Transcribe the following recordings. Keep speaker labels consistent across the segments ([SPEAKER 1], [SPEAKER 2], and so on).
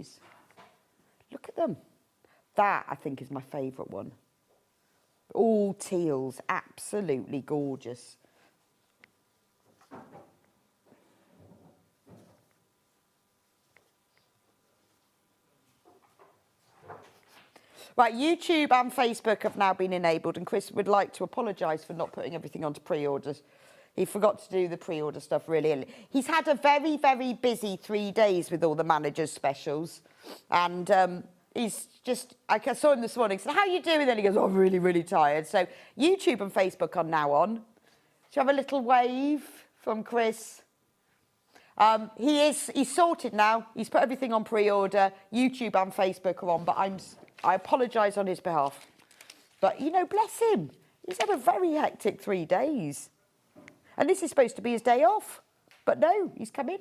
[SPEAKER 1] these. Look at them. That, I think, is my favourite one. All teals, absolutely gorgeous. Right, YouTube and Facebook have now been enabled, and Chris would like to apologise for not putting everything onto pre-orders. He forgot to do the pre-order stuff really early. He's had a very, very busy 3 days with all the managers' specials, and he's just, I saw him this morning, said, how are you doing? Then he goes, oh, I'm really, really tired. So YouTube and Facebook are now on. Do you have a little wave from Chris? He's sorted now. He's put everything on pre-order. YouTube and Facebook are on, but I apologise on his behalf. But, you know, bless him. He's had a very hectic 3 days. And this is supposed to be his day off. But no, he's come in.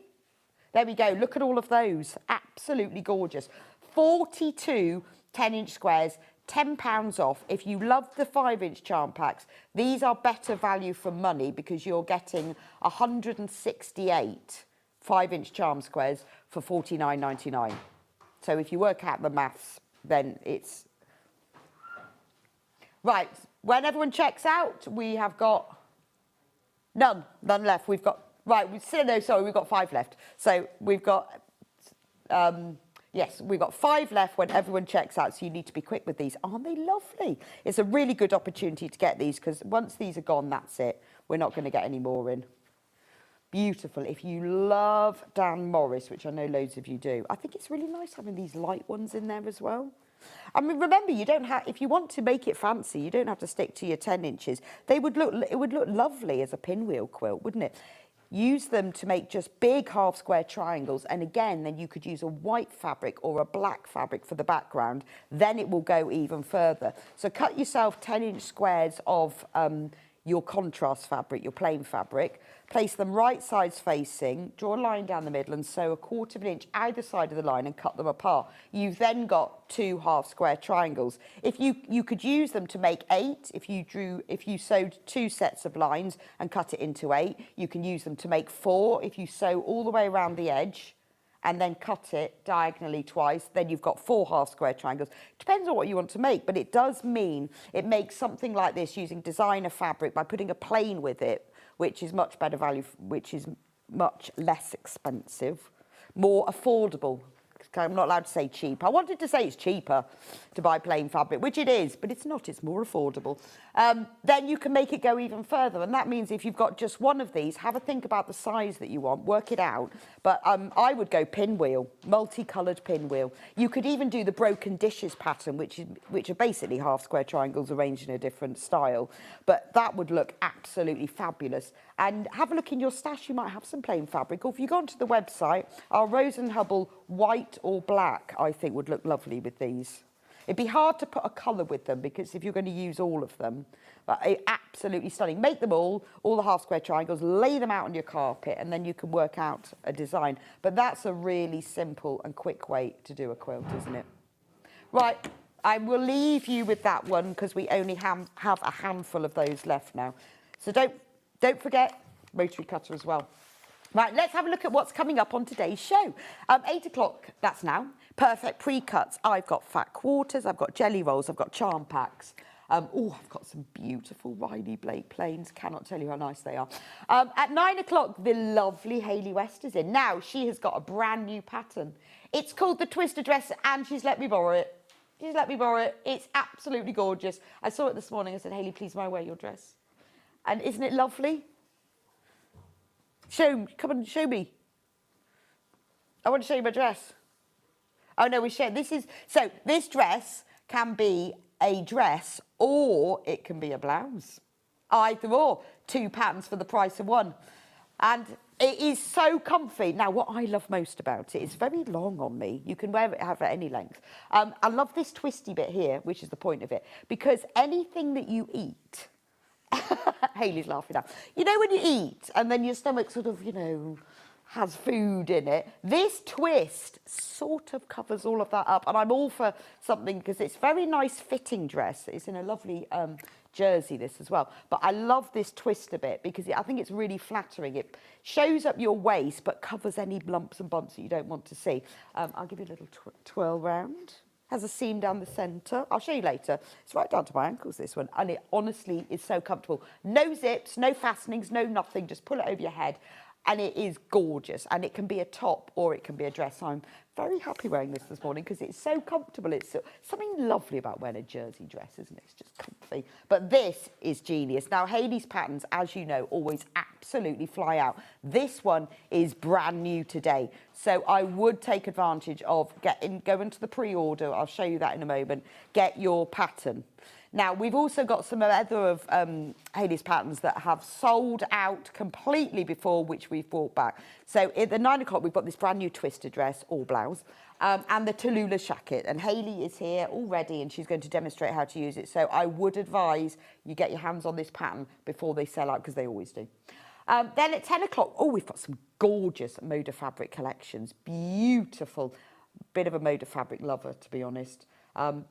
[SPEAKER 1] There we go. Look at all of those. Absolutely gorgeous. 42 10-inch squares, £10 off. If you love the 5-inch charm packs, these are better value for money because you're getting 168 5-inch charm squares for £49.99. So if you work out the maths, then it's... Right, when everyone checks out, we have got... None left. We've got... Right, we've got 5 left. So we've got... yes, we've got 5 left when everyone checks out, so you need to be quick with these. Aren't they lovely? It's a really good opportunity to get these, because once these are gone, that's it. We're not going to get any more in. Beautiful. If you love Dan Morris, which I know loads of you do, I think it's really nice having these light ones in there as well. I mean, remember, you don't have, if you want to make it fancy, you don't have to stick to your 10 inches. It would look lovely as a pinwheel quilt, wouldn't it? Use them to make just big half square triangles, and again, then you could use a white fabric or a black fabric for the background. Then it will go even further. So cut yourself 10-inch squares of your contrast fabric, your plain fabric, place them right sides facing, draw a line down the middle and sew 1/4 inch either side of the line and cut them apart. You've then got 2 half square triangles. If you could use them to make 8, if you sewed 2 sets of lines and cut it into 8, you can use them to make 4 if you sew all the way around the edge and then cut it diagonally twice, then you've got 4 half square triangles. Depends on what you want to make, but it does mean it makes something like this using designer fabric by putting a plain with it, which is much better value, which is much less expensive, more affordable. I'm not allowed to say cheap. I wanted to say it's cheaper to buy plain fabric, which it is, but it's not. It's more affordable. Then you can make it go even further, and that means if you've got just one of these, have a think about the size that you want, work it out. But I would go pinwheel, multicoloured pinwheel. You could even do the broken dishes pattern, which are basically half square triangles arranged in a different style. But that would look absolutely fabulous. And have a look in your stash. You might have some plain fabric. Or if you go onto the website, our Rose and Hubble white or black, I think, would look lovely with these. It'd be hard to put a colour with them because if you're going to use all of them, but absolutely stunning. Make them all the half square triangles, lay them out on your carpet, and then you can work out a design. But that's a really simple and quick way to do a quilt, isn't it? Right, I will leave you with that one because we only have a handful of those left now. So don't forget rotary cutter as well. Right, let's have a look at what's coming up on today's show. 8 o'clock, that's now. Perfect pre-cuts. I've got fat quarters, I've got jelly rolls, I've got charm packs. I've got some beautiful Riley Blake plains. Cannot tell you how nice they are. At 9 o'clock, the lovely Hayley West is in. Now, she has got a brand new pattern. It's called the Twister Dress, and she's let me borrow it. She's let me borrow it. It's absolutely gorgeous. I saw it this morning. I said, Hayley, please, may I wear your dress? And isn't it lovely? Come on, show me. I want to show you my dress. Oh no, we share. So this dress can be a dress or it can be a blouse. Either or. 2 patterns for the price of one. And it is so comfy. Now, what I love most about it, it's very long on me. You can wear it, have it any length. I love this twisty bit here, which is the point of it, because anything that you eat, Hayley's laughing now. You know when you eat and then your stomach sort of, has food in it, this twist sort of covers all of that up. And I'm all for something because it's very nice fitting dress. It's in a lovely jersey this as well. But I love this twist a bit because I think it's really flattering. It shows up your waist but covers any lumps and bumps that you don't want to see. I'll give you a little twirl round. Has a seam down the centre. I'll show you later. It's right down to my ankles, this one. And it honestly is so comfortable. No zips, no fastenings, no nothing. Just pull it over your head. And it is gorgeous. And it can be a top or it can be a dress. I'm very happy wearing this morning because it's so comfortable. It's something lovely about wearing a jersey dress, isn't it? It's just comfy. But this is genius. Now, Hayley's patterns, as you know, always absolutely fly out. This one is brand new today. So I would take advantage of go into the pre-order. I'll show you that in a moment. Get your pattern. Now, we've also got some other of Hayley's patterns that have sold out completely before, which we've brought back. So at the 9 o'clock, we've got this brand new twisted dress, all blouse, and the Tallulah jacket. And Hayley is here already, and she's going to demonstrate how to use it. So I would advise you get your hands on this pattern before they sell out, because they always do. Then at 10 o'clock, we've got some gorgeous Moda fabric collections. Beautiful. Bit of a Moda fabric lover, to be honest.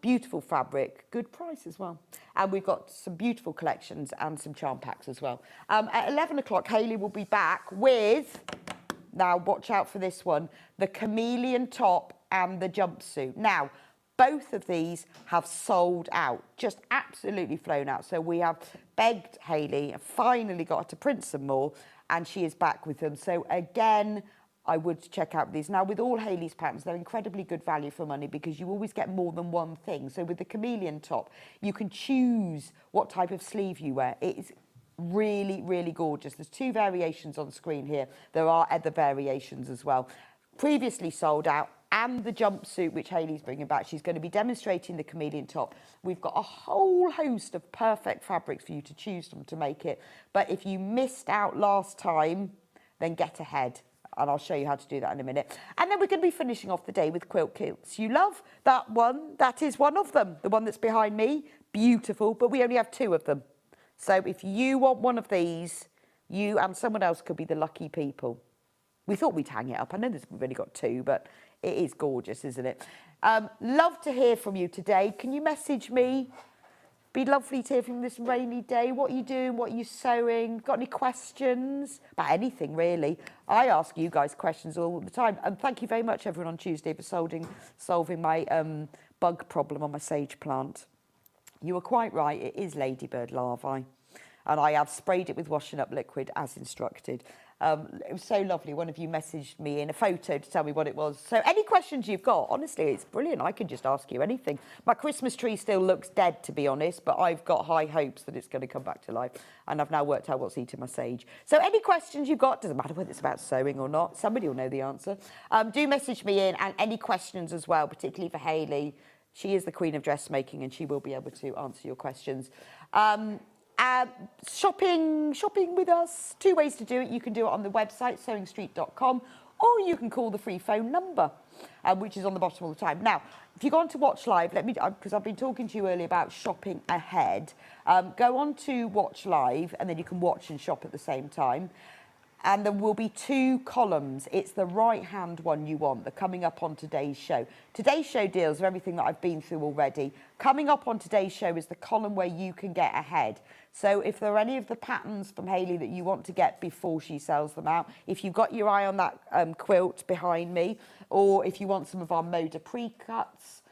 [SPEAKER 1] Beautiful fabric, good price as well. And we've got some beautiful collections and some charm packs as well. At 11 o'clock, Hayley will be back with, now watch out for this one, the chameleon top and the jumpsuit. Now, both of these have sold out, just absolutely flown out. So we have begged Hayley, finally got her to print some more, and she is back with them. So again, I would check out these. Now, with all Hayley's patterns, they're incredibly good value for money because you always get more than one thing. So with the chameleon top, you can choose what type of sleeve you wear. It is really, really gorgeous. There's 2 variations on screen here. There are other variations as well. Previously sold out, and the jumpsuit, which Hayley's bringing back. She's going to be demonstrating the chameleon top. We've got a whole host of perfect fabrics for you to choose from to make it. But if you missed out last time, then get ahead. And I'll show you how to do that in a minute. And then we're going to be finishing off the day with quilt kilts. You love that one. That is one of them. The one that's behind me. Beautiful. But we only have 2 of them. So if you want one of these, you and someone else could be the lucky people. We thought we'd hang it up. I know we've only got 2, but it is gorgeous, isn't it? Love to hear from you today. Can you message me? Be lovely to hear from you this rainy day. What are you doing? What are you sewing? Got any questions? About anything, really. I ask you guys questions all the time. And thank you very much, everyone, on Tuesday for solving my bug problem on my sage plant. You were quite right. It is ladybird larvae. And I have sprayed it with washing up liquid as instructed. It was so lovely. One of you messaged me in a photo to tell me what it was. So any questions you've got, honestly, it's brilliant. I can just ask you anything. My Christmas tree still looks dead, to be honest, but I've got high hopes that it's going to come back to life. And I've now worked out what's eating my sage. So any questions you've got, doesn't matter whether it's about sewing or not, somebody will know the answer. Do message me in, and any questions as well, particularly for Hayley. She is the queen of dressmaking, and she will be able to answer your questions. Shopping with us, 2 ways to do it. You can do it on the website, sewingstreet.com, or you can call the free phone number, which is on the bottom all the time. Now, if you go on to Watch Live, let me, because I've been talking to you earlier about shopping ahead, go on to Watch Live, and then you can watch and shop at the same time. And there will be 2 columns. It's the right-hand one you want, the coming up on today's show. Today's show deals with everything that I've been through already. Coming up on today's show is the column where you can get ahead. So if there are any of the patterns from Hayley that you want to get before she sells them out, if you've got your eye on that quilt behind me, or if you want some of our Moda pre-cuts,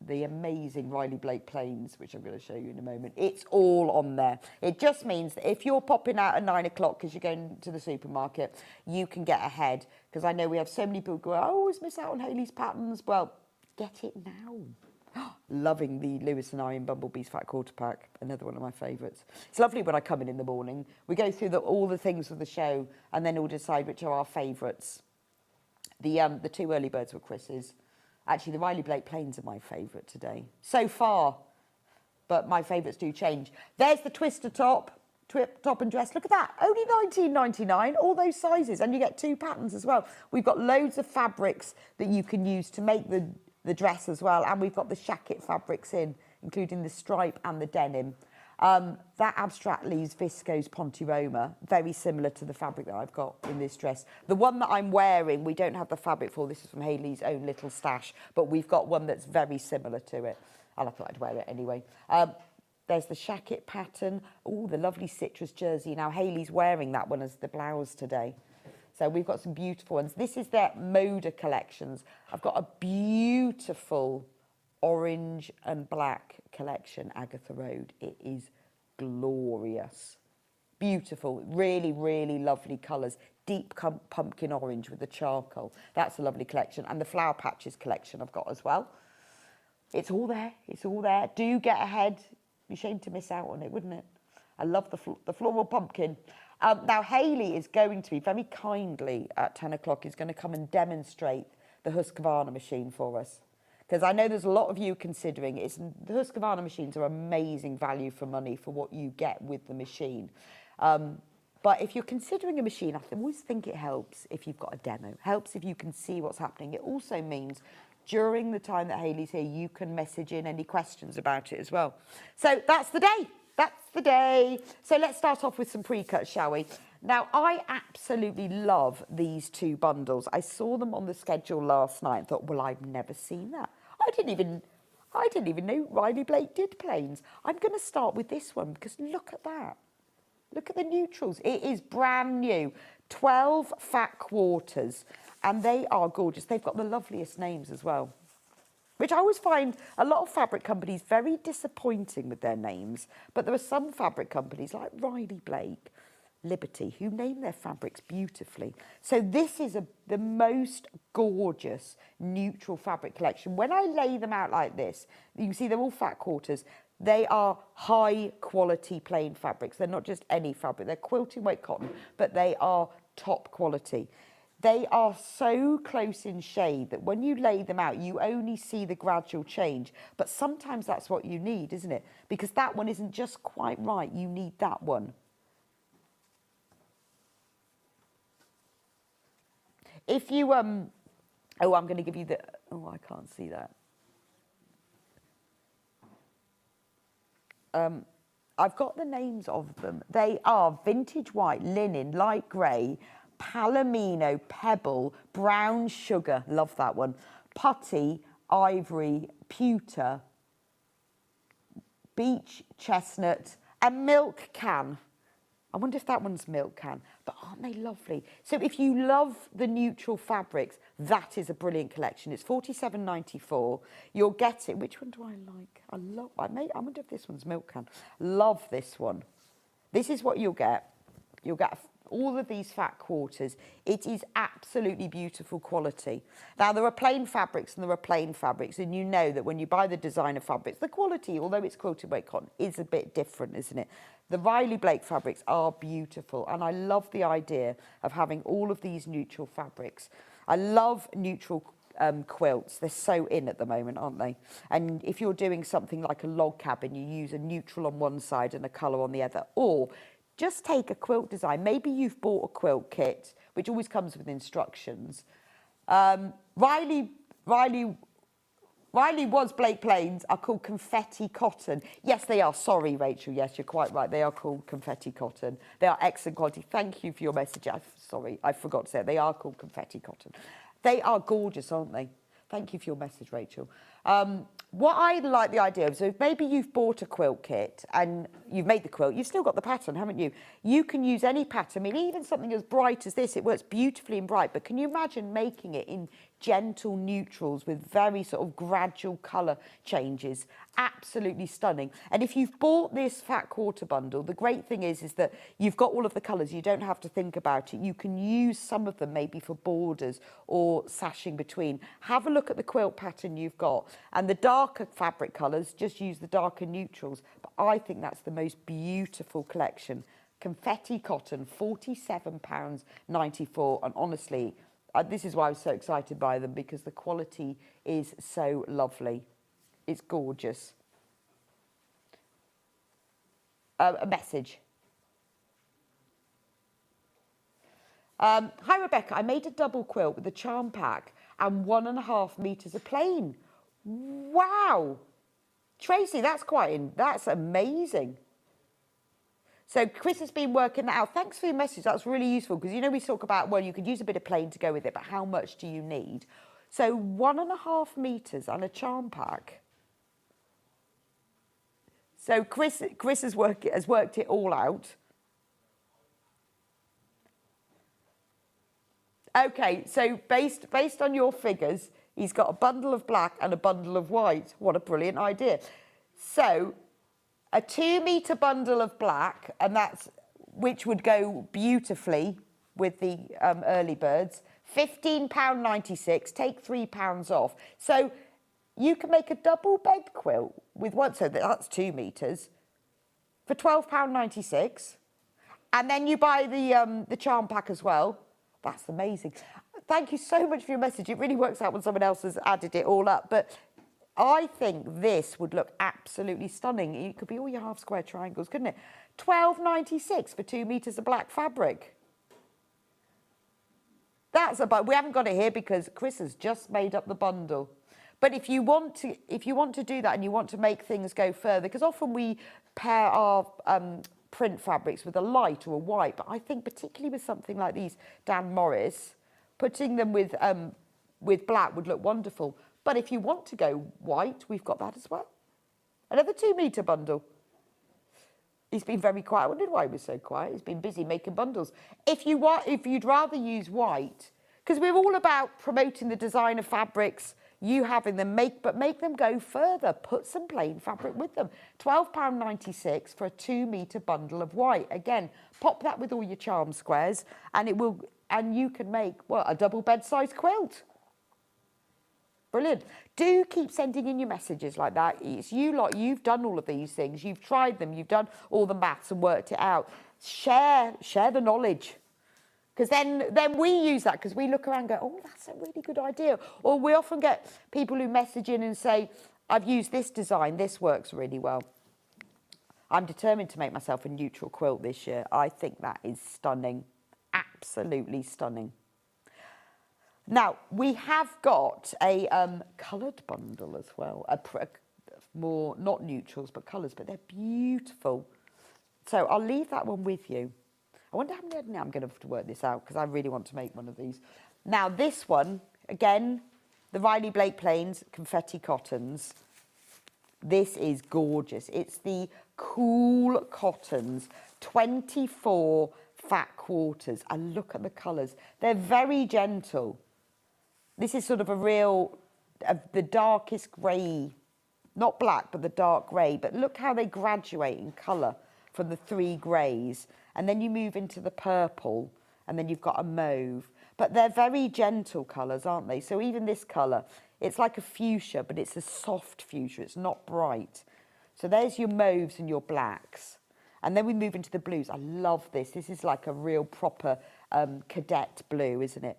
[SPEAKER 1] the amazing Riley Blake plains, which I'm going to show you in a moment. It's all on there. It just means that if you're popping out at 9 o'clock because you're going to the supermarket, you can get ahead. Because I know we have so many people go, I always miss out on Hayley's patterns. Well, get it now. Loving the Lewis and Iron Bumblebee's Fat Quarter Pack, another one of my favourites. It's lovely when I come in the morning. We go through all the things of the show, and then we'll decide which are our favourites. The 2 early birds were Chris's. Actually, the Riley Blake plains are my favourite today, so far, but my favourites do change. There's the twister top and dress. Look at that, only $19.99, all those sizes, and you get 2 patterns as well. We've got loads of fabrics that you can use to make the dress as well, and we've got the shacket fabrics in, including the stripe and the denim. That Abstract Leaves Viscose Ponte Roma, very similar to the fabric that I've got in this dress. The one that I'm wearing, we don't have the fabric for. This is from Hayley's own little stash, but we've got one that's very similar to it. And I thought I'd wear it anyway. There's the shacket pattern. Oh, the lovely citrus jersey. Now, Hayley's wearing that one as the blouse today. So we've got some beautiful ones. This is their Moda collections. I've got a beautiful orange and black collection, Agatha Road. It is glorious. Beautiful, really, really lovely colours. Deep pumpkin orange with the charcoal. That's a lovely collection. And the flower patches collection I've got as well. It's all there. It's all there. Do get ahead. Be ashamed to miss out on it, wouldn't it? I love the floral pumpkin. Now, Hayley is going to be very kindly at 10 o'clock is going to come and demonstrate the Husqvarna machine for us. Because I know there's a lot of you considering it. The Husqvarna machines are amazing value for money for what you get with the machine. But if you're considering a machine, I always think it helps if you've got a demo. Helps if you can see what's happening. It also means during the time that Hayley's here, you can message in any questions about it as well. So that's the day. That's the day. So let's start off with some pre-cuts, shall we? Now, I absolutely love these two bundles. I saw them on the schedule last night and thought, well, I've never seen that. I didn't even know Riley Blake did plains. I'm going to start with this one because look at that. Look at the neutrals. It is brand new. 12 fat quarters. And they are gorgeous. They've got the loveliest names as well. Which I always find a lot of fabric companies very disappointing with their names. But there are some fabric companies like Riley Blake, Liberty, who name their fabrics beautifully. So this is the most gorgeous neutral fabric collection. When I lay them out like this, you can see they're all fat quarters. They are high quality plain fabrics. They're not just any fabric. They're quilting weight cotton, but they are top quality. They are so close in shade that when you lay them out, you only see the gradual change. But sometimes that's what you need, isn't it? Because that one isn't just quite right. You need that one. If you, oh, I'm going to give you the, oh, I can't see that. I've got the names of them. They are vintage white, linen, light grey, palomino, pebble, brown sugar, love that one, putty, ivory, pewter, beach chestnut, and milk can. I wonder if that one's milk can, but aren't they lovely? So if you love the neutral fabrics, that is a brilliant collection. It's $47.94. You'll get it. Which one do I like? I wonder if this one's milk can. Love this one. This is what you'll get. You'll get all of these fat quarters. It is absolutely beautiful quality. Now, there are plain fabrics and there are plain fabrics, and you know that when you buy the designer fabrics, the quality, although it's quilted weight cotton, is a bit different, isn't it? The Riley Blake fabrics are beautiful, and I love the idea of having all of these neutral fabrics. I love neutral quilts. They're so in at the moment, aren't they? And if you're doing something like a log cabin, you use a neutral on one side and a colour on the other, or just take a quilt design. Maybe you've bought a quilt kit, which always comes with instructions. Riley was Blake Plains are called confetti cotton. Yes, they are. Sorry, Rachel. Yes, you're quite right. They are called confetti cotton. They are excellent quality. Thank you for your message. Sorry, I forgot to say it. They are called confetti cotton. They are gorgeous, aren't they? Thank you for your message, Rachel. What I like the idea of, so if maybe you've bought a quilt kit and you've made the quilt, you've still got the pattern, haven't you? You can use any pattern. I mean, even something as bright as this, it works beautifully in bright, but can you imagine making it in gentle neutrals with very sort of gradual colour changes? Absolutely stunning. And if you've bought this fat quarter bundle, the great thing is that you've got all of the colours. You don't have to think about it. You can use some of them maybe for borders or sashing between. Have a look at the quilt pattern you've got. And the darker fabric colours, just use the darker neutrals. But I think that's the most beautiful collection. Confetti cotton, £47.94. And honestly, this is why I was so excited by them, because the quality is so lovely. It's gorgeous. A message. Hi, Rebecca. I made a double quilt with a charm pack and 1.5 metres of plain. Wow. Tracy, that's amazing. So Chris has been working that out. Thanks for your message. That's really useful, because, you know, we talk about, well, you could use a bit of plain to go with it, but how much do you need? So 1.5 metres and a charm pack. So Chris has worked it all out. Okay, so based on your figures, he's got a bundle of black and a bundle of white. What a brilliant idea. So a 2 metre bundle of black, and which would go beautifully with the early birds, £15.96, take £3 off. So you can make a double bed quilt with one, so that's 2 metres, for £12.96. And then you buy the charm pack as well. That's amazing. Thank you so much for your message. It really works out when someone else has added it all up. But I think this would look absolutely stunning. It could be all your half square triangles, couldn't it? £12.96 for 2 metres of black fabric. That's about, we haven't got it here because Chris has just made up the bundle. But if you want to do that and you want to make things go further, because often we pair our print fabrics with a light or a white, but I think particularly with something like these Dan Morris, putting them with black would look wonderful. But if you want to go white, we've got that as well. Another 2 metre bundle. He's been very quiet. I wondered why he was so quiet. He's been busy making bundles. If you'd rather use white, because we're all about promoting the design of fabrics, you having them, but make them go further. Put some plain fabric with them. £12.96 for a 2 metre bundle of white. Again, pop that with all your charm squares, and you can make, well, a double bed-size quilt. Brilliant. Do keep sending in your messages like that. It's you lot, you've done all of these things. You've tried them. You've done all the maths and worked it out. Share the knowledge. Because then we use that, because we look around and go, oh, that's a really good idea. Or we often get people who message in and say, I've used this design, this works really well. I'm determined to make myself a neutral quilt this year. I think that is stunning. Absolutely stunning. Now, we have got a coloured bundle as well. More, not neutrals, but colours, but they're beautiful. So I'll leave that one with you. I wonder how many, now I'm going to have to work this out because I really want to make one of these. Now, this one, again, the Riley Blake Plains Confetti Cottons. This is gorgeous. It's the Cool Cottons, 24 fat quarters. And look at the colours. They're very gentle. This is sort of a real, the darkest grey, not black, but the dark grey. But look how they graduate in colour from the 3 greys. And then you move into the purple, and then you've got a mauve. But they're very gentle colours, aren't they? So even this colour, it's like a fuchsia, but it's a soft fuchsia. It's not bright. So there's your mauves and your blacks. And then we move into the blues. I love this. This is like a real proper cadet blue, isn't it?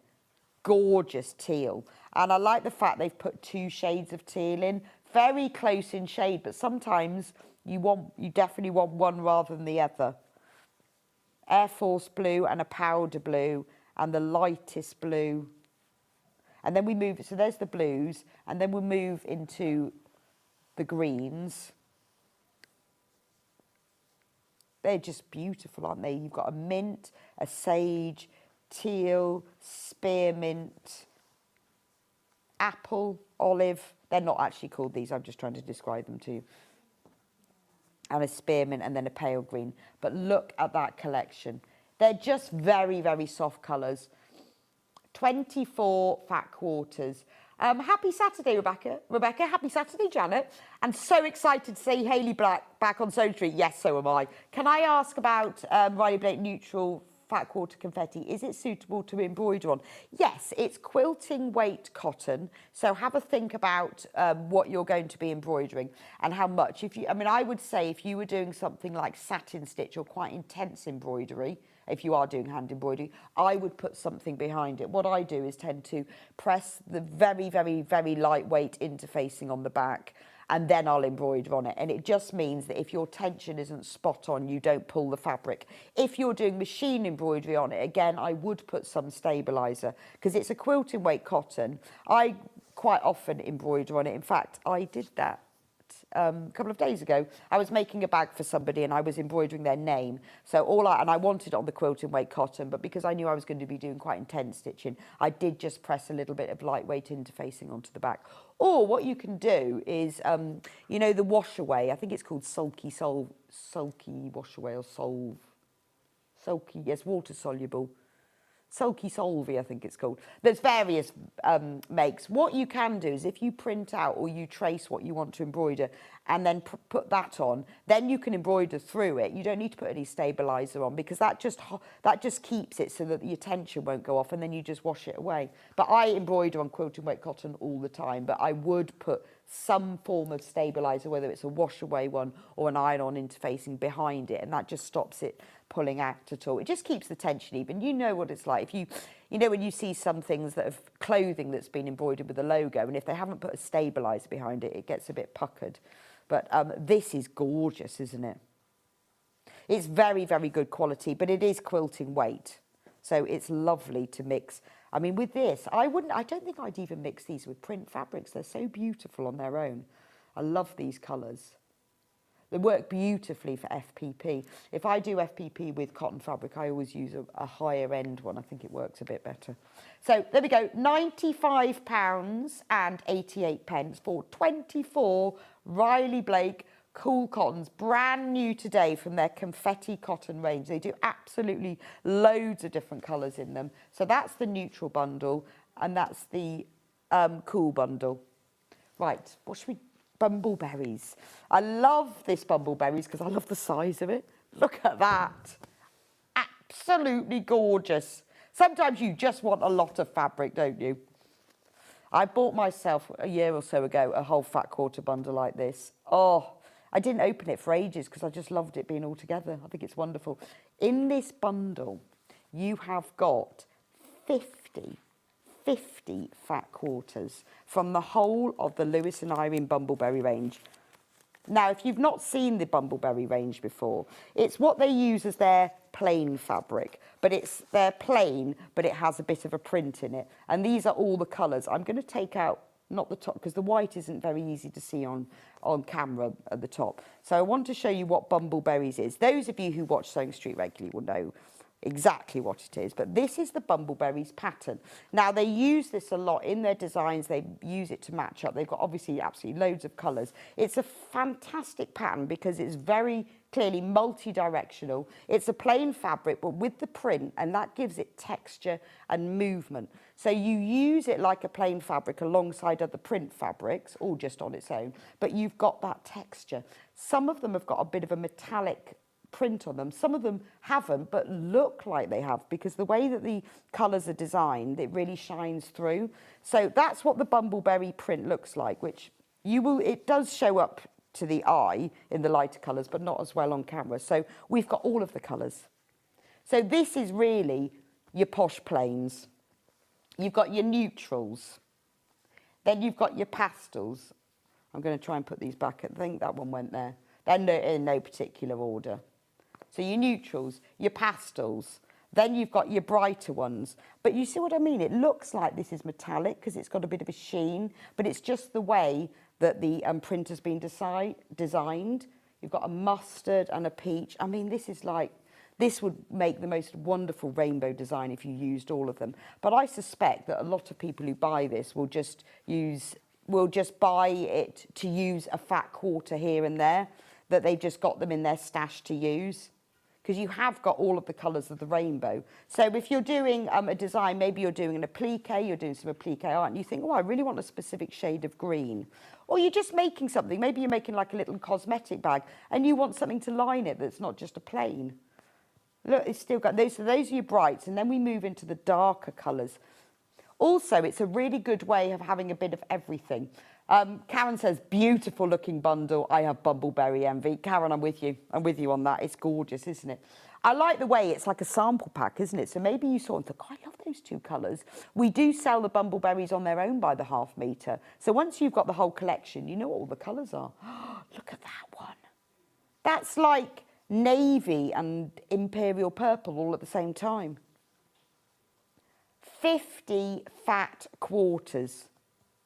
[SPEAKER 1] Gorgeous teal. And I like the fact they've put 2 shades of teal in. Very close in shade, but sometimes you definitely want one rather than the other. Air Force blue and a powder blue and the lightest blue. And then we move, so there's the blues, and then we'll move into the greens. They're just beautiful, aren't they? You've got a mint, a sage, teal, spearmint, apple, olive. They're not actually called these, I'm just trying to describe them to you. And a spearmint and then a pale green. But look at that collection. They're just very, very soft colours. 24 fat quarters. Happy Saturday, Rebecca. Happy Saturday, Janet. And so excited to see Hayley Black back on Sewing Street. Yes, so am I. Can I ask about Riley Blake Neutral fat quarter confetti? Is it suitable to embroider on? Yes, it's quilting weight cotton. So have a think about what you're going to be embroidering and how much. I would say if you were doing something like satin stitch or quite intense embroidery, if you are doing hand embroidery, I would put something behind it. What I do is tend to press the very, very, very lightweight interfacing on the back, and then I'll embroider on it. And it just means that if your tension isn't spot on, you don't pull the fabric. If you're doing machine embroidery on it, again, I would put some stabiliser because it's a quilting weight cotton. I quite often embroider on it. In fact, I did that a couple of days ago, I was making a bag for somebody and I was embroidering their name. So and I wanted it on the quilting weight cotton, but because I knew I was going to be doing quite intense stitching, I did just press a little bit of lightweight interfacing onto the back. Or what you can do is, you know, the wash away, I think it's called sulky wash away or sulky, yes, water soluble. Sulky Solvy, I think it's called. There's various makes. What you can do is if you print out or you trace what you want to embroider and then put that on, then you can embroider through it. You don't need to put any stabiliser on because that just keeps it so that your tension won't go off and then you just wash it away. But I embroider on quilting weight cotton all the time, but I would put some form of stabiliser, whether it's a wash away one or an iron-on interfacing behind it, and that just stops it pulling out at all. It just keeps the tension even. You know what it's like. If you know when you see some things that have clothing that's been embroidered with a logo, and if they haven't put a stabiliser behind it, it gets a bit puckered. But this is gorgeous, isn't it? It's very, very good quality, but it is quilting weight. So it's lovely to mix. I mean, with this, I don't think I'd even mix these with print fabrics. They're so beautiful on their own. I love these colours. They work beautifully for FPP. If I do FPP with cotton fabric, I always use a higher end one. I think it works a bit better. So there we go, £95.88 for 24 Riley Blake cool cottons, brand new today from their confetti cotton range. They do absolutely loads of different colours in them. So that's the neutral bundle and that's the cool bundle. Right, what should we... Bumbleberries. I love this bumbleberries because I love the size of it. Look at that. Absolutely gorgeous. Sometimes you just want a lot of fabric, don't you? I bought myself a year or so ago a whole fat quarter bundle like this. Oh, I didn't open it for ages because I just loved it being all together. I think it's wonderful. In this bundle, you have got 50 fat quarters from the whole of the Lewis and Irene Bumbleberry range. Now, if you've not seen the Bumbleberry range before, it's what they use as their plain fabric, but they're plain, but it has a bit of a print in it. And these are all the colours. I'm going to take out, not the top, because the white isn't very easy to see on camera at the top. So I want to show you what Bumbleberries is. Those of you who watch Sewing Street regularly will know exactly what it is, but this is the Bumbleberries pattern. Now they use this a lot in their designs. They use it to match up. They've got obviously absolutely loads of colours. It's a fantastic pattern because it's very clearly multi-directional. It's a plain fabric but with the print, and that gives it texture and movement. So you use it like a plain fabric alongside other print fabrics, all just on its own, but you've got that texture. Some of them have got a bit of a metallic print on them. Some of them haven't, but look like they have because the way that the colours are designed, it really shines through. So that's what the Bumbleberry print looks like, which it does show up to the eye in the lighter colours, but not as well on camera. So we've got all of the colours. So this is really your posh plains. You've got your neutrals. Then you've got your pastels. I'm going to try and put these back. I think that one went there. They're in no particular order. So your neutrals, your pastels, then you've got your brighter ones. But you see what I mean? It looks like this is metallic because it's got a bit of a sheen, but it's just the way that the print has been designed. You've got a mustard and a peach. I mean, this would make the most wonderful rainbow design if you used all of them. But I suspect that a lot of people who buy this will just buy it to use a fat quarter here and there, that they've just got them in their stash to use. Because you have got all of the colours of the rainbow. So if you're doing a design, maybe you're doing an applique, you're doing some applique art, and you think, oh, I really want a specific shade of green. Or you're just making something, maybe you're making like a little cosmetic bag, and you want something to line it that's not just a plain. Look, it's still got those. So those are your brights, and then we move into the darker colours. Also, it's a really good way of having a bit of everything. Karen says, beautiful looking bundle. I have Bumbleberry envy. Karen, I'm with you. I'm with you on that. It's gorgeous, isn't it? I like the way it's like a sample pack, isn't it? So maybe you sort of think, oh, I love those two colours. We do sell the Bumbleberries on their own by the half metre. So once you've got the whole collection, you know what all the colours are. Look at that one. That's like navy and imperial purple all at the same time. 50 fat quarters.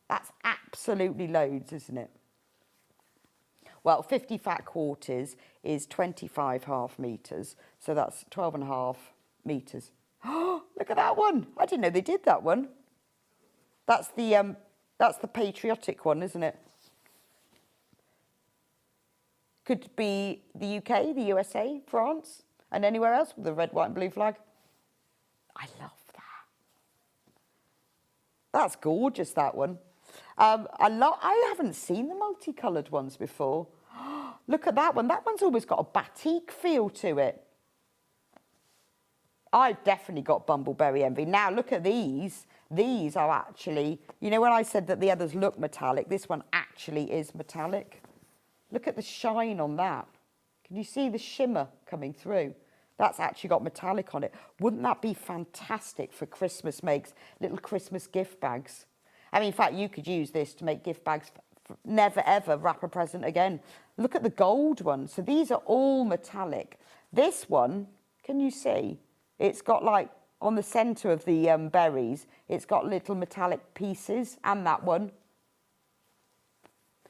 [SPEAKER 1] That's absolutely loads, isn't it? well, 50 fat quarters is 25 half metres. So that's 12.5 metres. Oh, look at that one. I didn't know they did that one. That's the patriotic one, isn't it? Could be the UK, the USA, France, and anywhere else with the red, white and blue flag. I love that. That's gorgeous, that one. I haven't seen the multicoloured ones before. Look at that one. That one's almost got a batik feel to it. I've definitely got Bumbleberry Envy. Now, look at these. These are actually, you know when I said that the others look metallic, this one actually is metallic. Look at the shine on that. Can you see the shimmer coming through? That's actually got metallic on it. Wouldn't that be fantastic for Christmas? Makes little Christmas gift bags. I mean, in fact, you could use this to make gift bags. Never, ever wrap a present again. Look at the gold one. So these are all metallic. This one, can you see? It's got like, on the centre of the berries, it's got little metallic pieces, and that one.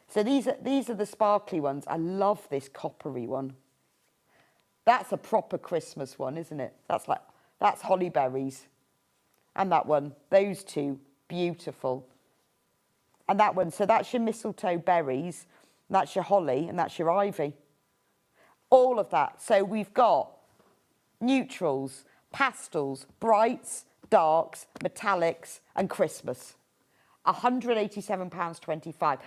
[SPEAKER 1] So these are the sparkly ones. I love this coppery one. That's a proper Christmas one, isn't it? That's holly berries. And that one, those two, beautiful. And that one, so that's your mistletoe berries, that's your holly, and that's your ivy. All of that. So we've got neutrals, pastels, brights, darks, metallics, and Christmas. £187.25.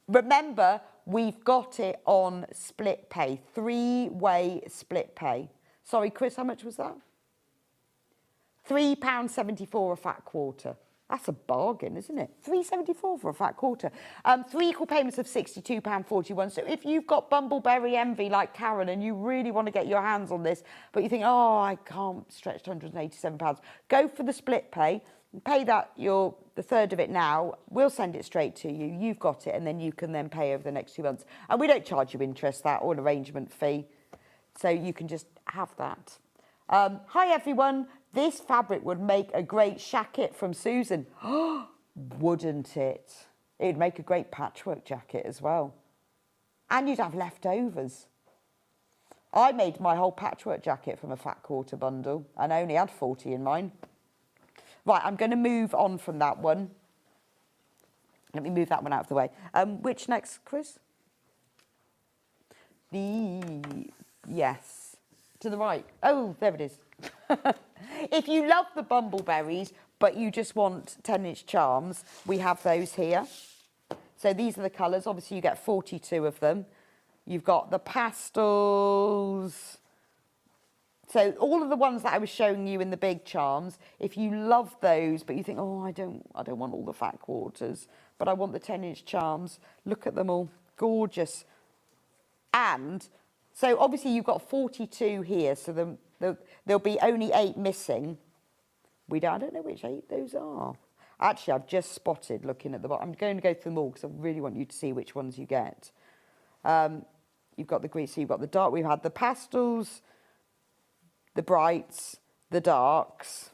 [SPEAKER 1] Remember, we've got it on split pay, 3-way split pay. Sorry, Chris, how much was that? £3.74 a fat quarter. That's a bargain, isn't it? £3.74 for a fat quarter. 3 equal payments of £62.41. So if you've got Bumbleberry Envy like Karen and you really want to get your hands on this, but you think, oh, I can't stretch to £187, go for the split pay. Pay that, the third of it now. We'll send it straight to you. You've got it, and then you can then pay over the next 2 months. And we don't charge you interest, that, or an arrangement fee. So you can just have that. Hi, everyone. This fabric would make a great shacket from Susan. Wouldn't it? It'd make a great patchwork jacket as well. And you'd have leftovers. I made my whole patchwork jacket from a fat quarter bundle, and I only had 40 in mine. Right, I'm going to move on from that one. Let me move that one out of the way. Which next, Chris? Yes. To the right. Oh, there it is. If you love the bumbleberries, but you just want 10-inch charms, we have those here. So these are the colours. Obviously, you get 42 of them. You've got the pastels. So all of the ones that I was showing you in the big charms, if you love those, but you think, oh, I don't want all the fat quarters, but I want the 10-inch charms, look at them all. Gorgeous. And so obviously you've got 42 here, so there'll be only 8 missing. I don't know which 8 those are. Actually, I've just spotted looking at the bottom. I'm going to go through them all because I really want you to see which ones you get. You've got the green, so you've got the dark. We've had the pastels, the brights, the darks.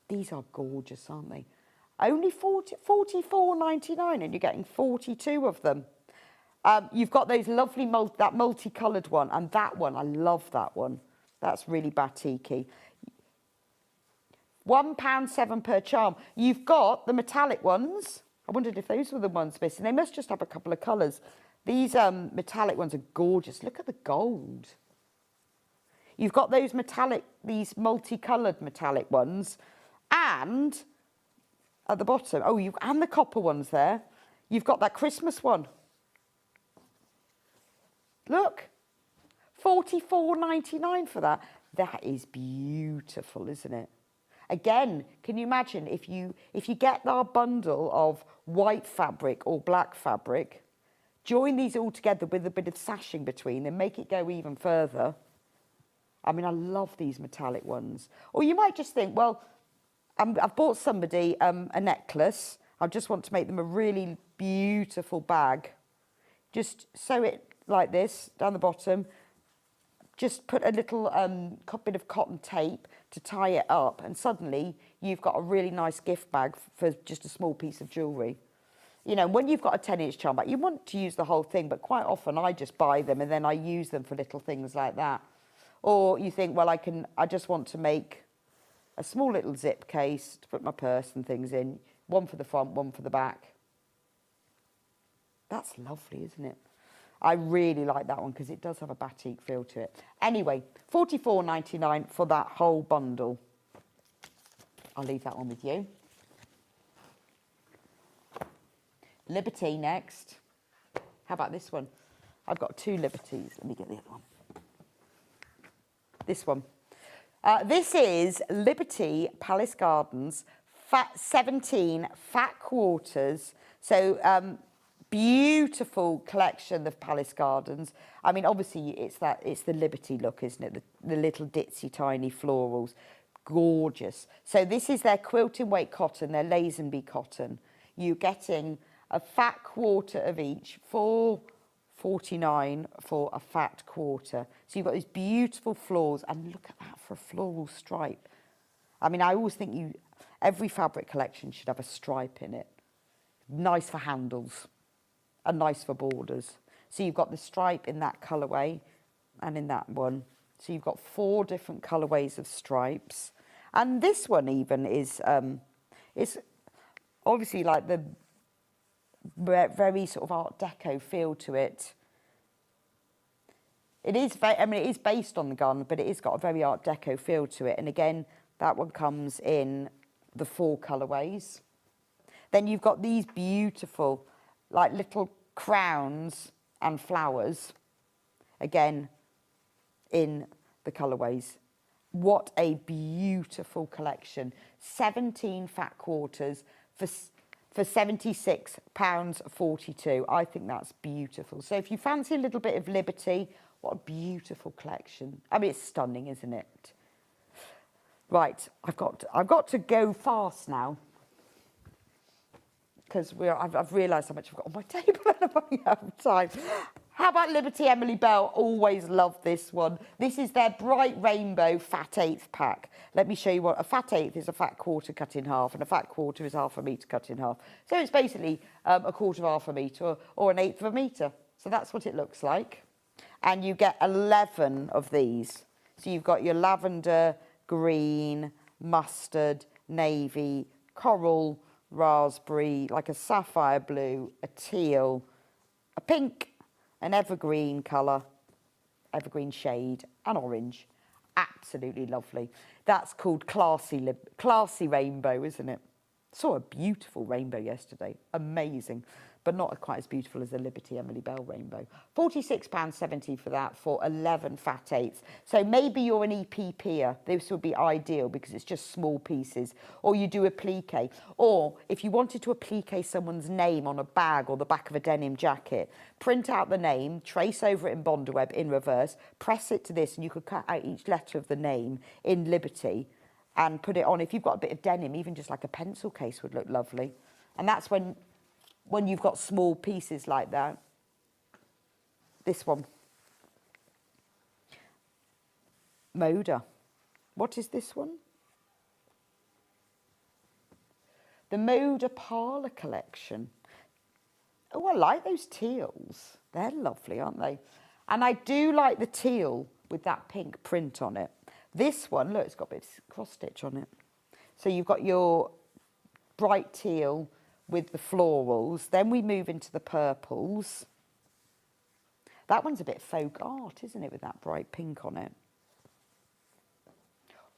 [SPEAKER 1] These are gorgeous, aren't they? Only $44.99 and you're getting 42 of them. You've got those lovely, that multicoloured one, and that one, I love that one. That's really batiky. £1.07 per charm. You've got the metallic ones. I wondered if those were the ones missing. They must just have a couple of colours. These metallic ones are gorgeous. Look at the gold. You've got those metallic, these multicoloured metallic ones. And at the bottom, and the copper ones there. You've got that Christmas one. Look, $44.99 for that. That is beautiful, isn't it? Again, can you imagine if you get our bundle of white fabric or black fabric, join these all together with a bit of sashing between them, make it go even further. I mean, I love these metallic ones. Or you might just think, well, I've bought somebody a necklace. I just want to make them a really beautiful bag. Just sew it like this down the bottom. Just put a little bit of cotton tape to tie it up, and suddenly you've got a really nice gift bag for just a small piece of jewellery. You know, when you've got a 10-inch charm bag, you want to use the whole thing, but quite often I just buy them and then I use them for little things like that. Or you think, well, I just want to make a small little zip case to put my purse and things in. One for the front, one for the back. That's lovely, isn't it? I really like that one because it does have a batik feel to it. Anyway, $44.99 for that whole bundle. I'll leave that one with you. Liberty next. How about this one? I've got two Liberties. Let me get the other one. This one. This is Liberty Palace Gardens 17 fat quarters. So beautiful collection of Palace Gardens. I mean, obviously it's the Liberty look, isn't it? The little ditzy tiny florals. Gorgeous. So this is their quilting weight cotton, their Lazenby cotton. You're getting a fat quarter of each, $4.49 for a fat quarter. So you've got these beautiful florals, and look at that for a floral stripe. I mean, I always think every fabric collection should have a stripe in it. Nice for handles and nice for borders. So you've got the stripe in that colourway and in that one. So you've got 4 different colourways of stripes. And this one even is obviously like the very sort of Art Deco feel to it. It is it is based on the garden, but it has got a very Art Deco feel to it. And again, that one comes in the 4 colourways. Then you've got these beautiful, like little crowns and flowers, again, in the colourways. What a beautiful collection. 17 fat quarters for £76.42. I think that's beautiful. So if you fancy a little bit of Liberty, what a beautiful collection. I mean, it's stunning, isn't it? Right, I've got to go fast now because I've realised how much I've got on my table and I'm running out of time. How about Liberty Emily Bell? Always love this one. This is their Bright Rainbow Fat Eighth pack. Let me show you what a fat eighth is. A fat quarter cut in half, and a fat quarter is half a metre cut in half. So it's basically a quarter of half a metre or an eighth of a metre. So that's what it looks like. And you get 11 of these. So you've got your lavender, green, mustard, navy, coral, raspberry, like a sapphire blue, a teal, a pink, an evergreen colour, evergreen shade, and orange. Absolutely lovely. That's called Classy Rainbow, isn't it? Saw a beautiful rainbow yesterday. Amazing. But not quite as beautiful as the Liberty Emily Bell rainbow. £46.70 for that for 11 fat eighths. So maybe you're an EPPer. This would be ideal because it's just small pieces. Or you do applique. Or if you wanted to applique someone's name on a bag or the back of a denim jacket, print out the name, trace over it in Bondaweb in reverse, press it to this, and you could cut out each letter of the name in Liberty and put it on. If you've got a bit of denim, even just like a pencil case would look lovely. And that's when you've got small pieces like that. This one. Moda. What is this one? The Moda Parlour collection. Oh, I like those teals. They're lovely, aren't they? And I do like the teal with that pink print on it. This one, look, it's got a bit of cross stitch on it. So you've got your bright teal with the florals. Then we move into the purples. That one's a bit folk art, isn't it, with that bright pink on it?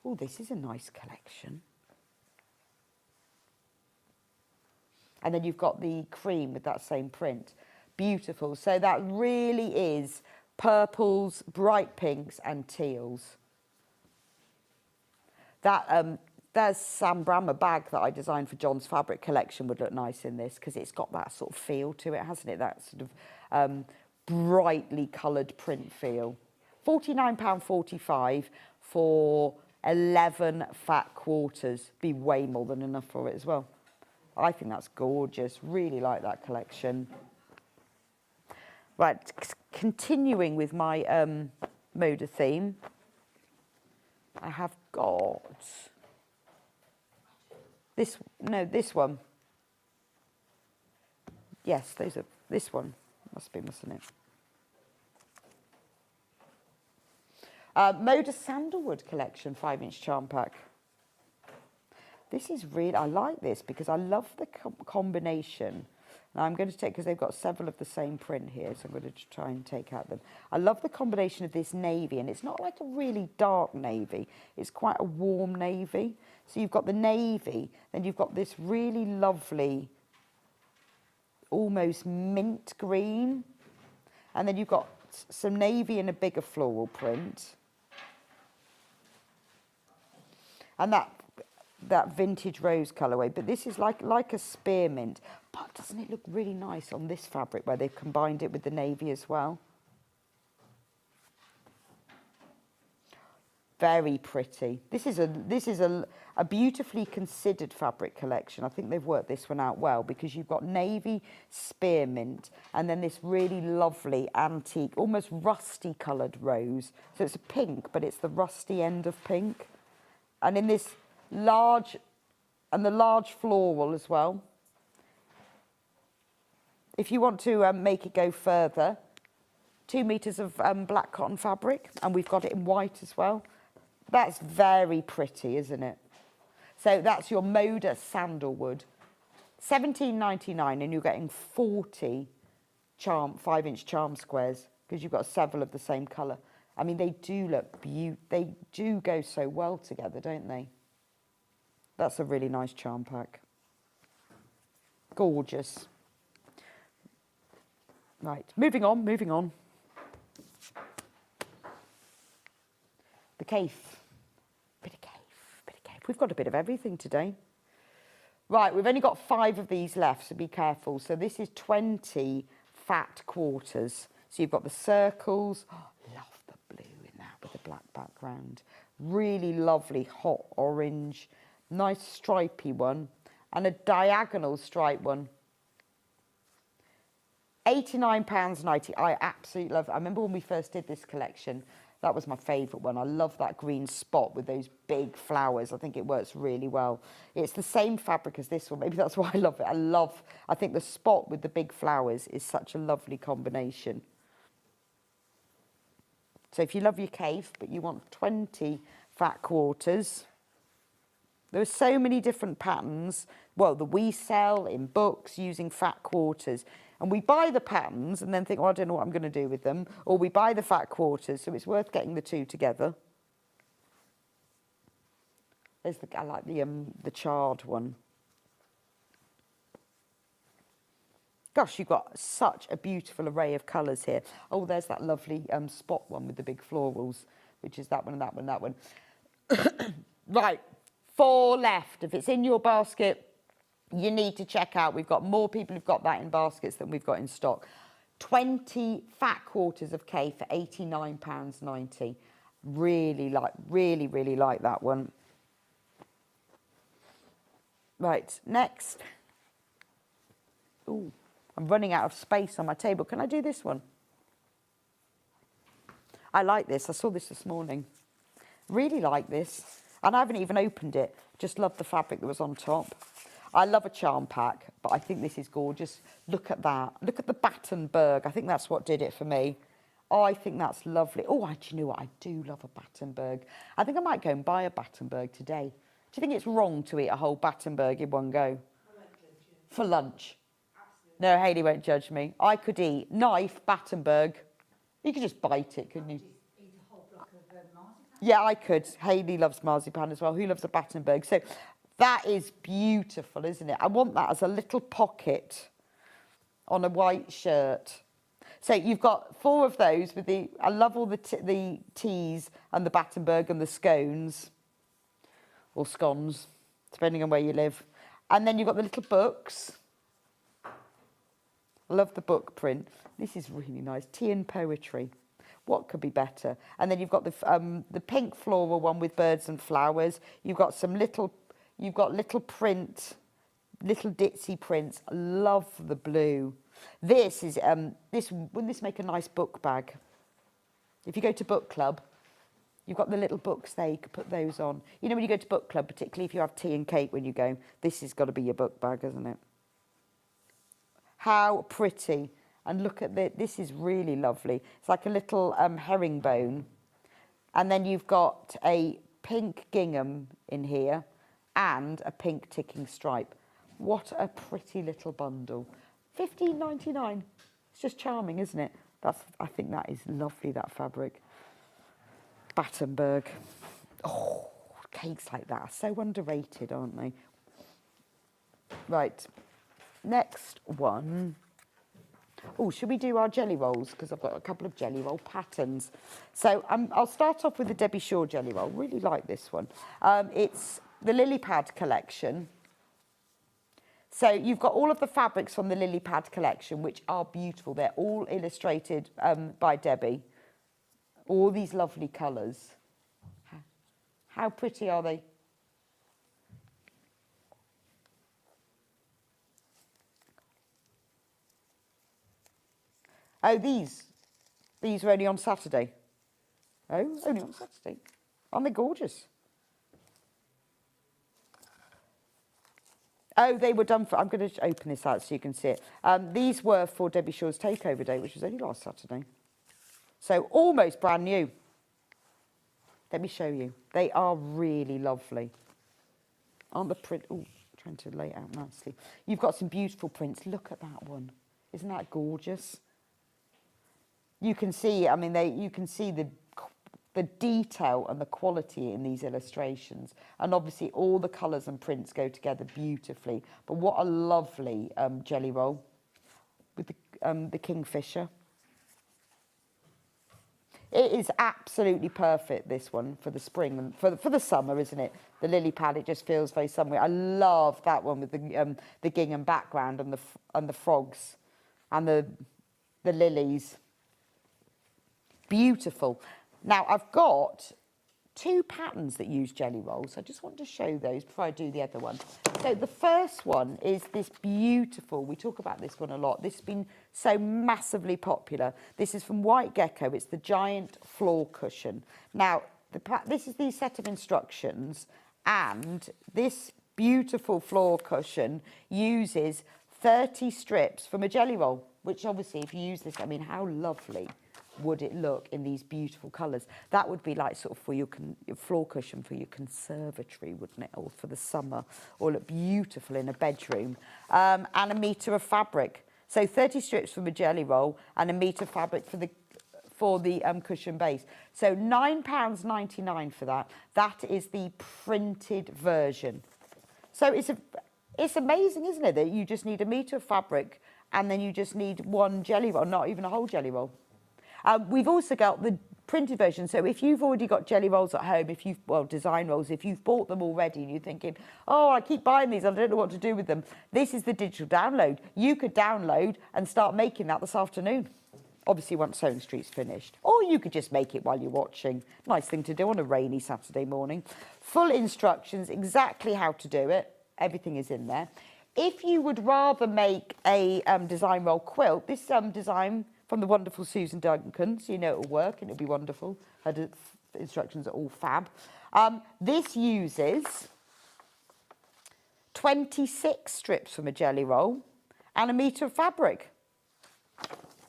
[SPEAKER 1] Oh, this is a nice collection. And then you've got the cream with that same print. Beautiful. So that really is purples, bright pinks and teals. There's Sam Brammer bag that I designed for John's fabric collection would look nice in this because it's got that sort of feel to it, hasn't it? That sort of brightly coloured print feel. £49.45 for 11 fat quarters. Be way more than enough for it as well. I think that's gorgeous. Really like that collection. Right, continuing with my Moda theme, I have got this one. Yes, those are, this one must be, mustn't it? Moda Sandalwood Collection 5-inch charm pack. This is really, I like this because I love the combination. Now I'm going to take, because they've got several of the same print here, so I'm going to try and take out them. I love the combination of this navy, and it's not like a really dark navy. It's quite a warm navy. So you've got the navy, then you've got this really lovely, almost mint green, and then you've got some navy and a bigger floral print. And that vintage rose colourway, but this is like a spearmint. But doesn't it look really nice on this fabric where they've combined it with the navy as well? Very pretty. This is a beautifully considered fabric collection. I think they've worked this one out well because you've got navy, spearmint, and then this really lovely antique, almost rusty coloured rose. So it's a pink, but it's the rusty end of pink. And in this large, and the large floral as well. If you want to make it go further, 2 meters of black cotton fabric, and we've got it in white as well. That's very pretty, isn't it? So that's your Moda Sandalwood, $17.99, and you're getting 40 charm 5-inch charm squares because you've got several of the same colour. I mean, they do look they do go so well together, don't they? That's a really nice charm pack. Gorgeous. Right, moving on. The Cafe. Bit of Cafe. We've got a bit of everything today. Right, we've only got 5 of these left, so be careful. So this is 20 fat quarters. So you've got the circles. Oh, love the blue in that with the black background. Really lovely hot orange. Nice stripy one. And a diagonal stripe one. £89.90. I absolutely love it. I remember when we first did this collection, that was my favourite one. I love that green spot with those big flowers. I think it works really well. It's the same fabric as this one. Maybe that's why I love it. I think the spot with the big flowers is such a lovely combination. So if you love your cave, but you want 20 fat quarters, there are so many different patterns, well, that we sell in books using fat quarters. And we buy the patterns and then think, oh, I don't know what I'm going to do with them. Or we buy the fat quarters, so it's worth getting the two together. There's I like the charred one. Gosh, you've got such a beautiful array of colours here. Oh, there's that lovely spot one with the big florals, which is that one and that one and that one. Right, 4 left. If it's in your basket, you need to check out. We've got more people who've got that in baskets than we've got in stock. 20 fat quarters of K for £89.90. Really like that one. Right, next. Ooh, I'm running out of space on my table. Can I do this one? I like this. I saw this morning. Really like this. And I haven't even opened it. Just love the fabric that was on top. I love a charm pack, but I think this is gorgeous. Look at that. Look at the Battenberg. I think that's what did it for me. Oh, I think that's lovely. Oh, do you know what? I do love a Battenberg. I think I might go and buy a Battenberg today. Do you think it's wrong to eat a whole Battenberg in one go? I won't judge you. For lunch? Absolutely. No, Hayley won't judge me. I could eat knife, Battenberg. You could just bite it, couldn't you?
[SPEAKER 2] Eat a whole block of marzipan.
[SPEAKER 1] Yeah, I could. Hayley loves marzipan as well. Who loves a Battenberg? So that is beautiful, isn't it? I want that as a little pocket on a white shirt. So you've got 4 of those with the, I love all the teas and the Battenberg and the scones, or scones, depending on where you live. And then you've got the little books. I love the book print. This is really nice. Tea and poetry. What could be better? And then you've got the pink floral one with birds and flowers. You've got some little, print, little ditzy prints. I love the blue. This is wouldn't this make a nice book bag? If you go to book club, you've got the little books there. You could put those on. You know when you go to book club, particularly if you have tea and cake when you go, this has got to be your book bag, hasn't it? How pretty. And look at this is really lovely. It's like a little herringbone. And then you've got a pink gingham in here and a pink ticking stripe. What a pretty little bundle. $15.99. It's just charming, isn't it? I think that is lovely, that fabric. Battenberg. Oh, cakes like that are so underrated, aren't they? Right, next one. Oh, should we do our jelly rolls? Because I've got a couple of jelly roll patterns. So I'll start off with the Debbie Shaw jelly roll. Really like this one. It's the Lily Pad collection. So you've got all of the fabrics from the Lily Pad collection, which are beautiful. They're all illustrated by Debbie. All these lovely colours. How pretty are they? Oh, these were only on Saturday. Oh, only on Saturday. Aren't they gorgeous? Oh, they were done for, I'm going to open this out so you can see it. These were for Debbie Shaw's Takeover Day, which was only last Saturday. So almost brand new. Let me show you. They are really lovely. Aren't the print, oh, trying to lay it out nicely. You've got some beautiful prints. Look at that one. Isn't that gorgeous? You can see, I mean, you can see the detail and the quality in these illustrations. And obviously all the colours and prints go together beautifully. But what a lovely jelly roll with the kingfisher. It is absolutely perfect, this one, for the spring and for the summer, isn't it? The Lily Pad, it just feels very summery. I love that one with the gingham background and the frogs and the lilies. Beautiful. Now, I've got two patterns that use jelly rolls. I just want to show those before I do the other one. So the first one is this beautiful, we talk about this one a lot. This has been so massively popular. This is from White Gecko. It's the giant floor cushion. Now, this is the set of instructions, and this beautiful floor cushion uses 30 strips from a jelly roll, which obviously if you use this, I mean, how lovely would it look in these beautiful colours? That would be like sort of for your floor cushion for your conservatory, wouldn't it? Or for the summer, or look beautiful in a bedroom. And a metre of fabric. So 30 strips from a jelly roll and a metre of fabric for the cushion base. So £9.99 for that. That is the printed version. So it's amazing, isn't it, that you just need a metre of fabric and then you just need one jelly roll, not even a whole jelly roll. We've also got the printed version. So if you've already got jelly rolls at home, design rolls, if you've bought them already and you're thinking, oh, I keep buying these, I don't know what to do with them. This is the digital download. You could download and start making that this afternoon. Obviously, once Sewing Street's finished. Or you could just make it while you're watching. Nice thing to do on a rainy Saturday morning. Full instructions, exactly how to do it. Everything is in there. If you would rather make a design roll quilt, this design from the wonderful Susan Duncan, so you know it'll work and it'll be wonderful. Her instructions are all fab. This uses 26 strips from a jelly roll and a metre of fabric.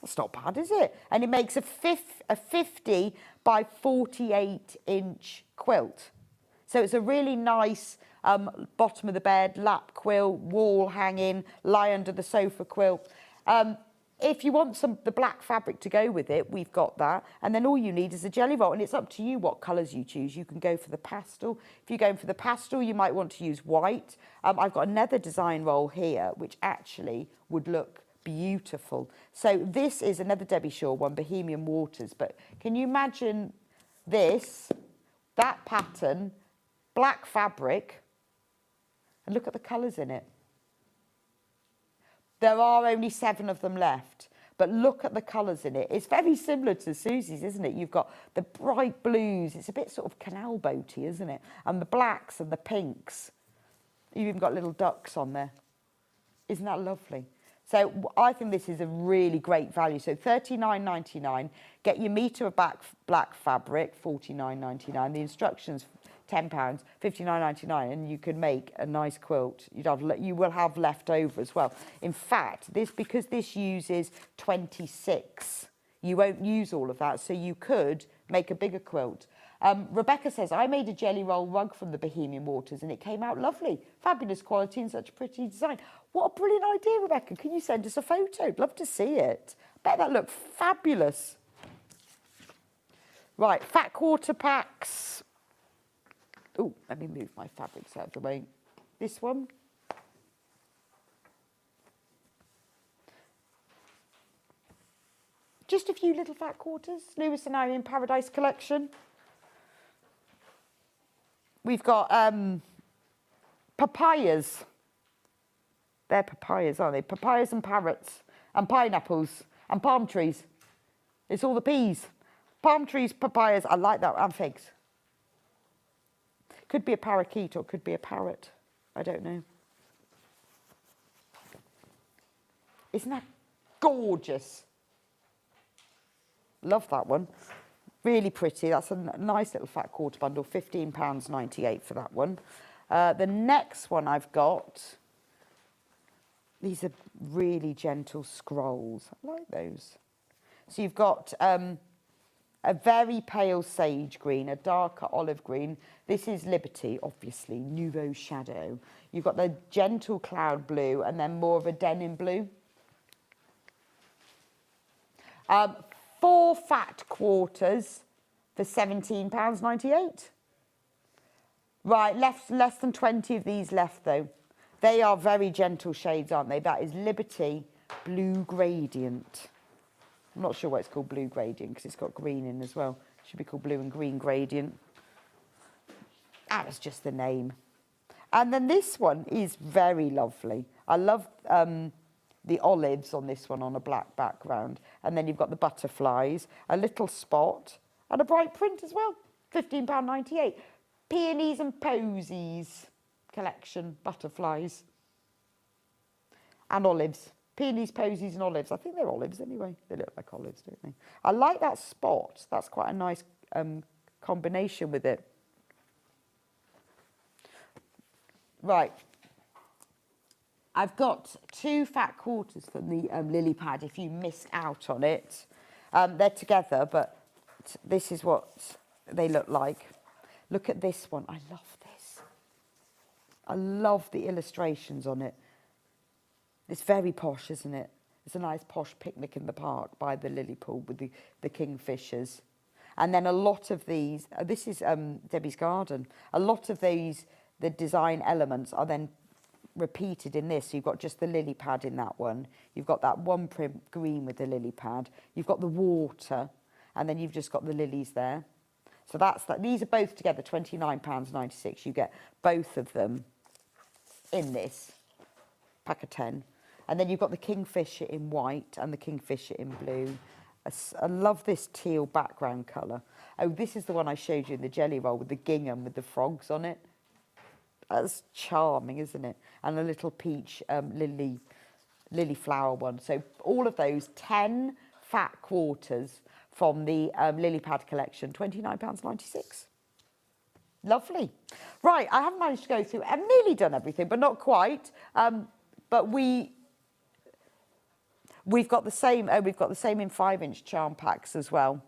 [SPEAKER 1] That's not bad, is it? And it makes a 50 by 48 inch quilt. So it's a really nice bottom of the bed, lap quilt, wall hanging, lie under the sofa quilt. If you want the black fabric to go with it, we've got that. And then all you need is a jelly roll. And it's up to you what colours you choose. You can go for the pastel. If you're going for the pastel, you might want to use white. I've got another design roll here, which actually would look beautiful. So this is another Debbie Shaw one, Bohemian Waters. But can you imagine this, that pattern, black fabric, and look at the colours in it. There are only 7 of them left, but look at the colours in it. It's very similar to Susie's, isn't it? You've got the bright blues. It's a bit sort of canal boaty, isn't it? And the blacks and the pinks. You've even got little ducks on there. Isn't that lovely? So I think this is a really great value. So £39.99. Get your metre of black fabric, £49.99. The instructions £10, 59.99, and you can make a nice quilt. You will have left over as well. In fact, because this uses 26, you won't use all of that, so you could make a bigger quilt. Rebecca says, I made a jelly roll rug from the Bohemian Waters and it came out lovely. Fabulous quality and such a pretty design. What a brilliant idea, Rebecca. Can you send us a photo? I'd love to see it. Bet that looked fabulous. Right, fat quarter packs. Oh, let me move my fabrics out of the way. This one. Just a few little fat quarters. Lewis and Irene Paradise collection. We've got papayas. They're papayas, aren't they? Papayas and parrots and pineapples and palm trees. It's all the peas. Palm trees, papayas, I like that, and figs. Could be a parakeet or could be a parrot. I don't know. Isn't that gorgeous? Love that one. Really pretty. That's a nice little fat quarter bundle. £15.98 for that one. The next one I've got, these are really gentle scrolls. I like those. So you've got a very pale sage green, a darker olive green. This is Liberty, obviously, Nouveau Shadow. You've got the gentle cloud blue and then more of a denim blue. 4 fat quarters for £17.98. Right, less than 20 of these left though. They are very gentle shades, aren't they? That is Liberty Blue Gradient. I'm not sure why it's called Blue Gradient because it's got green in as well. It should be called Blue and Green Gradient. That was just the name. And then this one is very lovely. I love the olives on this one on a black background. And then you've got the butterflies, a little spot, and a bright print as well. £15.98. Peonies and Posies collection, butterflies. And olives. Peonies, Posies and olives. I think they're olives anyway. They look like olives, don't they? I like that spot. That's quite a nice combination with it. Right. I've got 2 fat quarters from the lily pad if you missed out on it. They're together, but this is what they look like. Look at this one. I love this. I love the illustrations on it. It's very posh, isn't it? It's a nice posh picnic in the park by the lily pool with the kingfishers. And then a lot of these, this is Debbie's Garden. A lot of these, the design elements are then repeated in this. So you've got just the lily pad in that one. You've got that one print green with the lily pad. You've got the water, and then you've just got the lilies there. So that's that. These are both together £29.96. You get both of them in this pack of 10. And then you've got the kingfisher in white and the kingfisher in blue. I love this teal background colour. Oh, this is the one I showed you in the jelly roll with the gingham with the frogs on it. That's charming, isn't it? And a little peach lily flower one. So all of those 10 fat quarters from the lily pad collection, £29.96. Lovely. Right, I haven't managed to go through. I've nearly done everything, but not quite. But we've got the same. We've got the same in 5-inch charm packs as well.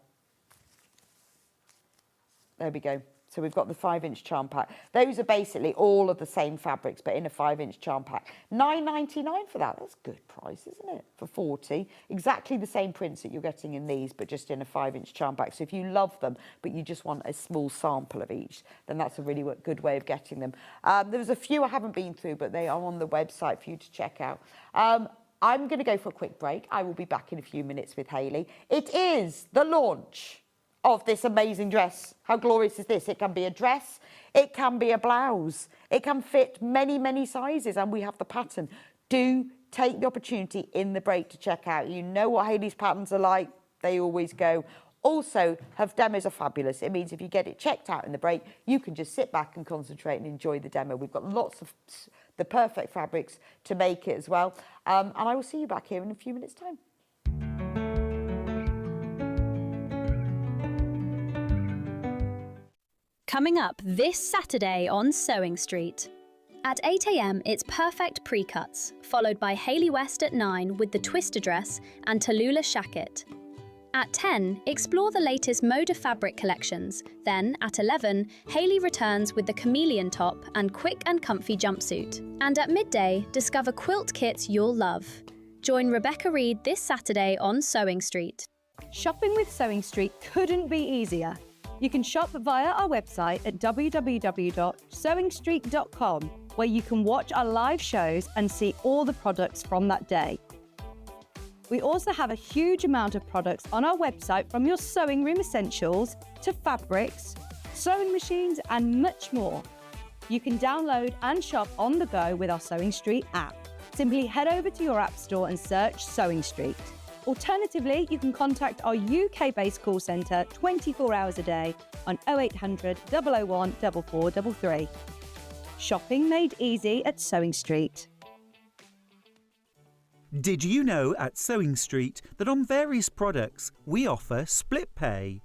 [SPEAKER 1] There we go. So we've got the 5-inch charm pack. Those are basically all of the same fabrics, but in a 5-inch charm pack. £9.99 for that. That's a good price, isn't it? For 40. Exactly the same prints that you're getting in these, but just in a 5-inch charm pack. So if you love them, but you just want a small sample of each, then that's a really good way of getting them. There's a few I haven't been through, but they are on the website for you to check out. I'm going to go for a quick break. I will be back in a few minutes with Hayley. It is the launch of this amazing dress. How glorious is this? It can be a dress, it can be a blouse, it can fit many, many sizes, and we have the pattern. Do take the opportunity in the break to check out. You know what Hayley's patterns are like, they always go. Also, her demos are fabulous. It means if you get it checked out in the break, you can just sit back and concentrate and enjoy the demo. We've got lots of the perfect fabrics to make it as well. And I will see you back here in a few minutes' time.
[SPEAKER 3] coming up this Saturday on Sewing Street. At 8 a.m, it's perfect pre-cuts, followed by Hayley West at 9 with the twister dress and Tallulah shacket. At 10, explore the latest Moda fabric collections. Then, at 11, Hayley returns with the chameleon top and quick and comfy jumpsuit. And at midday, discover quilt kits you'll love. Join Rebecca Reed this Saturday on Sewing Street.
[SPEAKER 4] Shopping with Sewing Street couldn't be easier. You can shop via our website at www.sewingstreet.com, where you can watch our live shows and see all the products from that day. We also have a huge amount of products on our website, from your sewing room essentials to fabrics, sewing machines and much more. You can download and shop on the go with our Sewing Street app. Simply head over to your app store and search Sewing Street. Alternatively, you can contact our UK-based call centre 24 hours a day on 0800 001 4433. Shopping made easy at Sewing Street.
[SPEAKER 5] Did you know at Sewing Street that on various products we offer split pay?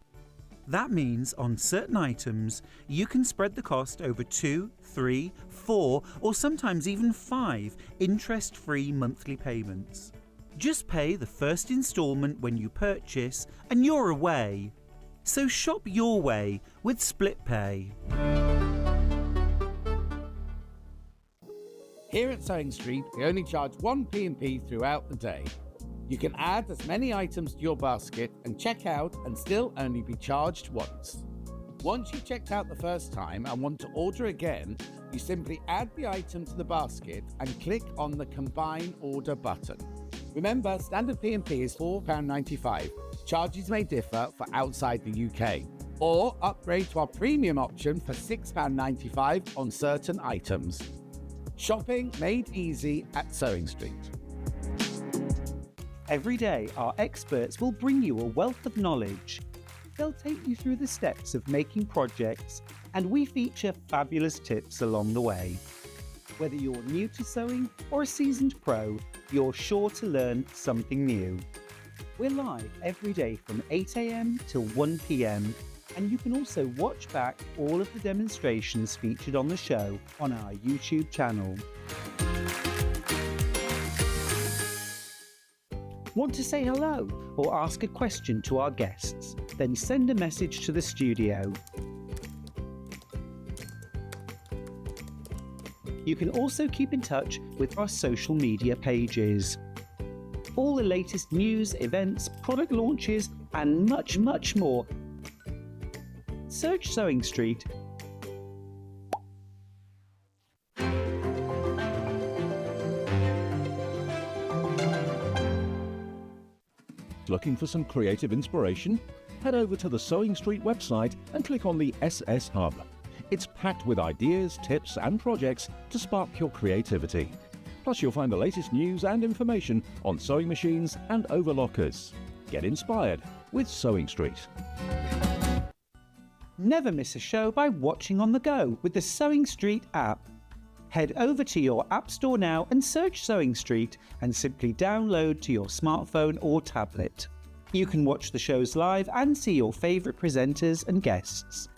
[SPEAKER 5] That means on certain items you can spread the cost over 2, 3, 4 or sometimes even 5 interest-free monthly payments. Just pay the first instalment when you purchase and you're away. So shop your way with split pay.
[SPEAKER 6] Here at Sewing Street, we only charge one P&P throughout the day. You can add as many items to your basket and check out and still only be charged once. Once you've checked out the first time and want to order again, you simply add the item to the basket and click on the Combine Order button. Remember, standard P&P is £4.95. Charges may differ for outside the UK. Or upgrade to our premium option for £6.95 on certain items. Shopping made easy at Sewing Street.
[SPEAKER 5] Every day, our experts will bring you a wealth of knowledge. They'll take you through the steps of making projects, and we feature fabulous tips along the way. Whether you're new to sewing or a seasoned pro, you're sure to learn something new. We're live every day from 8 a.m. till 1 p.m, and you can also watch back all of the demonstrations featured on the show on our YouTube channel. Want to say hello or ask a question to our guests? Then send a message to the studio. You can also keep in touch with our social media pages. All the latest news, events, product launches, and much, much more. Search Sewing Street.
[SPEAKER 7] Looking for some creative inspiration? Head over to the Sewing Street website and click on the SS Hub. It's packed with ideas, tips and projects to spark your creativity. Plus you'll find the latest news and information on sewing machines and overlockers. Get inspired with Sewing Street.
[SPEAKER 5] Never miss a show by watching on the go with the Sewing Street app. Head over to your app store now and search Sewing Street and simply download to your smartphone or tablet. You can watch the shows live and see your favourite presenters and guests.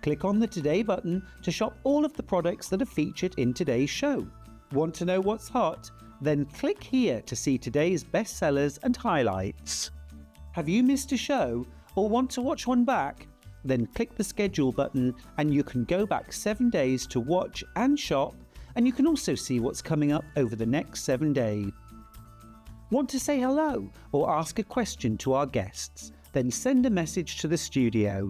[SPEAKER 5] Click on the Today button to shop all of the products that are featured in today's show. Want to know what's hot? Then click here to see today's bestsellers and highlights. Have you missed a show or want to watch one back? Then click the schedule button and you can go back 7 days to watch and shop, and you can also see what's coming up over the next 7 days. Want to say hello or ask a question to our guests? Then send a message to the studio.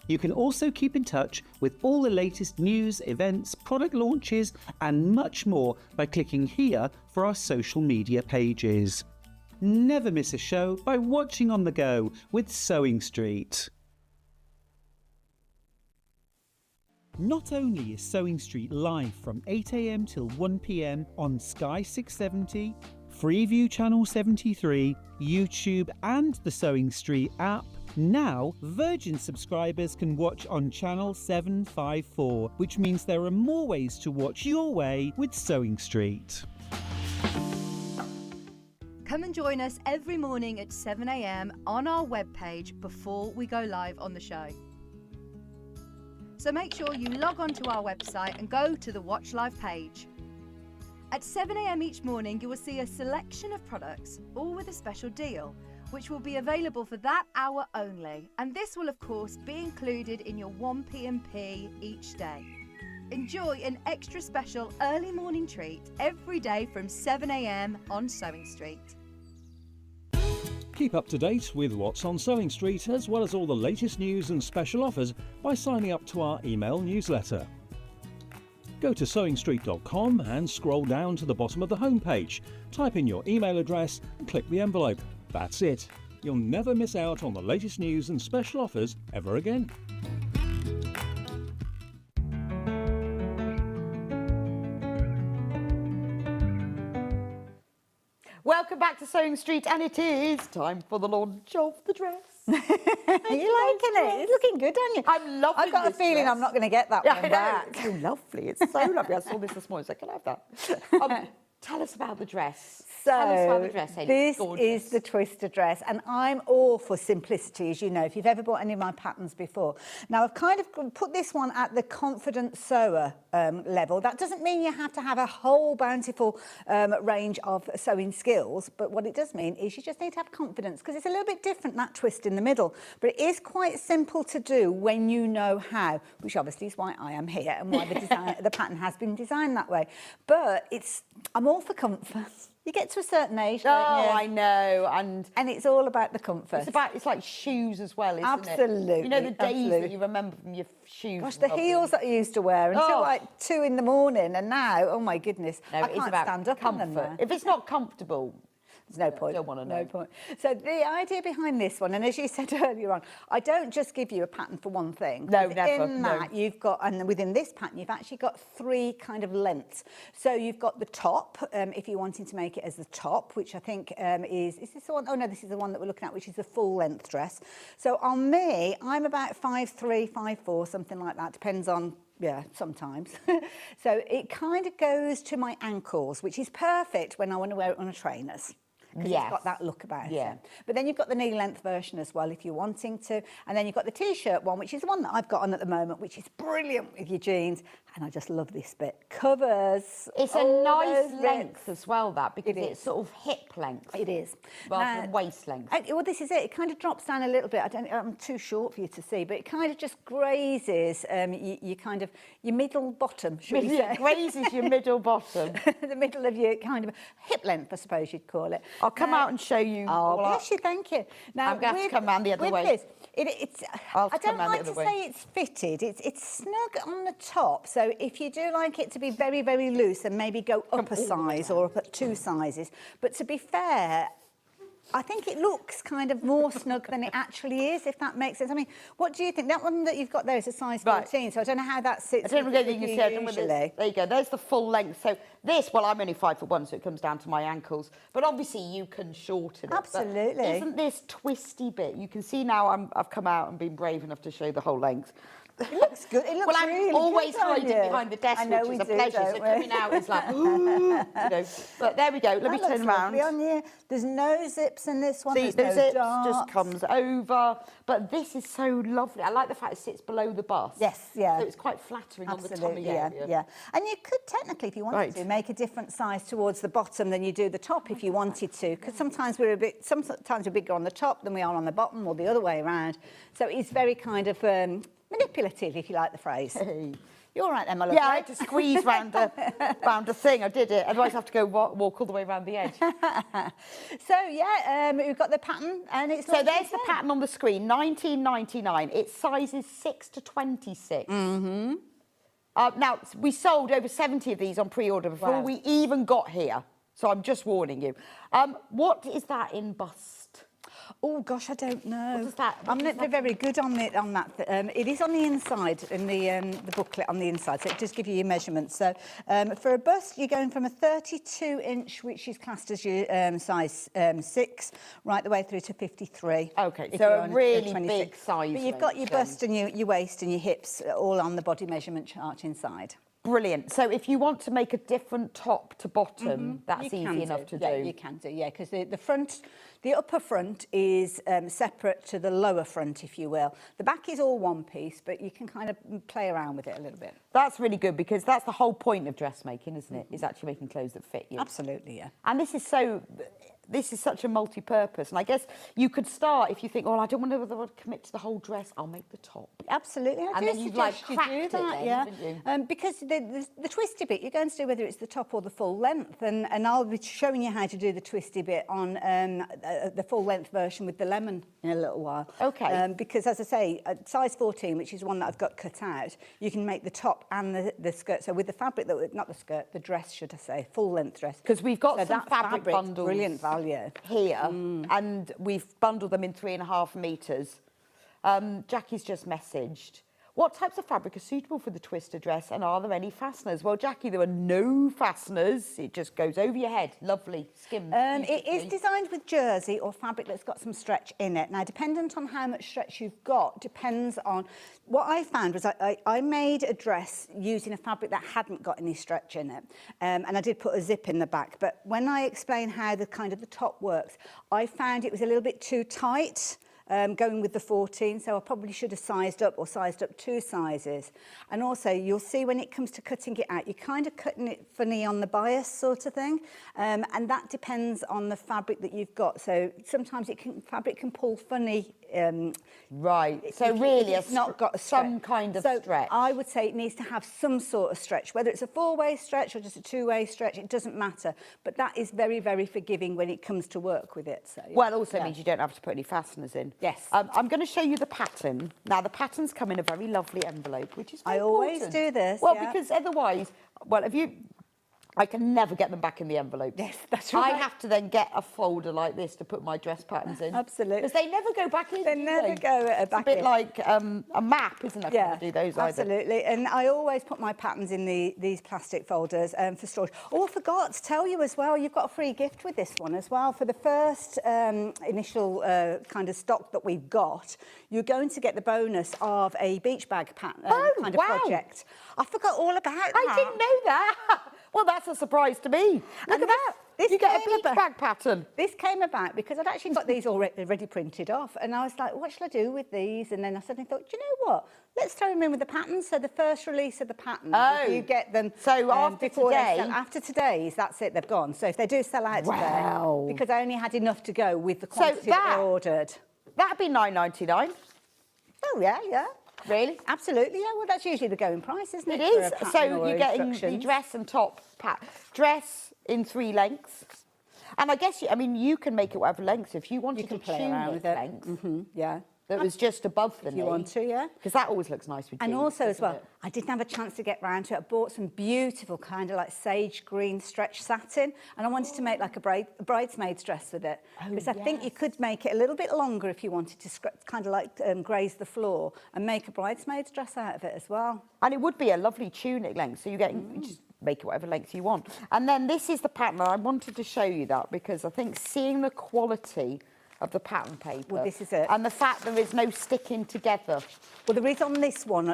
[SPEAKER 5] You can also keep in touch with all the latest news, events, product launches and much more by clicking here for our social media pages. Never miss a show by watching on the go with Sewing Street. Not only is Sewing Street live from 8 a.m. till 1 p.m. on Sky 670, Freeview Channel 73, YouTube and the Sewing Street app, now Virgin subscribers can watch on Channel 754, which means there are more ways to watch your way with Sewing Street.
[SPEAKER 4] Come and join us every morning at 7 a.m. on our webpage before we go live on the show.
[SPEAKER 8] So make sure you log on to our website and go to the Watch Live page. At 7 a.m. each morning, you will see a selection of products, all with a special deal, which will be available for that hour only. And this will, of course, be included in your 1p&p each day. Enjoy an extra special early morning treat every day from 7 a.m. on Sewing Street.
[SPEAKER 7] Keep up to date with what's on Sewing Street, as well as all the latest news and special offers by signing up to our email newsletter. Go to sewingstreet.com and scroll down to the bottom of the homepage. Type in your email address and click the envelope. That's it. You'll never miss out on the latest news and special offers ever again.
[SPEAKER 1] Welcome back to Sewing Street, and it is time for the launch of the dress.
[SPEAKER 2] Are you liking it? It's looking good, aren't you?
[SPEAKER 1] I'm loving
[SPEAKER 2] I've got a
[SPEAKER 1] this
[SPEAKER 2] feeling
[SPEAKER 1] dress.
[SPEAKER 2] I'm not going to get that
[SPEAKER 1] Yeah,
[SPEAKER 2] one
[SPEAKER 1] I know.
[SPEAKER 2] back.
[SPEAKER 1] It's so lovely. It's so lovely. I saw this morning, so can I have that? Tell us about the dress. Tell us about the dress, Hayley.
[SPEAKER 2] This
[SPEAKER 1] It's gorgeous.
[SPEAKER 2] is the twister dress, and I'm all for simplicity, as you know, if you've ever bought any of my patterns before. Now, I've kind of put this one at the confident sewer level. That doesn't mean you have to have a whole bountiful range of sewing skills, but what it does mean is you just need to have confidence, because it's a little bit different, that twist in the middle, but it is quite simple to do when you know how, which obviously is why I am here and why the design, the pattern has been designed that way. But I'm all for comfort. You get to a certain age, don't you?
[SPEAKER 1] I know,
[SPEAKER 2] and it's all about the comfort.
[SPEAKER 1] It's like shoes as well, isn't it?
[SPEAKER 2] Absolutely,
[SPEAKER 1] You know the days
[SPEAKER 2] absolutely.
[SPEAKER 1] that you remember from your shoes.
[SPEAKER 2] Gosh, the heels that I used to wear until like 2 in the morning, and now, oh my goodness,
[SPEAKER 1] No,
[SPEAKER 2] I
[SPEAKER 1] it's
[SPEAKER 2] can't
[SPEAKER 1] about
[SPEAKER 2] stand up on them
[SPEAKER 1] comfort.
[SPEAKER 2] now.
[SPEAKER 1] If it's not comfortable,
[SPEAKER 2] there's no point.
[SPEAKER 1] Don't want to know.
[SPEAKER 2] No point. So the idea behind this one, and as you said earlier on, I don't just give you a pattern for one thing.
[SPEAKER 1] No, never.
[SPEAKER 2] In that, you've got, and within this pattern, you've actually got 3 kind of lengths. So you've got the top, if you're wanting to make it as the top, which I think is this the one? Oh no, this is the one that we're looking at, which is the full length dress. So on me, I'm about 5'3", 5'4", something like that. Depends on. Yeah, sometimes. So it kind of goes to my ankles, which is perfect when I want to wear it on a trainers. Because it's got that look about it. But then you've got the knee length version as well, if you're wanting to. And then you've got the T-shirt one, which is the one that I've got on at the moment, which is brilliant with your jeans. And I just love this bit. Covers.
[SPEAKER 1] It's a nice length as well, that, because it's sort of hip length.
[SPEAKER 2] It is.
[SPEAKER 1] Rather than waist length.
[SPEAKER 2] Well, this is it. It kind of drops down a little bit. I'm too short for you to see, but it kind of just grazes your middle bottom, should we say?
[SPEAKER 1] It grazes your middle bottom.
[SPEAKER 2] The middle of your kind of hip length, I suppose you'd call it.
[SPEAKER 1] I'll come out and show you.
[SPEAKER 2] Oh, bless you, thank you. Now,
[SPEAKER 1] I'm going to have to come round the other way.
[SPEAKER 2] This, I don't like to say it's fitted. It's snug on the top. So if you do like it to be very, very loose, and maybe go up a size or up at 2 sizes. But to be fair, I think it looks kind of more snug than it actually is, if that makes sense. I mean, what do you think? That one that you've got there is a size 14, so I don't know how that sits.
[SPEAKER 1] I don't know if you can see it.
[SPEAKER 2] usually.
[SPEAKER 1] There you go. There's the full length. So this, well, I'm only 5'1", so it comes down to my ankles. But obviously, you can shorten it.
[SPEAKER 2] Absolutely.
[SPEAKER 1] But isn't this twisty bit? You can see now I've come out and been brave enough to show the whole length.
[SPEAKER 2] It looks good. It looks really
[SPEAKER 1] I'm always
[SPEAKER 2] good on
[SPEAKER 1] hiding
[SPEAKER 2] you.
[SPEAKER 1] behind the desk,
[SPEAKER 2] I know
[SPEAKER 1] which
[SPEAKER 2] we
[SPEAKER 1] is a
[SPEAKER 2] do,
[SPEAKER 1] pleasure.
[SPEAKER 2] don't
[SPEAKER 1] So
[SPEAKER 2] we?
[SPEAKER 1] coming out is like, ooh, But there we go. Let me
[SPEAKER 2] That
[SPEAKER 1] turn
[SPEAKER 2] looks
[SPEAKER 1] around.
[SPEAKER 2] lovely on you. There's no zips in this one.
[SPEAKER 1] See,
[SPEAKER 2] There's
[SPEAKER 1] the
[SPEAKER 2] no
[SPEAKER 1] zips
[SPEAKER 2] darts.
[SPEAKER 1] just comes over. But this is so lovely. I like the fact it sits below the bust.
[SPEAKER 2] Yes, yeah.
[SPEAKER 1] So it's quite flattering on the tummy
[SPEAKER 2] Absolutely,
[SPEAKER 1] area.
[SPEAKER 2] yeah. And you could technically, if you wanted to, make a different size towards the bottom than you do the top if you wanted to, because sometimes we're bigger on the top than we are on the bottom, or the other way around. So it's very kind of manipulative, if you like the phrase.
[SPEAKER 1] Hey.
[SPEAKER 2] You're all right then, my love.
[SPEAKER 1] Yeah, I had to squeeze round a thing. I did it. Otherwise, I have to go walk all the way around the edge.
[SPEAKER 2] So, yeah, we've got the pattern. And it's
[SPEAKER 1] So there's the pattern on the screen, 19.99. It's sizes 6 to 26. Mm-hmm. Now, we sold over 70 of these on pre-order before we even got here. So I'm just warning you. What is that in bust?
[SPEAKER 2] Oh gosh, I don't know.
[SPEAKER 1] What does that?
[SPEAKER 2] I'm not very good on it. It is on the inside in the booklet on the inside, so it does give you your measurements. So for a bust, you're going from a 32-inch, which is classed as your size 6, right the way through to 53.
[SPEAKER 1] Okay, so a really big size.
[SPEAKER 2] But you've got your bust and your waist and your hips all on the body measurement chart inside.
[SPEAKER 1] Brilliant. So if you want to make a different top to bottom, that's
[SPEAKER 2] You
[SPEAKER 1] easy
[SPEAKER 2] can
[SPEAKER 1] enough to
[SPEAKER 2] Yeah,
[SPEAKER 1] do.
[SPEAKER 2] you can do, yeah, because the upper front is separate to the lower front, if you will. The back is all one piece, but you can kind of play around with it a little bit.
[SPEAKER 1] That's really good because that's the whole point of dressmaking, isn't it? Is actually making clothes that fit you.
[SPEAKER 2] Absolutely, yeah.
[SPEAKER 1] And this is such a multi-purpose. And I guess you could start if you think, oh, I don't want to commit to the whole dress, I'll make the top.
[SPEAKER 2] Absolutely. I
[SPEAKER 1] And
[SPEAKER 2] do
[SPEAKER 1] then you've, like,
[SPEAKER 2] suggest you
[SPEAKER 1] cracked
[SPEAKER 2] do
[SPEAKER 1] it
[SPEAKER 2] that,
[SPEAKER 1] then,
[SPEAKER 2] yeah.
[SPEAKER 1] haven't you?
[SPEAKER 2] Because the twisty bit, you're going to do whether it's the top or the full length. And I'll be showing you how to do the twisty bit on the full length version with the lemon in a little while.
[SPEAKER 1] Okay.
[SPEAKER 2] Because as I say, at size 14, which is one that I've got cut out, you can make the top and the skirt. So with the fabric, not the skirt, the dress, should I say, full length dress.
[SPEAKER 1] Because we've got
[SPEAKER 2] So
[SPEAKER 1] some
[SPEAKER 2] that
[SPEAKER 1] fabric bundles.
[SPEAKER 2] Brilliant value.
[SPEAKER 1] Here, and we've bundled them in 3.5 metres. Jackie's just messaged, what types of fabric are suitable for the twister dress and are there any fasteners? Well, Jackie, there are no fasteners. It just goes over your head. Lovely, skimmed.
[SPEAKER 2] It is designed with jersey or fabric that's got some stretch in it. Now, dependent on how much stretch you've got, depends on... What I found was I made a dress using a fabric that hadn't got any stretch in it. And I did put a zip in the back. But when I explain how the top works, I found it was a little bit too tight. Going with the 14, so I probably should have sized up or sized up 2 sizes. And also, you'll see when it comes to cutting it out, you're kind of cutting it funny on the bias sort of thing, and that depends on the fabric that you've got. So sometimes fabric can pull funny.
[SPEAKER 1] Right, so really
[SPEAKER 2] it's not got
[SPEAKER 1] some kind of stretch.
[SPEAKER 2] I would say it needs to have some sort of stretch, whether it's a 4-way stretch or just a 2-way stretch, it doesn't matter. But that is very, very forgiving when it comes to work with it. So,
[SPEAKER 1] well, also means you don't have to put any fasteners in.
[SPEAKER 2] Yes.
[SPEAKER 1] I'm going to show you the pattern. Now, the patterns come in a very lovely envelope, which is very
[SPEAKER 2] I always
[SPEAKER 1] important.
[SPEAKER 2] do this,
[SPEAKER 1] Well,
[SPEAKER 2] yeah.
[SPEAKER 1] because otherwise, I can never get them back in the envelope.
[SPEAKER 2] Yes, that's right.
[SPEAKER 1] I have to then get a folder like this to put my dress patterns in.
[SPEAKER 2] Absolutely.
[SPEAKER 1] Because they never go back in.
[SPEAKER 2] They never go back in.
[SPEAKER 1] It's a bit like a map, isn't it? I can't do those either.
[SPEAKER 2] Absolutely. And I always put my patterns in these plastic folders for storage. Oh, I forgot to tell you as well, you've got a free gift with this one as well. For the first initial kind of stock that we've got, you're going to get the bonus of a beach bag kind of project. I forgot all about that.
[SPEAKER 1] I didn't know that. Well, that's a surprise to me. Look at that. You get a beach bag pattern.
[SPEAKER 2] This came about because I'd actually got these already printed off, and I was like, what shall I do with these? And then I suddenly thought, do you know what? Let's throw them in with the patterns. So the first release of the pattern, you get them.
[SPEAKER 1] So after today?
[SPEAKER 2] After today's, that's it, they've gone. So if they do sell out today, because I only had enough to go with the quantity that I ordered.
[SPEAKER 1] That'd be $9.99.
[SPEAKER 2] Oh, yeah, yeah.
[SPEAKER 1] Really?
[SPEAKER 2] Absolutely, yeah. Well, that's usually the going price, isn't it?
[SPEAKER 1] It is. So you're getting the dress and top dress in 3 lengths. And I guess, you can make it whatever length. So if you wanted to
[SPEAKER 2] play around with it.
[SPEAKER 1] length,
[SPEAKER 2] yeah.
[SPEAKER 1] that was just above the knee.
[SPEAKER 2] If you want to, yeah.
[SPEAKER 1] Because that always looks nice with jeans.
[SPEAKER 2] And also as well,
[SPEAKER 1] it?
[SPEAKER 2] I didn't have a chance to get round to it. I bought some beautiful kind of like sage green stretch satin, and I wanted to make like a bridesmaid's dress with it. Because I think you could make it a little bit longer if you wanted to kind of like graze the floor and make a bridesmaid's dress out of it as well.
[SPEAKER 1] And it would be a lovely tunic length, so you just make it whatever length you want. And then this is the pattern. I wanted to show you that because I think seeing the quality of the pattern paper.
[SPEAKER 2] Well, this is it.
[SPEAKER 1] And the fact there is no sticking together.
[SPEAKER 2] Well, there is on this one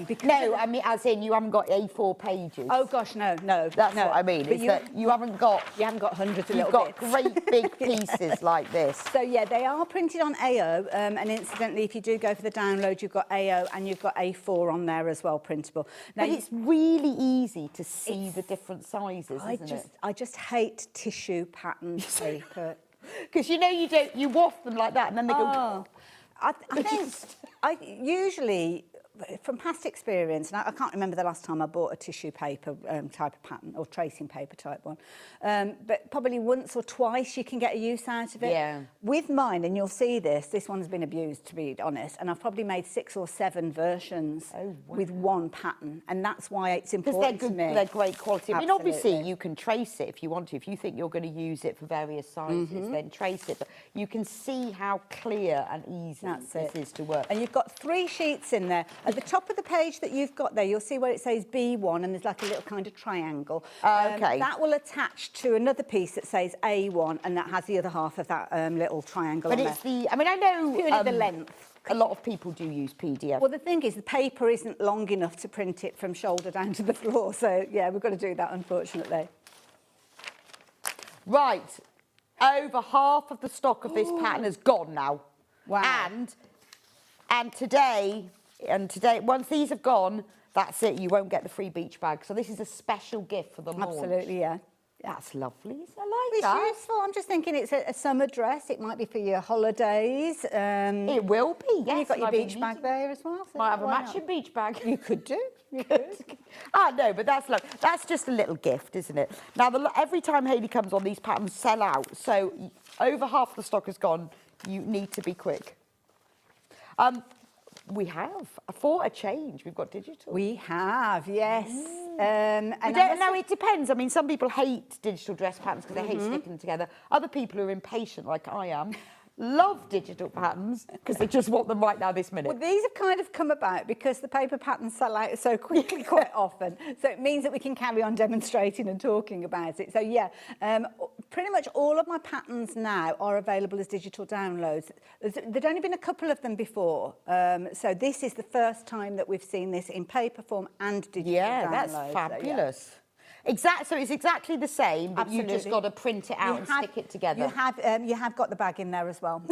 [SPEAKER 2] because...
[SPEAKER 1] No, I mean, as in you haven't got A4 pages.
[SPEAKER 2] Oh, gosh, no.
[SPEAKER 1] That's what I mean, is that you haven't got...
[SPEAKER 2] You haven't got hundreds of
[SPEAKER 1] little
[SPEAKER 2] little
[SPEAKER 1] bits. You've got great big pieces like this.
[SPEAKER 2] So, yeah, they are printed on AO, and incidentally, if you do go for the download, you've got AO and you've got A4 on there as well, printable. Now,
[SPEAKER 1] but it's really easy to see the different sizes, isn't it?
[SPEAKER 2] I just hate tissue pattern paper.
[SPEAKER 1] Because you waft them like that and then they go...
[SPEAKER 2] I think I usually, from past experience, and I can't remember the last time I bought a tissue paper type of pattern or tracing paper type one, but probably once or twice you can get a use out of it.
[SPEAKER 1] Yeah.
[SPEAKER 2] With mine, and you'll see this one's been abused, to be honest, and I've probably made 6 or 7 versions with one pattern, and that's why it's important to me.
[SPEAKER 1] They're great quality.
[SPEAKER 2] Absolutely.
[SPEAKER 1] I mean, obviously, you can trace it if you want to. If you think you're going to use it for various sizes, then trace it. But you can see how clear and easy this is to work.
[SPEAKER 2] And you've got 3 sheets in there. At the top of the page that you've got there, you'll see where it says B1 and there's like a little kind of triangle.
[SPEAKER 1] Okay.
[SPEAKER 2] That will attach to another piece that says A1 and that has the other half of that little triangle
[SPEAKER 1] But
[SPEAKER 2] on
[SPEAKER 1] it's
[SPEAKER 2] there.
[SPEAKER 1] the, I mean, I know
[SPEAKER 2] Purely the length.
[SPEAKER 1] a lot of people do use PDF.
[SPEAKER 2] Well, the thing is, the paper isn't long enough to print it from shoulder down to the floor. So, yeah, we've got to do that, unfortunately.
[SPEAKER 1] Right, over half of the stock of this pattern has gone now.
[SPEAKER 2] Wow.
[SPEAKER 1] And today, once these have gone, that's it. You won't get the free beach bag. So this is a special gift for the launch.
[SPEAKER 2] Absolutely, yeah.
[SPEAKER 1] That's lovely. I like
[SPEAKER 2] It's
[SPEAKER 1] that.
[SPEAKER 2] useful. I'm just thinking it's a summer dress. It might be for your holidays.
[SPEAKER 1] It will be, yes.
[SPEAKER 2] And you've got your
[SPEAKER 1] I've been
[SPEAKER 2] beach bag
[SPEAKER 1] needing-
[SPEAKER 2] there as well. So
[SPEAKER 1] Might have a
[SPEAKER 2] why not?
[SPEAKER 1] matching beach bag.
[SPEAKER 2] You could do. You could.
[SPEAKER 1] No, but that's just a little gift, isn't it? Now, every time Hayley comes on, these patterns sell out. So over half the stock has gone. You need to be quick. We have, for a change, we've got digital.
[SPEAKER 2] We have, yes.
[SPEAKER 1] And it depends. I mean, some people hate digital dress patterns because they hate sticking them together. Other people who are impatient, like I am, love digital patterns because they just want them right now this minute.
[SPEAKER 2] Well, these have kind of come about because the paper patterns sell out so quickly quite often. So it means that we can carry on demonstrating and talking about it. So, yeah, pretty much all of my patterns now are available as digital downloads. There'd only been a couple of them before. So this is the first time that we've seen this in paper form and digital downloads.
[SPEAKER 1] Yeah, that's fabulous. So it's exactly the same, but you've just got to print it out and stick it together.
[SPEAKER 2] You have got the bag in there as well.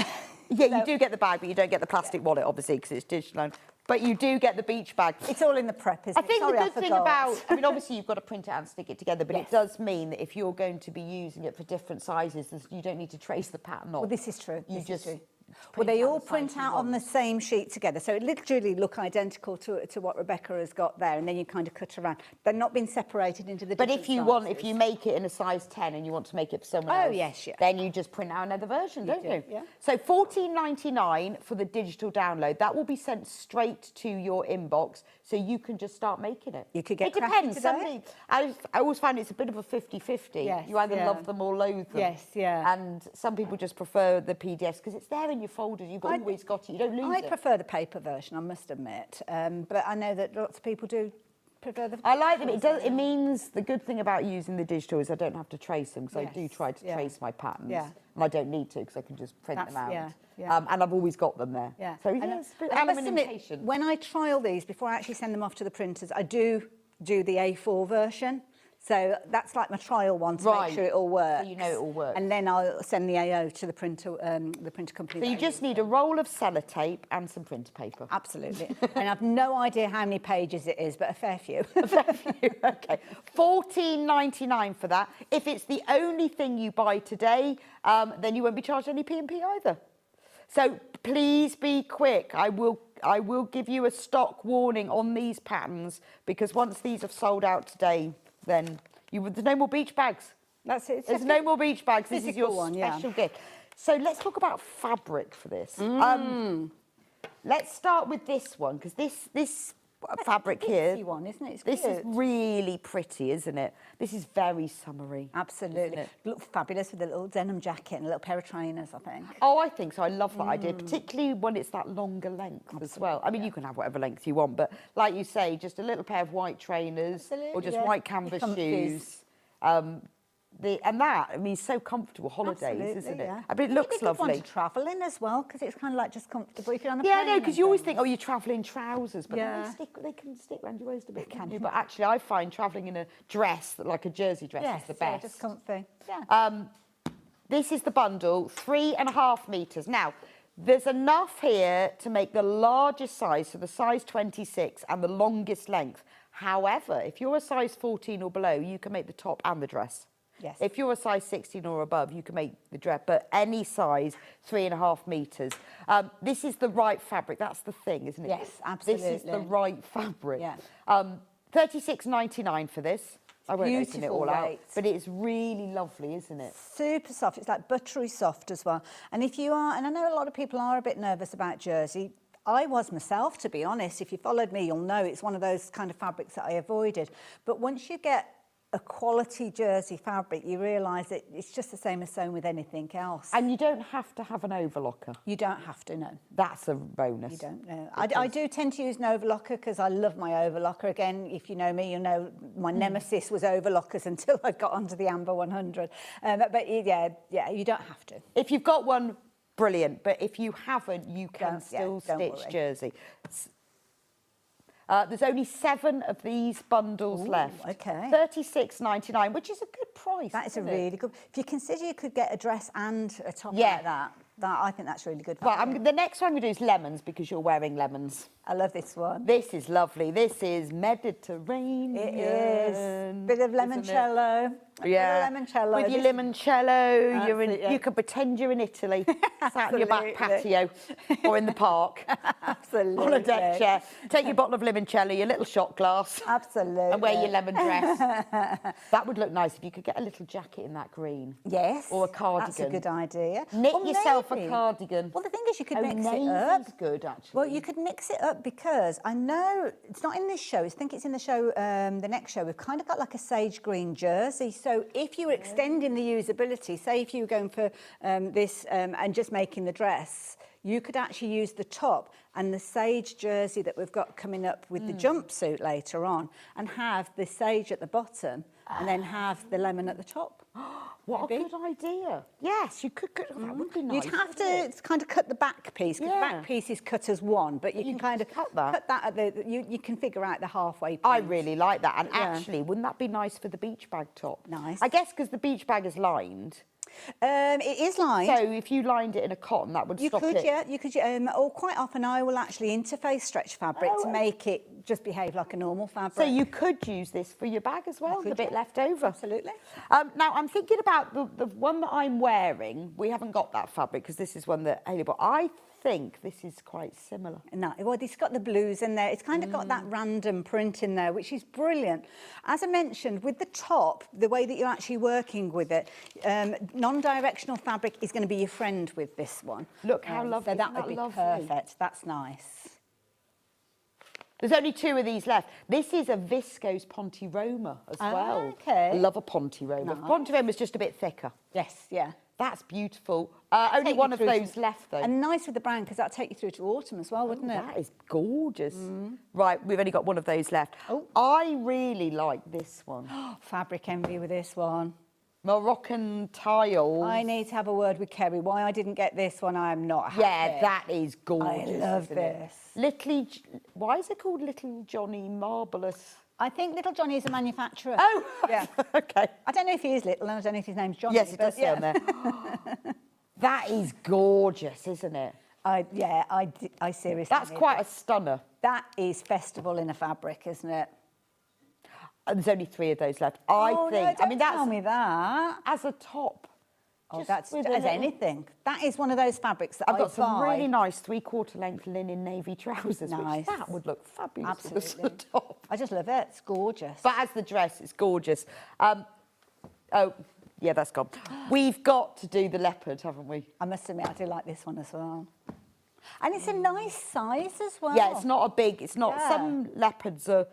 [SPEAKER 1] Yeah, you do get the bag, but you don't get the plastic wallet, obviously, because it's digital. But you do get the beach bag.
[SPEAKER 2] It's all in the prep, isn't it?
[SPEAKER 1] I think
[SPEAKER 2] Sorry,
[SPEAKER 1] the good thing
[SPEAKER 2] forgot.
[SPEAKER 1] about, I mean, obviously you've got to print it out and stick it together, but
[SPEAKER 2] Yes.
[SPEAKER 1] it does mean that if you're going to be using it for different sizes, you don't need to trace the pattern off.
[SPEAKER 2] Well, this is true.
[SPEAKER 1] You
[SPEAKER 2] This is
[SPEAKER 1] just
[SPEAKER 2] true.
[SPEAKER 1] print
[SPEAKER 2] Well, they
[SPEAKER 1] out
[SPEAKER 2] all
[SPEAKER 1] the
[SPEAKER 2] print
[SPEAKER 1] size you
[SPEAKER 2] out on the
[SPEAKER 1] want.
[SPEAKER 2] same sheet together, so it literally look identical to what Rebecca has got there, and then you kind of cut around. They're not been separated into the
[SPEAKER 1] But
[SPEAKER 2] different
[SPEAKER 1] if you
[SPEAKER 2] sizes.
[SPEAKER 1] make it in a size 10 and you want to make it for someone
[SPEAKER 2] Oh,
[SPEAKER 1] else,
[SPEAKER 2] yes, yeah.
[SPEAKER 1] then you just print out another version, don't
[SPEAKER 2] do,
[SPEAKER 1] you?
[SPEAKER 2] yeah.
[SPEAKER 1] So $14.99 for the digital download. That will be sent straight to your inbox, so you can just start making it.
[SPEAKER 2] You could get
[SPEAKER 1] It depends.
[SPEAKER 2] cracking today.
[SPEAKER 1] I always find it's a bit of a 50-50.
[SPEAKER 2] Yes,
[SPEAKER 1] You either
[SPEAKER 2] yeah.
[SPEAKER 1] love them or loathe them.
[SPEAKER 2] Yes, yeah.
[SPEAKER 1] And some people just prefer the PDFs because it's there in your folders. You've always got it. You don't lose
[SPEAKER 2] I
[SPEAKER 1] it.
[SPEAKER 2] prefer the paper version, I must admit, but I know that lots of people do prefer the.
[SPEAKER 1] I like them. It means the good thing about using the digital is I don't have to trace them because I do
[SPEAKER 2] Yes,
[SPEAKER 1] try to
[SPEAKER 2] yeah.
[SPEAKER 1] trace my patterns.
[SPEAKER 2] Yeah.
[SPEAKER 1] And I don't need to because I can just print
[SPEAKER 2] That's-
[SPEAKER 1] them out.
[SPEAKER 2] yeah, yeah.
[SPEAKER 1] And I've always got them there.
[SPEAKER 2] Yeah.
[SPEAKER 1] So
[SPEAKER 2] And
[SPEAKER 1] it's a bit
[SPEAKER 2] I must
[SPEAKER 1] element
[SPEAKER 2] admit,
[SPEAKER 1] impatient.
[SPEAKER 2] when I trial these before I actually send them off to the printers, I do the A4 version. So that's like my trial one to
[SPEAKER 1] Right.
[SPEAKER 2] make sure it all works.
[SPEAKER 1] So you know it all works.
[SPEAKER 2] And then I'll send the AO to the printer company.
[SPEAKER 1] So
[SPEAKER 2] that
[SPEAKER 1] you
[SPEAKER 2] I
[SPEAKER 1] just
[SPEAKER 2] use.
[SPEAKER 1] need a roll of sellotape and some printer paper.
[SPEAKER 2] Absolutely. And I've no idea how many pages it is, but a fair few.
[SPEAKER 1] Okay, $14.99 for that. If it's the only thing you buy today, then you won't be charged any P&P either. So please be quick. I will give you a stock warning on these patterns because once these have sold out today, then there's no more beach bags.
[SPEAKER 2] That's it.
[SPEAKER 1] There's no more beach bags. This is your
[SPEAKER 2] Physical one, yeah.
[SPEAKER 1] special gift. So let's talk about fabric for this. Let's start with this one because this fabric here,
[SPEAKER 2] One, isn't it? It's
[SPEAKER 1] this is
[SPEAKER 2] cute.
[SPEAKER 1] really pretty, isn't it? This is very summery.
[SPEAKER 2] Absolutely.
[SPEAKER 1] isn't it?
[SPEAKER 2] Looks fabulous with a little denim jacket and a little pair of trainers, I think.
[SPEAKER 1] Oh, I think so. I love that idea, particularly when it's that longer length as well. I mean, you can have whatever length you want, but like you say, just a little pair of white trainers or
[SPEAKER 2] Absolutely,
[SPEAKER 1] just
[SPEAKER 2] yeah.
[SPEAKER 1] white canvas
[SPEAKER 2] Comfies.
[SPEAKER 1] shoes. I mean, so comfortable holidays,
[SPEAKER 2] Absolutely,
[SPEAKER 1] isn't it?
[SPEAKER 2] yeah.
[SPEAKER 1] I mean, it looks
[SPEAKER 2] Maybe a good one
[SPEAKER 1] lovely.
[SPEAKER 2] to travel in as well, because it's kind of like just comfortable if you're on a
[SPEAKER 1] Yeah,
[SPEAKER 2] plane.
[SPEAKER 1] no, because
[SPEAKER 2] and
[SPEAKER 1] you always
[SPEAKER 2] things.
[SPEAKER 1] think, oh, you're travelling trousers, but then
[SPEAKER 2] Yeah.
[SPEAKER 1] they can stick around your waist a bit, can't you? But actually, I find travelling in a dress, like a jersey dress,
[SPEAKER 2] Yes,
[SPEAKER 1] is the
[SPEAKER 2] yeah,
[SPEAKER 1] best.
[SPEAKER 2] just comfy. Yeah.
[SPEAKER 1] This is the bundle, 3.5 metres. Now, there's enough here to make the largest size, so the size 26, and the longest length. However, if you're a size 14 or below, you can make the top and the dress.
[SPEAKER 2] Yes.
[SPEAKER 1] If you're a size 16 or above, you can make the dress, but any size, 3.5 metres. This is the right fabric. That's the thing, isn't it?
[SPEAKER 2] Yes,
[SPEAKER 1] This is the
[SPEAKER 2] absolutely.
[SPEAKER 1] right fabric.
[SPEAKER 2] Yeah.
[SPEAKER 1] $36.99 for this. I won't open it
[SPEAKER 2] Beautiful
[SPEAKER 1] all out,
[SPEAKER 2] rate.
[SPEAKER 1] but it's really lovely, isn't it?
[SPEAKER 2] Super soft. It's like buttery soft as well. And if you are, and I know a lot of people are a bit nervous about jersey. I was myself, to be honest. If you followed me, you'll know it's one of those kind of fabrics that I avoided. But once you get a quality jersey fabric, you realise that it's just the same as sewing with anything else.
[SPEAKER 1] And you don't have to have an overlocker.
[SPEAKER 2] You don't have to, no.
[SPEAKER 1] That's a bonus.
[SPEAKER 2] You don't know. I do tend to use an overlocker because I love my overlocker. Again, if you know me, you know my nemesis was overlockers until I got onto the Amber 100. But yeah, you don't have to.
[SPEAKER 1] If you've got one, brilliant. But if you haven't, you can still
[SPEAKER 2] don't
[SPEAKER 1] stitch
[SPEAKER 2] worry.
[SPEAKER 1] jersey. There's only 7 of these bundles left.
[SPEAKER 2] Okay.
[SPEAKER 1] $36.99, which is a good price.
[SPEAKER 2] That is a
[SPEAKER 1] isn't it?
[SPEAKER 2] really good. If you consider you could get a dress and a top
[SPEAKER 1] Yeah.
[SPEAKER 2] like that, I think that's really good.
[SPEAKER 1] Right, the next one I'm going to do is lemons because you're wearing lemons.
[SPEAKER 2] I love this one.
[SPEAKER 1] This is lovely. This is Mediterranean.
[SPEAKER 2] It is. Bit of limoncello.
[SPEAKER 1] Yeah.
[SPEAKER 2] Bit of limoncello.
[SPEAKER 1] With your limoncello,
[SPEAKER 2] That's
[SPEAKER 1] you can pretend you're in Italy, sat on your back
[SPEAKER 2] Absolutely.
[SPEAKER 1] patio or in the park
[SPEAKER 2] Absolutely.
[SPEAKER 1] on a deck chair. Take your bottle of limoncello, your little shot glass,
[SPEAKER 2] Absolutely.
[SPEAKER 1] and wear your lemon dress. That would look nice if you could get a little jacket in that green.
[SPEAKER 2] Yes.
[SPEAKER 1] Or a cardigan.
[SPEAKER 2] That's a good idea.
[SPEAKER 1] Knit
[SPEAKER 2] Or
[SPEAKER 1] yourself a
[SPEAKER 2] maybe-
[SPEAKER 1] cardigan.
[SPEAKER 2] Well, the thing is, you could mix it
[SPEAKER 1] navy's
[SPEAKER 2] up.
[SPEAKER 1] good, actually.
[SPEAKER 2] Well, you could mix it up because I know it's not in this show. I think it's in the show, the next show. We've kind of got like a sage green jersey. So if you were extending the usability, say if you were going for this and just making the dress, you could actually use the top and the sage jersey that we've got coming up with the jumpsuit later on and have the sage at the bottom and then have the lemon at the top.
[SPEAKER 1] What
[SPEAKER 2] maybe.
[SPEAKER 1] a good idea. Yes, you could. That would be nice.
[SPEAKER 2] You'd have
[SPEAKER 1] wouldn't
[SPEAKER 2] to
[SPEAKER 1] it?
[SPEAKER 2] kind of cut the back piece, because
[SPEAKER 1] Yeah.
[SPEAKER 2] the back piece is cut as one, but you can kind of
[SPEAKER 1] cut that.
[SPEAKER 2] at the, you can figure out the halfway point.
[SPEAKER 1] I really like that. And
[SPEAKER 2] Yeah.
[SPEAKER 1] actually, wouldn't that be nice for the beach bag top?
[SPEAKER 2] Nice.
[SPEAKER 1] I guess because the beach bag is lined.
[SPEAKER 2] It is lined.
[SPEAKER 1] So if you lined it in a cotton, that would
[SPEAKER 2] You
[SPEAKER 1] stop
[SPEAKER 2] could,
[SPEAKER 1] it.
[SPEAKER 2] yeah, you could, or quite often I will actually interface stretch fabric to make it just behave like a normal fabric.
[SPEAKER 1] So you could use this for your bag as well, the
[SPEAKER 2] could,
[SPEAKER 1] bit
[SPEAKER 2] yeah.
[SPEAKER 1] left over.
[SPEAKER 2] Absolutely.
[SPEAKER 1] Now, I'm thinking about the one that I'm wearing. We haven't got that fabric because this is one that Hayley bought. I think this is quite similar.
[SPEAKER 2] No, well, it's got the blues in there. It's kind of got that random print in there, which is brilliant. As I mentioned, with the top, the way that you're actually working with it, non-directional fabric is going to be your friend with this one.
[SPEAKER 1] Look how lovely.
[SPEAKER 2] So that
[SPEAKER 1] Isn't
[SPEAKER 2] would
[SPEAKER 1] that
[SPEAKER 2] be
[SPEAKER 1] lovely?
[SPEAKER 2] perfect. That's nice.
[SPEAKER 1] There's only 2 of these left. This is a viscose Ponte Roma as well.
[SPEAKER 2] okay.
[SPEAKER 1] I love a Ponte Roma.
[SPEAKER 2] Nice.
[SPEAKER 1] Ponte Roma's just a bit thicker.
[SPEAKER 2] Yes, yeah.
[SPEAKER 1] That's beautiful. Only
[SPEAKER 2] Take
[SPEAKER 1] one
[SPEAKER 2] you
[SPEAKER 1] of
[SPEAKER 2] through
[SPEAKER 1] those
[SPEAKER 2] to-
[SPEAKER 1] left, though.
[SPEAKER 2] And nice with the brown, because that'll take you through to autumn as well, wouldn't it?
[SPEAKER 1] That is gorgeous. Right, we've only got one of those left.
[SPEAKER 2] Oh.
[SPEAKER 1] I really like this one.
[SPEAKER 2] Fabric envy with this one.
[SPEAKER 1] Moroccan tiles.
[SPEAKER 2] I need to have a word with Kerry. Why I didn't get this one, I am not happy.
[SPEAKER 1] Yeah, that is gorgeous.
[SPEAKER 2] I love
[SPEAKER 1] isn't it?
[SPEAKER 2] this.
[SPEAKER 1] Why is it called Little Johnny Marvellous?
[SPEAKER 2] I think Little Johnny is a manufacturer.
[SPEAKER 1] Oh,
[SPEAKER 2] Yeah.
[SPEAKER 1] okay.
[SPEAKER 2] I don't know if he is little, and I don't know if his name's Johnny.
[SPEAKER 1] Yes, it does
[SPEAKER 2] but
[SPEAKER 1] say on there. That is gorgeous, isn't it?
[SPEAKER 2] I seriously.
[SPEAKER 1] That's
[SPEAKER 2] need
[SPEAKER 1] quite
[SPEAKER 2] it.
[SPEAKER 1] a stunner.
[SPEAKER 2] That is festival in a fabric, isn't it?
[SPEAKER 1] And there's only 3 of those left. I
[SPEAKER 2] Oh,
[SPEAKER 1] think.
[SPEAKER 2] No,
[SPEAKER 1] I
[SPEAKER 2] don't
[SPEAKER 1] mean, that's
[SPEAKER 2] tell me that.
[SPEAKER 1] as a top.
[SPEAKER 2] Oh,
[SPEAKER 1] Just
[SPEAKER 2] that's
[SPEAKER 1] with
[SPEAKER 2] as
[SPEAKER 1] a little-
[SPEAKER 2] anything. That is one of those fabrics that
[SPEAKER 1] I've got some
[SPEAKER 2] buy.
[SPEAKER 1] really nice 3/4 length linen navy trousers,
[SPEAKER 2] Nice.
[SPEAKER 1] which that would look fabulous with
[SPEAKER 2] Absolutely.
[SPEAKER 1] the top.
[SPEAKER 2] I just love it. It's gorgeous.
[SPEAKER 1] But as the dress, it's gorgeous. Oh, yeah, that's gone. We've got to do the leopard, haven't we?
[SPEAKER 2] I must admit, I do like this one as well. And it's a nice size as well.
[SPEAKER 1] Yeah, it's not a big. It's not.
[SPEAKER 2] Yeah.
[SPEAKER 1] Some leopards are.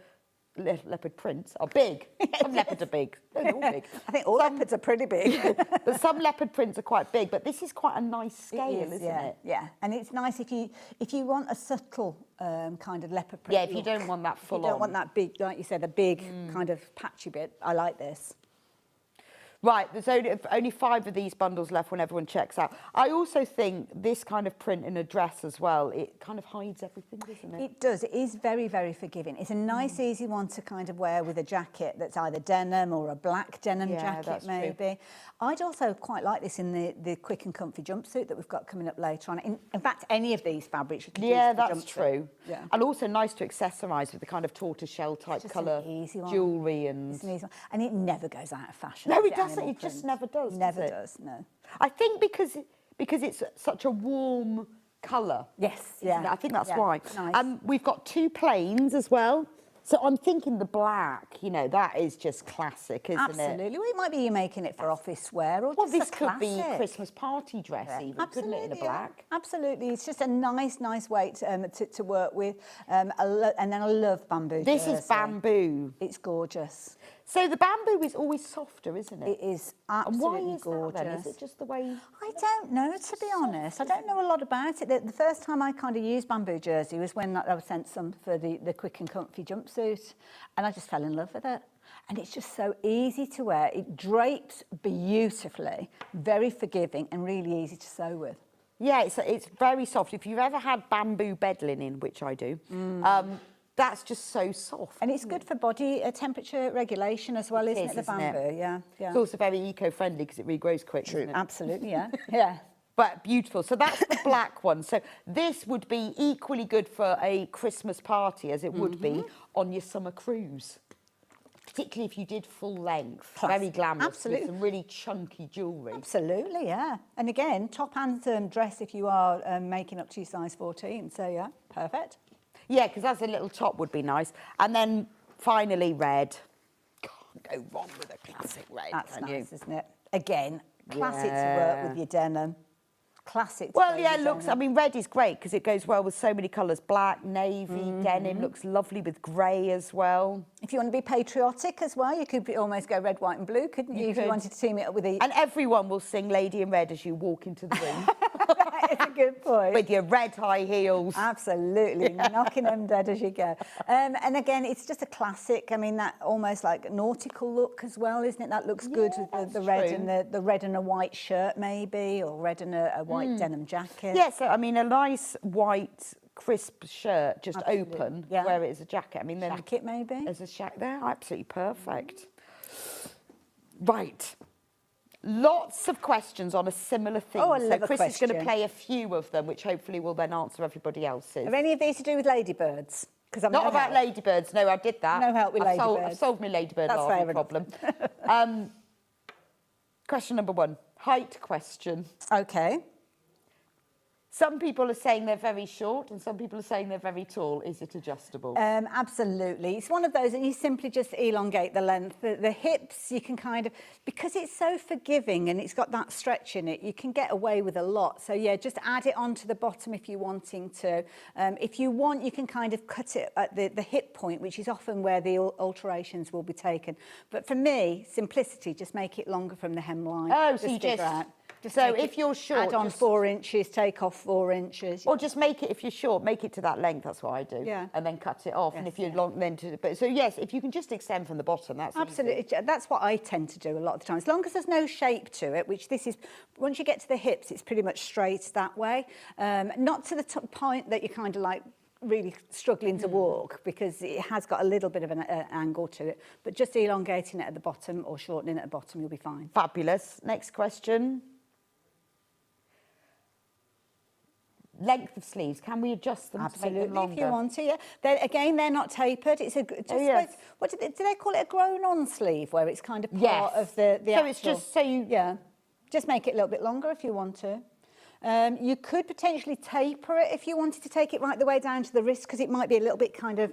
[SPEAKER 1] Leopard prints are big. Some leopards are big. They're all big.
[SPEAKER 2] I think all leopards are pretty big.
[SPEAKER 1] But some leopard prints are quite big. But this is quite a nice scale, isn't
[SPEAKER 2] yeah,
[SPEAKER 1] it?
[SPEAKER 2] Yeah, and it's nice if you want a subtle kind of leopard print.
[SPEAKER 1] Yeah, if you
[SPEAKER 2] look.
[SPEAKER 1] don't want that
[SPEAKER 2] If
[SPEAKER 1] full
[SPEAKER 2] you don't
[SPEAKER 1] on.
[SPEAKER 2] want that big, like you said, the big kind of patchy bit. I like this.
[SPEAKER 1] Right, there's only 5 of these bundles left when everyone checks out. I also think this kind of print in a dress as well, it kind of hides everything, doesn't it?
[SPEAKER 2] It does. It is very, very forgiving. It's a nice, easy one to kind of wear with a jacket that's either denim or a black denim
[SPEAKER 1] Yeah,
[SPEAKER 2] jacket,
[SPEAKER 1] that's true.
[SPEAKER 2] maybe. I'd also quite like this in the quick and comfy jumpsuit that we've got coming up later on. In fact, any of these fabrics you could use
[SPEAKER 1] Yeah,
[SPEAKER 2] for the
[SPEAKER 1] that's
[SPEAKER 2] jumpsuit.
[SPEAKER 1] true.
[SPEAKER 2] Yeah.
[SPEAKER 1] And also nice to accessorise with the kind of tortoiseshell type
[SPEAKER 2] Just an
[SPEAKER 1] colour
[SPEAKER 2] easy one.
[SPEAKER 1] jewellery and...
[SPEAKER 2] It's an easy one. And it never goes out of fashion.
[SPEAKER 1] No,
[SPEAKER 2] does
[SPEAKER 1] it doesn't.
[SPEAKER 2] animal
[SPEAKER 1] It just
[SPEAKER 2] print?
[SPEAKER 1] never does,
[SPEAKER 2] Never
[SPEAKER 1] does it?
[SPEAKER 2] does, no.
[SPEAKER 1] I think because it's such a warm colour.
[SPEAKER 2] Yes,
[SPEAKER 1] isn't
[SPEAKER 2] yeah.
[SPEAKER 1] it? I think that's
[SPEAKER 2] yeah.
[SPEAKER 1] why.
[SPEAKER 2] Nice.
[SPEAKER 1] We've got 2 plains as well. So I'm thinking the black, that is just classic, isn't it?
[SPEAKER 2] Absolutely. Well, it might be you making it for office wear or
[SPEAKER 1] Well,
[SPEAKER 2] just
[SPEAKER 1] this
[SPEAKER 2] a
[SPEAKER 1] could be
[SPEAKER 2] classic.
[SPEAKER 1] Christmas party dress even, couldn't it, in a
[SPEAKER 2] yeah.
[SPEAKER 1] black?
[SPEAKER 2] Absolutely. It's just a nice weight to work with. And then I love bamboo
[SPEAKER 1] This is
[SPEAKER 2] jersey.
[SPEAKER 1] bamboo.
[SPEAKER 2] It's gorgeous.
[SPEAKER 1] So the bamboo is always softer, isn't it?
[SPEAKER 2] It is
[SPEAKER 1] And why
[SPEAKER 2] absolutely
[SPEAKER 1] is
[SPEAKER 2] gorgeous.
[SPEAKER 1] that then? Is it just the way?
[SPEAKER 2] I don't know, to be honest. I don't know a lot about it. The first time I kind of used bamboo jersey was when I was sent some for the quick and comfy jumpsuit, and I just fell in love with it. And it's just so easy to wear. It drapes beautifully, very forgiving, and really easy to sew with.
[SPEAKER 1] Yeah, it's very soft. If you've ever had bamboo bed linen, which I do, that's just so soft.
[SPEAKER 2] And it's good for body temperature regulation as well, isn't it? The
[SPEAKER 1] isn't it?
[SPEAKER 2] bamboo, yeah.
[SPEAKER 1] It's also very eco-friendly because it regrows quick.
[SPEAKER 2] True,
[SPEAKER 1] isn't it?
[SPEAKER 2] absolutely, yeah. Yeah.
[SPEAKER 1] But beautiful. So that's the black one. So this would be equally good for a Christmas party as it would be on your summer cruise. Particularly if you did full length, very glamorous,
[SPEAKER 2] Absolutely.
[SPEAKER 1] with some really chunky jewellery.
[SPEAKER 2] Absolutely, yeah. And again, top and dress if you are making up to your size 14. So, yeah, perfect.
[SPEAKER 1] Yeah, because as a little top would be nice. And then finally red. Can't go wrong with a classic red,
[SPEAKER 2] That's
[SPEAKER 1] can
[SPEAKER 2] nice,
[SPEAKER 1] you?
[SPEAKER 2] isn't it? Again, classic to work with your denim. Classic to
[SPEAKER 1] Well,
[SPEAKER 2] go
[SPEAKER 1] yeah,
[SPEAKER 2] with
[SPEAKER 1] it looks, I
[SPEAKER 2] denim.
[SPEAKER 1] mean, red is great because it goes well with so many colours. Black, navy, denim, looks lovely with grey as well.
[SPEAKER 2] If you want to be patriotic as well, you could almost go red, white and blue, couldn't you? If you
[SPEAKER 1] could.
[SPEAKER 2] wanted to team it up with
[SPEAKER 1] And everyone will sing Lady in Red as you walk into the room
[SPEAKER 2] It's a good point.
[SPEAKER 1] with your red high heels.
[SPEAKER 2] Absolutely, knocking them dead as you go. And again, it's just a classic. I mean, that almost like nautical look as well, isn't it? That looks good with the red
[SPEAKER 1] true.
[SPEAKER 2] and the red and a white shirt maybe, or red and a white denim jacket.
[SPEAKER 1] Yeah, so I mean, a nice white crisp shirt, just open,
[SPEAKER 2] yeah.
[SPEAKER 1] wear it as a jacket. I mean, then
[SPEAKER 2] Jacket maybe.
[SPEAKER 1] as a jacket, they're absolutely perfect. Right. Lots of questions on a similar theme.
[SPEAKER 2] Oh, I
[SPEAKER 1] so
[SPEAKER 2] love a
[SPEAKER 1] Chris is going to
[SPEAKER 2] question.
[SPEAKER 1] play a few of them, which hopefully will then answer everybody else's.
[SPEAKER 2] Are any of these to do with ladybirds? Because I'm
[SPEAKER 1] Not
[SPEAKER 2] no
[SPEAKER 1] about
[SPEAKER 2] help.
[SPEAKER 1] ladybirds. No, I did that.
[SPEAKER 2] No help with
[SPEAKER 1] I've
[SPEAKER 2] ladybirds.
[SPEAKER 1] solved my ladybird
[SPEAKER 2] That's
[SPEAKER 1] larvae
[SPEAKER 2] fair enough.
[SPEAKER 1] problem. Question number 1. Height question.
[SPEAKER 2] Okay.
[SPEAKER 1] Some people are saying they're very short and some people are saying they're very tall. Is it adjustable?
[SPEAKER 2] Absolutely. It's one of those, and you simply just elongate the length. The hips, you can kind of, because it's so forgiving and it's got that stretch in it, you can get away with a lot. So, yeah, just add it onto the bottom if you're wanting to. If you want, you can kind of cut it at the hip point, which is often where the alterations will be taken. But for me, simplicity, just make it longer from the hemline.
[SPEAKER 1] Oh, so you
[SPEAKER 2] figure
[SPEAKER 1] just-
[SPEAKER 2] out.
[SPEAKER 1] so
[SPEAKER 2] make
[SPEAKER 1] if
[SPEAKER 2] it-
[SPEAKER 1] you're short,
[SPEAKER 2] add on
[SPEAKER 1] just-
[SPEAKER 2] 4 inches, take off 4 inches.
[SPEAKER 1] Or just make it, if you're short, make it to that length. That's what I do.
[SPEAKER 2] Yeah.
[SPEAKER 1] And then cut it off. and
[SPEAKER 2] Yes,
[SPEAKER 1] if you're
[SPEAKER 2] yeah.
[SPEAKER 1] long, then to. But so yes, if you can just extend from the bottom, that's easy.
[SPEAKER 2] Absolutely, that's what I tend to do a lot of the time. As long as there's no shape to it, which this is, once you get to the hips, it's pretty much straight that way. Not to the point that you're kind of like really struggling to walk, because it has got a little bit of an angle to it. But just elongating it at the bottom or shortening it at the bottom, you'll be fine.
[SPEAKER 1] Fabulous. Next question. Length of sleeves. Can we adjust them to make them
[SPEAKER 2] Absolutely,
[SPEAKER 1] longer?
[SPEAKER 2] if you want to, yeah. Again, they're not tapered. It's just
[SPEAKER 1] yes.
[SPEAKER 2] what do they call it? A grown-on sleeve, where it's kind of part
[SPEAKER 1] Yes.
[SPEAKER 2] of the
[SPEAKER 1] So it's
[SPEAKER 2] actual-
[SPEAKER 1] just so you-
[SPEAKER 2] yeah. Just make it a little bit longer if you want to. You could potentially taper it if you wanted to take it right the way down to the wrist, because it might be a little bit kind of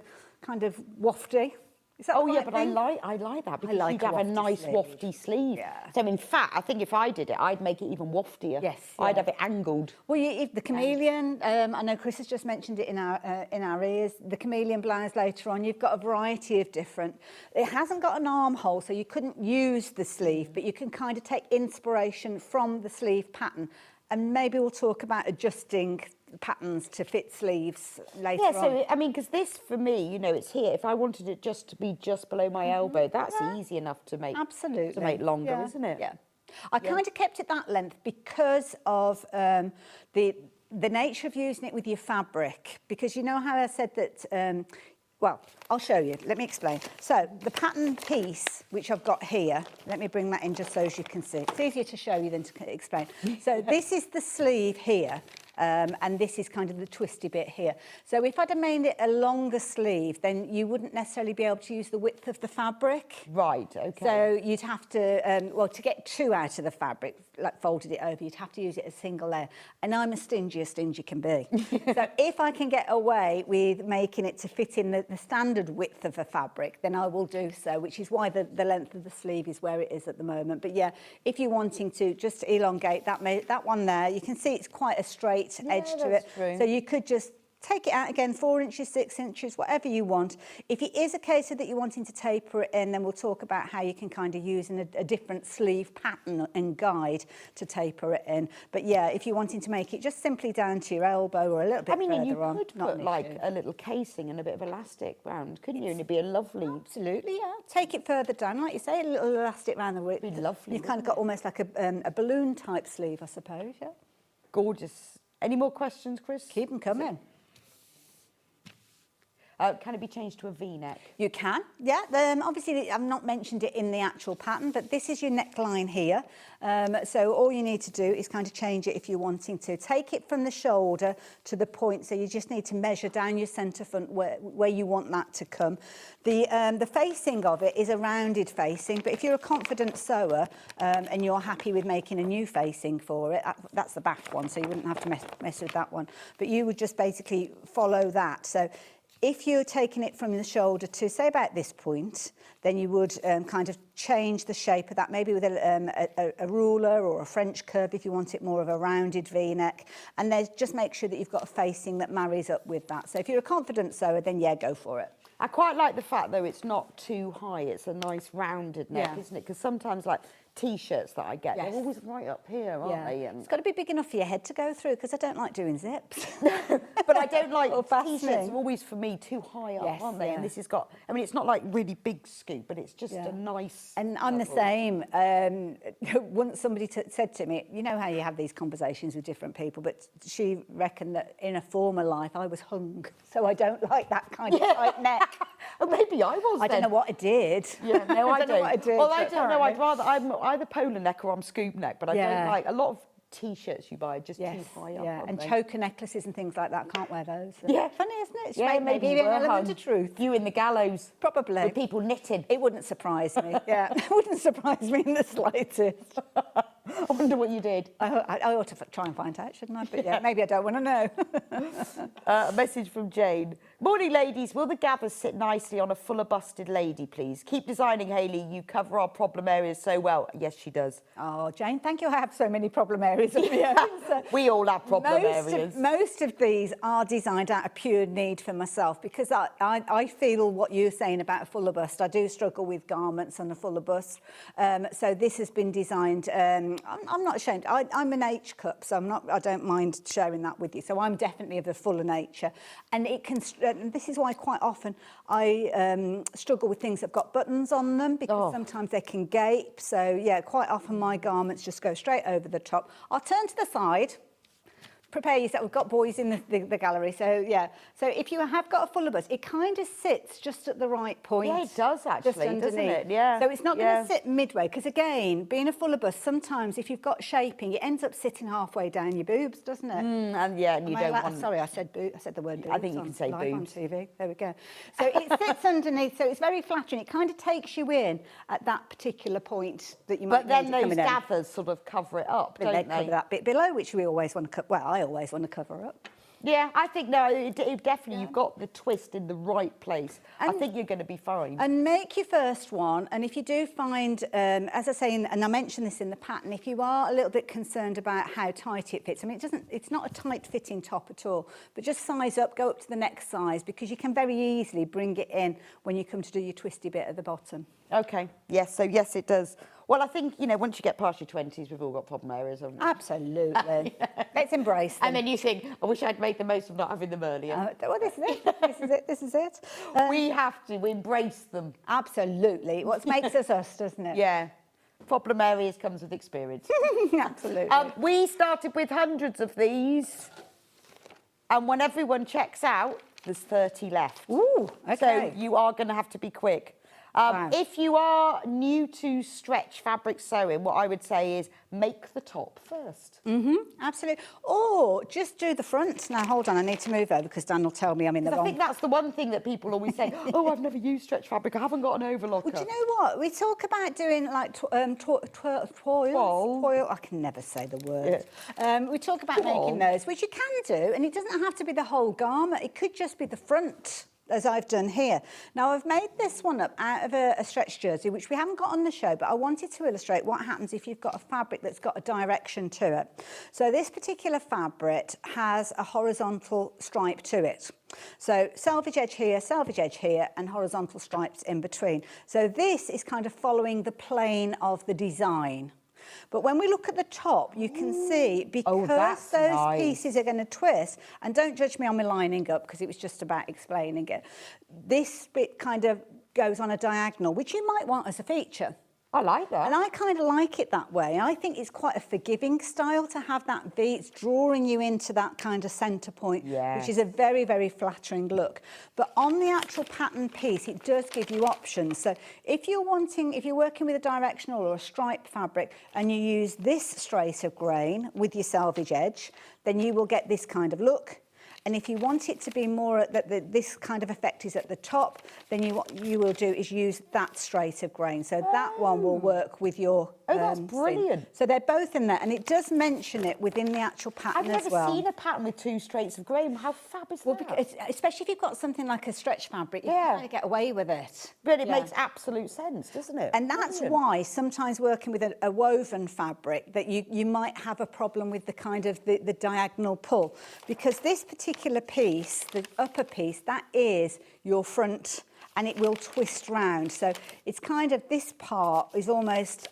[SPEAKER 2] wafty. Is that
[SPEAKER 1] Oh
[SPEAKER 2] the
[SPEAKER 1] yeah,
[SPEAKER 2] right
[SPEAKER 1] but
[SPEAKER 2] thing?
[SPEAKER 1] I like that because
[SPEAKER 2] like
[SPEAKER 1] you'd
[SPEAKER 2] a
[SPEAKER 1] have a
[SPEAKER 2] wafty
[SPEAKER 1] nice
[SPEAKER 2] sleeve.
[SPEAKER 1] wafty sleeve.
[SPEAKER 2] Yeah.
[SPEAKER 1] So in fact, I think if I did it, I'd make it even waftier.
[SPEAKER 2] Yes,
[SPEAKER 1] I'd
[SPEAKER 2] yeah.
[SPEAKER 1] have it angled.
[SPEAKER 2] Well, if the chameleon, I know Chris has just mentioned it in our ears, the chameleon blouse later on, you've got a variety of different, it hasn't got an armhole, so you couldn't use the sleeve, but you can kind of take inspiration from the sleeve pattern. And maybe we'll talk about adjusting patterns to fit sleeves later
[SPEAKER 1] Yeah,
[SPEAKER 2] on.
[SPEAKER 1] so I mean, because this for me, you know, it's here. If I wanted it just to be just below my elbow, that's easy enough to make.
[SPEAKER 2] Absolutely.
[SPEAKER 1] To make longer,
[SPEAKER 2] Yeah,
[SPEAKER 1] isn't it?
[SPEAKER 2] Yeah. I kind of kept it that length because of the nature of using it with your fabric. Because you know how I said that, well, I'll show you. Let me explain. So the pattern piece, which I've got here, let me bring that in just so as you can see. It's easier to show you than to explain. So this is the sleeve here. And this is kind of the twisty bit here. So if I'd have made it a longer sleeve, then you wouldn't necessarily be able to use the width of the fabric.
[SPEAKER 1] Right. Okay.
[SPEAKER 2] So you'd have to, well, to get 2 out of the fabric, like folded it over, you'd have to use it as a single layer. And I'm as stingy can be. So if I can get away with making it to fit in the standard width of a fabric, then I will do so, which is why the length of the sleeve is where it is at the moment. But yeah, if you're wanting to just elongate that one there, you can see it's quite a straight edge to it.
[SPEAKER 1] that's true.
[SPEAKER 2] So you could just take it out again, 4 inches, 6 inches, whatever you want. If it is a case of that you're wanting to taper it in, then we'll talk about how you can kind of use a different sleeve pattern and guide to taper it in. But yeah, if you're wanting to make it just simply down to your elbow or a little bit further on.
[SPEAKER 1] you could put like a little casing and a bit of elastic round, couldn't you? And it'd be a lovely...
[SPEAKER 2] Absolutely, yeah. Take it further down, like you say, a little elastic around the width.
[SPEAKER 1] It'd be lovely.
[SPEAKER 2] You've kind of got almost like a balloon type sleeve, I suppose, yeah.
[SPEAKER 1] Gorgeous. Any more questions, Chris?
[SPEAKER 2] Keep them coming.
[SPEAKER 1] Can it be changed to a V-neck?
[SPEAKER 2] You can, yeah. Obviously, I've not mentioned it in the actual pattern, but this is your neckline here. So all you need to do is kind of change it if you're wanting to. Take it from the shoulder to the point, so you just need to measure down your centre front where you want that to come. The facing of it is a rounded facing, but if you're a confident sewer and you're happy with making a new facing for it, that's the back one, so you wouldn't have to mess with that one. But you would just basically follow that. So if you're taking it from the shoulder to, say, about this point, then you would kind of change the shape of that, maybe with a ruler or a French curve if you want it more of a rounded V-neck. And then just make sure that you've got a facing that marries up with that. So if you're a confident sewer, then yeah, go for it.
[SPEAKER 1] I quite like the fact, though, it's not too high. It's a nice rounded neck, isn't it? Because sometimes, like, T-shirts that I get, they're always right up here, aren't they? And...
[SPEAKER 2] It's got to be big enough for your head to go through, because I don't like doing zips.
[SPEAKER 1] But I don't like
[SPEAKER 2] fastening.
[SPEAKER 1] T-shirts are always, for me, too high up, aren't they? And this has got, I mean, it's not like really big scoop, but it's just a nice...
[SPEAKER 2] And I'm the same. Once somebody said to me, you know how you have these conversations with different people, but she reckoned that in a former life I was hung, so I don't like that kind of tight neck.
[SPEAKER 1] Well, maybe I was
[SPEAKER 2] I don't know what I did.
[SPEAKER 1] Yeah, no, I don't.
[SPEAKER 2] Know what I did,
[SPEAKER 1] well, I don't know. I'd rather, I'm either polar neck or I'm scoop neck, but I
[SPEAKER 2] Yeah.
[SPEAKER 1] don't like a lot of T-shirts you buy are just too high up.
[SPEAKER 2] Yeah, and
[SPEAKER 1] they?
[SPEAKER 2] choker necklaces and things like that, can't wear those.
[SPEAKER 1] Yeah.
[SPEAKER 2] Funny, isn't it?
[SPEAKER 1] Yeah,
[SPEAKER 2] maybe
[SPEAKER 1] you
[SPEAKER 2] even
[SPEAKER 1] were
[SPEAKER 2] an element
[SPEAKER 1] hung.
[SPEAKER 2] of truth.
[SPEAKER 1] You in the gallows.
[SPEAKER 2] Probably.
[SPEAKER 1] With people knitting.
[SPEAKER 2] It wouldn't surprise me. Yeah, it wouldn't surprise me in the slightest.
[SPEAKER 1] I wonder what you did.
[SPEAKER 2] I ought to try and find out, shouldn't I? But yeah, maybe I don't want to know.
[SPEAKER 1] A message from Jane. Morning, ladies. Will the gathers sit nicely on a fuller busted lady, please? Keep designing, Hayley. You cover our problem areas so well. Yes, she does.
[SPEAKER 2] Oh, Jane, thank you. I have so many problem areas of my own. So
[SPEAKER 1] we all have problem areas.
[SPEAKER 2] Most of these are designed out of pure need for myself, because I feel what you're saying about a fuller bust. I do struggle with garments and a fuller bust. So this has been designed... I'm not ashamed. I'm an H cup, so I don't mind sharing that with you. So I'm definitely of a fuller nature, and this is why quite often I struggle with things that've got buttons on them, because sometimes they can gape. So yeah, quite often my garments just go straight over the top. I'll turn to the side. Prepare yourself. We've got boys in the gallery, so yeah. So if you have got a fuller bust, it kind of sits just at the right point.
[SPEAKER 1] Yeah, it does actually, doesn't it? Yeah.
[SPEAKER 2] So it's not going to sit midway, because again, being a fuller bust, sometimes if you've got shaping, it ends up sitting halfway down your boobs, doesn't it?
[SPEAKER 1] And you don't want...
[SPEAKER 2] Sorry, I said the word boobs.
[SPEAKER 1] I think you can say
[SPEAKER 2] live
[SPEAKER 1] boobs.
[SPEAKER 2] on TV. There we go. So it sits underneath, so it's very flattering. It kind of takes you in at that particular point that you might need
[SPEAKER 1] But then
[SPEAKER 2] it
[SPEAKER 1] those
[SPEAKER 2] coming in.
[SPEAKER 1] gathers sort of cover it up, don't they?
[SPEAKER 2] Cover that bit below, which we always want to cover. Well, I always want to cover up.
[SPEAKER 1] Yeah, I think, no, it definitely, you've got the twist in the right place. I think you're going to be fine.
[SPEAKER 2] And make your first one, and if you do find, as I say, and I mentioned this in the pattern, if you are a little bit concerned about how tight it fits, I mean, it's not a tight fitting top at all, but just size up, go up to the next size, because you can very easily bring it in when you come to do your twisty bit at the bottom.
[SPEAKER 1] Okay, yes, so yes, it does. Well, I think, once you get past your 20s, we've all got problem areas, haven't we?
[SPEAKER 2] Absolutely. Let's embrace them.
[SPEAKER 1] And then you think, I wish I'd made the most of not having them earlier.
[SPEAKER 2] Well, this is it. This is it.
[SPEAKER 1] We have to embrace them.
[SPEAKER 2] Absolutely. What makes us us, doesn't it?
[SPEAKER 1] Yeah. Problem areas comes with experience.
[SPEAKER 2] Absolutely.
[SPEAKER 1] We started with hundreds of these. And when everyone checks out, there's 30 left.
[SPEAKER 2] Ooh, okay.
[SPEAKER 1] So you are going to have to be quick.
[SPEAKER 2] Wow.
[SPEAKER 1] If you are new to stretch fabric sewing, what I would say is make the top first.
[SPEAKER 2] Absolutely. Or just do the front. Now, hold on, I need to move over because Dan will tell me I'm in the wrong...
[SPEAKER 1] I think that's the one thing that people always say, oh, I've never used stretch fabric, I haven't got an overlocker.
[SPEAKER 2] Well, do you know what? We talk about doing like toils. I can never say the word. Yeah. We talk about making those, which you can do, and it doesn't have to be the whole garment. It could just be the front as I've done here. Now, I've made this one up out of a stretch jersey, which we haven't got on the show, but I wanted to illustrate what happens if you've got a fabric that's got a direction to it. So this particular fabric has a horizontal stripe to it. So selvage edge here, and horizontal stripes in between. So this is kind of following the plane of the design. But when we look at the top, you can see, because those pieces are going to twist, and don't judge me on my lining up, because it was just about explaining it, this bit kind of goes on a diagonal, which you might want as a feature.
[SPEAKER 1] I like that.
[SPEAKER 2] And I kind of like it that way. I think it's quite a forgiving style to have that V. It's drawing you into that kind of centre point, which is a very, very flattering look. But on the actual pattern piece, it does give you options. So if you're working with a directional or a striped fabric and you use this straight of grain with your selvage edge, then you will get this kind of look. And if you want it to be more that this kind of effect is at the top, then what you will do is use that straight of grain. So that one will work with your
[SPEAKER 1] that's brilliant.
[SPEAKER 2] So they're both in there, and it does mention it within the actual pattern as well.
[SPEAKER 1] I've never seen a pattern with 2 straights of grain. How fab is that?
[SPEAKER 2] Because, especially if you've got something like a stretch fabric, you can kind of get away with it.
[SPEAKER 1] But it makes absolute sense, doesn't it?
[SPEAKER 2] And that's why sometimes working with a woven fabric that you might have a problem with the kind of the diagonal pull, because this particular piece, the upper piece, that is your front, and it will twist round. So it's kind of, this part is almost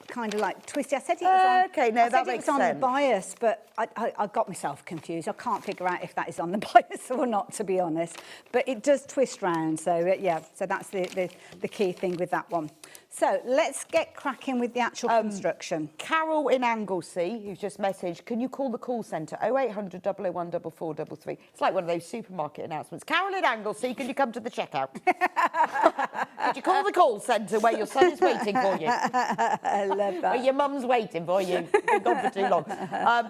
[SPEAKER 2] kind of like twisty. I said it was on,
[SPEAKER 1] that makes
[SPEAKER 2] on
[SPEAKER 1] sense.
[SPEAKER 2] the bias, but I got myself confused. I can't figure out if that is on the bias or not, to be honest. But it does twist round, so yeah. So that's the key thing with that one. So let's get cracking with the actual construction.
[SPEAKER 1] Carol in Anglesey, who's just messaged, can you call the call centre 0800 001 4433? It's like one of those supermarket announcements. Carol in Anglesey, can you come to the checkout? Could you call the call centre where your son is waiting for you?
[SPEAKER 2] I love that.
[SPEAKER 1] Or your mum's waiting for you. You've been gone for too long.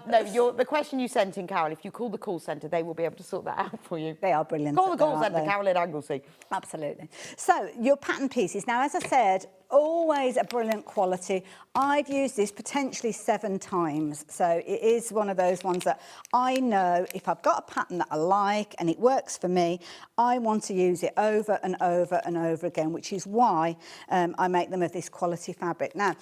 [SPEAKER 1] No, the question you sent in, Carol, if you call the call centre, they will be able to sort that out for you.
[SPEAKER 2] They are brilliant.
[SPEAKER 1] Call the call centre, Carol in Anglesey.
[SPEAKER 2] Absolutely. So your pattern pieces. Now, as I said, always a brilliant quality. I've used this potentially 7 times. So it is one of those ones that I know if I've got a pattern that I like and it works for me, I want to use it over and over and over again, which is why I make them of this quality fabric. Now,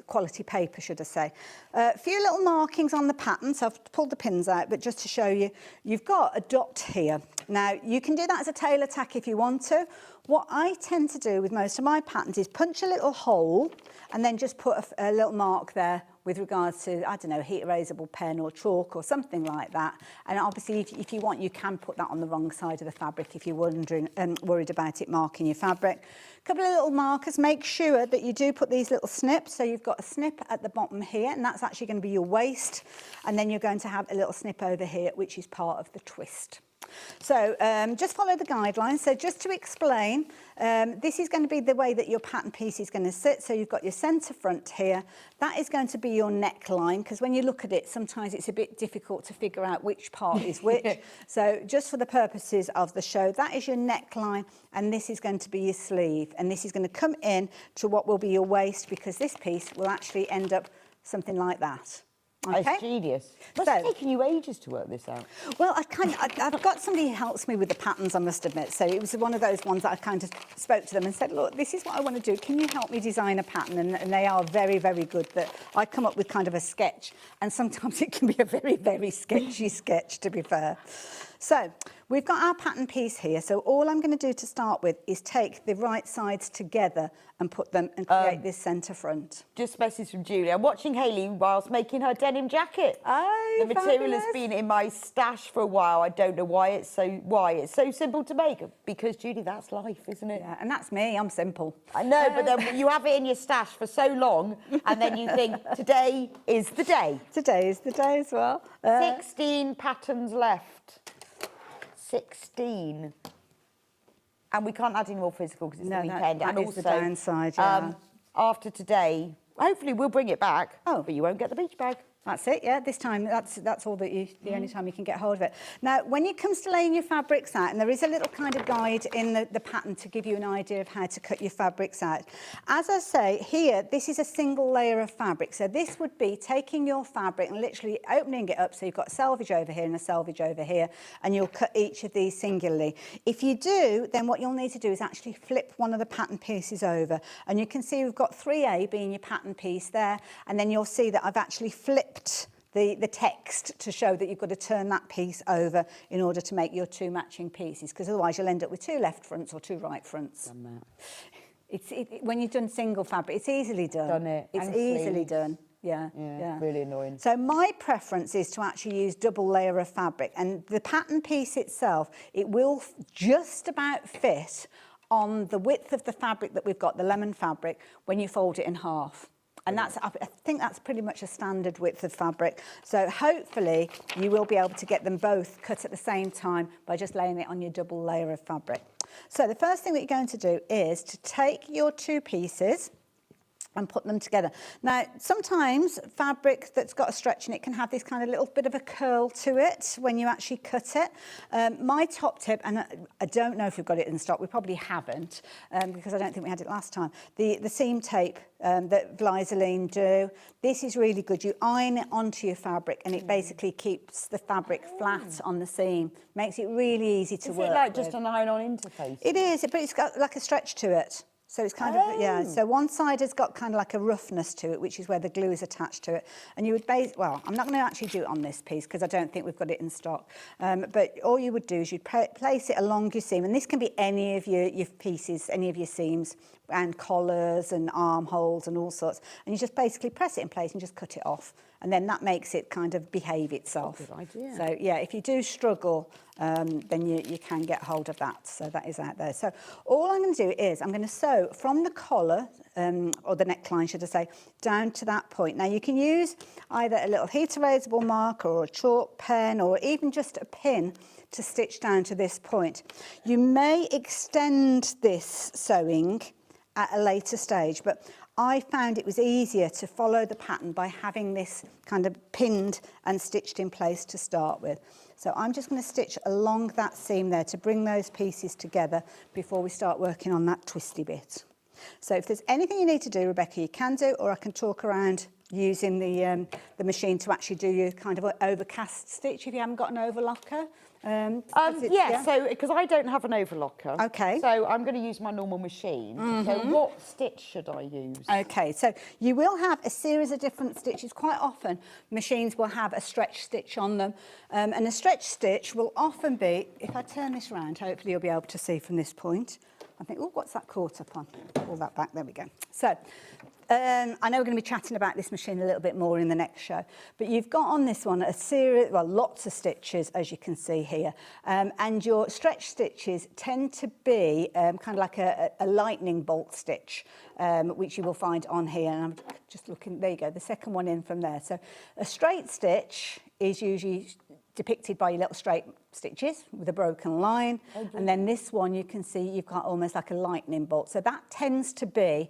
[SPEAKER 2] quality paper, should I say. A few little markings on the pattern. So I've pulled the pins out, but just to show you, you've got a dot here. Now, you can do that as a tailor tack if you want to. What I tend to do with most of my patterns is punch a little hole and then just put a little mark there with regards to, I don't know, heat erasable pen or chalk or something like that. And obviously, if you want, you can put that on the wrong side of the fabric if you're worried about it marking your fabric. A couple of little markers. Make sure that you do put these little snips. So you've got a snip at the bottom here, and that's actually going to be your waist. And then you're going to have a little snip over here, which is part of the twist. So just follow the guidelines. So just to explain, this is going to be the way that your pattern piece is going to sit. So you've got your centre front here. That is going to be your neckline, because when you look at it, sometimes it's a bit difficult to figure out which part is which. So just for the purposes of the show, that is your neckline, and this is going to be your sleeve. And this is going to come in to what will be your waist, because this piece will actually end up something like that. Okay.
[SPEAKER 1] That's genius. Must have taken you ages to work this out.
[SPEAKER 2] Well, I've got somebody who helps me with the patterns, I must admit. So it was one of those ones that I kind of spoke to them and said, look, this is what I want to do. Can you help me design a pattern? And they are very, very good. That I come up with kind of a sketch, and sometimes it can be a very, very sketchy sketch, to be fair. So we've got our pattern piece here. So all I'm going to do to start with is take the right sides together and put them and create this centre front.
[SPEAKER 1] Just message from Julie. I'm watching Hayley whilst making her denim jacket.
[SPEAKER 2] Oh,
[SPEAKER 1] the material
[SPEAKER 2] fabulous.
[SPEAKER 1] has been in my stash for a while. I don't know why it's so simple to make. Because Julie, that's life, isn't it?
[SPEAKER 2] Yeah, and that's me. I'm simple.
[SPEAKER 1] I know, but then you have it in your stash for so long, and then you think today is the day.
[SPEAKER 2] Today is the day as well.
[SPEAKER 1] 16 patterns left. 16. And we can't add any more physical because it's the weekend.
[SPEAKER 2] That
[SPEAKER 1] and
[SPEAKER 2] is
[SPEAKER 1] also,
[SPEAKER 2] the downside, yeah.
[SPEAKER 1] after today, hopefully we'll bring it back.
[SPEAKER 2] Oh.
[SPEAKER 1] But you won't get the beach bag.
[SPEAKER 2] That's it, yeah. This time, that's all that the only time you can get hold of it. Now, when it comes to laying your fabrics out, and there is a little kind of guide in the pattern to give you an idea of how to cut your fabrics out. As I say, here, this is a single layer of fabric. So this would be taking your fabric and literally opening it up. So you've got selvage over here and a selvage over here, and you'll cut each of these singularly. If you do, then what you'll need to do is actually flip one of the pattern pieces over. And you can see we've got 3A being your pattern piece there, and then you'll see that I've actually flipped the text to show that you've got to turn that piece over in order to make your two matching pieces, because otherwise you'll end up with two left fronts or two right fronts. When you've done single fabric, it's easily done. It's easily done. Yeah.
[SPEAKER 1] Really annoying.
[SPEAKER 2] So my preference is to actually use double layer of fabric, and the pattern piece itself, it will just about fit on the width of the fabric that we've got, the lemon fabric, when you fold it in half. And I think that's pretty much a standard width of fabric. So hopefully you will be able to get them both cut at the same time by just laying it on your double layer of fabric. So the first thing that you're going to do is to take your two pieces and put them together. Now, sometimes fabric that's got a stretch in it can have this kind of little bit of a curl to it when you actually cut it. My top tip, and I don't know if we've got it in stock, we probably haven't, because I don't think we had it last time, the seam tape that Glycerine do. This is really good. You iron it onto your fabric and it basically keeps the fabric flat on the seam. Makes it really easy to work with.
[SPEAKER 1] Is it like just an iron-on interface?
[SPEAKER 2] It is, but it's got like a stretch to it. So it's kind of, yeah, so one side has got kind of like a roughness to it, which is where the glue is attached to it. And you would well, I'm not going to actually do it on this piece because I don't think we've got it in stock. But all you would do is you'd place it along your seam. And this can be any of your pieces, any of your seams, and collars and armholes and all sorts. And you just basically press it in place and just cut it off. And then that makes it kind of behave itself.
[SPEAKER 1] Good idea.
[SPEAKER 2] So, yeah, if you do struggle, then you can get hold of that. So that is out there. So all I'm going to do is I'm going to sew from the collar, or the neckline, should I say, down to that point. Now, you can use either a little heat erasable marker or a chalk pen or even just a pin to stitch down to this point. You may extend this sewing at a later stage, but I found it was easier to follow the pattern by having this kind of pinned and stitched in place to start with. So I'm just going to stitch along that seam there to bring those pieces together before we start working on that twisty bit. So if there's anything you need to do, Rebecca, you can do, or I can talk around using the machine to actually do your kind of overcast stitch if you haven't got an overlocker.
[SPEAKER 1] Yeah, so because I don't have an overlocker.
[SPEAKER 2] Okay.
[SPEAKER 1] So I'm going to use my normal machine. So what stitch should I use?
[SPEAKER 2] Okay, so you will have a series of different stitches. Quite often, machines will have a stretch stitch on them. And a stretch stitch will often be, if I turn this round, hopefully you'll be able to see from this point. I think, oh, what's that caught up on? Pull that back, there we go. So, I know we're going to be chatting about this machine a little bit more in the next show, but you've got on this one a series, well, lots of stitches, as you can see here, and your stretch stitches tend to be kind of like a lightning bolt stitch, which you will find on here, and I'm just looking, there you go, the second one in from there. So a straight stitch is usually depicted by your little straight stitches with a broken line, and then this one you can see you've got almost like a lightning bolt. So that tends to be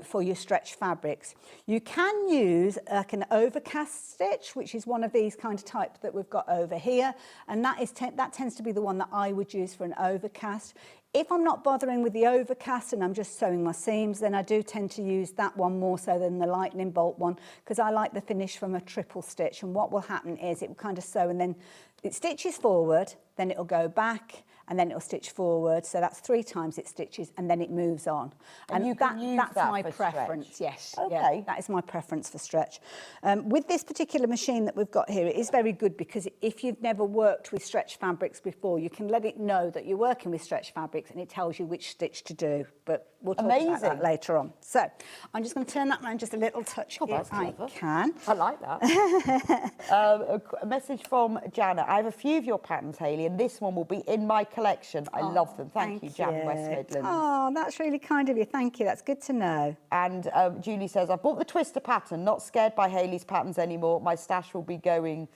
[SPEAKER 2] for your stretch fabrics. You can use like an overcast stitch, which is one of these kind of type that we've got over here, and that tends to be the one that I would use for an overcast. If I'm not bothering with the overcast and I'm just sewing my seams, then I do tend to use that one more so than the lightning bolt one, because I like the finish from a triple stitch. And what will happen is it will kind of sew and then it stitches forward, then it'll go back, and then it'll stitch forward. So that's 3 times it stitches, and then it moves on.
[SPEAKER 1] And you can use
[SPEAKER 2] that's
[SPEAKER 1] that
[SPEAKER 2] my
[SPEAKER 1] for
[SPEAKER 2] preference.
[SPEAKER 1] stretch?
[SPEAKER 2] Yes.
[SPEAKER 1] Okay.
[SPEAKER 2] Yeah, that is my preference for stretch. With this particular machine that we've got here, it is very good because if you've never worked with stretch fabrics before, you can let it know that you're working with stretch fabrics, and it tells you which stitch to do. But we'll talk about that later on. So I'm just going to turn that around just a little touch if I can.
[SPEAKER 1] I like that. A message from Janet. I have a few of your patterns, Hayley, and this one will be in my collection. I love them. Thank you, Jan, West Midlands.
[SPEAKER 2] Oh, that's really kind of you. Thank you. That's good to know.
[SPEAKER 1] And Julie says, I bought the twister pattern, not scared by Hayley's patterns anymore. My stash will be done.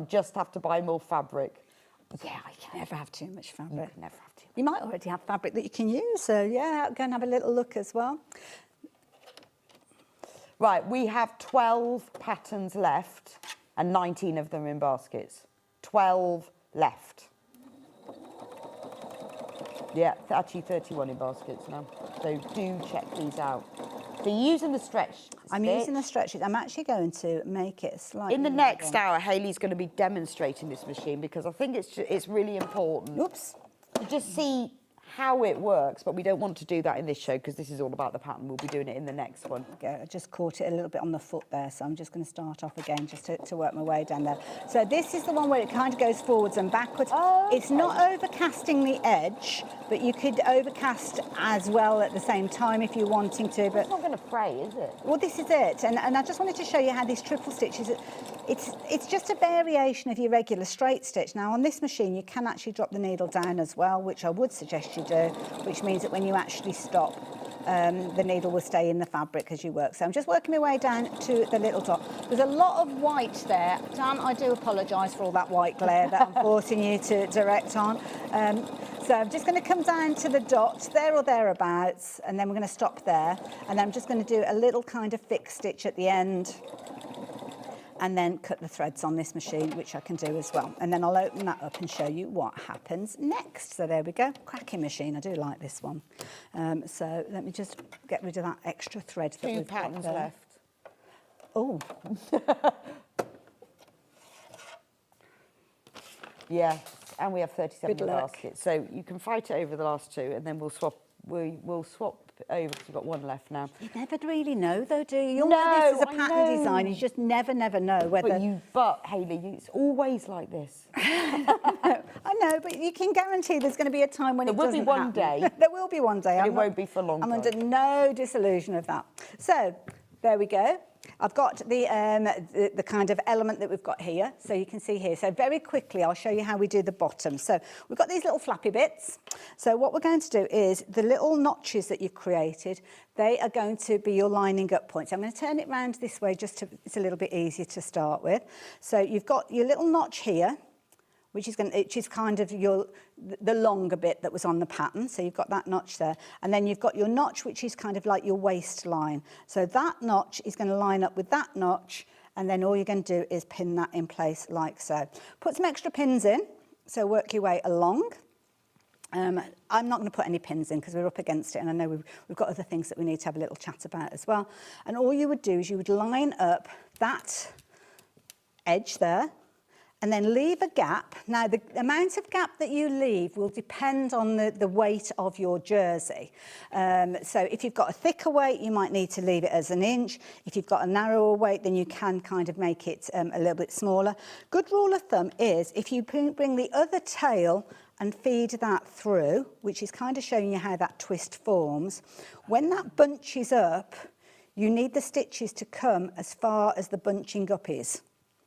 [SPEAKER 1] Just have to buy more fabric.
[SPEAKER 2] Yeah, I can never have too much fabric.
[SPEAKER 1] You can never have too much.
[SPEAKER 2] You might already have fabric that you can use, so yeah, go and have a little look as well.
[SPEAKER 1] Right, we have 12 patterns left and 19 of them in baskets. 12 left. Yeah, actually 31 in baskets now. So do check these out. So you're using the stretch
[SPEAKER 2] I'm
[SPEAKER 1] stitch.
[SPEAKER 2] using the stretch. I'm actually going to make it slightly...
[SPEAKER 1] In the next hour, Hayley's going to be demonstrating this machine because I think it's really important.
[SPEAKER 2] Oops.
[SPEAKER 1] To just see how it works, but we don't want to do that in this show because this is all about the pattern. We'll be doing it in the next one.
[SPEAKER 2] Okay, I just caught it a little bit on the foot there, so I'm just going to start off again just to work my way down there. So this is the one where it kind of goes forwards and backwards.
[SPEAKER 1] Oh, okay.
[SPEAKER 2] It's not overcasting the edge, but you could overcast as well at the same time if you're wanting to. But
[SPEAKER 1] It's not going to fray, is it?
[SPEAKER 2] well, this is it, and I just wanted to show you how these triple stitches. It's just a variation of your regular straight stitch. Now on this machine, you can actually drop the needle down as well, which I would suggest you do, which means that when you actually stop, the needle will stay in the fabric as you work. So I'm just working my way down to the little dot. There's a lot of white there. Dan, I do apologise for all that white glare that I'm forcing you to direct on. So I'm just going to come down to the dot, there or thereabouts, and then we're going to stop there. And then I'm just going to do a little kind of fixed stitch at the end, and then cut the threads on this machine, which I can do as well. And then I'll open that up and show you what happens next. So there we go, cracking machine. I do like this one. So let me just get rid of that extra thread. That
[SPEAKER 1] Two
[SPEAKER 2] we've got
[SPEAKER 1] patterns
[SPEAKER 2] there.
[SPEAKER 1] left.
[SPEAKER 2] Oh,
[SPEAKER 1] Yeah, and we have 37
[SPEAKER 2] Good luck.
[SPEAKER 1] baskets. So you can fight it over the last two, and then we'll swap. We'll swap over because we've got one left now.
[SPEAKER 2] you never really know though, do you? You'll
[SPEAKER 1] No,
[SPEAKER 2] know this is a
[SPEAKER 1] I
[SPEAKER 2] pattern
[SPEAKER 1] know.
[SPEAKER 2] design. You just never know whether...
[SPEAKER 1] But Hayley, it's always like this.
[SPEAKER 2] I know, but you can guarantee there's going to be a time when
[SPEAKER 1] There
[SPEAKER 2] it
[SPEAKER 1] will
[SPEAKER 2] doesn't
[SPEAKER 1] be one
[SPEAKER 2] happen.
[SPEAKER 1] day.
[SPEAKER 2] There will be one day.
[SPEAKER 1] But it
[SPEAKER 2] I'm not-
[SPEAKER 1] won't be for a long
[SPEAKER 2] I'm
[SPEAKER 1] time.
[SPEAKER 2] under no disillusion of that. So there we go. I've got the kind of element that we've got here. So you can see here. So very quickly, I'll show you how we do the bottom. So we've got these little flappy bits. So what we're going to do is the little notches that you've created, they are going to be your lining up points. I'm going to turn it round this way just to, it's a little bit easier to start with. So you've got your little notch here, which is kind of the longer bit that was on the pattern. So you've got that notch there. And then you've got your notch, which is kind of like your waistline. So that notch is going to line up with that notch. And then all you're going to do is pin that in place like so. Put some extra pins in. So work your way along. I'm not going to put any pins in because we're up against it. And I know we've got other things that we need to have a little chat about as well. And all you would do is you would line up that edge there, and then leave a gap. Now, the amount of gap that you leave will depend on the weight of your jersey. So if you've got a thicker weight, you might need to leave it as 1 inch. If you've got a narrower weight, then you can kind of make it a little bit smaller. Good rule of thumb is if you bring the other tail and feed that through, which is kind of showing you how that twist forms, when that bunches up, you need the stitches to come as far as the bunching up is.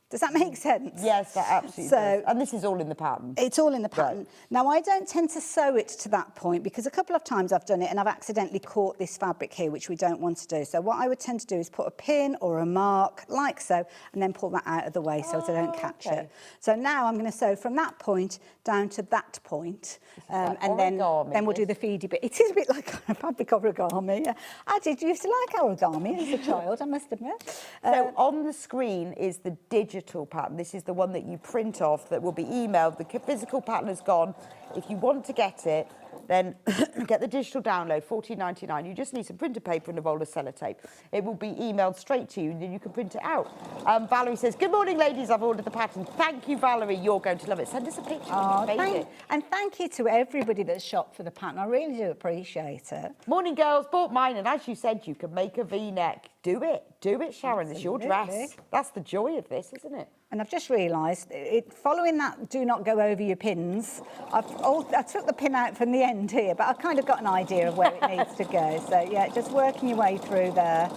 [SPEAKER 2] Does that make sense?
[SPEAKER 1] Yes, that absolutely does. And this is all in the pattern.
[SPEAKER 2] It's all in the pattern.
[SPEAKER 1] Right.
[SPEAKER 2] Now, I don't tend to sew it to that point because a couple of times I've done it and I've accidentally caught this fabric here, which we don't want to do. So what I would tend to do is put a pin or a mark like so, and then pull that out of the way so that I don't catch it. So now I'm going to sew from that point down to that point,
[SPEAKER 1] like
[SPEAKER 2] and then we'll do the
[SPEAKER 1] this.
[SPEAKER 2] feedy bit. It is a bit like a fabric origami. Yeah. I did used to like origami as a child, I must admit.
[SPEAKER 1] So on the screen is the digital pattern. This is the one that you print off that will be emailed. The physical pattern is gone. If you want to get it, then get the digital download, $14.99. You just need some printer paper and a roll of sellotape. It will be emailed straight to you, and then you can print it out. Valerie says, good morning, ladies. I've ordered the pattern. Thank you, Valerie. You're going to love it. Send us a picture when you've made it.
[SPEAKER 2] And thank you to everybody that's shopped for the pattern. I really do appreciate it.
[SPEAKER 1] Morning, girls. Bought mine, and as you said, you can make a V-neck. Do it. Do it, Sharon. It's your dress.
[SPEAKER 2] Absolutely.
[SPEAKER 1] That's the joy of this, isn't it?
[SPEAKER 2] And I've just realised, following that do not go over your pins, I took the pin out from the end here, but I've kind of got an idea of where it needs to go. So, yeah, just working your way through there.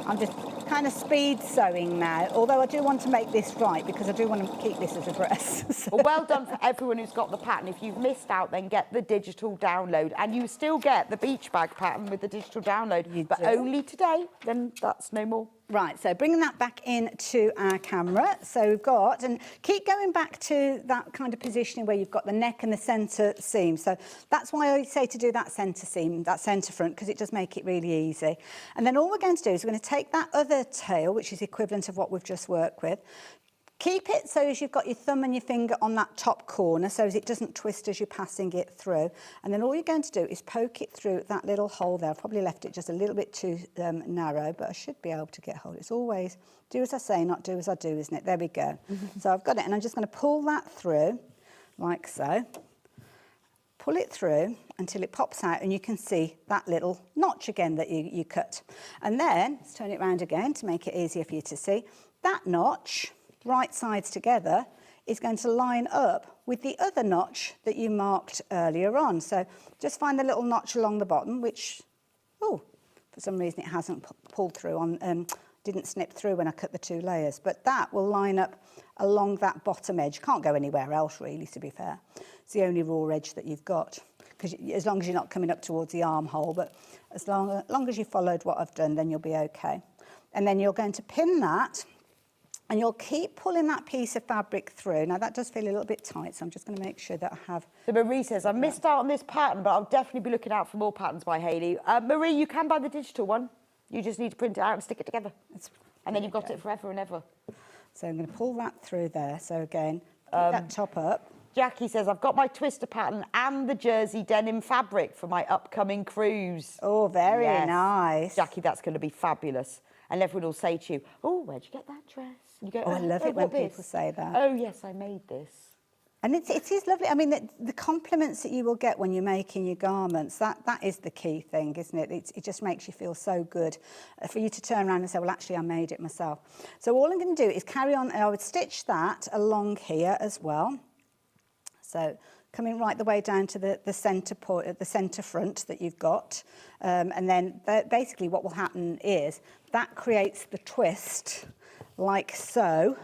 [SPEAKER 2] I'm just kind of speed sewing now, although I do want to make this right because I do want to keep this as a dress.
[SPEAKER 1] Well, well done for everyone who's got the pattern. If you've missed out, then get the digital download. And you still get the beach bag pattern with the digital download.
[SPEAKER 2] You
[SPEAKER 1] but
[SPEAKER 2] do.
[SPEAKER 1] only today, then that's no more.
[SPEAKER 2] Right, so bringing that back into our camera. So we've got, and keep going back to that kind of positioning where you've got the neck and the centre seam. So that's why I say to do that centre seam, that centre front, because it does make it really easy. And then all we're going to do is we're going to take that other tail, which is equivalent of what we've just worked with. Keep it so as you've got your thumb and your finger on that top corner so as it doesn't twist as you're passing it through. And then all you're going to do is poke it through that little hole there. I've probably left it just a little bit too narrow, but I should be able to get hold. It's always do as I say, not do as I do, isn't it? There we go. So I've got it, and I'm just going to pull that through like so. Pull it through until it pops out, and you can see that little notch again that you cut. And then, let's turn it around again to make it easier for you to see. That notch, right sides together, is going to line up with the other notch that you marked earlier on. So just find the little notch along the bottom, which, oh, for some reason it hasn't pulled through on, didn't snip through when I cut the 2 layers, but that will line up along that bottom edge. Can't go anywhere else really, to be fair. It's the only raw edge that you've got, because as long as you're not coming up towards the armhole, but as long as you followed what I've done, then you'll be okay. And then you're going to pin that, and you'll keep pulling that piece of fabric through. Now, that does feel a little bit tight, so I'm just going to make sure that I have...
[SPEAKER 1] So Marie says, I missed out on this pattern, but I'll definitely be looking out for more patterns by Hayley. Marie, you can buy the digital one. You just need to print it out and stick it together. And then you've got it forever and ever.
[SPEAKER 2] So I'm going to pull that through there. So again, keep that top up.
[SPEAKER 1] Jackie says, I've got my twister pattern and the jersey denim fabric for my upcoming cruise.
[SPEAKER 2] Oh, very nice.
[SPEAKER 1] Jackie, that's going to be fabulous. And everyone will say to you, oh, where'd you get that dress? And you go,
[SPEAKER 2] Oh, I love it when
[SPEAKER 1] what
[SPEAKER 2] people say that.
[SPEAKER 1] Oh, yes, I made this.
[SPEAKER 2] And it is lovely. I mean, the compliments that you will get when you're making your garments, that is the key thing, isn't it? It just makes you feel so good for you to turn around and say, well, actually, I made it myself. So all I'm going to do is carry on, and I would stitch that along here as well. So coming right the way down to the centre point, the centre front that you've got. And then basically what will happen is that creates the twist like so.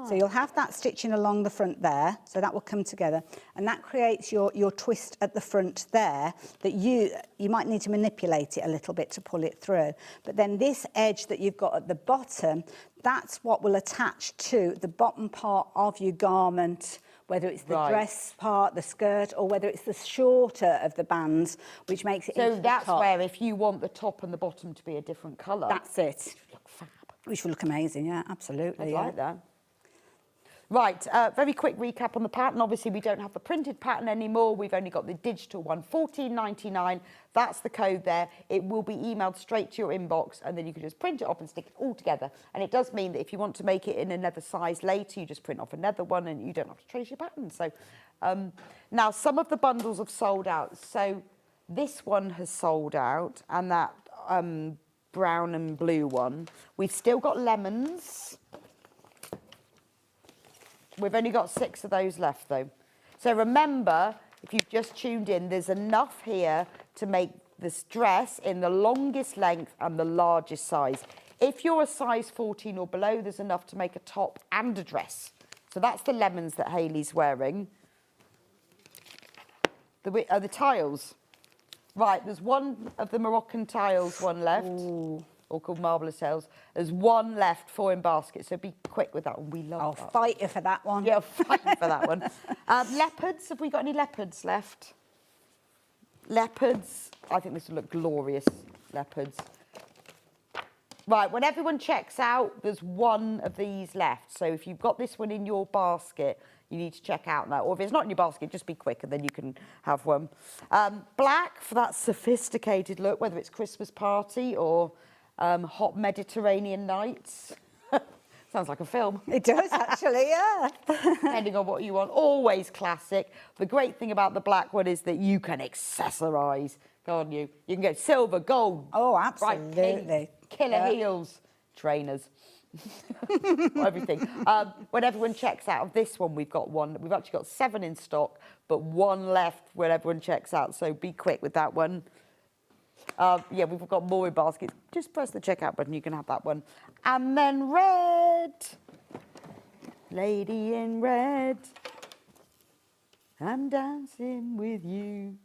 [SPEAKER 2] So you'll have that stitching along the front there, so that will come together, and that creates your twist at the front there that you might need to manipulate it a little bit to pull it through. But then this edge that you've got at the bottom, that's what will attach to the bottom part of your garment, whether it's the dress part, the skirt, or whether it's the shorter of the bands, which makes it
[SPEAKER 1] So that's where if you want the top and the bottom to be a different colour.
[SPEAKER 2] That's it.
[SPEAKER 1] Which would look fab.
[SPEAKER 2] Which will look amazing, yeah, absolutely.
[SPEAKER 1] I like that. Right, very quick recap on the pattern. Obviously, we don't have the printed pattern anymore. We've only got the digital one, $14.99. That's the code there. It will be emailed straight to your inbox, and then you can just print it off and stick it all together. And it does mean that if you want to make it in another size later, you just print off another one, and you don't have to trace your pattern. So now some of the bundles have sold out. So this one has sold out, and that brown and blue one. We've still got lemons. We've only got 6 of those left, though. So remember, if you've just tuned in, there's enough here to make this dress in the longest length and the largest size. If you're a size 14 or below, there's enough to make a top and a dress. So that's the lemons that Hayley's wearing. The tiles. Right, there's one of the Moroccan tiles, one left. Ooh. Or called Marvellous Tales. There's one left, 4 in basket, so be quick with that one. We love that.
[SPEAKER 2] I'll fight you for that one.
[SPEAKER 1] Yeah, I'll fight you for that one. Leopards, have we got any leopards left? Leopards, I think this will look glorious, leopards. Right, when everyone checks out, there's one of these left. So if you've got this one in your basket, you need to check out now. Or if it's not in your basket, just be quick and then you can have one. Black for that sophisticated look, whether it's Christmas party or hot Mediterranean nights. Sounds like a film.
[SPEAKER 2] It does, actually, yeah.
[SPEAKER 1] Depending on what you want. Always classic. The great thing about the black one is that you can accessorise, can't you? You can go silver, gold.
[SPEAKER 2] Oh, absolutely.
[SPEAKER 1] Bright pink, killer heels, trainers. Everything. When everyone checks out of this one, we've got one. We've actually got 7 in stock, but 1 left when everyone checks out. So be quick with that one. Yeah, we've got more in baskets. Just press the checkout button, you can have that one. And then red. Lady in red. I'm dancing with you.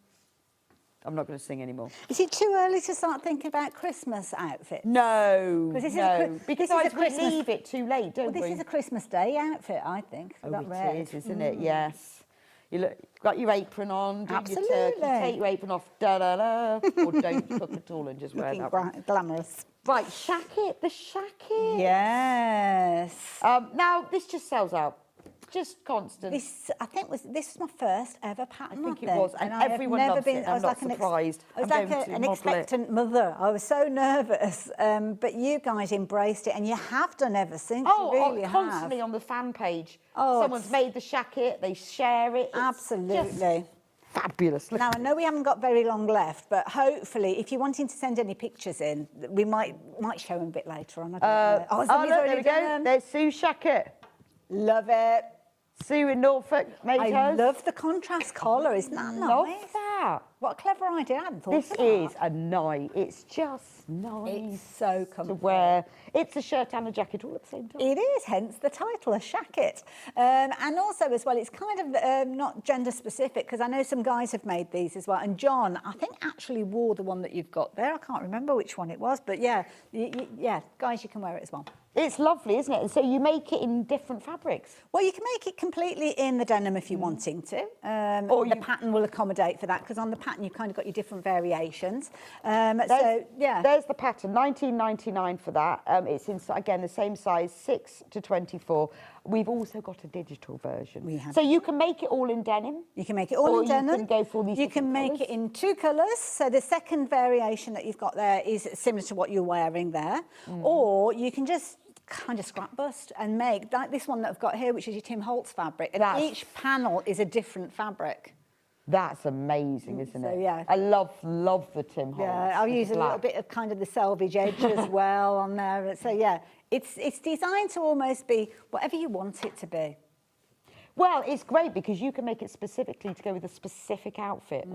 [SPEAKER 1] I'm not going to sing anymore.
[SPEAKER 2] Is it too early to start thinking about Christmas outfits?
[SPEAKER 1] No,
[SPEAKER 2] 'Cause this is
[SPEAKER 1] no, because
[SPEAKER 2] this is a
[SPEAKER 1] we
[SPEAKER 2] Christmas-
[SPEAKER 1] leave it too late, don't
[SPEAKER 2] Well,
[SPEAKER 1] we?
[SPEAKER 2] this is a Christmas Day outfit, I think.
[SPEAKER 1] Oh,
[SPEAKER 2] That
[SPEAKER 1] it
[SPEAKER 2] red.
[SPEAKER 1] is, isn't it? Yes. You look, got your apron on, doing your turkey.
[SPEAKER 2] Absolutely.
[SPEAKER 1] Take your apron off, da-da-da, or don't cook at all and just wear
[SPEAKER 2] Looking
[SPEAKER 1] that one.
[SPEAKER 2] glamorous.
[SPEAKER 1] Right, shacket, the shacket.
[SPEAKER 2] Yes.
[SPEAKER 1] Now, this just sells out. Just constant.
[SPEAKER 2] This, I think, this was my first ever pattern.
[SPEAKER 1] I think it was, and
[SPEAKER 2] I have
[SPEAKER 1] everyone
[SPEAKER 2] never
[SPEAKER 1] loves
[SPEAKER 2] been,
[SPEAKER 1] it.
[SPEAKER 2] I was
[SPEAKER 1] I'm
[SPEAKER 2] like
[SPEAKER 1] not surprised.
[SPEAKER 2] I was
[SPEAKER 1] I'm
[SPEAKER 2] like
[SPEAKER 1] going to
[SPEAKER 2] an
[SPEAKER 1] model it.
[SPEAKER 2] expectant mother. I was so nervous, but you guys embraced it, and you have done ever since.
[SPEAKER 1] Oh,
[SPEAKER 2] you really
[SPEAKER 1] constantly
[SPEAKER 2] have.
[SPEAKER 1] on the fan page.
[SPEAKER 2] Oh,
[SPEAKER 1] Someone's
[SPEAKER 2] it's-
[SPEAKER 1] made the shacket, they share it. It's
[SPEAKER 2] Absolutely.
[SPEAKER 1] just fabulous. Look
[SPEAKER 2] Now, I know we haven't got very long left, but hopefully, if you're wanting to send any pictures in, we might show them a bit later on. I don't know.
[SPEAKER 1] oh,
[SPEAKER 2] somebody's
[SPEAKER 1] look,
[SPEAKER 2] already
[SPEAKER 1] there we
[SPEAKER 2] done
[SPEAKER 1] go.
[SPEAKER 2] them.
[SPEAKER 1] There's Sue's shacket.
[SPEAKER 2] Love it.
[SPEAKER 1] Sue in Norfolk made
[SPEAKER 2] I
[SPEAKER 1] hers.
[SPEAKER 2] love the contrast collar. Isn't that
[SPEAKER 1] Love
[SPEAKER 2] nice?
[SPEAKER 1] that.
[SPEAKER 2] What a clever idea. I hadn't thought
[SPEAKER 1] This
[SPEAKER 2] of that.
[SPEAKER 1] is a night. It's just nice
[SPEAKER 2] It's so
[SPEAKER 1] to
[SPEAKER 2] comfortable.
[SPEAKER 1] wear. It's a shirt and a jacket all at the same time.
[SPEAKER 2] It is, hence the title, a shacket. And also as well, it's kind of not gender specific, because I know some guys have made these as well. And John, I think, actually wore the one that you've got there. I can't remember which one it was, but yeah, yeah, guys, you can wear it as well.
[SPEAKER 1] It's lovely, isn't it? And so you make it in different fabrics.
[SPEAKER 2] Well, you can make it completely in the denim if you're wanting to. Or the pattern will accommodate for that, because on the pattern you've kind of got your different variations. So, yeah.
[SPEAKER 1] There's the pattern, 19.99 for that. It's in, again, the same size, 6 to 24. We've also got a digital version.
[SPEAKER 2] We have.
[SPEAKER 1] So you can make it all in denim.
[SPEAKER 2] You can make it all
[SPEAKER 1] Or
[SPEAKER 2] in denim.
[SPEAKER 1] you can go for all these
[SPEAKER 2] You can
[SPEAKER 1] different
[SPEAKER 2] make it
[SPEAKER 1] colours.
[SPEAKER 2] in 2 colours. So the second variation that you've got there is similar to what you're wearing there. Or you can just kind of scrap bust and make like this one that I've got here, which is your Tim Holtz fabric. And
[SPEAKER 1] That's-
[SPEAKER 2] each panel is a different fabric.
[SPEAKER 1] That's amazing, isn't
[SPEAKER 2] So,
[SPEAKER 1] it?
[SPEAKER 2] yeah.
[SPEAKER 1] I love the Tim Holtz.
[SPEAKER 2] Yeah, I'll
[SPEAKER 1] with
[SPEAKER 2] use
[SPEAKER 1] the
[SPEAKER 2] a little
[SPEAKER 1] black.
[SPEAKER 2] bit of kind of the selvage edge as well on there. So yeah, it's designed to almost be whatever you want it to be.
[SPEAKER 1] Well, it's great because you can make it specifically to go with a specific outfit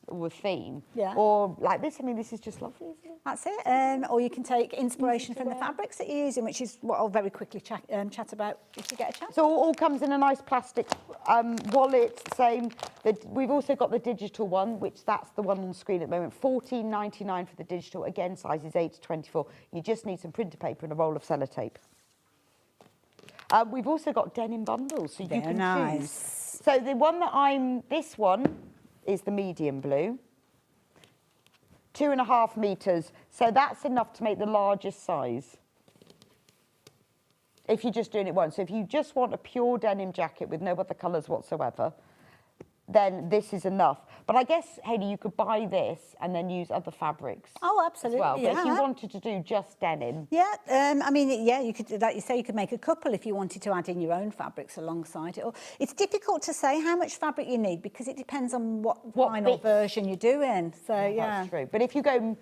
[SPEAKER 1] or a theme.
[SPEAKER 2] Yeah.
[SPEAKER 1] Or like this. I mean, this is just lovely, isn't it?
[SPEAKER 2] That's it. Or you can take inspiration from the fabrics that you're using, which is what I'll very quickly chat about if you get a chance.
[SPEAKER 1] So all comes in a nice plastic wallet, same. We've also got the digital one, which that's the one on screen at the moment, $14.99 for the digital. Again, sizes 8 to 24. You just need some printer paper and a roll of sellotape. We've also got denim bundles, so you
[SPEAKER 2] They're
[SPEAKER 1] can
[SPEAKER 2] nice.
[SPEAKER 1] choose. So the one that this one is the medium blue. 2.5 meters, so that's enough to make the largest size. If you're just doing it once. So if you just want a pure denim jacket with no other colours whatsoever, then this is enough. But I guess, Hayley, you could buy this and then use other fabrics
[SPEAKER 2] Oh,
[SPEAKER 1] as
[SPEAKER 2] absolutely.
[SPEAKER 1] well. But if you
[SPEAKER 2] yeah.
[SPEAKER 1] wanted to do just denim,
[SPEAKER 2] Yeah, I mean, yeah, you could, like you say, you could make a couple if you wanted to add in your own fabrics alongside it. Or it's difficult to say how much fabric you need because it depends on what final
[SPEAKER 1] bits.
[SPEAKER 2] version you're doing. So yeah,
[SPEAKER 1] that's true. But if you go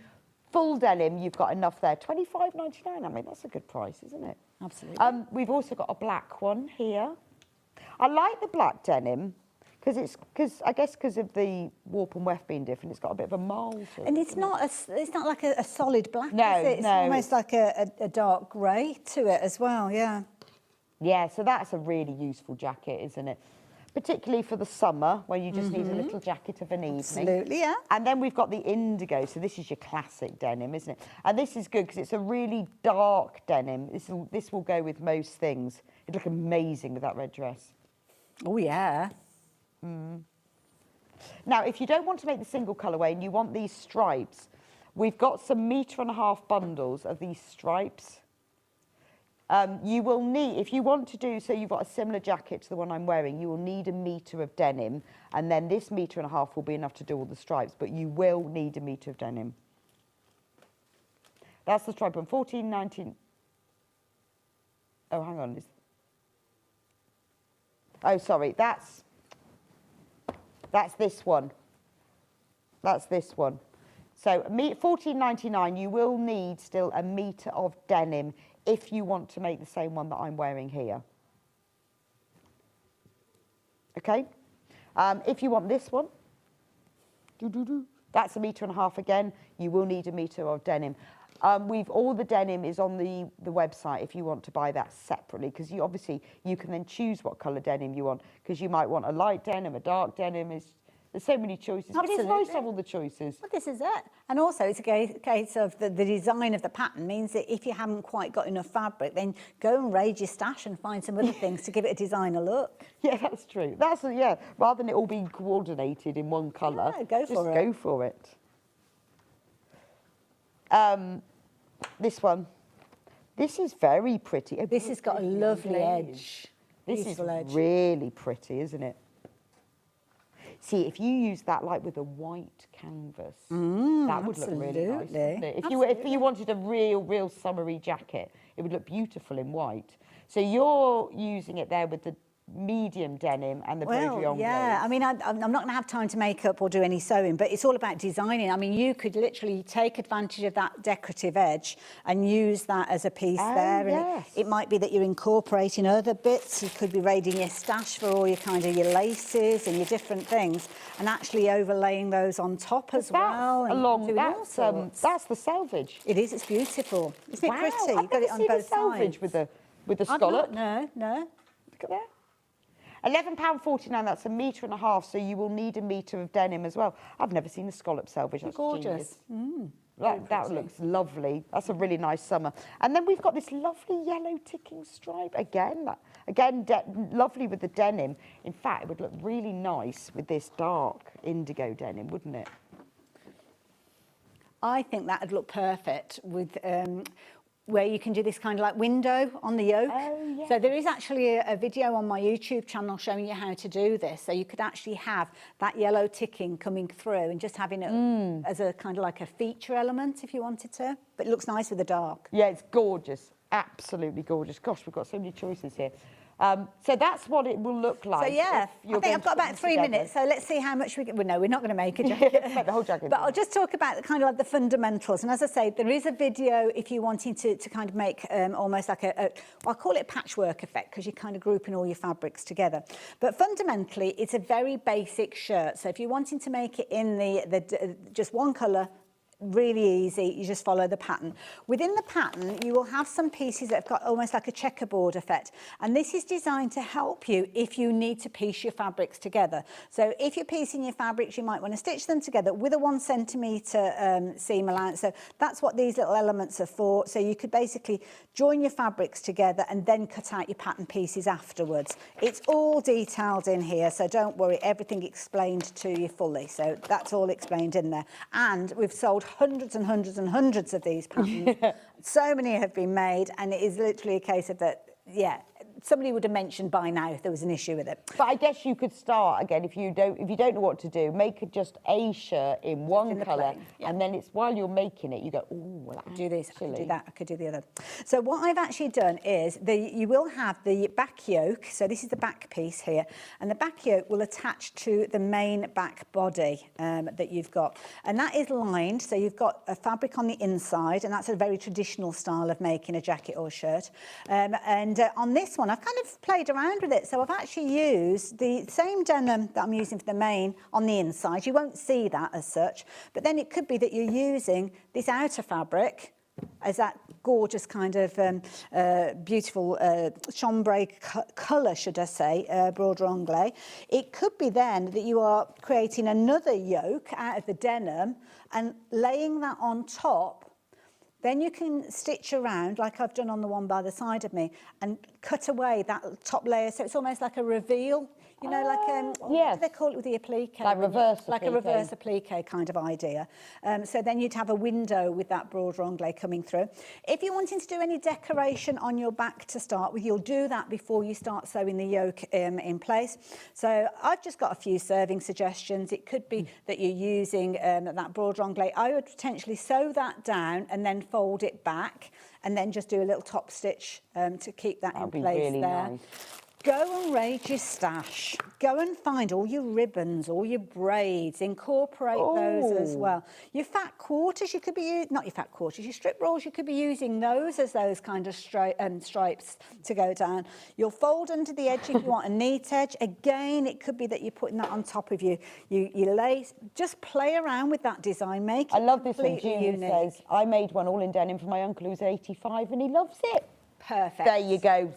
[SPEAKER 1] full denim, you've got enough there. $25.99. I mean, that's a good price, isn't it?
[SPEAKER 2] absolutely.
[SPEAKER 1] We've also got a black one here. I like the black denim because of the warp and weft being different. It's got a bit of a mould to it.
[SPEAKER 2] And it's not like a solid black,
[SPEAKER 1] No,
[SPEAKER 2] is it? It's
[SPEAKER 1] no,
[SPEAKER 2] almost like a dark grey to it as well. Yeah.
[SPEAKER 1] Yeah, so that's a really useful jacket, isn't it? Particularly for the summer when you just need a little jacket of an evening.
[SPEAKER 2] Absolutely, yeah.
[SPEAKER 1] And then we've got the indigo. So this is your classic denim, isn't it? And this is good because it's a really dark denim. This will go with most things. It'd look amazing with that red dress.
[SPEAKER 2] Oh yeah.
[SPEAKER 1] Now, if you don't want to make the single colourway and you want these stripes, we've got some 1.5 metre bundles of these stripes. You will need, if you want to do, so you've got a similar jacket to the one I'm wearing, you will need 1 metre of denim, and then this 1.5 metre will be enough to do all the stripes, but you will need 1 metre of denim. That's the stripe one, 14.19. Oh, hang on. Oh, sorry, that's this one. That's this one. So $14.99, you will need still 1 metre of denim if you want to make the same one that I'm wearing here. Okay? If you want this one, that's 1.5 metre again. You will need 1 metre of denim. All the denim is on the website if you want to buy that separately, because you can then choose what colour denim you want, because you might want a light denim, a dark denim. There's so many choices. But it's nice to
[SPEAKER 2] Absolutely.
[SPEAKER 1] have all the choices.
[SPEAKER 2] Well, this is it. And also, it's a case of the design of the pattern means that if you haven't quite got enough fabric, then go and raid your stash and find some other things to give it a designer look.
[SPEAKER 1] Yeah, that's true. Rather than it all being coordinated in one colour,
[SPEAKER 2] Yeah, go for it.
[SPEAKER 1] Go for it. This one. This is very pretty.
[SPEAKER 2] This has got a lovely edge.
[SPEAKER 1] This
[SPEAKER 2] Beautiful
[SPEAKER 1] is
[SPEAKER 2] edge.
[SPEAKER 1] really pretty, isn't it? See, if you use that like with a white canvas, that would look really nice,
[SPEAKER 2] absolutely.
[SPEAKER 1] wouldn't it? If you wanted a real summery jacket, it would look beautiful in white. So you're using it there with the medium denim and the broderie
[SPEAKER 2] Well, yeah. I mean, I'm not going to have time to make up or do any sewing, but it's all about designing. I mean, you could literally take advantage of that decorative edge and use that as a piece there.
[SPEAKER 1] Yes.
[SPEAKER 2] And it might be that you're incorporating other bits. You could be raiding your stash for all your your laces and your different things, and actually overlaying those on top as well. And doing all sorts.
[SPEAKER 1] That's the selvage.
[SPEAKER 2] It is. It's beautiful. Isn't it
[SPEAKER 1] Wow,
[SPEAKER 2] pretty?
[SPEAKER 1] I've
[SPEAKER 2] You've got it
[SPEAKER 1] never
[SPEAKER 2] on
[SPEAKER 1] seen a
[SPEAKER 2] both
[SPEAKER 1] selvage
[SPEAKER 2] sides.
[SPEAKER 1] with the
[SPEAKER 2] I've
[SPEAKER 1] scallop.
[SPEAKER 2] not, no.
[SPEAKER 1] Look at that. £11.49, that's 1.5 metres, so you will need a metre of denim as well. I've never seen a scallop selvage. That's
[SPEAKER 2] Gorgeous.
[SPEAKER 1] genius. That looks lovely. That's a really nice summer. And then we've got this lovely yellow ticking stripe again. Lovely with the denim. In fact, it would look really nice with this dark indigo denim, wouldn't it?
[SPEAKER 2] I think that would look perfect with where you can do this kind of like window on the yoke.
[SPEAKER 1] Oh, yeah.
[SPEAKER 2] So there is actually a video on my YouTube channel showing you how to do this. So you could actually have that yellow ticking coming through and just having it as a kind of like a feature element if you wanted to. But it looks nice with the dark.
[SPEAKER 1] Yeah, it's gorgeous. Absolutely gorgeous. Gosh, we've got so many choices here. So that's what it will look like.
[SPEAKER 2] So yeah,
[SPEAKER 1] if you're
[SPEAKER 2] I think
[SPEAKER 1] going
[SPEAKER 2] I've
[SPEAKER 1] to
[SPEAKER 2] got
[SPEAKER 1] put
[SPEAKER 2] about
[SPEAKER 1] them
[SPEAKER 2] 3
[SPEAKER 1] together.
[SPEAKER 2] minutes. So let's see how much we get. Well, no, we're not going to make a jacket.
[SPEAKER 1] Make the whole jacket.
[SPEAKER 2] But I'll just talk about the kind of like the fundamentals. And as I say, there is a video if you're wanting to kind of make almost like I call it a patchwork effect because you're kind of grouping all your fabrics together. But fundamentally, it's a very basic shirt. So if you're wanting to make it in the just one colour, really easy, you just follow the pattern. Within the pattern, you will have some pieces that have got almost like a checkerboard effect. And this is designed to help you if you need to piece your fabrics together. So if you're piecing your fabrics, you might want to stitch them together with a 1 centimetre seam allowance. So that's what these little elements are for. So you could basically join your fabrics together and then cut out your pattern pieces afterwards. It's all detailed in here, so don't worry, everything explained to you fully. So that's all explained in there. And we've sold hundreds and hundreds and hundreds of these patterns. So many have been made, and it is literally a case of that, yeah, somebody would have mentioned by now if there was an issue with it.
[SPEAKER 1] But I guess you could start again if you don't know what to do. Make it just a shirt in one colour, and then it's while you're making it, you go, oh, well, I
[SPEAKER 2] Do this, I could do that, I could do the other. So what I've actually done is you will have the back yoke. So this is the back piece here, and the back yoke will attach to the main back body that you've got, and that is lined. So you've got a fabric on the inside, and that's a very traditional style of making a jacket or shirt. And on this one, I've kind of played around with it. So I've actually used the same denim that I'm using for the main on the inside. You won't see that as such, but then it could be that you're using this outer fabric as that gorgeous kind of beautiful chambray colour, should I say, broad anglais. It could be then that you are creating another yoke out of the denim and laying that on top. Then you can stitch around, like I've done on the one by the side of me, and cut away that top layer. So it's almost like a reveal, you know, like, what do they call it with the applique?
[SPEAKER 1] Like reverse
[SPEAKER 2] Like a
[SPEAKER 1] applique.
[SPEAKER 2] reverse applique kind of idea. So then you'd have a window with that broad anglais coming through. If you're wanting to do any decoration on your back to start with, you'll do that before you start sewing the yoke in place. So I've just got a few serving suggestions. It could be that you're using that broad anglais. I would potentially sew that down and then fold it back, and then just do a little top stitch to keep that in place
[SPEAKER 1] really
[SPEAKER 2] there.
[SPEAKER 1] nice.
[SPEAKER 2] Go and raid your stash. Go and find all your ribbons, all your braids. Incorporate those as well. Your fat quarters, you could be not your fat quarters, your strip rolls, you could be using those as those kind of stripes to go down. You'll fold under the edge if you want a neat edge. Again, it could be that you're putting that on top of you lace. Just play around with that design. Make it
[SPEAKER 1] I love this one.
[SPEAKER 2] completely
[SPEAKER 1] Julie
[SPEAKER 2] unique.
[SPEAKER 1] says, I made one all in denim for my uncle who's 85 and he loves it.
[SPEAKER 2] Perfect.
[SPEAKER 1] There you go.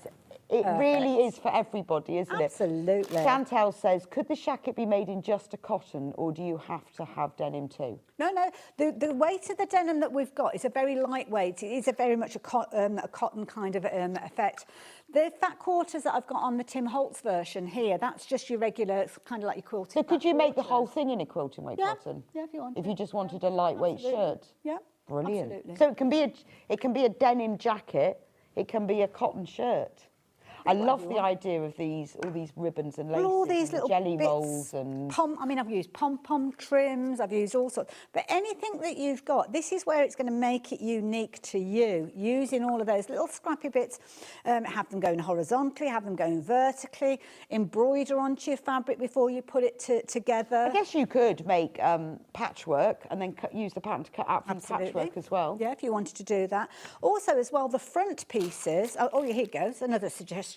[SPEAKER 1] It really is for everybody, isn't
[SPEAKER 2] Absolutely.
[SPEAKER 1] it? Chantel says, could the jacket be made in just a cotton, or do you have to have denim too?
[SPEAKER 2] No, the weight of the denim that we've got is a very lightweight. It is a very much a cotton kind of effect. The fat quarters that I've got on the Tim Holtz version here, that's just your regular, it's kind of like your quilted.
[SPEAKER 1] So could you make the whole thing in a quilting weight cotton?
[SPEAKER 2] Yeah, if you want.
[SPEAKER 1] If you just wanted a lightweight shirt?
[SPEAKER 2] Yeah.
[SPEAKER 1] Brilliant.
[SPEAKER 2] Absolutely.
[SPEAKER 1] So it can be a denim jacket, it can be a cotton shirt. I love the idea of all these ribbons and laces,
[SPEAKER 2] All these little
[SPEAKER 1] jelly
[SPEAKER 2] bits,
[SPEAKER 1] rolls and...
[SPEAKER 2] I've used pom-pom trims, I've used all sorts. But anything that you've got, this is where it's going to make it unique to you, using all of those little scrappy bits. Have them going horizontally, have them going vertically, embroider onto your fabric before you put it together.
[SPEAKER 1] I guess you could make patchwork and then use the pattern to cut out from patchwork as well.
[SPEAKER 2] Yeah, if you wanted to do that. Also, as well, the front pieces. Oh, here goes, another suggestion.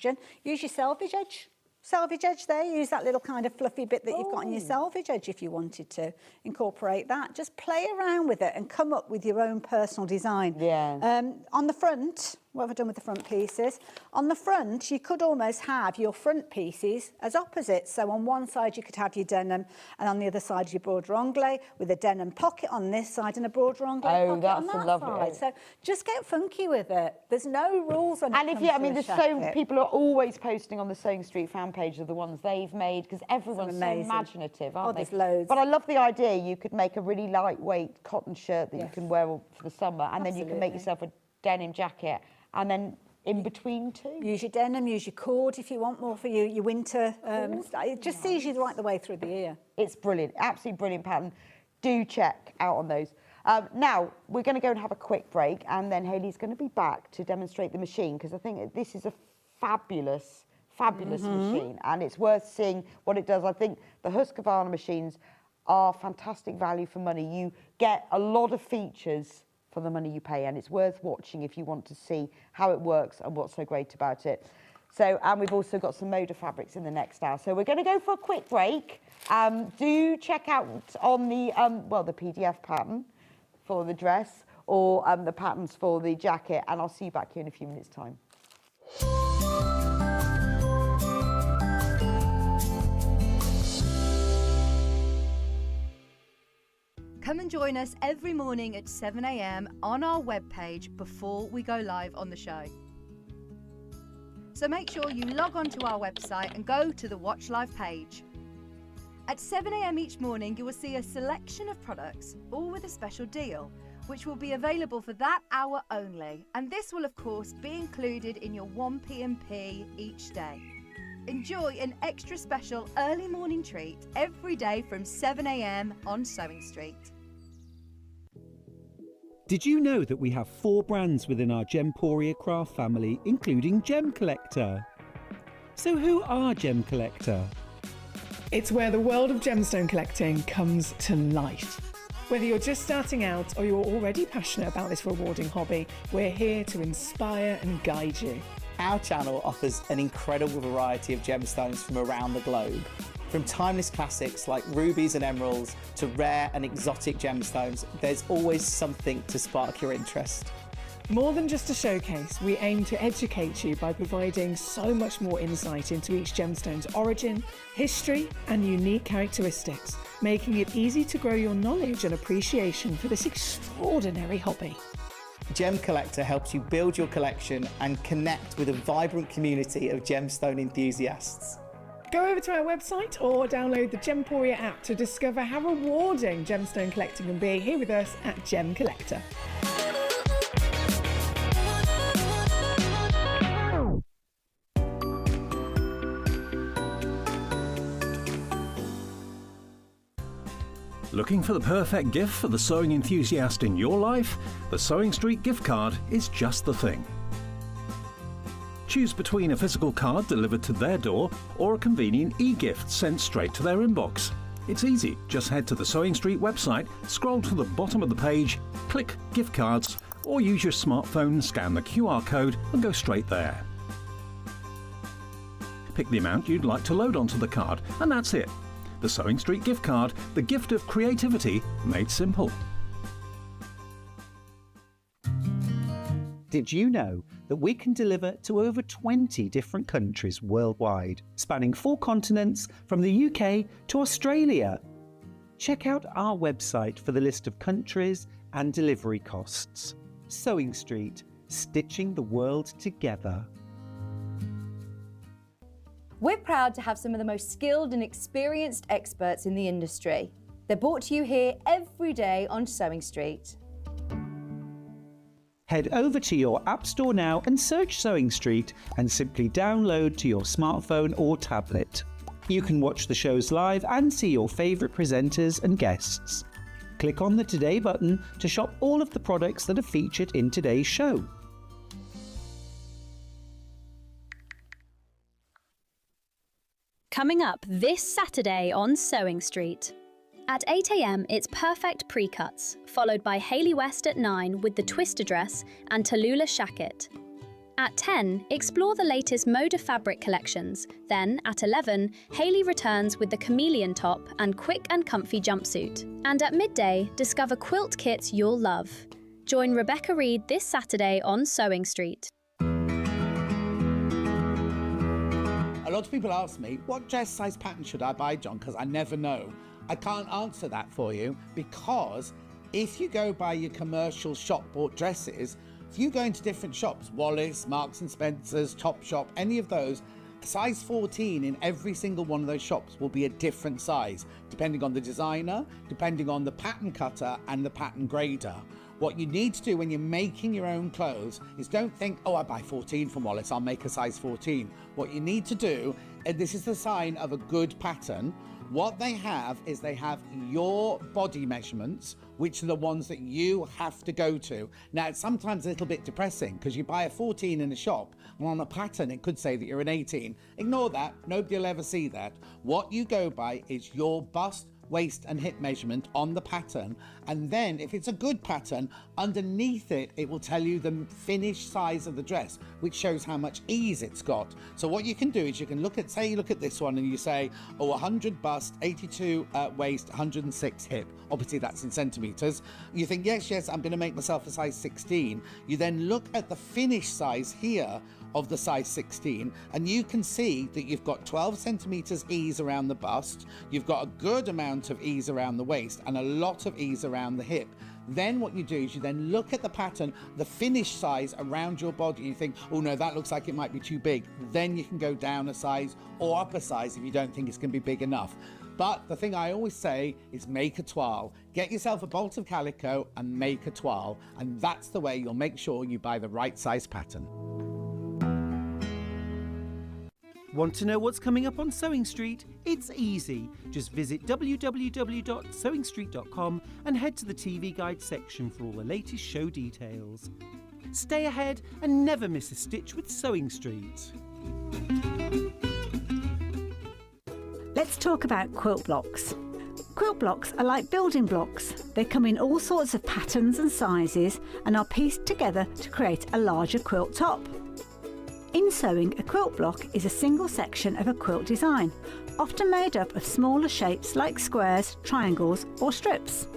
[SPEAKER 2] Use your selvage edge. Selvage edge there, use that little kind of fluffy bit that you've got on your selvage edge if you wanted to incorporate that. Just play around with it and come up with your own personal design.
[SPEAKER 1] Yeah.
[SPEAKER 2] On the front, what have I done with the front pieces? On the front, you could almost have your front pieces as opposites. So on one side, you could have your denim, and on the other side, your broader onglet, with a denim pocket on this side and a broader onglet pocket on that
[SPEAKER 1] lovely.
[SPEAKER 2] side. So just get funky with it. There's no rules when it comes to
[SPEAKER 1] there's
[SPEAKER 2] jacket.
[SPEAKER 1] people are always posting on the Sewing Street fan page of the ones they've made, because everyone's so imaginative, aren't they?
[SPEAKER 2] There's loads.
[SPEAKER 1] But I love the idea you could make a really lightweight cotton shirt that you can wear for the summer, and then you can make yourself a denim jacket, and then in between too.
[SPEAKER 2] Use your denim, use your cord if you want more for your winter. It just sees you right the way through the year.
[SPEAKER 1] It's brilliant, absolutely brilliant pattern. Do check out on those. Now, we're going to go and have a quick break, and then Hayley's going to be back to demonstrate the machine, because I think this is a fabulous machine, and it's worth seeing what it does. I think the Husqvarna machines are fantastic value for money. You get a lot of features for the money you pay, and it's worth watching if you want to see how it works and what's so great about it. So, and we've also got some Moda fabrics in the next hour. So we're going to go for a quick break. Do check out on the, the PDF pattern for the dress, or the patterns for the jacket, and I'll see you back here in a few minutes' time.
[SPEAKER 8] Come and join us every morning at 7 a.m. on our webpage before we go live on the show. So make sure you log on to our website and go to the Watch Live page. At 7 a.m. each morning, you will see a selection of products, all with a special deal, which will be available for that hour only. And this will, of course, be included in your 1p&p each day. Enjoy an extra special early morning treat every day from 7 a.m. on Sewing Street.
[SPEAKER 5] Did you know that we have 4 brands within our Gemporia craft family, including Gem Collector? So who are Gem Collector?
[SPEAKER 9] It's where the world of gemstone collecting comes to life. Whether you're just starting out or you're already passionate about this rewarding hobby, we're here to inspire and guide you.
[SPEAKER 10] Our channel offers an incredible variety of gemstones from around the globe. From timeless classics like rubies and emeralds to rare and exotic gemstones, there's always something to spark your interest.
[SPEAKER 9] More than just a showcase, we aim to educate you by providing so much more insight into each gemstone's origin, history, and unique characteristics, making it easy to grow your knowledge and appreciation for this extraordinary hobby.
[SPEAKER 10] Gem Collector helps you build your collection and connect with a vibrant community of gemstone enthusiasts.
[SPEAKER 9] Go over to our website or download the Gemporia app to discover how rewarding gemstone collecting can be here with us at Gem Collector.
[SPEAKER 7] Looking for the perfect gift for the sewing enthusiast in your life? The Sewing Street gift card is just the thing. Choose between a physical card delivered to their door or a convenient e-gift sent straight to their inbox. It's easy. Just head to the Sewing Street website, scroll to the bottom of the page, click Gift Cards, or use your smartphone, scan the QR code and go straight there. Pick the amount you'd like to load onto the card, and that's it. The Sewing Street gift card, the gift of creativity made simple.
[SPEAKER 5] Did you know that we can deliver to over 20 different countries worldwide, spanning 4 continents from the UK to Australia? Check out our website for the list of countries and delivery costs. Sewing Street, stitching the world together.
[SPEAKER 11] We're proud to have some of the most skilled and experienced experts in the industry. They're brought to you here every day on Sewing Street.
[SPEAKER 5] Head over to your App Store now and search Sewing Street and simply download to your smartphone or tablet. You can watch the shows live and see your favourite presenters and guests. Click on the Today button to shop all of the products that are featured in today's show.
[SPEAKER 3] Coming up this Saturday on Sewing Street. At 8 a.m, it's Perfect Pre-Cuts, followed by Hayley West at 9 with the Twister Dress and Tallulah Shacket. At 10, explore the latest Moda fabric collections. Then, at 11, Hayley returns with the Chameleon Top and Quick and Comfy Jumpsuit. And at midday, discover quilt kits you'll love. Join Rebecca Reed this Saturday on Sewing Street.
[SPEAKER 6] A lot of people ask me, what dress size pattern should I buy, John? Because I never know. I can't answer that for you, because if you go by your commercial shop bought dresses, if you go into different shops, Wallis, Marks and Spencer's, Topshop, any of those, size 14 in every single one of those shops will be a different size, depending on the designer, depending on the pattern cutter and the pattern grader. What you need to do when you're making your own clothes is don't think, oh, I buy 14 from Wallis, I'll make a size 14. What you need to do, and this is the sign of a good pattern, what they have is they have your body measurements, which are the ones that you have to go to. Now, it's sometimes a little bit depressing because you buy a 14 in a shop, and on a pattern it could say that you're an 18. Ignore that, nobody will ever see that. What you go by is your bust, waist and hip measurement on the pattern, and then if it's a good pattern, underneath it it will tell you the finished size of the dress, which shows how much ease it's got. So what you can do is you can look at, say you look at this one and you say, oh, 100 bust, 82 waist, 106 hip. Obviously that's in centimeters. You think, yes, I'm going to make myself a size 16. You then look at the finished size here of the size 16, and you can see that you've got 12 centimeters ease around the bust, you've got a good amount of ease around the waist and a lot of ease around the hip. Then what you do is you then look at the pattern, the finished size around your body, you think, oh no, that looks like it might be too big. Then you can go down a size or up a size if you don't think it's going to be big enough. But the thing I always say is make a toile. Get yourself a bolt of calico and make a toile, and that's the way you'll make sure you buy the right size pattern.
[SPEAKER 5] Want to know what's coming up on Sewing Street? It's easy. Just visit www.sewingstreet.com and head to the TV Guide section for all the latest show details. Stay ahead and never miss a stitch with Sewing Street.
[SPEAKER 2] Let's talk about quilt blocks. Quilt blocks are like building blocks. They come in all sorts of patterns and sizes and are pieced together to create a larger quilt top. In sewing, a quilt block is a single section of a quilt design, often made up of smaller shapes like squares, triangles or strips.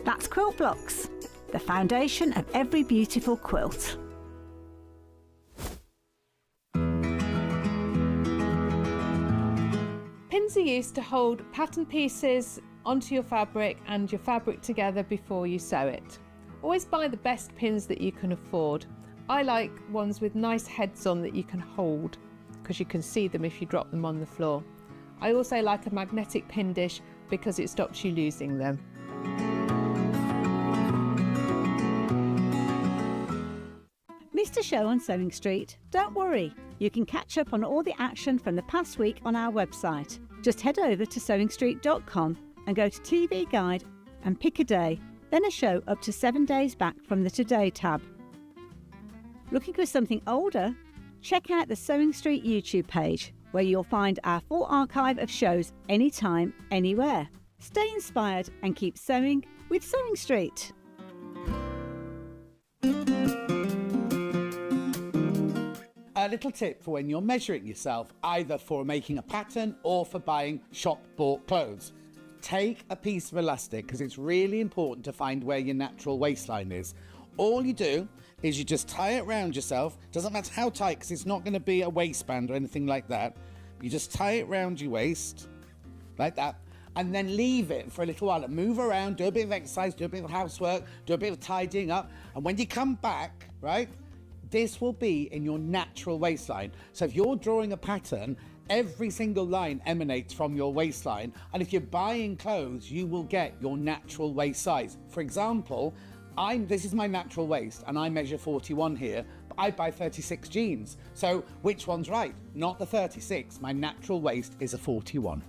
[SPEAKER 2] That's quilt blocks, the foundation of every beautiful quilt.
[SPEAKER 9] Pins are used to hold pattern pieces onto your fabric and your fabric together before you sew it. Always buy the best pins that you can afford. I like ones with nice heads on that you can hold, because you can see them if you drop them on the floor. I also like a magnetic pin dish because it stops you losing them.
[SPEAKER 2] Missed a show on Sewing Street? Don't worry, you can catch up on all the action from the past week on our website. Just head over to sewingstreet.com and go to TV Guide and pick a day, then a show up to 7 days back from the Today tab. Looking for something older? Check out the Sewing Street YouTube page, where you'll find our full archive of shows anytime, anywhere. Stay inspired and keep sewing with Sewing Street.
[SPEAKER 6] A little tip for when you're measuring yourself, either for making a pattern or for buying shop-bought clothes. Take a piece of elastic, because it's really important to find where your natural waistline is. all you do is you just tie it around yourself. Doesn't matter how tight, because it's not going to be a waistband or anything like that. You just tie it around your waist, like that, and then leave it for a little while. Move around, do a bit of exercise, do a bit of housework, do a bit of tidying up. And when you come back, right, this will be in your natural waistline. So if you're drawing a pattern, every single line emanates from your waistline. And if you're buying clothes, you will get your natural waist size. For example, this is my natural waist and I measure 41 here, but I buy 36 jeans. So which one's right? Not the 36. My natural waist is a 41.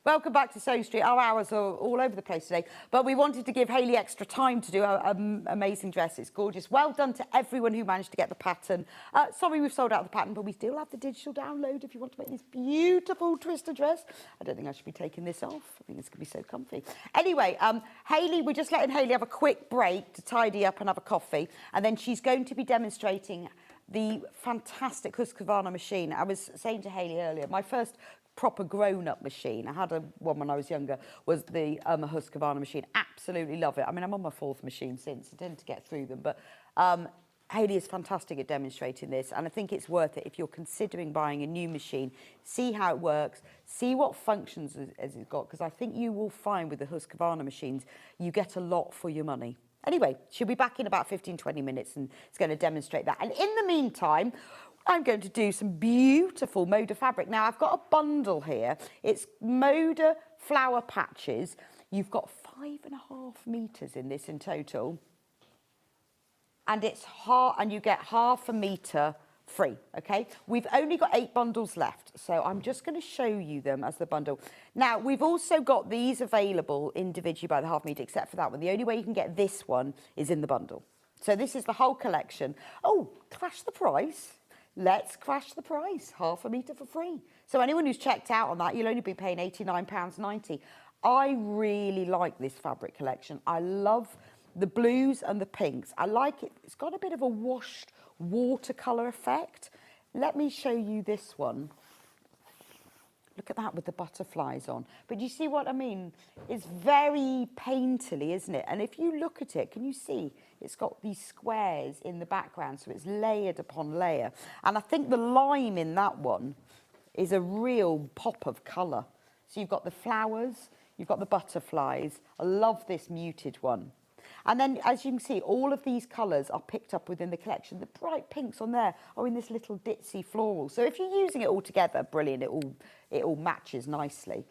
[SPEAKER 1] Welcome back to Sewing Street. Our hours are all over the place today, but we wanted to give Hayley extra time to do an amazing dress. It's gorgeous. Well done to everyone who managed to get the pattern. Sorry we've sold out the pattern, but we still have the digital download if you want to make this beautiful twister dress. I don't think I should be taking this off. I think it's going to be so comfy. Anyway, Hayley, we're just letting Hayley have a quick break to tidy up and have a coffee, and then she's going to be demonstrating the fantastic Husqvarna machine. I was saying to Hayley earlier, my first proper grown-up machine, I had one when I was younger, was the Husqvarna machine. Absolutely love it. I mean, I'm on my 4th machine since. I tend to get through them, but Hayley is fantastic at demonstrating this, and I think it's worth it if you're considering buying a new machine. See how it works, see what functions it's got, because I think you will find with the Husqvarna machines, you get a lot for your money. Anyway, she'll be back in about 15-20 minutes and it's going to demonstrate that. And in the meantime, I'm going to do some beautiful Moda fabric. Now, I've got a bundle here. It's Moda flower patches. You've got 5.5 metres in this in total. And you get half a metre free, okay? We've only got 8 bundles left, so I'm just going to show you them as the bundle. Now, we've also got these available individually by the half metre, except for that one. The only way you can get this one is in the bundle. So this is the whole collection. Oh, crash the price. Let's crash the price, half a metre for free. So anyone who's checked out on that, you'll only be paying £89.90. I really like this fabric collection. I love the blues and the pinks. I like it. It's got a bit of a washed watercolour effect. Let me show you this one. Look at that with the butterflies on. But you see what I mean? It's very painterly, isn't it? And if you look at it, can you see? It's got these squares in the background, so it's layered upon layer. And I think the lime in that one is a real pop of colour. So you've got the flowers, you've got the butterflies. I love this muted one. And then, as you can see, all of these colours are picked up within the collection. The bright pinks on there are in this little ditzy floral. So if you're using it all together, brilliant, it all matches nicely.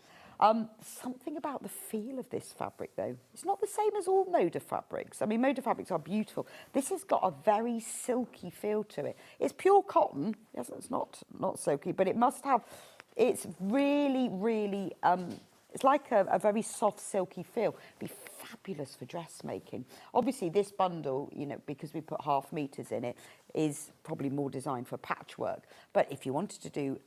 [SPEAKER 1] Something about the feel of this fabric, though. It's not the same as all Moda fabrics. I mean, Moda fabrics are beautiful. This has got a very silky feel to it. It's pure cotton. Yes, it's not silky, but it must have... It's really, really... it's like a very soft, silky feel. It'd be fabulous for dressmaking. Obviously, this bundle, you know, because we put half metres in it, is probably more designed for patchwork. But if you wanted to do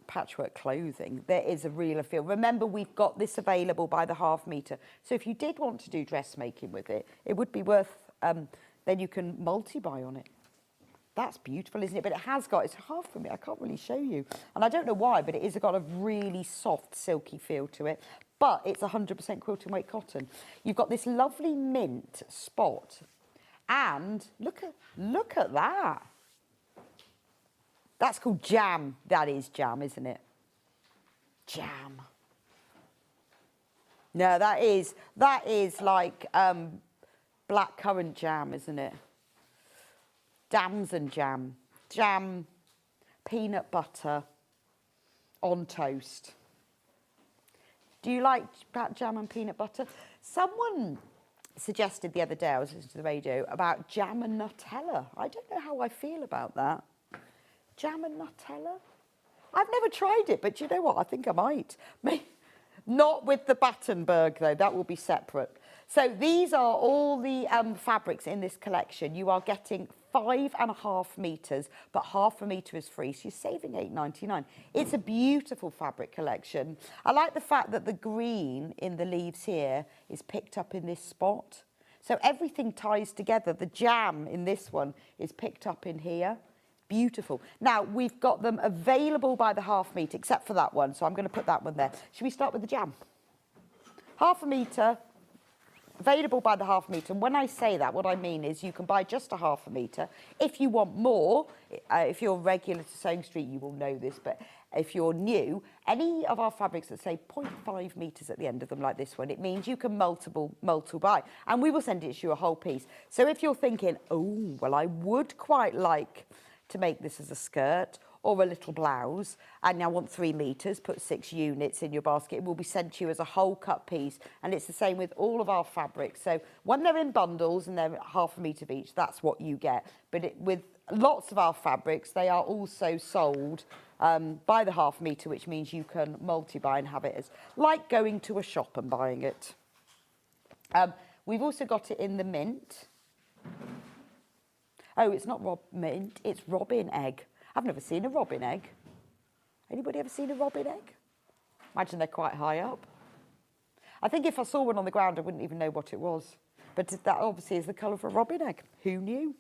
[SPEAKER 1] patchwork clothing, there is a real feel. Remember, we've got this available by the half metre. So if you did want to do dressmaking with it, it would be worth, then you can multi-buy on it. That's beautiful, isn't it? But it has got, it's half for me, I can't really show you. And I don't know why, but it has got a really soft, silky feel to it. But it's 100% quilting weight cotton. You've got this lovely mint spot. And look at that. That's called jam. That is jam, isn't it? Jam. No, that is like black currant jam, isn't it? Damson jam. Jam, peanut butter on toast. Do you like jam and peanut butter? Someone suggested the other day, I was listening to the radio, about jam and Nutella. I don't know how I feel about that. Jam and Nutella? I've never tried it, but you know what? I think I might. Not with the Battenberg, though. That will be separate. So these are all the fabrics in this collection. You are getting 5.5 metres, but half a metre is free, so you're saving £8.99. It's a beautiful fabric collection. I like the fact that the green in the leaves here is picked up in this spot. So everything ties together. The jam in this one is picked up in here. Beautiful. Now, we've got them available by the half metre, except for that one. So I'm going to put that one there. Should we start with the jam? Half a metre, available by the half metre. And when I say that, what I mean is you can buy just a half a metre. If you want more, if you're regular to Sewing Street, you will know this, but if you're new, any of our fabrics that say 0.5 metres at the end of them, like this one, it means you can multiple buy. And we will send it to you a whole piece. So if you're thinking, oh, well, I would quite like to make this as a skirt or a little blouse, and I want 3 metres, put 6 units in your basket. It will be sent to you as a whole cut piece, and it's the same with all of our fabrics. So when they're in bundles and they're half a metre of each, that's what you get. But with lots of our fabrics, they are also sold by the half metre, which means you can multi-buy and have it as like going to a shop and buying it. We've also got it in the mint. Oh, it's not mint, it's robin egg. I've never seen a robin egg. Anybody ever seen a robin egg? Imagine they're quite high up. I think if I saw one on the ground, I wouldn't even know what it was. But that obviously is the colour of a robin egg. Who knew?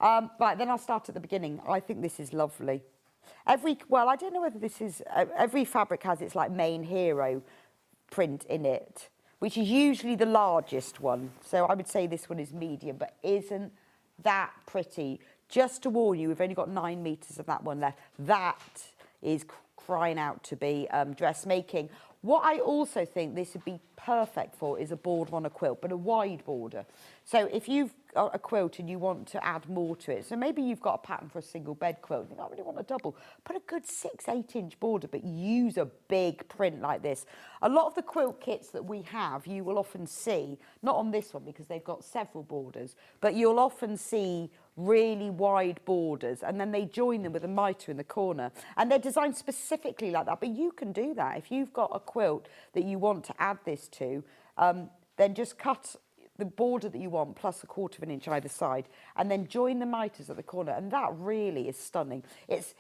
[SPEAKER 1] Right, then I'll start at the beginning. I think this is lovely. Well, I don't know whether this is... every fabric has its like main hero print in it, which is usually the largest one. So I would say this one is medium, but isn't that pretty? Just to warn you, we've only got 9 metres of that one left. That is crying out to be dressmaking. What I also think this would be perfect for is a border on a quilt, but a wide border. So if you've got a quilt and you want to add more to it, so maybe you've got a pattern for a single bed quilt, you think, I really want a double, put a good 6-8 inch border, but use a big print like this. A lot of the quilt kits that we have, you will often see, not on this one because they've got several borders, but you'll often see really wide borders, and then they join them with a mitre in the corner, and they're designed specifically like that. But you can do that if you've got a quilt that you want to add this to, then just cut the border that you want plus 1/4 inch either side, and then join the mitres at the corner, and that really is stunning. It's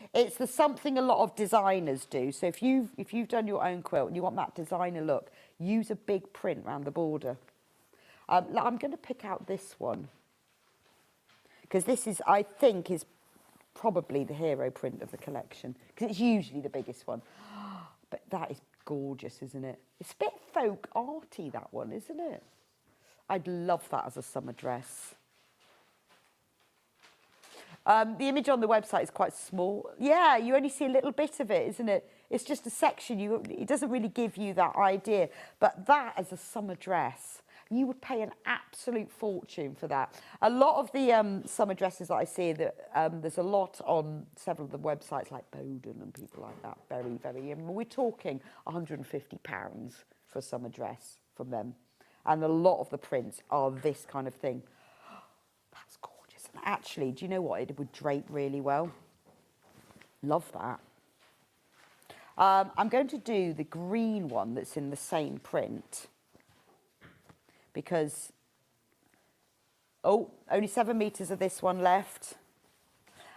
[SPEAKER 1] something a lot of designers do. So if you've done your own quilt and you want that designer look, use a big print around the border. I'm going to pick out this one, because this is, I think, is probably the hero print of the collection, because it's usually the biggest one. But that is gorgeous, isn't it? It's a bit folk arty, that one, isn't it? I'd love that as a summer dress. The image on the website is quite small. Yeah, you only see a little bit of it, isn't it? It's just a section. It doesn't really give you that idea. But that as a summer dress, you would pay an absolute fortune for that. A lot of the summer dresses that I see, that there's a lot on several of the websites like Bowden and people like that. Very, very. We're talking £150 for a summer dress from them. And a lot of the prints are this kind of thing. That's gorgeous. And actually, do you know what? It would drape really well. Love that. I'm going to do the green one that's in the same print, because, only 7 metres of this one left.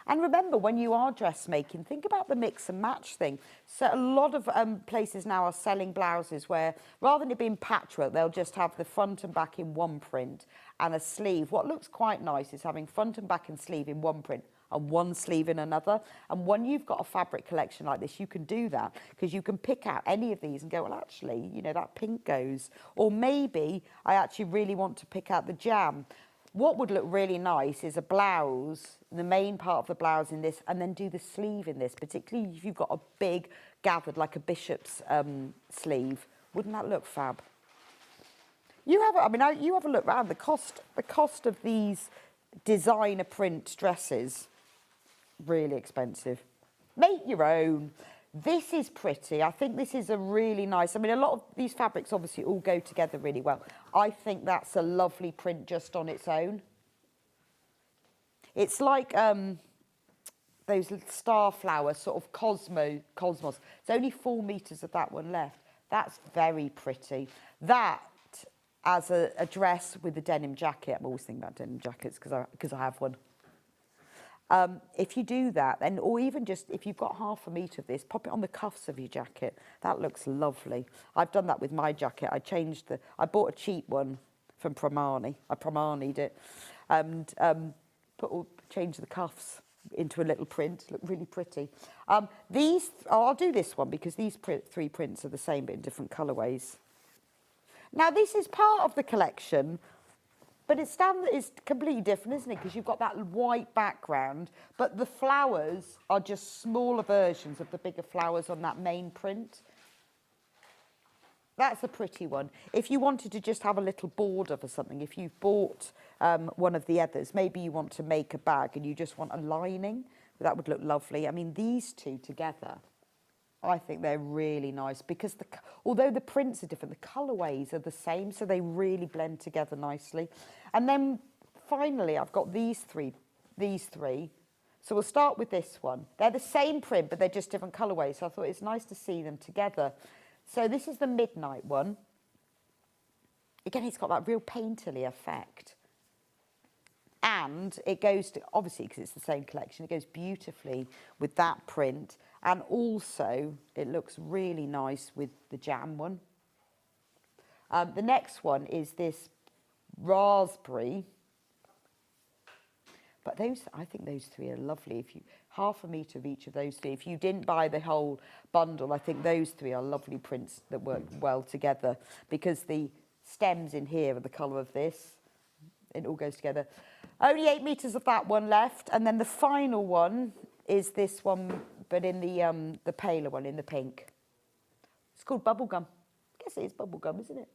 [SPEAKER 1] And remember, when you are dressmaking, think about the mix and match thing. So a lot of places now are selling blouses where, rather than it being patchwork, they'll just have the front and back in one print and a sleeve. What looks quite nice is having front and back and sleeve in one print and one sleeve in another. And when you've got a fabric collection like this, you can do that, because you can pick out any of these and go, well, actually, you know, that pink goes. Or maybe I actually really want to pick out the jam. What would look really nice is a blouse, the main part of the blouse in this, and then do the sleeve in this, particularly if you've got a big gathered, like a bishop's sleeve. Wouldn't that look fab? You have a look around. The cost of these designer print dresses, really expensive. Make your own. This is pretty. I think this is a really nice, a lot of these fabrics obviously all go together really well. I think that's a lovely print just on its own. It's like those starflower sort of cosmos. There's only 4 metres of that one left. That's very pretty. That as a dress with a denim jacket. I'm always thinking about denim jackets because I have one. If you do that, then, or even just if you've got 1/2 metre of this, pop it on the cuffs of your jacket. That looks lovely. I've done that with my jacket. I bought a cheap one from Primani. I Primani'd it. And change the cuffs into a little print, look really pretty. I'll do this one because these three prints are the same but in different colourways. Now this is part of the collection, but it's completely different, isn't it? Because you've got that white background, but the flowers are just smaller versions of the bigger flowers on that main print. That's a pretty one. If you wanted to just have a little border for something, if you've bought one of the others, maybe you want to make a bag and you just want a lining, that would look lovely. I mean, these two together, I think they're really nice because although the prints are different, the colourways are the same, so they really blend together nicely. And then finally, I've got these three. So we'll start with this one. They're the same print, but they're just different colourways, so I thought it's nice to see them together. So this is the midnight one. Again, it's got that real painterly effect. And it goes to, obviously, because it's the same collection, it goes beautifully with that print. And also, it looks really nice with the jam one. The next one is this raspberry. But I think those three are lovely. If you half a metre of each of those three. If you didn't buy the whole bundle, I think those three are lovely prints that work well together because the stems in here are the colour of this. It all goes together. Only 8 metres of that one left, and then the final one is this one, but in the paler one, in the pink. It's called Bubblegum. I guess it is Bubblegum, isn't it?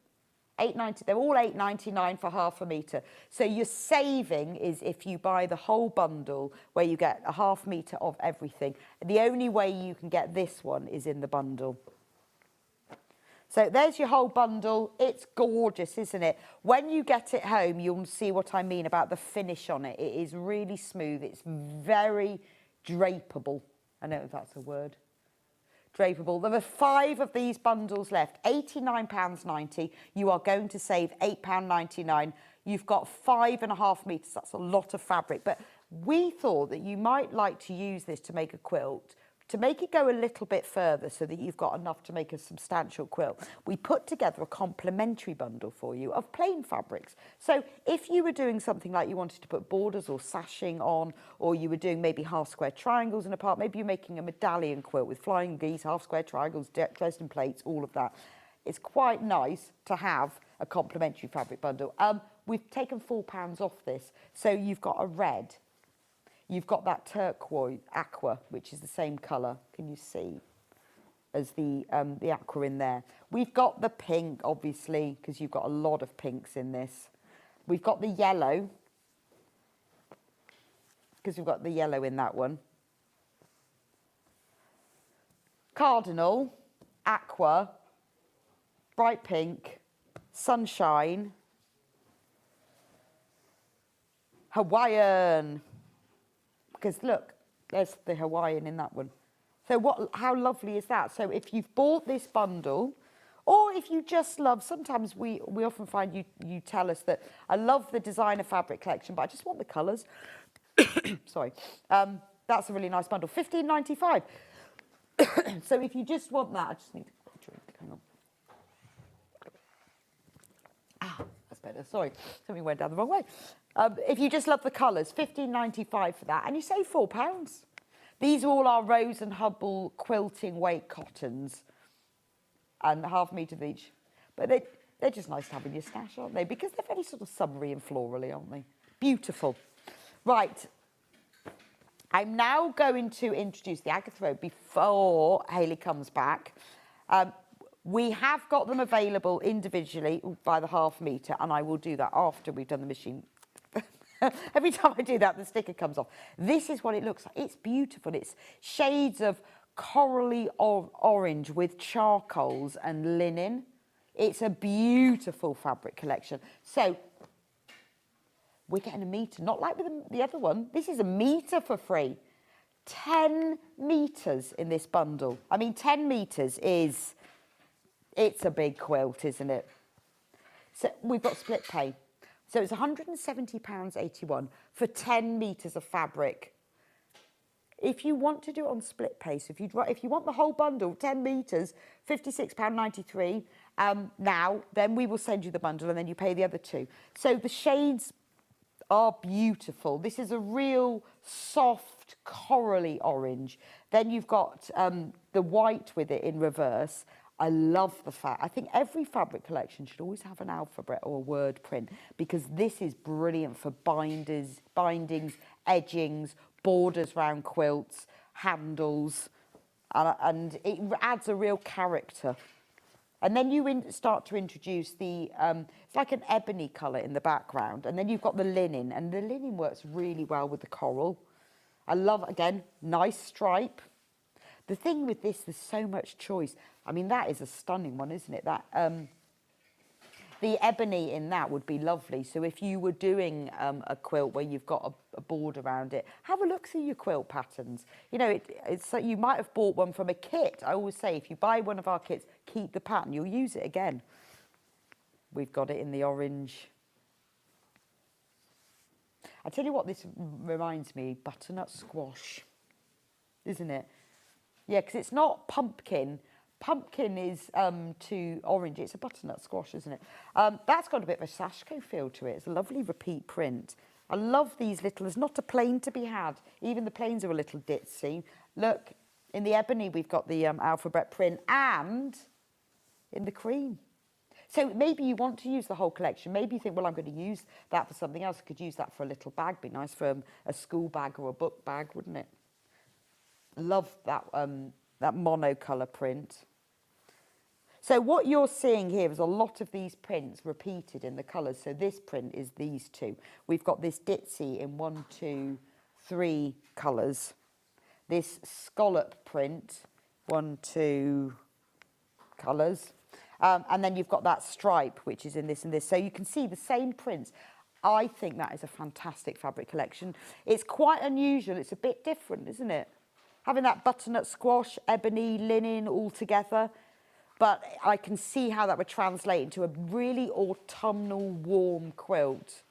[SPEAKER 1] $8.90. They're all $8.99 for half a metre. So your saving is if you buy the whole bundle where you get a half metre of everything. The only way you can get this one is in the bundle. So there's your whole bundle. It's gorgeous, isn't it? When you get it home, you'll see what I mean about the finish on it. It is really smooth. It's very drapeable. I don't know if that's a word. Drapeable. There are 5 of these bundles left, £89.90. You are going to save £8.99. You've got 5.5 metres. That's a lot of fabric. But we thought that you might like to use this to make a quilt, to make it go a little bit further so that you've got enough to make a substantial quilt. We put together a complementary bundle for you of plain fabrics. So if you were doing something like you wanted to put borders or sashing on, or you were doing maybe half square triangles in a part, maybe you're making a medallion quilt with flying geese, half square triangles, Dresden plates, all of that. It's quite nice to have a complementary fabric bundle. We've taken £4 off this. So you've got a red. You've got that turquoise aqua, which is the same colour, can you see, as the aqua in there. We've got the pink, obviously, because you've got a lot of pinks in this. We've got the yellow, because we've got the yellow in that one. Cardinal, aqua, bright pink, sunshine, Hawaiian. Because look, there's the Hawaiian in that one. So how lovely is that? So if you've bought this bundle, or if you just love, sometimes we often find you tell us that I love the designer fabric collection, but I just want the colours. Sorry. That's a really nice bundle. $15.95. So if you just want that, I just need a drink. Hang on. That's better. Sorry, something went down the wrong way. If you just love the colours, $15.95 for that, and you save £4. These are all our Rose and Hubble quilting weight cottons, and half a metre of each. But they're just nice to have in your stash, aren't they? Because they're very sort of summery and florally, aren't they? Beautiful. Right. I'm now going to introduce the Agatha Road before Hayley comes back. We have got them available individually by the half metre, and I will do that after we've done the machine. Every time I do that, the sticker comes off. This is what it looks like. It's beautiful. It's shades of corally orange with charcoals and linen. It's a beautiful fabric collection. So we're getting a metre, not like with the other one. This is a metre for free. 10 metres in this bundle. I mean, 10 metres is, it's a big quilt, isn't it? So we've got split pay. So it's £170.81 for 10 metres of fabric. If you want to do it on split pace, if you want the whole bundle, 10 metres, £56.93 now, then we will send you the bundle and then you pay the other two. So the shades are beautiful. This is a real soft corally orange. Then you've got the white with it in reverse. I love the fact, I think every fabric collection should always have an alphabet or a word print, because this is brilliant for bindings, edgings, borders around quilts, handles, and it adds a real character. And then you start to introduce the, it's like an ebony colour in the background, and then you've got the linen, and the linen works really well with the coral. I love, again, nice stripe. The thing with this, there's so much choice. I mean, that is a stunning one, isn't it? That the ebony in that would be lovely. So if you were doing a quilt where you've got a board around it, have a look through your quilt patterns. You know, it's you might have bought one from a kit. I always say, if you buy one of our kits, keep the pattern. You'll use it again. We've got it in the orange. I tell you what, this reminds me, butternut squash, isn't it? Yeah, because it's not pumpkin. Pumpkin is to orange. It's a butternut squash, isn't it? That's got a bit of a Sashko feel to it. It's a lovely repeat print. I love these little, there's not a plain to be had. Even the plains are a little ditzy. Look, in the ebony, we've got the alphabet print, and in the cream. So maybe you want to use the whole collection. Maybe you think, well, I'm going to use that for something else. I could use that for a little bag. Be nice for a school bag or a book bag, wouldn't it? Love that, that monocolour print. So what you're seeing here is a lot of these prints repeated in the colours. So this print is these two. We've got this ditzy in 1, 2, 3 colours. This scallop print, 1, 2 colours. And then you've got that stripe, which is in this and this. So you can see the same prints. I think that is a fantastic fabric collection. It's quite unusual. It's a bit different, isn't it? Having that butternut squash, ebony, linen all together. But I can see how that would translate into a really autumnal, warm quilt.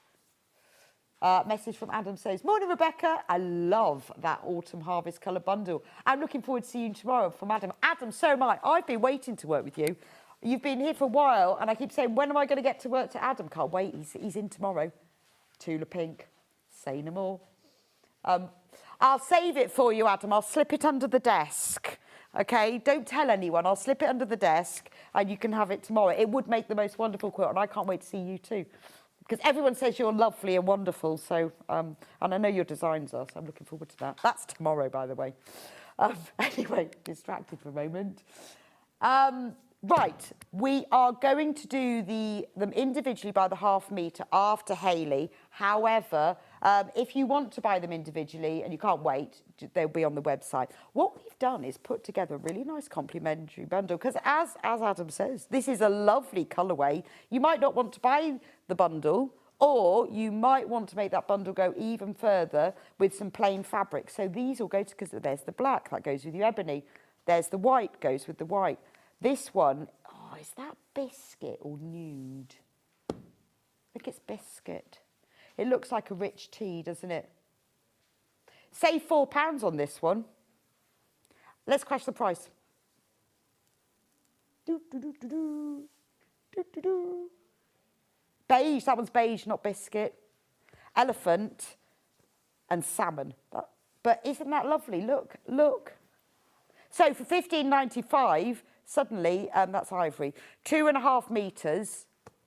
[SPEAKER 1] Message from Adam says, morning, Rebecca. I love that autumn harvest colour bundle. I'm looking forward to seeing you tomorrow, from Adam. Adam, so am I. I've been waiting to work with you. You've been here for a while, and I keep saying, when am I going to get to work to Adam? Can't wait. He's in tomorrow. Tula pink. Say no more. I'll save it for you, Adam. I'll slip it under the desk. Okay, don't tell anyone. I'll slip it under the desk and you can have it tomorrow. It would make the most wonderful quilt, and I can't wait to see you too. Because everyone says you're lovely and wonderful, so, and I know your designs are, so I'm looking forward to that. That's tomorrow, by the way. Anyway, distracted for a moment. Right, we are going to do them individually by the ½ metre after Hayley. However, if you want to buy them individually and you can't wait, they'll be on the website. What we've done is put together a really nice complimentary bundle, because as Adam says, this is a lovely colourway. You might not want to buy the bundle, or you might want to make that bundle go even further with some plain fabric. So these will go to, because there's the black, that goes with your ebony. There's the white, goes with the white. This one, oh, is that biscuit or nude? I think it's biscuit. It looks like a rich tea, doesn't it? Save £4 on this one. Let's crash the price. Beige, that one's beige, not biscuit. Elephant and salmon. But isn't that lovely? Look, look. So for £15.95, suddenly, that's ivory, 2½ metres,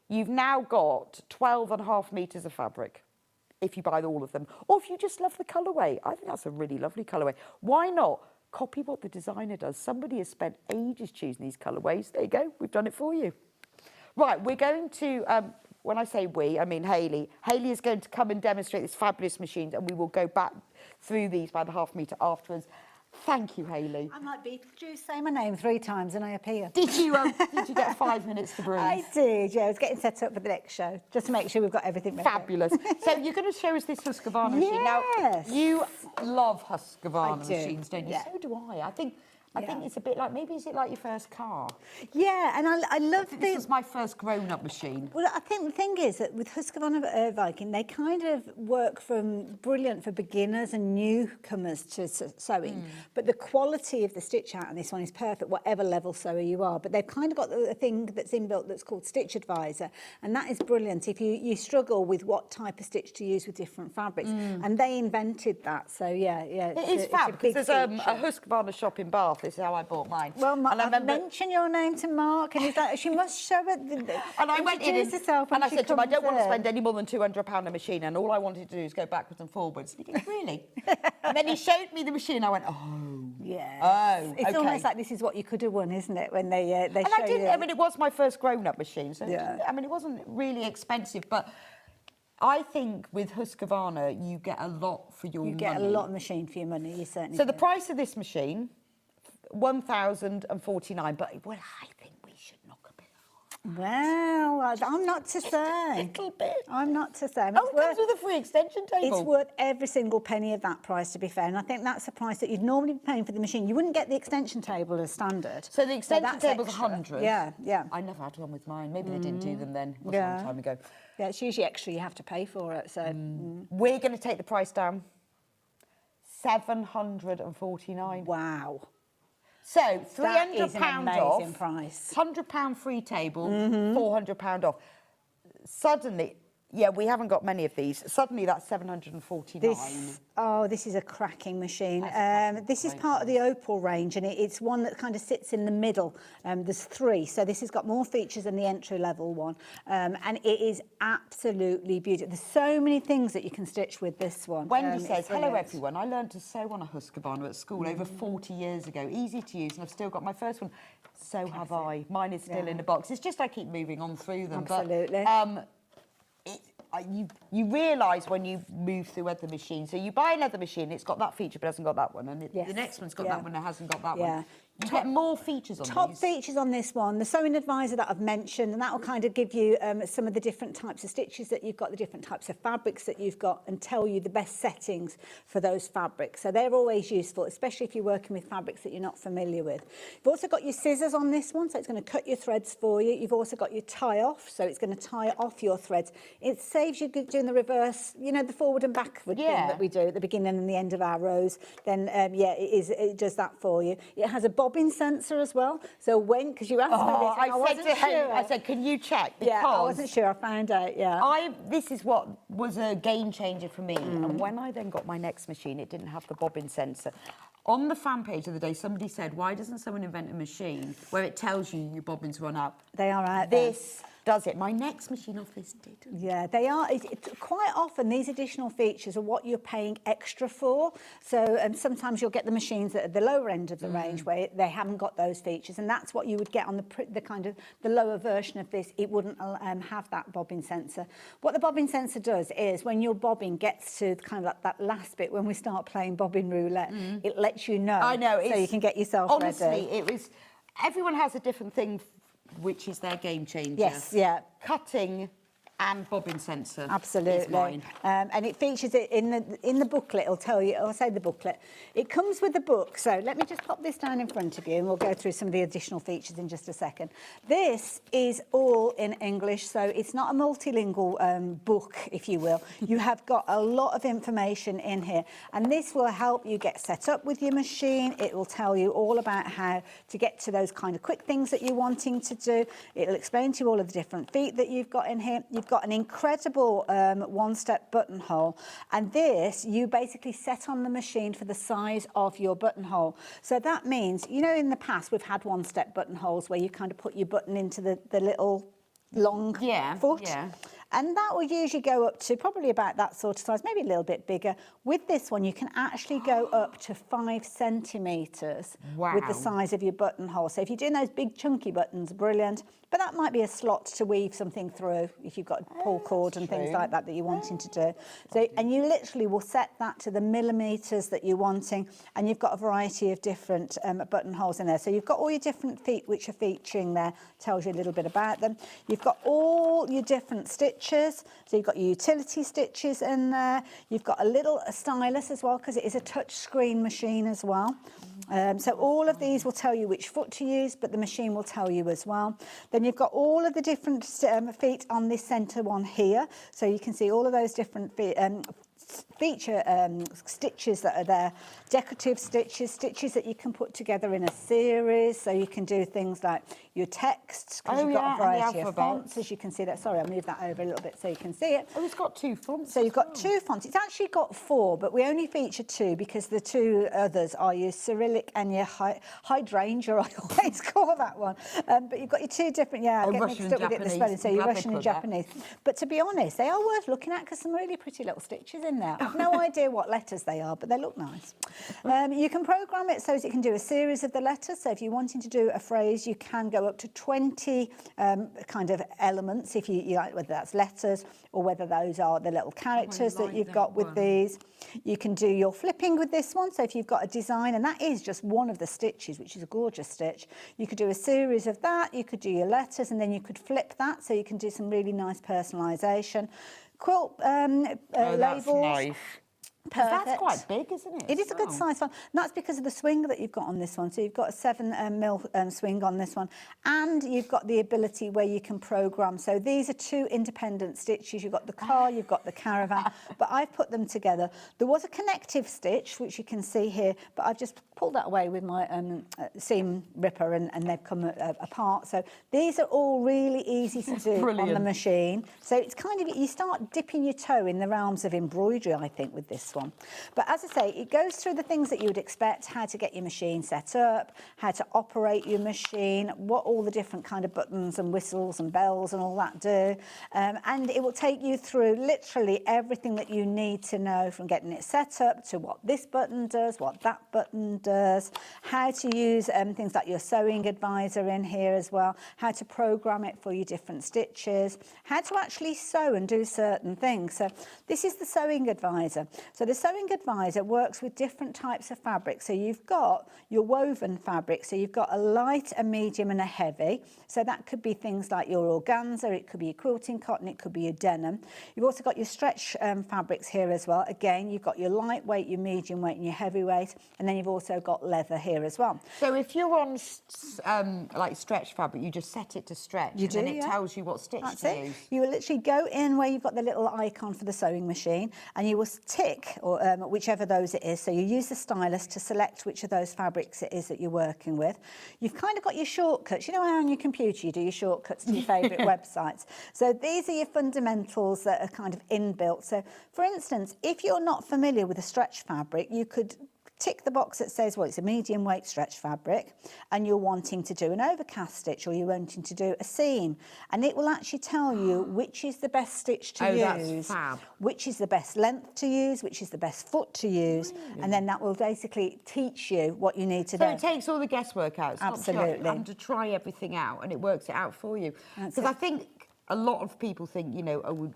[SPEAKER 1] you've now got 12½ metres of fabric, if you buy all of them. Or if you just love the colourway. I think that's a really lovely colourway. Why not copy what the designer does? Somebody has spent ages choosing these colourways. There you go, we've done it for you. Right, we're going to, when I say we, I mean Hayley. Hayley is going to come and demonstrate this fabulous machine, and we will go back through these by the ½ metre afterwards. Thank you, Hayley.
[SPEAKER 2] I'm like Beetlejuice, say my name 3 times and I appear.
[SPEAKER 1] Did you get 5 minutes to breathe?
[SPEAKER 2] I did, yeah. I was getting set up for the next show, just to make sure we've got everything ready.
[SPEAKER 1] Fabulous. So you're going to show us this Husqvarna machine. Now, you love Husqvarna machines, don't you?
[SPEAKER 2] Yeah.
[SPEAKER 1] So do I. I think I think it's a bit like, maybe is it like your first car?
[SPEAKER 2] Yeah, and I love
[SPEAKER 1] This was my first grown-up machine.
[SPEAKER 2] Well, I think the thing is that with Husqvarna Viking, they kind of work from brilliant for beginners and newcomers to sewing, but the quality of the stitch out on this one is perfect, whatever level sewer you are. But they've kind of got a thing that's inbuilt that's called Stitch Advisor, and that is brilliant if you struggle with what type of stitch to use with different fabrics. And they invented that, so yeah.
[SPEAKER 1] It is fab, because there's a Husqvarna shop in Bath. This is how I bought mine.
[SPEAKER 2] Well,
[SPEAKER 1] and I remember,
[SPEAKER 2] mention your name to Mark, and he's like, she must show it.
[SPEAKER 1] And I went in and I said to him, I don't want to spend any more than £200 a machine, and all I wanted to do is go backwards and forwards. And he goes, really? And then he showed me the machine. I went, oh,
[SPEAKER 2] yeah.
[SPEAKER 1] Oh,
[SPEAKER 2] it's
[SPEAKER 1] okay.
[SPEAKER 2] almost like this is what you could have won, isn't it? When they
[SPEAKER 1] and
[SPEAKER 2] show
[SPEAKER 1] I didn't.
[SPEAKER 2] you.
[SPEAKER 1] I mean, it was my first grown-up machine, so
[SPEAKER 2] Yeah.
[SPEAKER 1] I mean, it wasn't really expensive, but I think with Husqvarna you get a lot for your money.
[SPEAKER 2] You get a lot of machine for your money. You certainly.
[SPEAKER 1] So
[SPEAKER 2] do.
[SPEAKER 1] the price of this machine, £1,049. But well, I think we should knock a bit off.
[SPEAKER 2] Well, I'm not to say.
[SPEAKER 1] A little bit.
[SPEAKER 2] I'm not to say.
[SPEAKER 1] Oh, it comes with a free extension table.
[SPEAKER 2] It's worth every single penny of that price, to be fair. And I think that's the price that you'd normally be paying for the machine. You wouldn't get the extension table as standard.
[SPEAKER 1] So the extension
[SPEAKER 2] that's
[SPEAKER 1] table's
[SPEAKER 2] extra.
[SPEAKER 1] 100.
[SPEAKER 2] Yeah, yeah.
[SPEAKER 1] I never had one with mine. Maybe they didn't do them then. It was
[SPEAKER 2] Yeah.
[SPEAKER 1] a long time ago.
[SPEAKER 2] Yeah, it's usually extra. You have to pay for it. So
[SPEAKER 1] We're going to take the price down. £749.
[SPEAKER 2] wow.
[SPEAKER 1] So
[SPEAKER 2] That
[SPEAKER 1] £300
[SPEAKER 2] is an amazing
[SPEAKER 1] off,
[SPEAKER 2] price.
[SPEAKER 1] £100 free table, £400 off. Suddenly, yeah, we haven't got many of these. Suddenly, that's £749.
[SPEAKER 2] This is a cracking machine.
[SPEAKER 1] That's
[SPEAKER 2] This is part of the Opal range, and it's one that kind of sits in the middle. There's 3, so this has got more features than the entry-level one, and it is absolutely beautiful. There's so many things that you can stitch with this one.
[SPEAKER 1] Wendy
[SPEAKER 2] It's
[SPEAKER 1] says, hello
[SPEAKER 2] brilliant.
[SPEAKER 1] everyone, I learned to sew on a Husqvarna at school over 40 years ago. Easy to use, and I've still got my first one. So have I. Mine is still in the box. It's just I keep moving on through them.
[SPEAKER 2] Absolutely.
[SPEAKER 1] But, you realise when you move through other machines. So you buy another machine, it's got that feature but hasn't got that one, and the next one's got that one and hasn't got that one. You get more features on
[SPEAKER 2] Top
[SPEAKER 1] these.
[SPEAKER 2] features on this one, the sewing advisor that I've mentioned, and that will kind of give you some of the different types of stitches that you've got, the different types of fabrics that you've got, and tell you the best settings for those fabrics. So they're always useful, especially if you're working with fabrics that you're not familiar with. You've also got your scissors on this one, so it's going to cut your threads for you. You've also got your tie off, so it's going to tie off your threads. It saves you doing the reverse, you know, the forward and backward thing that we do at the beginning and the end of our rows. Then, it does that for you. It has a bobbin sensor as well. So because you asked me this, and I wasn't sure.
[SPEAKER 1] I said, can you check? Because
[SPEAKER 2] I wasn't sure. I found out,
[SPEAKER 1] this is what was a game changer for me. And when I then got my next machine, it didn't have the bobbin sensor. On the fan page of the day, somebody said, why doesn't someone invent a machine where it tells you your bobbins run out?
[SPEAKER 2] They are out there.
[SPEAKER 1] This does it. My next machine off this didn't.
[SPEAKER 2] Yeah, they are. It's quite often these additional features are what you're paying extra for. So sometimes you'll get the machines that are the lower end of the range where they haven't got those features, and that's what you would get on the kind of the lower version of this. It wouldn't have that bobbin sensor. What the bobbin sensor does is when your bobbin gets to kind of that last bit, when we start playing bobbin roulette, it lets you know.
[SPEAKER 1] I know.
[SPEAKER 2] So you can get yourself
[SPEAKER 1] honestly,
[SPEAKER 2] ready.
[SPEAKER 1] it was. Everyone has a different thing, which is their game changer.
[SPEAKER 2] Yes, yeah.
[SPEAKER 1] Cutting and bobbin sensor.
[SPEAKER 2] Absolutely.
[SPEAKER 1] Is mine.
[SPEAKER 2] And it features it in the booklet. It'll tell you. I'll say the booklet. It comes with the book. So let me just pop this down in front of you, and we'll go through some of the additional features in just a second. This is all in English, so it's not a multilingual book, if you will. You have got a lot of information in here, and this will help you get set up with your machine. It will tell you all about how to get to those kind of quick things that you're wanting to do. It'll explain to you all of the different feet that you've got in here. You've got an incredible one-step buttonhole, and this you basically set on the machine for the size of your buttonhole. So that means, you know, in the past we've had one-step buttonholes where you kind of put your button into the little long foot.
[SPEAKER 1] Yeah.
[SPEAKER 2] And that will usually go up to probably about that sort of size, maybe a little bit bigger. With this one, you can actually go up to 5 centimetres with the size of your buttonhole. So if you're doing those big chunky buttons, brilliant. But that might be a slot to weave something through if you've got a pull cord and things like that you're wanting to do. So, and you literally will set that to the millimetres that you're wanting, and you've got a variety of different buttonholes in there. So you've got all your different feet which are featuring there, tells you a little bit about them. You've got all your different stitches. So you've got your utility stitches in there. You've got a little stylus as well, because it is a touch screen machine as well. So all of these will tell you which foot to use, but the machine will tell you as well. Then you've got all of the different feet on this centre one here. So you can see all of those different feature stitches that are there, decorative stitches, stitches that you can put together in a series, so you can do things like your texts, because you've got a variety of fonts, as you can see that. Sorry, I'll move that over a little bit so you can see it.
[SPEAKER 1] Oh, it's got 2 fonts.
[SPEAKER 2] So you've got 2 fonts. It's actually got 4, but we only feature 2 because the 2 others are your Cyrillic and your Hydrangea, I always call that one. But you've got your 2 different, I get mixed up with it, the spelling, so your Russian and Japanese. But to be honest, they are worth looking at because some really pretty little stitches in there. I've no idea what letters they are, but they look nice. You can program it so that it can do a series of the letters. So if you're wanting to do a phrase, you can go up to 20 kind of elements, if you like, whether that's letters or whether those are the little characters that you've got with these. You can do your flipping with this one. So if you've got a design, and that is just one of the stitches, which is a gorgeous stitch, you could do a series of that. You could do your letters, and then you could flip that, so you can do some really nice personalisation. Quilt labels.
[SPEAKER 1] That's nice.
[SPEAKER 2] Perfect.
[SPEAKER 1] That's quite big, isn't it?
[SPEAKER 2] It is a good size one. And that's because of the swing that you've got on this one. So you've got a 7mm swing on this one, and you've got the ability where you can program. So these are 2 independent stitches. You've got the car, you've got the caravan, but I've put them together. There was a connective stitch, which you can see here, but I've just pulled that away with my seam ripper, and they've come apart. So these are all really easy to do on the machine. So it's kind of, you start dipping your toe in the realms of embroidery, I think, with this one. But as I say, it goes through the things that you would expect: how to get your machine set up, how to operate your machine, what all the different kind of buttons and whistles and bells and all that do. And it will take you through literally everything that you need to know, from getting it set up to what this button does, what that button does, how to use things like your sewing advisor in here as well, how to program it for your different stitches, how to actually sew and do certain things. So this is the sewing advisor. So the sewing advisor works with different types of fabric. So you've got your woven fabric, so you've got a light, a medium and a heavy. So that could be things like your organza, it could be your quilting cotton, it could be your denim. You've also got your stretch fabrics here as well. Again, you've got your lightweight, your medium weight and your heavyweight, and then you've also got leather here as well.
[SPEAKER 1] So if you're on like stretch fabric, you just set it to stretch, and then it tells you what stitch to use.
[SPEAKER 2] You will literally go in where you've got the little icon for the sewing machine, and you will tick or whichever those it is. So you use the stylus to select which of those fabrics it is that you're working with. You've kind of got your shortcuts. You know how on your computer you do your shortcuts to your favourite websites. So these are your fundamentals that are kind of inbuilt. So for instance, if you're not familiar with a stretch fabric, you could tick the box that says, well, it's a medium weight stretch fabric, and you're wanting to do an overcast stitch, or you're wanting to do a seam, and it will actually tell you which is the best stitch to use,
[SPEAKER 1] that's fab.
[SPEAKER 2] Which is the best length to use, which is the best foot to use, and then that will basically teach you what you need to do.
[SPEAKER 1] So it takes all the guesswork out. It's
[SPEAKER 2] Absolutely.
[SPEAKER 1] not having to try everything out, and it works it out for you. Because I think a lot of people think, you know,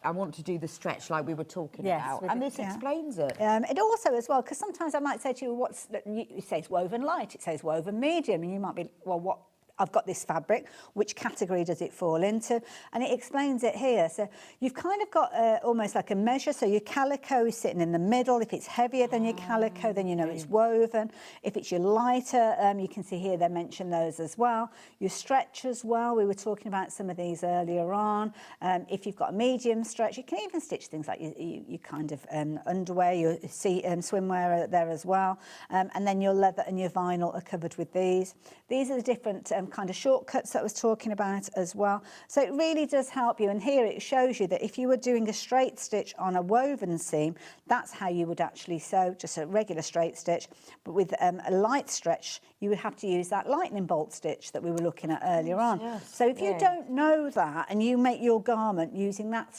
[SPEAKER 1] I want to do the stretch like we were talking about, and this explains it.
[SPEAKER 2] It also as well, because sometimes I might say to you, it says woven light, it says woven medium, and you might be, well, what? I've got this fabric, which category does it fall into? And it explains it here. So you've kind of got almost like a measure. So your calico is sitting in the middle. If it's heavier than your calico, then you know it's woven. If it's your lighter, you can see here they mention those as well. Your stretch as well. We were talking about some of these earlier on. If you've got a medium stretch, you can even stitch things like your kind of underwear, your swimwear there as well. And then your leather and your vinyl are covered with these. These are the different kind of shortcuts that I was talking about as well. So it really does help you. And here it shows you that if you were doing a straight stitch on a woven seam, that's how you would actually sew, just a regular straight stitch. But with a light stretch, you would have to use that lightning bolt stitch that we were looking at earlier on. So if you don't know that, and you make your garment using that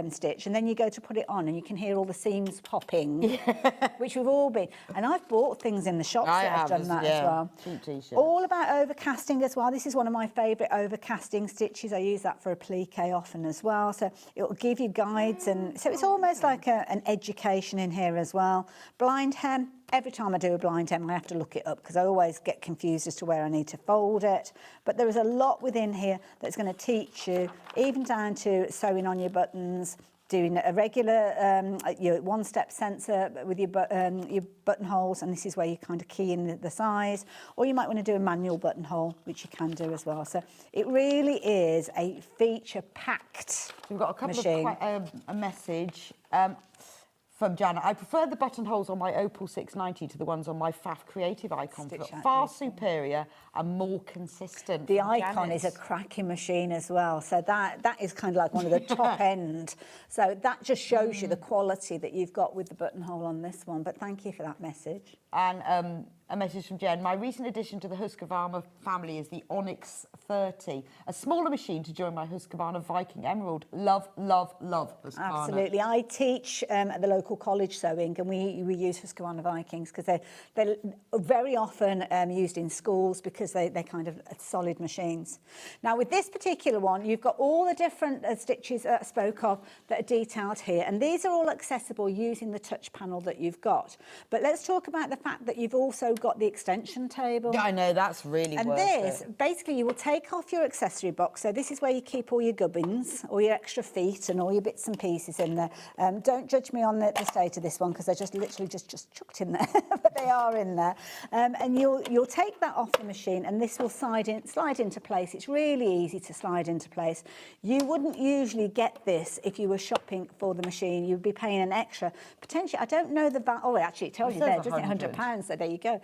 [SPEAKER 2] stitch, and then you go to put it on, and you can hear all the seams popping, which we've all been. And I've bought things in the shops that have done that as well. All about overcasting as well. This is one of my favourite overcasting stitches. I use that for applique often as well. So it will give you guides, and so it's almost like an education in here as well. Blind hem. Every time I do a blind hem, I have to look it up because I always get confused as to where I need to fold it. But there is a lot within here that's going to teach you, even down to sewing on your buttons, doing a regular your one-step sensor with your buttonholes, and this is where you kind of key in the size, or you might want to do a manual buttonhole, which you can do as well. So it really is a feature-packed
[SPEAKER 1] We've got a couple
[SPEAKER 2] machine.
[SPEAKER 1] of a message from Janet. I prefer the buttonholes on my Opal 690 to the ones on my FAF Creative Icon. Far superior and more consistent.
[SPEAKER 2] The Icon is a cracking machine as well. So that is kind of like one of the top end. So that just shows you the quality that you've got with the buttonhole on this one. But thank you for that message.
[SPEAKER 1] And a message from Jen. My recent addition to the Husqvarna family is the Onyx 30, a smaller machine to join my Husqvarna Viking Emerald. Love, love, love Husqvarna.
[SPEAKER 2] Absolutely. I teach at the local college sewing, and we use Husqvarna Vikings because they're very often used in schools because they're kind of solid machines. Now, with this particular one, you've got all the different stitches I spoke of that are detailed here, and these are all accessible using the touch panel that you've got. But let's talk about the fact that you've also got the extension table.
[SPEAKER 1] Yeah, I know, that's really worth it.
[SPEAKER 2] Basically, you will take off your accessory box. So this is where you keep all your gubbins, all your extra feet and all your bits and pieces in there. Don't judge me on the state of this one because they're just literally just chucked in there, but they are in there. And you'll take that off the machine, and this will slide into place. It's really easy to slide into place. You wouldn't usually get this if you were shopping for the machine. You'd be paying an extra, potentially, I don't know the value. Oh, actually, it tells you there, doesn't it? £100. So there you go.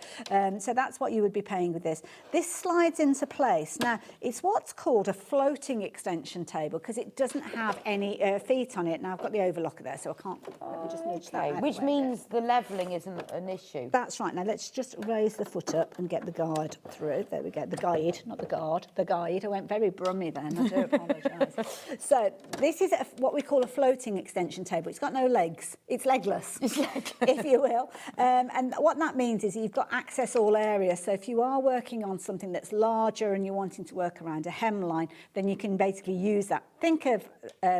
[SPEAKER 2] So that's what you would be paying with this. This slides into place. Now, it's what's called a floating extension table because it doesn't have any feet on it. Now, I've got the overlocker there, so I can't, let me just nudge that.
[SPEAKER 1] Which means the levelling isn't an issue.
[SPEAKER 2] That's right. Now, let's just raise the foot up and get the guard through. There we go. The guide, not the guard, the guide. I went very brummy then. I do apologise. So this is what we call a floating extension table. It's got no legs. It's legless, if you will. And what that means is you've got access all areas. So if you are working on something that's larger and you're wanting to work around a hemline, then you can basically use that. Think of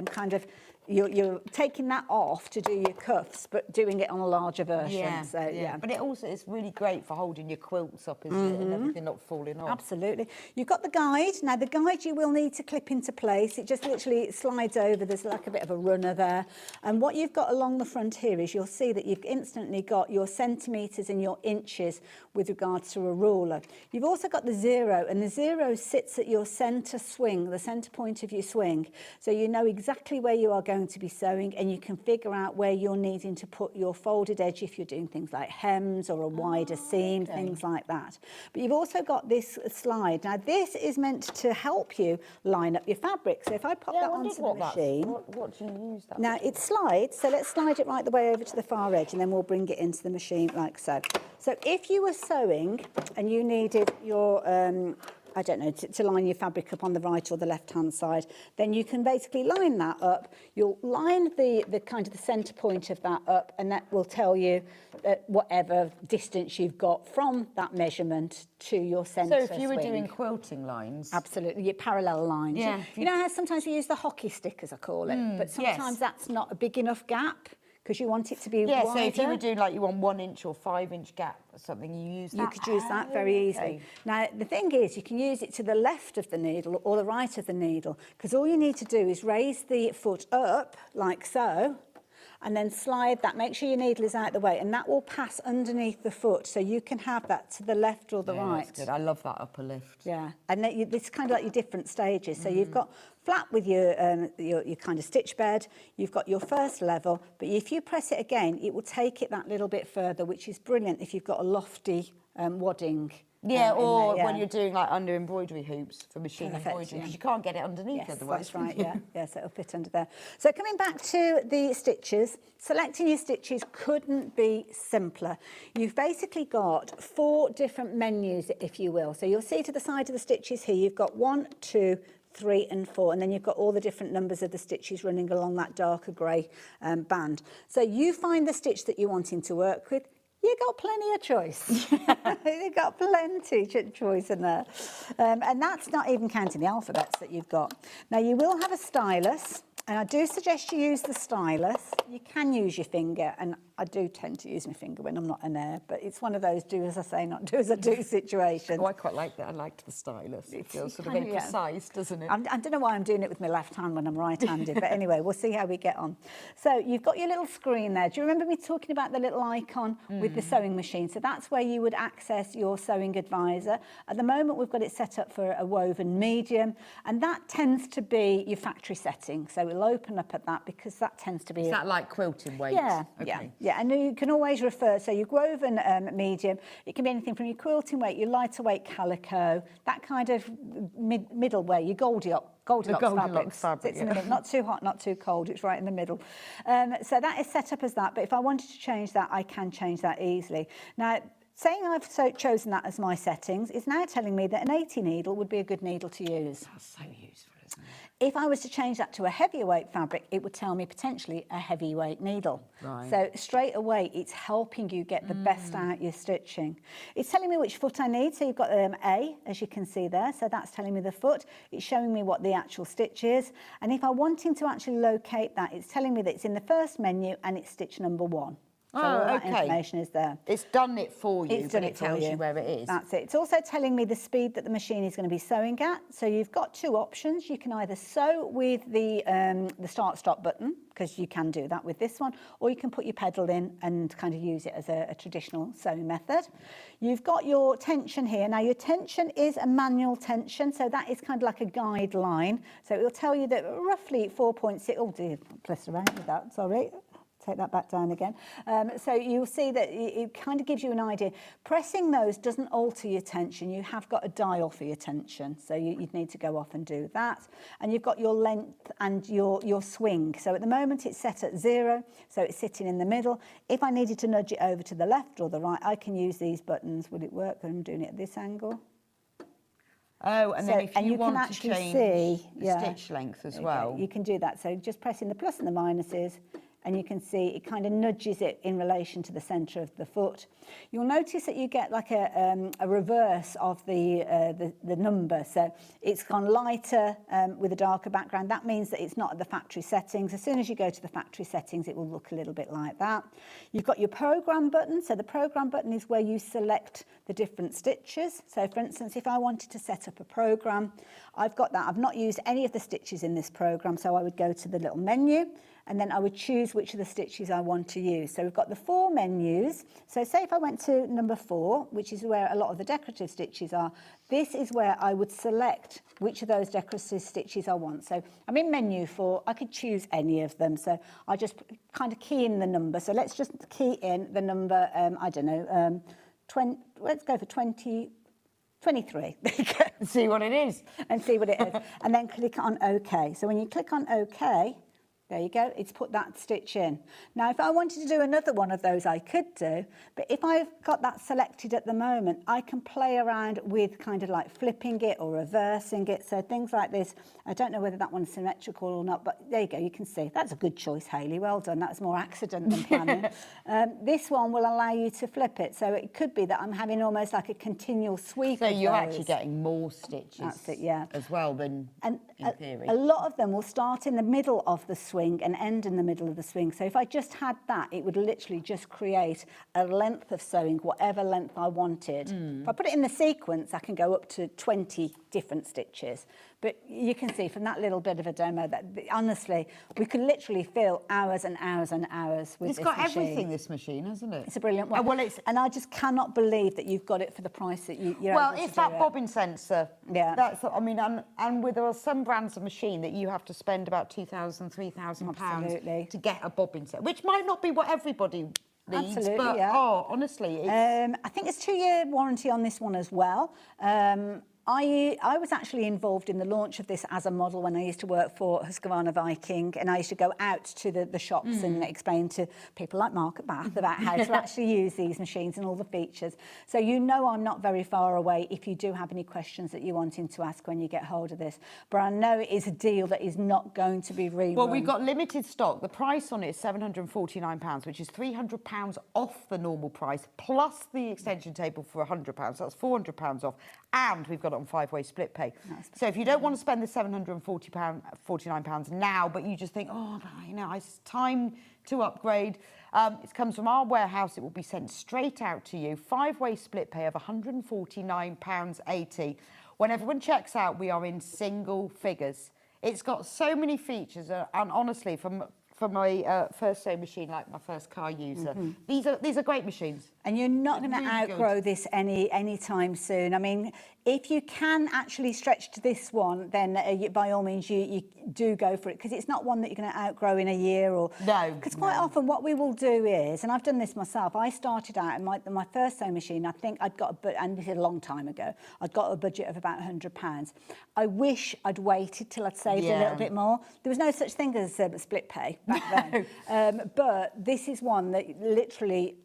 [SPEAKER 2] kind of you're taking that off to do your cuffs, but doing it on a larger version.
[SPEAKER 1] Yeah,
[SPEAKER 2] so, yeah.
[SPEAKER 1] But it also is really great for holding your quilts up, isn't it, and everything not falling off.
[SPEAKER 2] Absolutely. You've got the guide. Now, the guide you will need to clip into place. It just literally slides over. There's like a bit of a runner there. And what you've got along the front here is you'll see that you've instantly got your centimetres and your inches with regards to a ruler. You've also got the zero, and the zero sits at your centre swing, the centre point of your swing. So you know exactly where you are going to be sewing, and you can figure out where you're needing to put your folded edge if you're doing things like hems or a wider seam, things like that. But you've also got this slide. Now, this is meant to help you line up your fabric. So if I pop that onto the machine...
[SPEAKER 1] What do you use that
[SPEAKER 2] Now, it slides, so let's slide it right the way over to the far edge, and then we'll bring it into the machine like so. So if you were sewing and you needed your... I don't know, to line your fabric up on the right or the left-hand side, then you can basically line that up. You'll line the kind of the centre point of that up, and that will tell you whatever distance you've got from that measurement to your centre
[SPEAKER 1] So if you were doing quilting lines...
[SPEAKER 2] Absolutely, your parallel lines.
[SPEAKER 1] Yeah.
[SPEAKER 2] You know how sometimes we use the hockey stick, as I call it, but sometimes that's not a big enough gap, because you want it to be wider.
[SPEAKER 1] So if you were doing like you want 1 inch or 5 inch gap or something, you use that.
[SPEAKER 2] You could use that very easily. Now, the thing is, you can use it to the left of the needle or the right of the needle, because all you need to do is raise the foot up like so, and then slide that. Make sure your needle is out the way, and that will pass underneath the foot, so you can have that to the left or the right.
[SPEAKER 1] That's good. I love that upper lift.
[SPEAKER 2] Yeah, and it's kind of like your different stages. So you've got flat with your kind of stitch bed, you've got your first level, but if you press it again, it will take it that little bit further, which is brilliant if you've got a lofty wadding.
[SPEAKER 1] Yeah, or when you're doing like under embroidery hoops for machine embroidery, because you can't get it underneath otherwise.
[SPEAKER 2] That's right, yeah, so it'll fit under there. So coming back to the stitches, selecting your stitches couldn't be simpler. You've basically got 4 different menus, if you will. So you'll see to the side of the stitches here, you've got 1, 2, 3 and 4, and then you've got all the different numbers of the stitches running along that darker grey band. So you find the stitch that you're wanting to work with. You've got plenty of choice. You've got plenty of choice in there. And that's not even counting the alphabets that you've got. Now, you will have a stylus, and I do suggest you use the stylus. You can use your finger, and I do tend to use my finger when I'm not an air, but it's one of those do as I say, not do as I do situations.
[SPEAKER 1] Oh, I quite like that. I liked the stylus. It feels sort of very precise, doesn't it?
[SPEAKER 2] I don't know why I'm doing it with my left hand when I'm right-handed, but anyway, we'll see how we get on. So you've got your little screen there. Do you remember me talking about the little icon with the sewing machine? So that's where you would access your sewing advisor. At the moment, we've got it set up for a woven medium, and that tends to be your factory setting. So we'll open up at that because that tends to be...
[SPEAKER 1] Is that like quilting weight?
[SPEAKER 2] Yeah,
[SPEAKER 1] okay.
[SPEAKER 2] yeah. And you can always refer, so your woven medium, it can be anything from your quilting weight, your lighter weight calico, that kind of middle way, your Goldilocks fabric. Sits in the middle, not too hot, not too cold, it's right in the middle. So that is set up as that, but if I wanted to change that, I can change that easily. Now, saying I've chosen that as my settings is now telling me that an 80 needle would be a good needle to use.
[SPEAKER 1] That's so useful, isn't it?
[SPEAKER 2] If I was to change that to a heavier weight fabric, it would tell me potentially a heavyweight needle.
[SPEAKER 1] Right.
[SPEAKER 2] So straight away, it's helping you get the best out your stitching. It's telling me which foot I need. So you've got A, as you can see there. So that's telling me the foot. It's showing me what the actual stitch is. And if I'm wanting to actually locate that, it's telling me that it's in the first menu and it's stitch number 1. So all that information is there.
[SPEAKER 1] It's done it for you,
[SPEAKER 2] It's done
[SPEAKER 1] but it tells you where it is.
[SPEAKER 2] That's it. It's also telling me the speed that the machine is going to be sewing at. So you've got two options. You can either sew with the start-stop button, because you can do that with this one, or you can put your pedal in and kind of use it as a traditional sewing method. You've got your tension here. Now, your tension is a manual tension, so that is kind of like a guideline. So it will tell you that roughly 4.6... Oh, dear, pressed around with that, sorry. Take that back down again. So you'll see that it kind of gives you an idea. Pressing those doesn't alter your tension. You have got a dial for your tension, so you'd need to go off and do that. And you've got your length and your swing. So at the moment it's set at 0, so it's sitting in the middle. If I needed to nudge it over to the left or the right, I can use these buttons. Would it work? I'm doing it at this angle.
[SPEAKER 1] Oh, and then if you want
[SPEAKER 2] can
[SPEAKER 1] to
[SPEAKER 2] actually
[SPEAKER 1] change
[SPEAKER 2] see
[SPEAKER 1] the stitch length as well.
[SPEAKER 2] You can do that. So just pressing the plus and the minuses, and you can see it kind of nudges it in relation to the centre of the foot. You'll notice that you get like a reverse of the number. So it's gone lighter with a darker background. That means that it's not at the factory settings. As soon as you go to the factory settings, it will look a little bit like that. You've got your program button. So the program button is where you select the different stitches. So for instance, if I wanted to set up a program, I've got that. I've not used any of the stitches in this program, so I would go to the little menu, and then I would choose which of the stitches I want to use. So we've got the 4 menus. So say if I went to number 4, which is where a lot of the decorative stitches are, this is where I would select which of those decorative stitches I want. So I'm in menu 4, I could choose any of them. So I just kind of key in the number. So let's just key in the number, I don't know, 20, let's go for 23. There you go.
[SPEAKER 1] See what it is.
[SPEAKER 2] And see what it is. And then click on OK. So when you click on OK, there you go, it's put that stitch in. Now, if I wanted to do another one of those, I could do, but if I've got that selected at the moment, I can play around with kind of like flipping it or reversing it. So things like this, I don't know whether that one's symmetrical or not, but there you go, you can see. That's a good choice, Hayley, well done. That's more accident than planning. This one will allow you to flip it. So it could be that I'm having almost like a continual sweep
[SPEAKER 1] So
[SPEAKER 2] of
[SPEAKER 1] you're
[SPEAKER 2] those.
[SPEAKER 1] actually getting more stitches.
[SPEAKER 2] That's it, yeah.
[SPEAKER 1] As well than in theory.
[SPEAKER 2] A lot of them will start in the middle of the swing and end in the middle of the swing. So if I just had that, it would literally just create a length of sewing, whatever length I wanted. If I put it in the sequence, I can go up to 20 different stitches. But you can see from that little bit of a demo that, honestly, we could literally fill hours and hours and hours with this machine.
[SPEAKER 1] It's got everything, this machine, hasn't it?
[SPEAKER 2] It's a brilliant one. And I just cannot believe that you've got it for the price that you're able to do it.
[SPEAKER 1] Well, it's that bobbin sensor.
[SPEAKER 2] Yeah.
[SPEAKER 1] That's, I mean, and with there are some brands of machine that you have to spend about £2,000, £3,000 to get a bobbin set, which might not be what everybody needs.
[SPEAKER 2] Absolutely,
[SPEAKER 1] but,
[SPEAKER 2] yeah.
[SPEAKER 1] oh, honestly, it's...
[SPEAKER 2] I think it's 2-year warranty on this one as well. I was actually involved in the launch of this as a model when I used to work for Husqvarna Viking, and I used to go out to the shops and explain to people like Mark at Bath about how to actually use these machines and all the features. So you know I'm not very far away if you do have any questions that you're wanting to ask when you get hold of this. But I know it is a deal that is not going to be rerun.
[SPEAKER 1] Well, we've got limited stock. The price on it is £749, which is £300 off the normal price, plus the extension table for £100. So that's £400 off. And we've got got it on 5-way split pay. So if you don't want to spend the £749 now, but you just think, oh, you know, it's time to upgrade, it comes from our warehouse. It will be sent straight out to you. 5-way split pay of £149.80. When everyone checks out, we are in single figures. It's got so many features, and honestly, from my first sewing machine, like my first car user, these are great machines.
[SPEAKER 2] And you're not going to outgrow this anytime soon. I mean, if you can actually stretch to this one, then by all means you do go for it, because it's not one that you're going to outgrow in a year or...
[SPEAKER 1] No.
[SPEAKER 2] Because quite often what we will do is, and I've done this myself, I started out in my first sewing machine, I think I'd got and this is a long time ago, I'd got a budget of about £100. I wish I'd waited till I'd saved a little bit more. There was no such thing as split pay back then. But this is one that literally...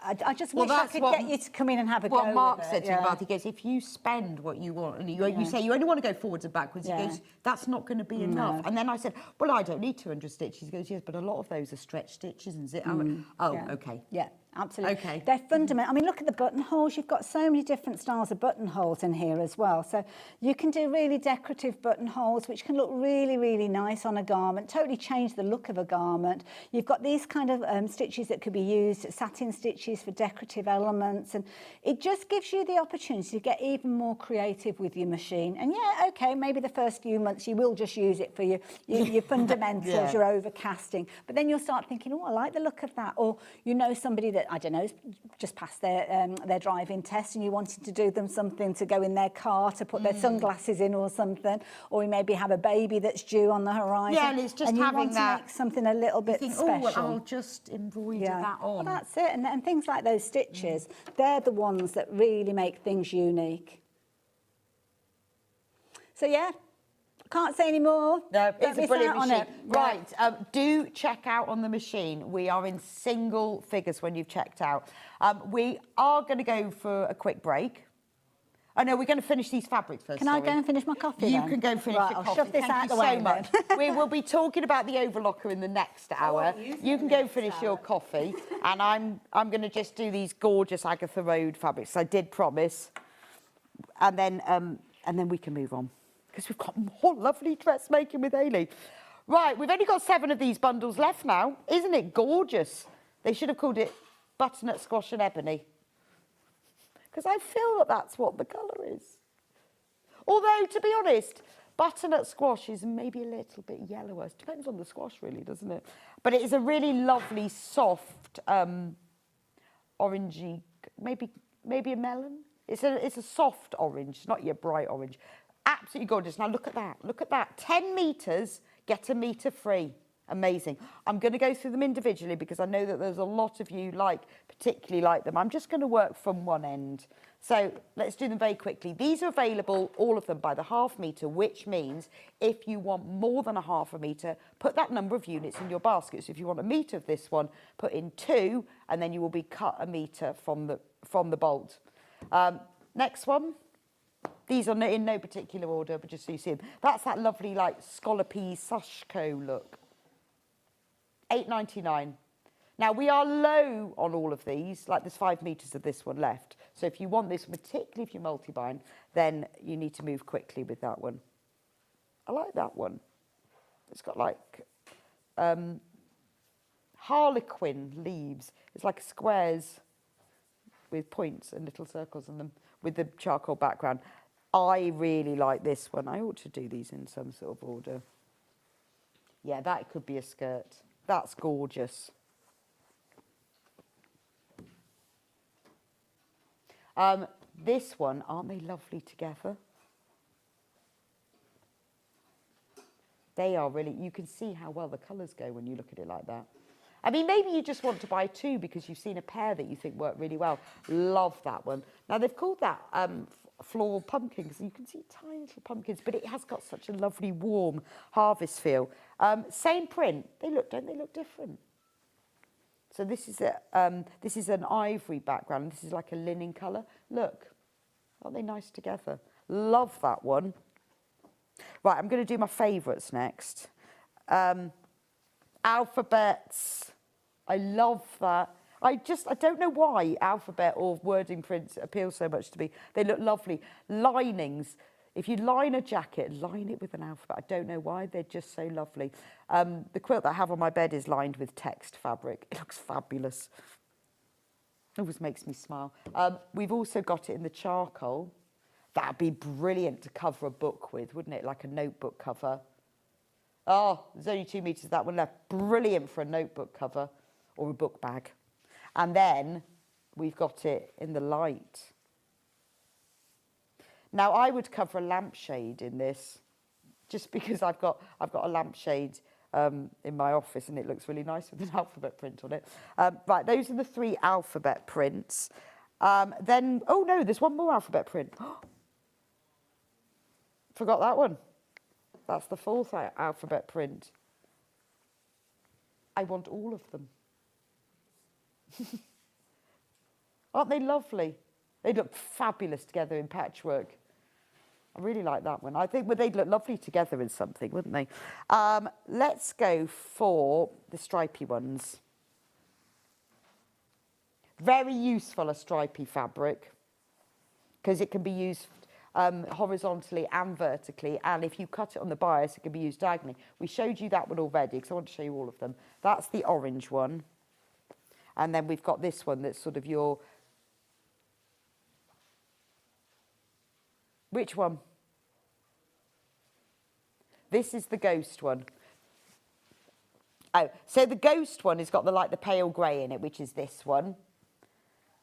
[SPEAKER 2] I just wish I could get you to come in and have a go.
[SPEAKER 1] What Mark
[SPEAKER 2] with
[SPEAKER 1] said to me, Mark, he goes, if you spend what you want, and you say you only want to go forwards and backwards, he goes, that's not going to be enough. And then I said, well, I don't need 200 stitches. He goes, yes, but a lot of those are stretch stitches, and I went, okay.
[SPEAKER 2] Yeah. Absolutely.
[SPEAKER 1] Okay.
[SPEAKER 2] They're fundamental. I mean, look at the buttonholes. You've got so many different styles of buttonholes in here as well. So you can do really decorative buttonholes, which can look really, really nice on a garment, totally change the look of a garment. You've got these kind of stitches that could be used, satin stitches for decorative elements. And it just gives you the opportunity to get even more creative with your machine. And yeah, okay, maybe the first few months you will just use it for your fundamentals, your overcasting. But then you'll start thinking, oh, I like the look of that. Or you know somebody that, I don't know, just passed their driving test, and you wanted to do them something to go in their car to put their sunglasses in or something, or you maybe have a baby that's due on the horizon.
[SPEAKER 1] Yeah, and it's just
[SPEAKER 2] and you
[SPEAKER 1] having
[SPEAKER 2] want to make something a little bit special.
[SPEAKER 1] Oh, well, I'll just embroider that on.
[SPEAKER 2] Well, that's it, and things like those stitches, they're the ones that really make things unique. So yeah. Can't say any more.
[SPEAKER 1] No, it's a brilliant machine.
[SPEAKER 2] Right,
[SPEAKER 1] do check out on the machine. We are in single figures when you've checked out. We are going to go for a quick break. Oh no, we're going to finish these fabrics first.
[SPEAKER 2] Can I go and finish my coffee
[SPEAKER 1] You
[SPEAKER 2] then?
[SPEAKER 1] can go and finish
[SPEAKER 2] right,
[SPEAKER 1] your
[SPEAKER 2] I'll
[SPEAKER 1] coffee.
[SPEAKER 2] Shove this
[SPEAKER 1] Thank
[SPEAKER 2] out
[SPEAKER 1] you
[SPEAKER 2] the way
[SPEAKER 1] so much. We will be talking about the overlocker in the next hour. You can go and finish your coffee, and I'm going to just do these gorgeous Agatha Road fabrics. I did promise, and then we can move on, because we've got more lovely dressmaking with Hayley. Right, we've only got 7 of these bundles left now. Isn't it gorgeous? They should have called it butternut squash and ebony, because I feel that that's what the colour is. Although, to be honest, butternut squash is maybe a little bit yellower. It depends on the squash, really, doesn't it? But it is a really lovely, soft, orangey, maybe a melon. It's a soft orange, not your bright orange. Absolutely gorgeous. Now look at that. Look at that. 10 metres, get a metre free. Amazing. I'm going to go through them individually because I know that there's a lot of you particularly like them. I'm just going to work from one end. So let's do them very quickly. These are available, all of them, by the ½ metre, which means if you want more than a ½ metre, put that number of units in your basket. So if you want a metre of this one, put in 2, and then you will be cut a metre from the bolt. Next one. These are in no particular order, but just so you see them. That's that lovely, scallopy Sashko look. £8.99. Now, we are low on all of these. There's 5 metres of this one left. So if you want this, particularly if you're multi-buying, then you need to move quickly with that one. I like that one. It's got, harlequin leaves. It's like squares with points and little circles in them with the charcoal background. I really like this one. I ought to do these in some sort of order. Yeah, that could be a skirt. That's gorgeous. This one, aren't they lovely together? They are really, you can see how well the colours go when you look at it like that. I mean, maybe you just want to buy 2 because you've seen a pair that you think work really well. Love that one. Now, they've called that floral pumpkins. You can see tiny little pumpkins, but it has got such a lovely, warm harvest feel. Same print. Don't they look different? So this is an ivory background. This is like a linen colour. Look, aren't they nice together? Love that one. Right, I'm going to do my favourites next. Alphabets. I love that. I don't know why alphabet or wording prints appeal so much to me. They look lovely. Linings. If you line a jacket, line it with an alphabet. I don't know why, they're just so lovely. The quilt that I have on my bed is lined with text fabric. It looks fabulous. It always makes me smile. We've also got it in the charcoal. That'd be brilliant to cover a book with, wouldn't it? Like a notebook cover. Oh, there's only 2 meters of that one left. Brilliant for a notebook cover or a book bag. And then we've got it in the light. Now, I would cover a lampshade in this, just because I've got a lampshade in my office and it looks really nice with an alphabet print on it. Right, those are the 3 alphabet prints. Then, oh no, there's one more alphabet print. Forgot that one. That's the 4th alphabet print. I want all of them. Aren't they lovely? They look fabulous together in patchwork. I really like that one. I think they'd look lovely together in something, wouldn't they? Let's go for the stripy ones. Very useful, a stripy fabric, because it can be used horizontally and vertically, and if you cut it on the bias, it can be used diagonally. We showed you that one already, because I want to show you all of them. That's the orange one. And then we've got this one that's sort of your... Which one? This is the ghost one. Oh, so the ghost one has got the pale grey in it, which is this one.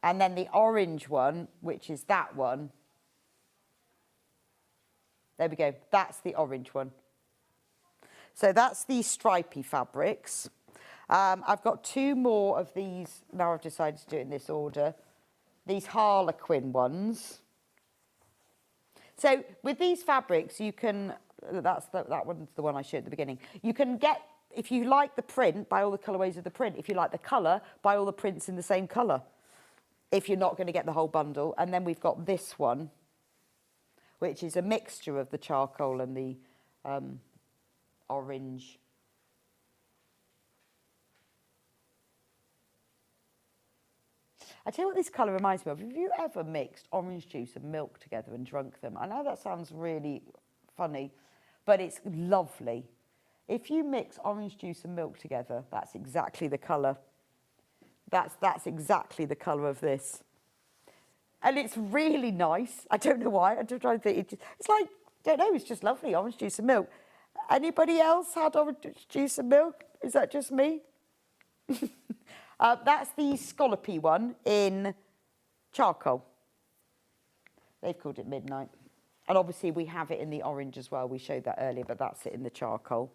[SPEAKER 1] And then the orange one, which is that one. There we go. That's the orange one. So that's the stripy fabrics. I've got 2 more of these. Now I've decided to do it in this order. These Harlequin ones. So with these fabrics, you can, that one's the one I showed at the beginning. You can get, if you like the print, buy all the colourways of the print. If you like the colour, buy all the prints in the same colour. If you're not going to get the whole bundle. And then we've got this one, which is a mixture of the charcoal and the orange. I tell you what this colour reminds me of. Have you ever mixed orange juice and milk together and drunk them? I know that sounds really funny, but it's lovely. If you mix orange juice and milk together, that's exactly the colour. That's exactly the colour of this. And it's really nice. I don't know why. I'm trying to think. It's like, I don't know, it's just lovely, orange juice and milk. Anybody else had orange juice and milk? Is that just me? That's the scallopy one in charcoal. They've called it Midnight. And obviously we have it in the orange as well. We showed that earlier, but that's it in the charcoal.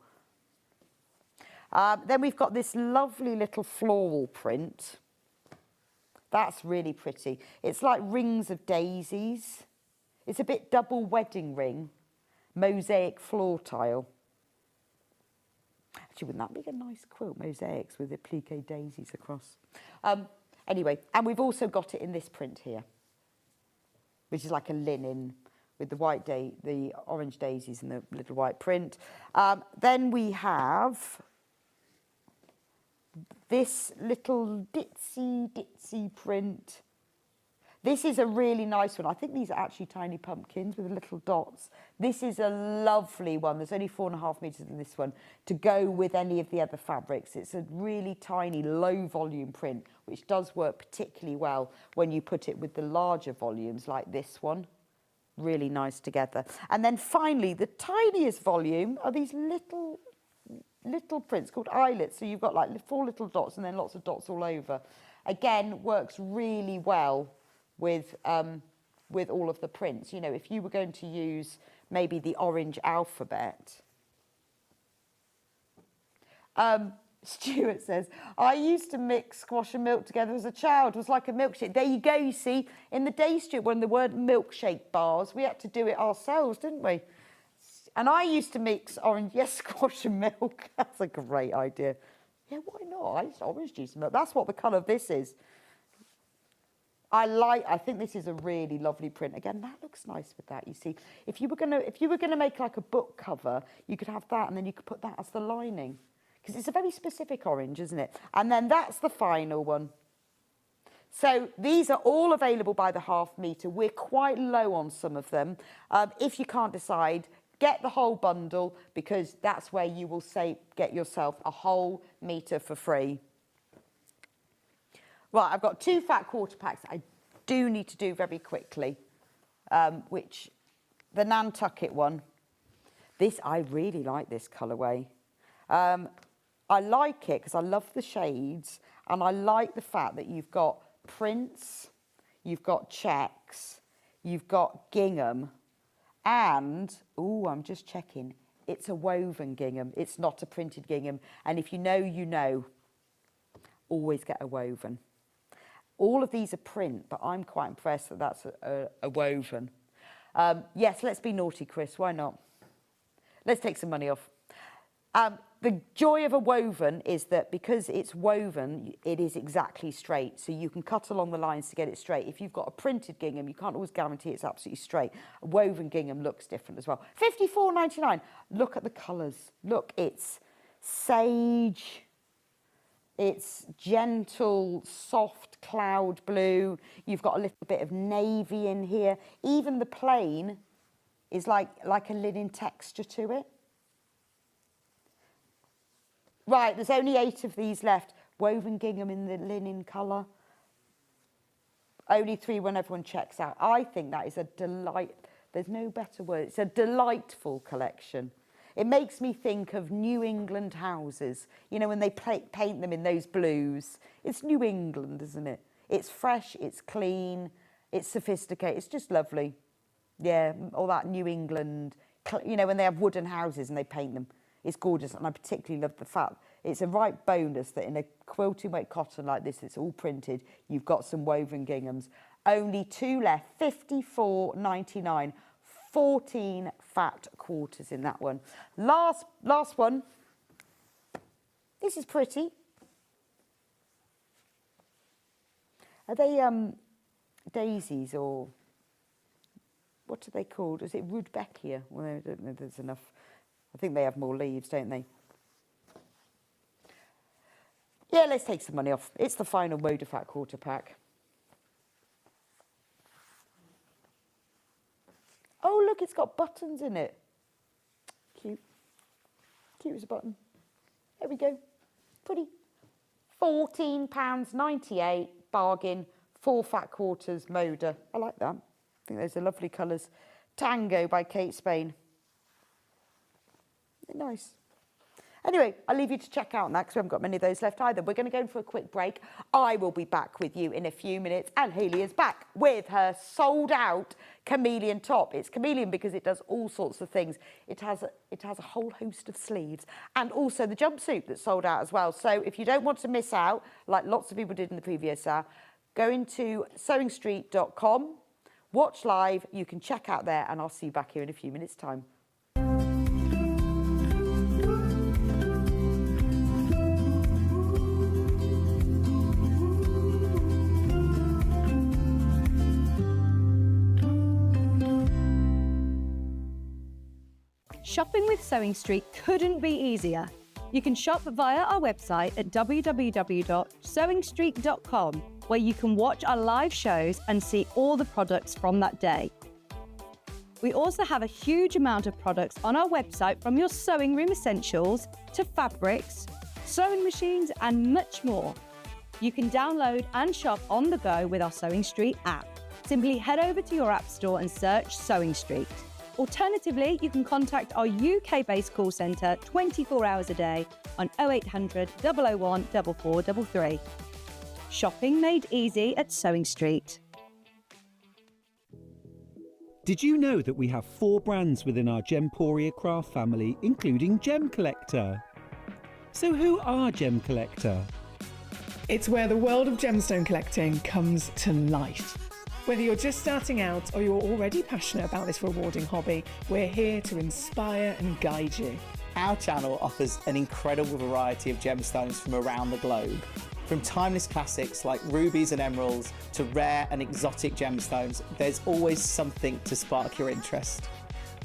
[SPEAKER 1] Then we've got this lovely little floral print. That's really pretty. It's like rings of daisies. It's a bit double wedding ring, mosaic floor tile. Actually, wouldn't that be a nice quilt, mosaics with the plique daisies across? Anyway, and we've also got it in this print here, which is like a linen with the orange daisies and the little white print. Then we have this little ditsy print. This is a really nice one. I think these are actually tiny pumpkins with little dots. This is a lovely one. There's only 4.5 meters in this one to go with any of the other fabrics. It's a really tiny, low volume print, which does work particularly well when you put it with the larger volumes like this one. Really nice together. And then finally, the tiniest volume are these little prints called eyelets. So you've got like 4 little dots and then lots of dots all over. Again, works really well with all of the prints. You know, if you were going to use maybe the orange alphabet. Stuart says, I used to mix squash and milk together as a child. It was like a milkshake. There you go, you see. In the day, Stuart, when there weren't milkshake bars, we had to do it ourselves, didn't we? And I used to mix squash and milk. That's a great idea. Yeah, why not? I used orange juice and milk. That's what the colour of this is. I think this is a really lovely print. Again, that looks nice with that, you see. If you were gonna make like a book cover, you could have that and then you could put that as the lining. Because it's a very specific orange, isn't it? And then that's the final one. So these are all available by the half metre. We're quite low on some of them. If you can't decide, get the whole bundle, because that's where you will get yourself a whole metre for free. Right, I've got 2 fat quarter packs I do need to do very quickly, which the Nantucket one. This, I really like this colourway. I like it because I love the shades, and I like the fact that you've got prints, you've got checks, you've got gingham, and, oh, I'm just checking, it's a woven gingham. It's not a printed gingham. And if you know, you know, always get a woven. All of these are print, but I'm quite impressed that that's a woven. Yes, let's be naughty, Chris. Why not? Let's take some money off. The joy of a woven is that because it's woven, it is exactly straight. So you can cut along the lines to get it straight. If you've got a printed gingham, you can't always guarantee it's absolutely straight. A woven gingham looks different as well. $54.99. Look at the colours. Look, it's sage. It's gentle, soft cloud blue. You've got a little bit of navy in here. Even the plain is like a linen texture to it. Right, there's only 8 of these left. Woven gingham in the linen colour. Only 3 when everyone checks out. I think that is a delight. There's no better word. It's a delightful collection. It makes me think of New England houses. You know, when they paint them in those blues. It's New England, isn't it? It's fresh, it's clean, it's sophisticated. It's just lovely. Yeah, all that New England, you know, when they have wooden houses and they paint them. It's gorgeous, and I particularly love the fact it's a right bonus that in a quilting weight cotton like this, it's all printed, you've got some woven ginghams. Only 2 left, $54.99, 14 fat quarters in that one. Last one. This is pretty. Are they daisies, or what are they called? Is it Rudbeckia? Well, I don't know if there's enough. I think they have more leaves, don't they? Yeah, let's take some money off. It's the final Moda Fat quarter pack. Oh, look, it's got buttons in it. Cute. Cute as a button. There we go. Pretty. £14.98, bargain, 4 fat quarters, Moda. I like that. I think those are lovely colours. Tango by Kate Spain. Nice. Anyway, I'll leave you to check out on that because we haven't got many of those left either. We're going to go in for a quick break. I will be back with you in a few minutes, and Hayley is back with her sold-out chameleon top. It's chameleon because it does all sorts of things. It has a whole host of sleeves, and also the jumpsuit that's sold out as well. So if you don't want to miss out, like lots of people did in the previous hour, go into sewingstreet.com, watch live. You can check out there, and I'll see you back here in a few minutes' time.
[SPEAKER 4] Shopping with Sewing Street couldn't be easier. You can shop via our website at www.sewingstreet.com, where you can watch our live shows and see all the products from that day. We also have a huge amount of products on our website, from your sewing room essentials to fabrics, sewing machines, and much more. You can download and shop on the go with our Sewing Street app. Simply head over to your app store and search Sewing Street. Alternatively, you can contact our UK-based call centre 24 hours a day on 0800 001 4433. Shopping made easy at Sewing Street.
[SPEAKER 5] Did you know that we have 4 brands within our Gemporia craft family, including Gem Collector? So who are Gem Collector?
[SPEAKER 9] It's where the world of gemstone collecting comes to life. Whether you're just starting out or you're already passionate about this rewarding hobby, we're here to inspire and guide you.
[SPEAKER 10] Our channel offers an incredible variety of gemstones from around the globe. From timeless classics like rubies and emeralds to rare and exotic gemstones, there's always something to spark your interest.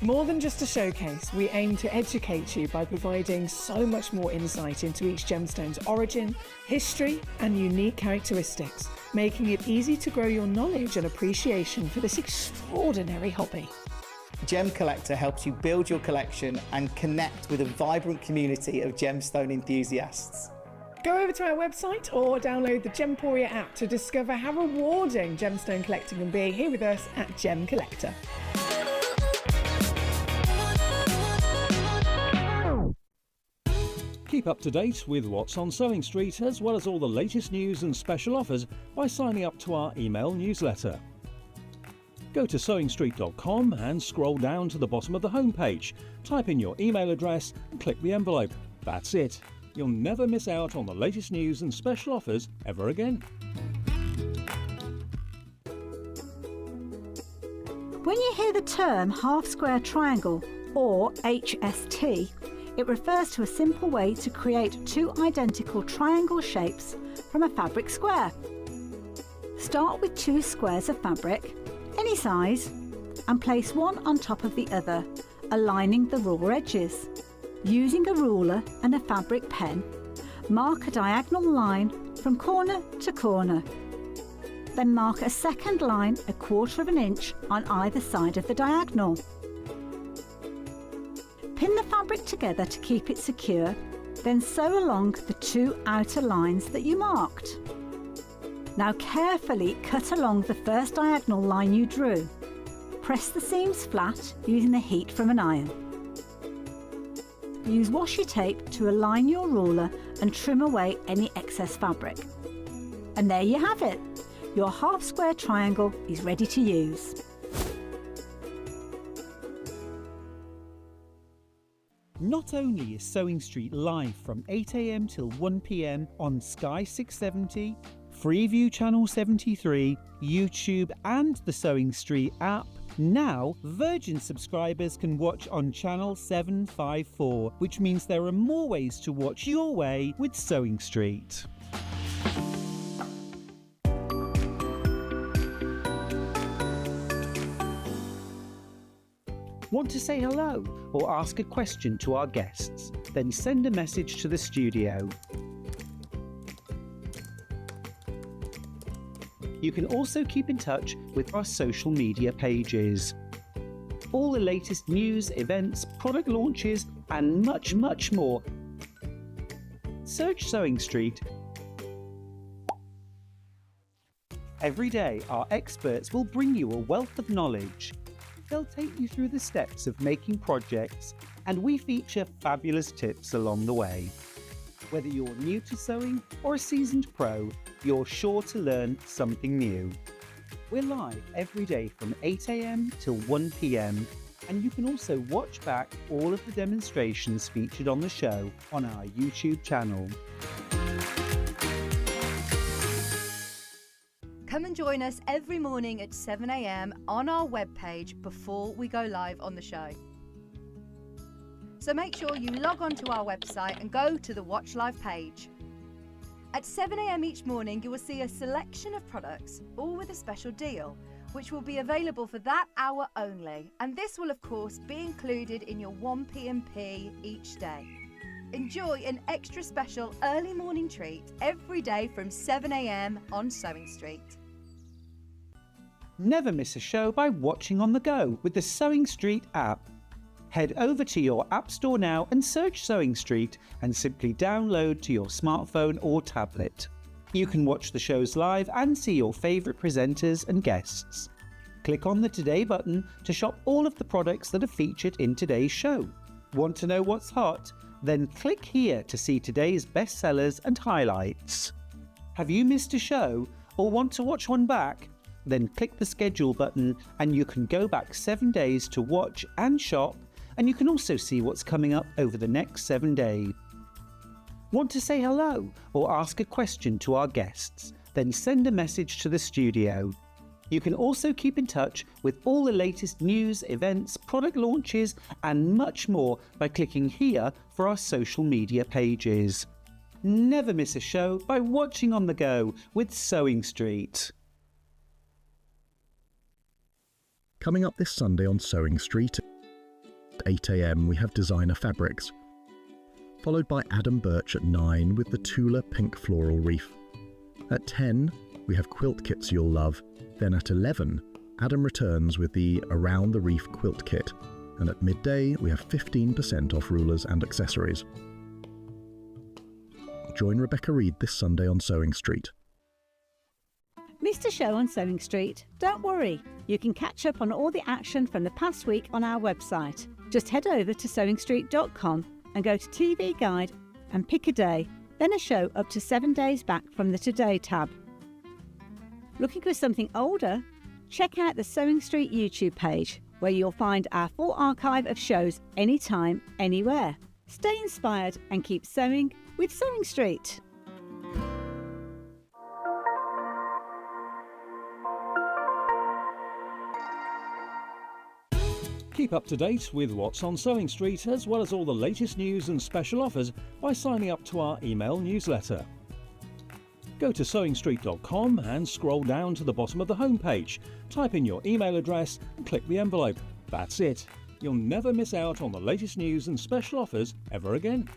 [SPEAKER 9] More than just a showcase, we aim to educate you by providing so much more insight into each gemstone's origin, history, and unique characteristics, making it easy to grow your knowledge and appreciation for this extraordinary hobby.
[SPEAKER 10] Gem Collector helps you build your collection and connect with a vibrant community of gemstone enthusiasts.
[SPEAKER 9] Go over to our website or download the Gemporia app to discover how rewarding gemstone collecting can be here with us at Gem Collector.
[SPEAKER 7] Keep up to date with what's on Sewing Street, as well as all the latest news and special offers by signing up to our email newsletter. Go to sewingstreet.com and scroll down to the bottom of the homepage. Type in your email address and click the envelope. That's it. You'll never miss out on the latest news and special offers ever again.
[SPEAKER 2] When you hear the term half square triangle, or HST, it refers to a simple way to create two identical triangle shapes from a fabric square. Start with two squares of fabric, any size, and place one on top of the other, aligning the raw edges. Using a ruler and a fabric pen, mark a diagonal line from corner to corner. Then mark a second line 1/4 inch on either side of the diagonal. Pin the fabric together to keep it secure, then sew along the two outer lines that you marked. Now carefully cut along the first diagonal line you drew. Press the seams flat using the heat from an iron. Use washi tape to align your ruler and trim away any excess fabric. And there you have it. Your half square triangle is ready to use.
[SPEAKER 5] Not only is Sewing Street live from 8 AM till 1 PM on Sky 670, Freeview Channel 73, YouTube and the Sewing Street app, now Virgin subscribers can watch on Channel 754, which means there are more ways to watch your way with Sewing Street. Want to say hello or ask a question to our guests? Then send a message to the studio. You can also keep in touch with our social media pages. All the latest news, events, product launches, and much, much more. Search Sewing Street. Every day, our experts will bring you a wealth of knowledge. They'll take you through the steps of making projects, and we feature fabulous tips along the way. Whether you're new to sewing or a seasoned pro, you're sure to learn something new. We're live every day from 8 AM till 1 PM, and you can also watch back all of the demonstrations featured on the show on our YouTube channel.
[SPEAKER 8] Come and join us every morning at 7 AM on our webpage before we go live on the show. So make sure you log on to our website and go to the Watch Live page. At 7 AM each morning, you will see a selection of products, all with a special deal, which will be available for that hour only. And this will, of course, be included in your 1 PMP each day. Enjoy an extra special early morning treat every day from 7 AM on Sewing Street.
[SPEAKER 5] Never miss a show by watching on the go with the Sewing Street app. Head over to your App Store now and search Sewing Street and simply download to your smartphone or tablet. You can watch the shows live and see your favourite presenters and guests. Click on the Today button to shop all of the products that are featured in today's show. Want to know what's hot? Then click here to see today's bestsellers and highlights. Have you missed a show or want to watch one back? Then click the schedule button and you can go back 7 days to watch and shop, and you can also see what's coming up over the next 7 days. Want to say hello or ask a question to our guests? Then send a message to the studio. You can also keep in touch with all the latest news, events, product launches, and much more by clicking here for our social media pages. Never miss a show by watching on the go with Sewing Street.
[SPEAKER 12] Coming up this Sunday on Sewing Street at 8 AM, we have Designer Fabrics, followed by Adam Birch at 9 with the Tula Pink Floral Reef. At 10, we have quilt kits you'll love. Then at 11, Adam returns with the Around the Reef quilt kit. And at midday, we have 15% off rulers and accessories. Join Rebecca Reed this Sunday on Sewing Street.
[SPEAKER 4] Missed a show on Sewing Street? Don't worry, you can catch up on all the action from the past week on our website. Just head over to sewingstreet.com and go to TV Guide and pick a day, then a show up to 7 days back from the Today tab. Looking for something older? Check out the Sewing Street YouTube page, where you'll find our full archive of shows anytime, anywhere. Stay inspired and keep sewing with Sewing Street.
[SPEAKER 7] Keep up to date with what's on Sewing Street, as well as all the latest news and special offers by signing up to our email newsletter. Go to sewingstreet.com and scroll down to the bottom of the homepage. Type in your email address and click the envelope. That's it. You'll never miss out on the latest news and special offers ever again.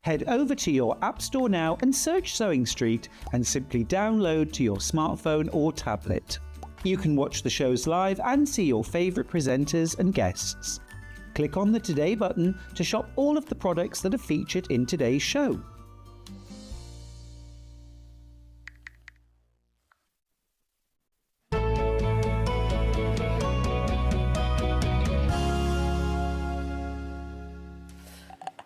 [SPEAKER 5] Head over to your App Store now and search Sewing Street and simply download to your smartphone or tablet. You can watch the shows live and see your favourite presenters and guests. Click on the Today button to shop all of the products that are featured in today's show.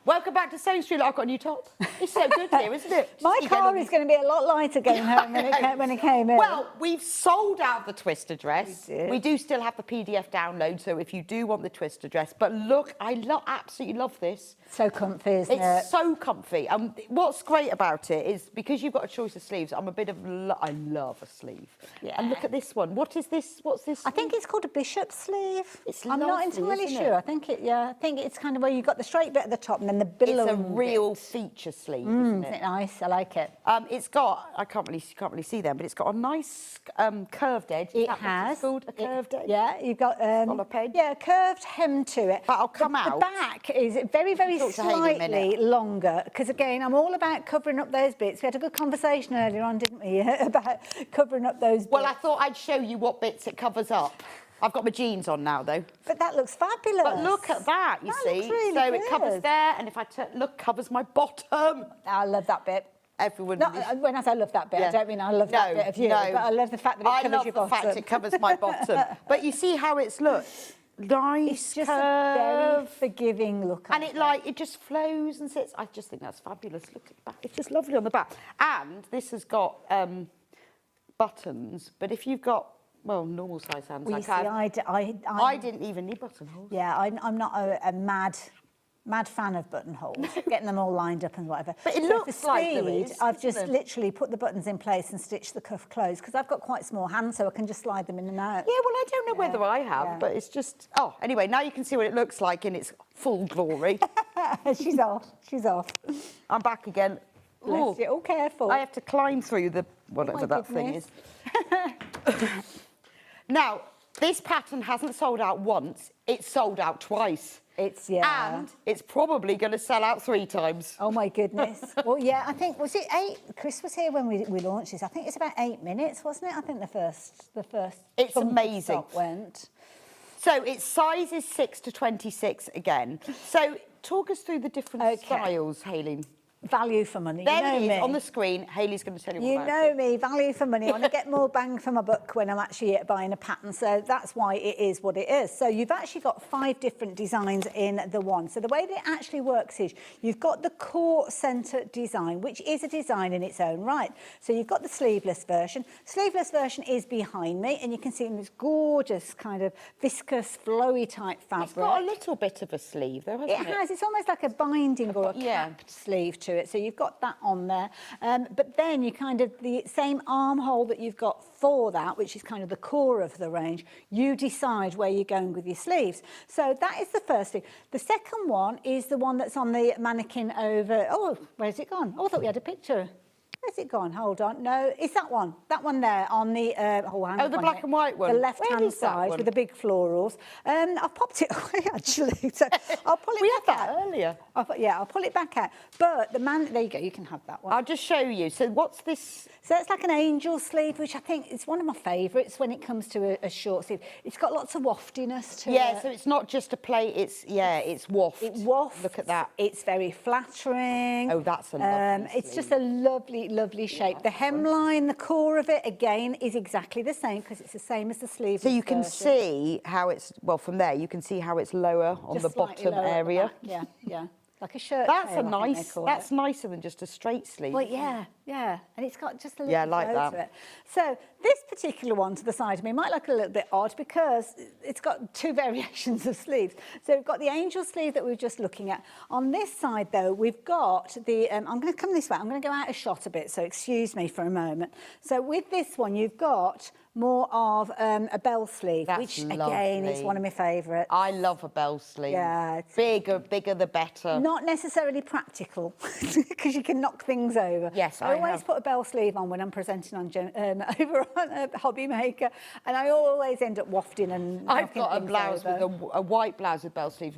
[SPEAKER 1] Welcome back to Sewing Street. I've got a new top. It's so good here, isn't it?
[SPEAKER 2] My car is going to be a lot lighter going home when it came in.
[SPEAKER 1] Well, we've sold out the twister dress. We do still have the PDF download, so if you do want the twister dress. But look, I absolutely love this.
[SPEAKER 2] So comfy, isn't it?
[SPEAKER 1] It's so comfy. What's great about it is because you've got a choice of sleeves. I'm a bit of I love a sleeve.
[SPEAKER 2] Yeah.
[SPEAKER 1] And look at this one. What is this? What's this?
[SPEAKER 2] I think it's called a bishop sleeve. I'm not
[SPEAKER 1] lovely,
[SPEAKER 2] entirely
[SPEAKER 1] isn't
[SPEAKER 2] sure.
[SPEAKER 1] it?
[SPEAKER 2] I think it's kind of where you've got the straight bit at the top and then the billowing.
[SPEAKER 1] It's a real feature sleeve, isn't
[SPEAKER 2] Isn't
[SPEAKER 1] it?
[SPEAKER 2] it nice? I like it.
[SPEAKER 1] It's got, I can't really see them, but it's got a nice curved edge.
[SPEAKER 2] It has.
[SPEAKER 1] It's called a curved edge.
[SPEAKER 2] Yeah, you've got
[SPEAKER 1] Scallop edge.
[SPEAKER 2] yeah, a curved hem to it.
[SPEAKER 1] But I'll come
[SPEAKER 2] The
[SPEAKER 1] out.
[SPEAKER 2] back is very, very
[SPEAKER 1] Talk to Hayley a minute.
[SPEAKER 2] slightly longer because again, I'm all about covering up those bits. We had a good conversation earlier on, didn't we, about covering up those bits.
[SPEAKER 1] Well, I thought I'd show you what bits it covers up. I've got my jeans on now, though.
[SPEAKER 2] But that looks fabulous.
[SPEAKER 1] But look at that, you
[SPEAKER 2] That
[SPEAKER 1] see.
[SPEAKER 2] looks really
[SPEAKER 1] so
[SPEAKER 2] good.
[SPEAKER 1] it covers there, and if I covers my bottom.
[SPEAKER 2] I love that bit.
[SPEAKER 1] Everyone.
[SPEAKER 2] When I say I love that bit, I don't mean I love that bit of you, but I love the fact that it covers your bottom.
[SPEAKER 1] I love the fact it covers my bottom. But you see how it's looked? Nice
[SPEAKER 2] It's just
[SPEAKER 1] curve.
[SPEAKER 2] a very forgiving look.
[SPEAKER 1] And it just flows and sits. I just think that's fabulous. Look at the back. It's just lovely on the back. And this has got buttons, but if you've got normal size hands,
[SPEAKER 2] Well,
[SPEAKER 1] like
[SPEAKER 2] you see,
[SPEAKER 1] I didn't even need buttonholes.
[SPEAKER 2] Yeah, I'm not a mad fan of buttonholes, getting them all lined up and whatever.
[SPEAKER 1] But it
[SPEAKER 2] So
[SPEAKER 1] looks
[SPEAKER 2] for
[SPEAKER 1] like there
[SPEAKER 2] speed,
[SPEAKER 1] is,
[SPEAKER 2] I've just
[SPEAKER 1] doesn't it?
[SPEAKER 2] literally put the buttons in place and stitched the cuff closed because I've got quite small hands, so I can just slide them in and out.
[SPEAKER 1] Yeah, well, I don't know whether I have, but it's just... Oh, anyway, now you can see what it looks like in its full glory.
[SPEAKER 2] She's off. She's off.
[SPEAKER 1] I'm back again.
[SPEAKER 2] Bless you. Oh, careful.
[SPEAKER 1] I have to climb through the whatever that thing is. Now, this pattern hasn't sold out once. It's sold out twice. And it's probably going to sell out 3 times.
[SPEAKER 2] Oh, my goodness. Well, yeah, I think, was it 8? Chris was here when we launched this. I think it's about 8 minutes, wasn't it? I think the first
[SPEAKER 1] It's
[SPEAKER 2] chunk of
[SPEAKER 1] amazing.
[SPEAKER 2] stock went.
[SPEAKER 1] So it's sizes 6 to 26 again. So talk us through the different styles, Hayley.
[SPEAKER 2] Value for money.
[SPEAKER 1] There
[SPEAKER 2] you know
[SPEAKER 1] it is
[SPEAKER 2] me.
[SPEAKER 1] on the screen. Hayley's going to tell you all
[SPEAKER 2] You
[SPEAKER 1] about
[SPEAKER 2] know
[SPEAKER 1] it.
[SPEAKER 2] me, value for money. I want to get more bang for my buck when I'm actually buying a pattern. So that's why it is what it is. So you've actually got 5 different designs in the one. So the way that it actually works is you've got the core centre design, which is a design in its own right. So you've got the sleeveless version. Sleeveless version is behind me, and you can see in this gorgeous kind of viscous, flowy type fabric.
[SPEAKER 1] It's got a little bit of a sleeve, though, hasn't it?
[SPEAKER 2] It has. It's almost like a binding or a capped sleeve to it. So you've got that on there. But then you kind of, the same armhole that you've got for that, which is kind of the core of the range, you decide where you're going with your sleeves. So that is the first thing. The second one is the one that's on the mannequin over... Oh, where's it gone? Oh, I thought we had a picture. Where's it gone? Hold on. No, it's that one. That one there on the... hang
[SPEAKER 1] Oh,
[SPEAKER 2] on
[SPEAKER 1] the
[SPEAKER 2] a
[SPEAKER 1] black
[SPEAKER 2] minute.
[SPEAKER 1] and white one.
[SPEAKER 2] The
[SPEAKER 1] Where
[SPEAKER 2] left-hand
[SPEAKER 1] is that
[SPEAKER 2] side
[SPEAKER 1] one?
[SPEAKER 2] with the big florals. I've popped it away, actually. So I'll pull it
[SPEAKER 1] We had
[SPEAKER 2] back
[SPEAKER 1] that
[SPEAKER 2] out.
[SPEAKER 1] earlier.
[SPEAKER 2] I'll pull it back out. But the man... There you go. You can have that one.
[SPEAKER 1] I'll just show you. So what's this?
[SPEAKER 2] So it's like an angel sleeve, which I think is one of my favourites when it comes to a short sleeve. It's got lots of waftiness to it.
[SPEAKER 1] Yeah, so it's not just a plate, it's waft.
[SPEAKER 2] It wafts.
[SPEAKER 1] Look at that.
[SPEAKER 2] It's very flattering.
[SPEAKER 1] Oh, that's a lovely
[SPEAKER 2] It's just
[SPEAKER 1] sleeve.
[SPEAKER 2] a lovely, lovely shape. The hemline, the core of it, again, is exactly the same because it's the same as the sleeve.
[SPEAKER 1] So you can see how it's, well, from there, you can see how it's lower on
[SPEAKER 2] Just
[SPEAKER 1] the
[SPEAKER 2] slightly
[SPEAKER 1] bottom
[SPEAKER 2] lower at the
[SPEAKER 1] area.
[SPEAKER 2] back. Yeah, yeah. Like a shirt
[SPEAKER 1] That's
[SPEAKER 2] tail,
[SPEAKER 1] a
[SPEAKER 2] I think they
[SPEAKER 1] nice,
[SPEAKER 2] call
[SPEAKER 1] that's
[SPEAKER 2] it.
[SPEAKER 1] nicer than just a straight sleeve.
[SPEAKER 2] Well, yeah, yeah. And it's got just a little
[SPEAKER 1] Yeah, I like
[SPEAKER 2] flow
[SPEAKER 1] that.
[SPEAKER 2] to it. So this particular one to the side of me might look a little bit odd because it's got two variations of sleeves. So we've got the angel sleeve that we were just looking at. On this side, though, we've got the... I'm going to come this way. I'm going to go out of shot a bit, so excuse me for a moment. So with this one, you've got more of a bell sleeve,
[SPEAKER 1] That's
[SPEAKER 2] which, again, is
[SPEAKER 1] lovely.
[SPEAKER 2] one of my favourites.
[SPEAKER 1] I love a bell sleeve.
[SPEAKER 2] Yeah.
[SPEAKER 1] Bigger the better.
[SPEAKER 2] Not necessarily practical because you can knock things over.
[SPEAKER 1] Yes,
[SPEAKER 2] I
[SPEAKER 1] I
[SPEAKER 2] always
[SPEAKER 1] have.
[SPEAKER 2] put a bell sleeve on when I'm presenting on over on a Hobby Maker, and I always end up wafting and
[SPEAKER 1] I've
[SPEAKER 2] knocking
[SPEAKER 1] got a
[SPEAKER 2] things
[SPEAKER 1] blouse
[SPEAKER 2] over.
[SPEAKER 1] with a white blouse with bell sleeves.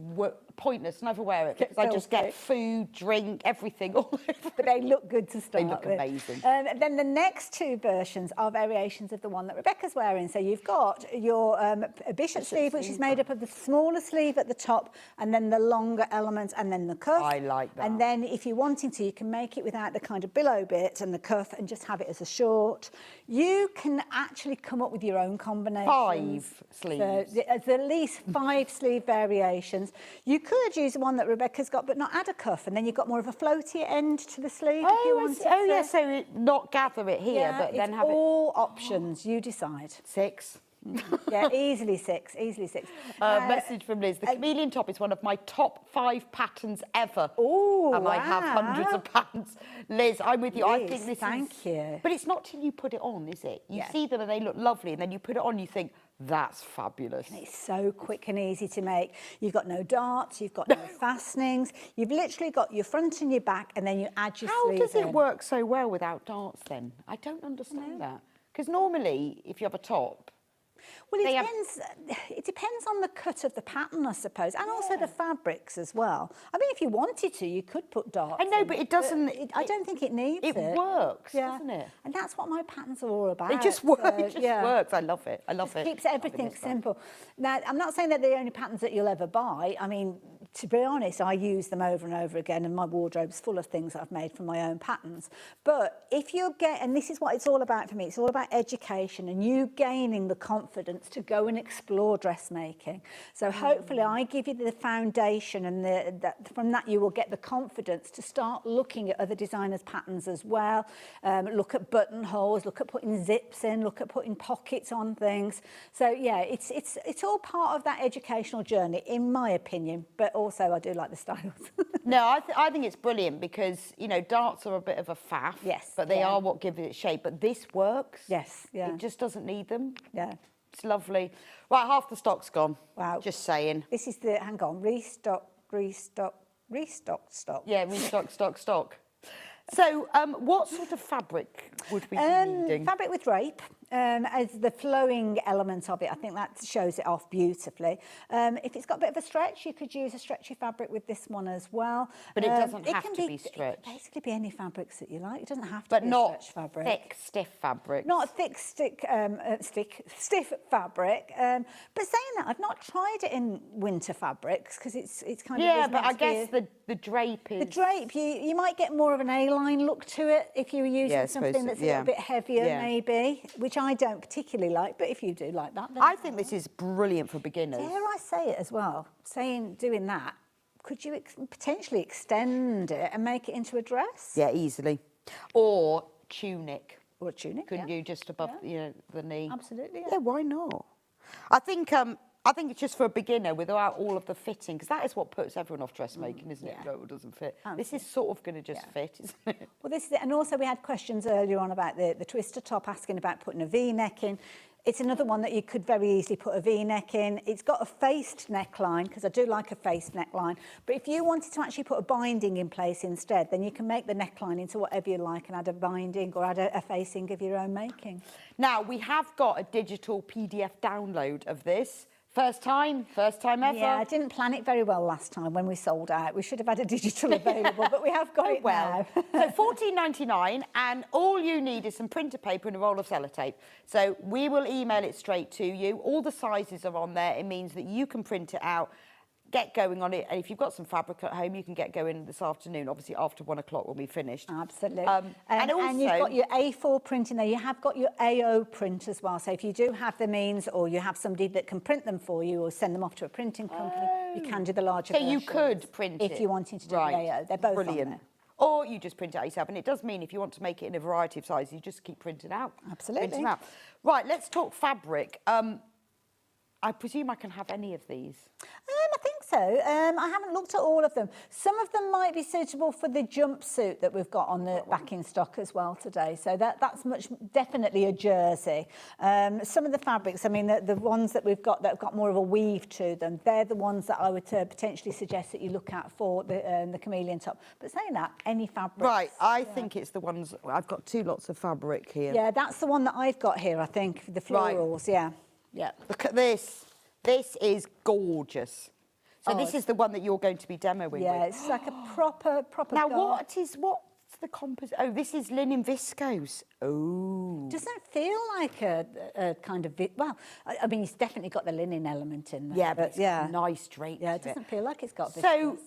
[SPEAKER 1] Pointless, never wear it because I just get food, drink, everything all over.
[SPEAKER 2] But they look good to start
[SPEAKER 1] They look
[SPEAKER 2] with.
[SPEAKER 1] amazing.
[SPEAKER 2] Then the next two versions are variations of the one that Rebecca's wearing. So you've got your a bishop sleeve, which is made up of the smaller sleeve at the top and then the longer element and then the cuff.
[SPEAKER 1] I like that.
[SPEAKER 2] And then if you're wanting to, you can make it without the kind of billow bit and the cuff and just have it as a short. You can actually come up with your own combinations.
[SPEAKER 1] 5 sleeves.
[SPEAKER 2] So there's at least 5 sleeve variations. You could use the one that Rebecca's got, but not add a cuff, and then you've got more of a floaty end to the sleeve. if you wanted to.
[SPEAKER 1] yeah, so not gather it here,
[SPEAKER 2] Yeah,
[SPEAKER 1] but then
[SPEAKER 2] it's
[SPEAKER 1] have it.
[SPEAKER 2] all options. You decide.
[SPEAKER 1] 6.
[SPEAKER 2] Yeah, easily 6. Easily 6.
[SPEAKER 1] Message from Liz. The chameleon top is one of my top 5 patterns ever.
[SPEAKER 2] Oh,
[SPEAKER 1] and I have hundreds of patterns. Liz, I'm with you. I think
[SPEAKER 2] Liz,
[SPEAKER 1] this
[SPEAKER 2] thank
[SPEAKER 1] is...
[SPEAKER 2] you.
[SPEAKER 1] But it's not till you put it on, is it? You
[SPEAKER 2] Yeah.
[SPEAKER 1] see them and they look lovely, and then you put it on, you think, that's fabulous.
[SPEAKER 2] It's so quick and easy to make. You've got no darts, you've got no fastenings. You've literally got your front and your back, and then you add your
[SPEAKER 1] How
[SPEAKER 2] sleeve
[SPEAKER 1] does it
[SPEAKER 2] in.
[SPEAKER 1] work so well without darts then? I don't understand that. Because normally, if you have a top,
[SPEAKER 2] Well,
[SPEAKER 1] They have-
[SPEAKER 2] it depends on the cut of the pattern, I suppose, and also the fabrics as well. I mean, if you wanted to, you could put darts
[SPEAKER 1] I know,
[SPEAKER 2] in,
[SPEAKER 1] but it doesn't-
[SPEAKER 2] I don't think it needs it.
[SPEAKER 1] it works, doesn't it?
[SPEAKER 2] And that's what my patterns are all about.
[SPEAKER 1] it just works.
[SPEAKER 2] so,
[SPEAKER 1] It just
[SPEAKER 2] yeah.
[SPEAKER 1] works. I love it. I love
[SPEAKER 2] Just
[SPEAKER 1] it.
[SPEAKER 2] keeps everything simple. Now, I'm not saying that they're the only patterns that you'll ever buy. I mean, to be honest, I use them over and over again, and my wardrobe's full of things that I've made from my own patterns. But if you and this is what it's all about for me, it's all about education and you gaining the confidence to go and explore dressmaking. So hopefully I give you the foundation, and from that you will get the confidence to start looking at other designers' patterns as well. Look at buttonholes, look at putting zips in, look at putting pockets on things. So yeah, it's all part of that educational journey, in my opinion. But also I do like the styles.
[SPEAKER 1] No, I think it's brilliant because, you know, darts are a bit of a faff.
[SPEAKER 2] Yes,
[SPEAKER 1] But they
[SPEAKER 2] yeah.
[SPEAKER 1] are what give it shape. But this works.
[SPEAKER 2] Yes, yeah.
[SPEAKER 1] It just doesn't need them.
[SPEAKER 2] Yeah.
[SPEAKER 1] It's lovely. Right, half the stock's gone.
[SPEAKER 2] Wow.
[SPEAKER 1] Just saying.
[SPEAKER 2] This is the, hang on, restock, stock.
[SPEAKER 1] Yeah, restock, stock. So, what sort of fabric would we be needing?
[SPEAKER 2] Fabric with drape. As the flowing element of it, I think that shows it off beautifully. If it's got a bit of a stretch, you could use a stretchy fabric with this one as well.
[SPEAKER 1] But it doesn't have
[SPEAKER 2] can
[SPEAKER 1] to be stretched.
[SPEAKER 2] It can basically be any fabrics that you like. It doesn't have to
[SPEAKER 1] But
[SPEAKER 2] be a
[SPEAKER 1] not
[SPEAKER 2] stretch fabric.
[SPEAKER 1] thick, stiff fabric.
[SPEAKER 2] Not thick, stiff fabric. But saying that, I've not tried it in winter fabrics because it's kind of...
[SPEAKER 1] Yeah,
[SPEAKER 2] was
[SPEAKER 1] but
[SPEAKER 2] meant
[SPEAKER 1] I
[SPEAKER 2] to be
[SPEAKER 1] guess the drape is...
[SPEAKER 2] The drape, you might get more of an A-line look to it if you were using
[SPEAKER 1] Yeah, I suppose
[SPEAKER 2] something
[SPEAKER 1] so,
[SPEAKER 2] that's a
[SPEAKER 1] yeah.
[SPEAKER 2] little bit heavier,
[SPEAKER 1] Yeah.
[SPEAKER 2] maybe, which I don't particularly like, but if you do like that, then
[SPEAKER 1] I think this is brilliant for beginners.
[SPEAKER 2] dare I say it as well, doing that, could you potentially extend it and make it into a dress?
[SPEAKER 1] Yeah, easily. Or tunic.
[SPEAKER 2] Or a tunic,
[SPEAKER 1] Couldn't
[SPEAKER 2] yeah.
[SPEAKER 1] you just above the knee?
[SPEAKER 2] Absolutely,
[SPEAKER 1] Yeah, why not? I think it's just for a beginner without all of the fitting, because that is what puts everyone off dressmaking, isn't it?
[SPEAKER 2] yeah.
[SPEAKER 1] No, it doesn't fit. This is sort of going to just fit, isn't it?
[SPEAKER 2] Well, this is it. And also we had questions earlier on about the twister top, asking about putting a V-neck in. It's another one that you could very easily put a V-neck in. It's got a faced neckline, because I do like a faced neckline. But if you wanted to actually put a binding in place instead, then you can make the neckline into whatever you like and add a binding or add a facing of your own making.
[SPEAKER 1] Now, we have got a digital PDF download of this. First time ever.
[SPEAKER 2] Yeah, I didn't plan it very well last time when we sold out. We should have had a digital available, but we have got it now.
[SPEAKER 1] So $14.99, and all you need is some printer paper and a roll of sellotape. So we will email it straight to you. All the sizes are on there. It means that you can print it out, get going on it, and if you've got some fabric at home, you can get going this afternoon, obviously after 1 o'clock when we've finished.
[SPEAKER 2] Absolutely.
[SPEAKER 1] And also,
[SPEAKER 2] and you've got your A4 print in there. You have got your AO print as well. So if you do have the means, or you have somebody that can print them for you or send them off to a printing company, you can do the larger version.
[SPEAKER 1] So you could print it.
[SPEAKER 2] If you wanted to do the AO. They're both
[SPEAKER 1] Brilliant.
[SPEAKER 2] on there.
[SPEAKER 1] Or you just print it out yourself. And it does mean if you want to make it in a variety of sizes, you just keep printing out.
[SPEAKER 2] Absolutely.
[SPEAKER 1] Print them out. Right, let's talk fabric. I presume I can have any of these.
[SPEAKER 2] I think so. I haven't looked at all of them. Some of them might be suitable for the jumpsuit that we've got on the back in stock as well today. So that's definitely a jersey. Some of the fabrics, I mean, the ones that we've got that have got more of a weave to them, they're the ones that I would potentially suggest that you look at for the chameleon top. But saying that, any fabric.
[SPEAKER 1] Right, I think it's the ones, I've got two lots of fabric here.
[SPEAKER 2] Yeah, that's the one that I've got here, I think, the florals, yeah. Yeah.
[SPEAKER 1] Look at this. This is gorgeous. So this is the one that you're going to be demoing with.
[SPEAKER 2] Yeah, it's like a proper
[SPEAKER 1] Now,
[SPEAKER 2] garment.
[SPEAKER 1] what's the composite? Oh, this is linen viscose. Oh.
[SPEAKER 2] Doesn't feel like a kind of... Well, I mean, it's definitely got the linen element in there.
[SPEAKER 1] Yeah, but it's got a nice drape.
[SPEAKER 2] Yeah, it doesn't feel like it's got viscose.
[SPEAKER 1] So,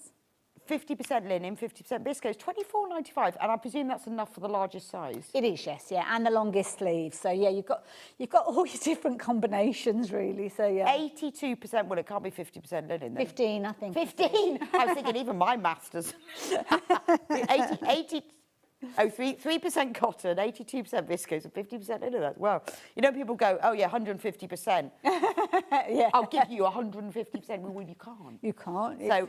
[SPEAKER 1] 50% linen, 50% viscose, $24.95, and I presume that's enough for the largest size.
[SPEAKER 2] It is, yes, yeah, and the longest sleeve. So yeah, you've got all your different combinations, really. So yeah.
[SPEAKER 1] 82%. Well, it can't be 50% linen. Then.
[SPEAKER 2] 15, I think.
[SPEAKER 1] 15. I was thinking even my masters. 3% cotton, 82% viscose, and 50% linen. That's well. You know, people go, oh yeah, 150%.
[SPEAKER 2] Yeah.
[SPEAKER 1] I'll give you 150%. Well, you can't.
[SPEAKER 2] You can't.
[SPEAKER 1] So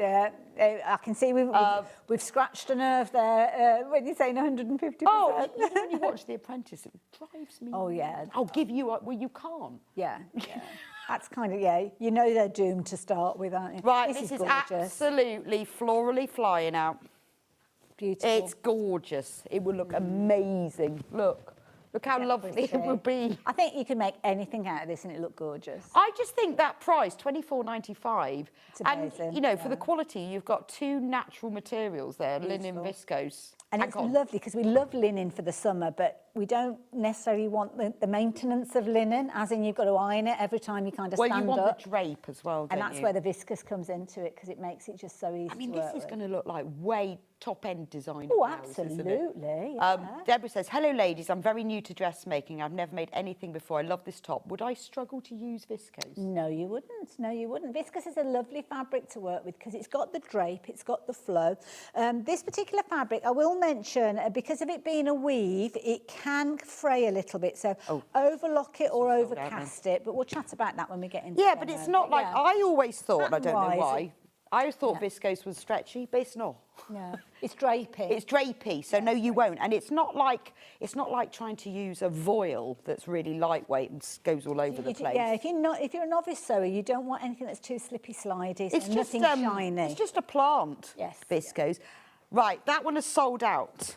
[SPEAKER 2] I can see we've scratched a nerve there when you're saying 150%.
[SPEAKER 1] Oh, when you watch The Apprentice, it drives me.
[SPEAKER 2] Oh yeah.
[SPEAKER 1] I'll give you. Well, you can't.
[SPEAKER 2] Yeah. Yeah. That's kind of, yeah, you know they're doomed to start with, aren't you?
[SPEAKER 1] Right, this is
[SPEAKER 2] gorgeous.
[SPEAKER 1] absolutely florally flying out.
[SPEAKER 2] Beautiful.
[SPEAKER 1] It's gorgeous. It will look amazing. Look how lovely it will be.
[SPEAKER 2] I think you can make anything out of this and it look gorgeous.
[SPEAKER 1] I just think that price, $24.95,
[SPEAKER 2] it's amazing.
[SPEAKER 1] And you know, for the quality, you've got two natural materials there, linen, viscose.
[SPEAKER 2] And it's lovely because we love linen for the summer, but we don't necessarily want the maintenance of linen, as in you've got to iron it every time you kind of stand up.
[SPEAKER 1] Well, you want the drape as well, don't
[SPEAKER 2] and that's where the viscose comes into it, because it makes it just so easy to work with.
[SPEAKER 1] I mean, this is going to look like way top-end design.
[SPEAKER 2] Oh, absolutely. Yeah.
[SPEAKER 1] Deborah says, hello, ladies. I'm very new to dressmaking. I've never made anything before. I love this top. Would I struggle to use viscose?
[SPEAKER 2] No, you wouldn't. No, you wouldn't. Viscose is a lovely fabric to work with because it's got the drape, it's got the flow. This particular fabric, I will mention, because of it being a weave, it can fray a little bit. So overlock it or overcast it. But we'll chat about that when we get into it.
[SPEAKER 1] Yeah, but it's not like I always thought, I don't know why. I always thought viscose was stretchy, but it's not.
[SPEAKER 2] No, it's drapey.
[SPEAKER 1] It's drapey, so no, you won't. And it's not like trying to use a voile that's really lightweight and goes all over the place.
[SPEAKER 2] Yeah, if you're a novice sewer, you don't want anything that's too slippy slidey. So
[SPEAKER 1] It's just
[SPEAKER 2] nothing shiny.
[SPEAKER 1] It's just a plant.
[SPEAKER 2] Yes.
[SPEAKER 1] Viscose. Right, that one is sold out.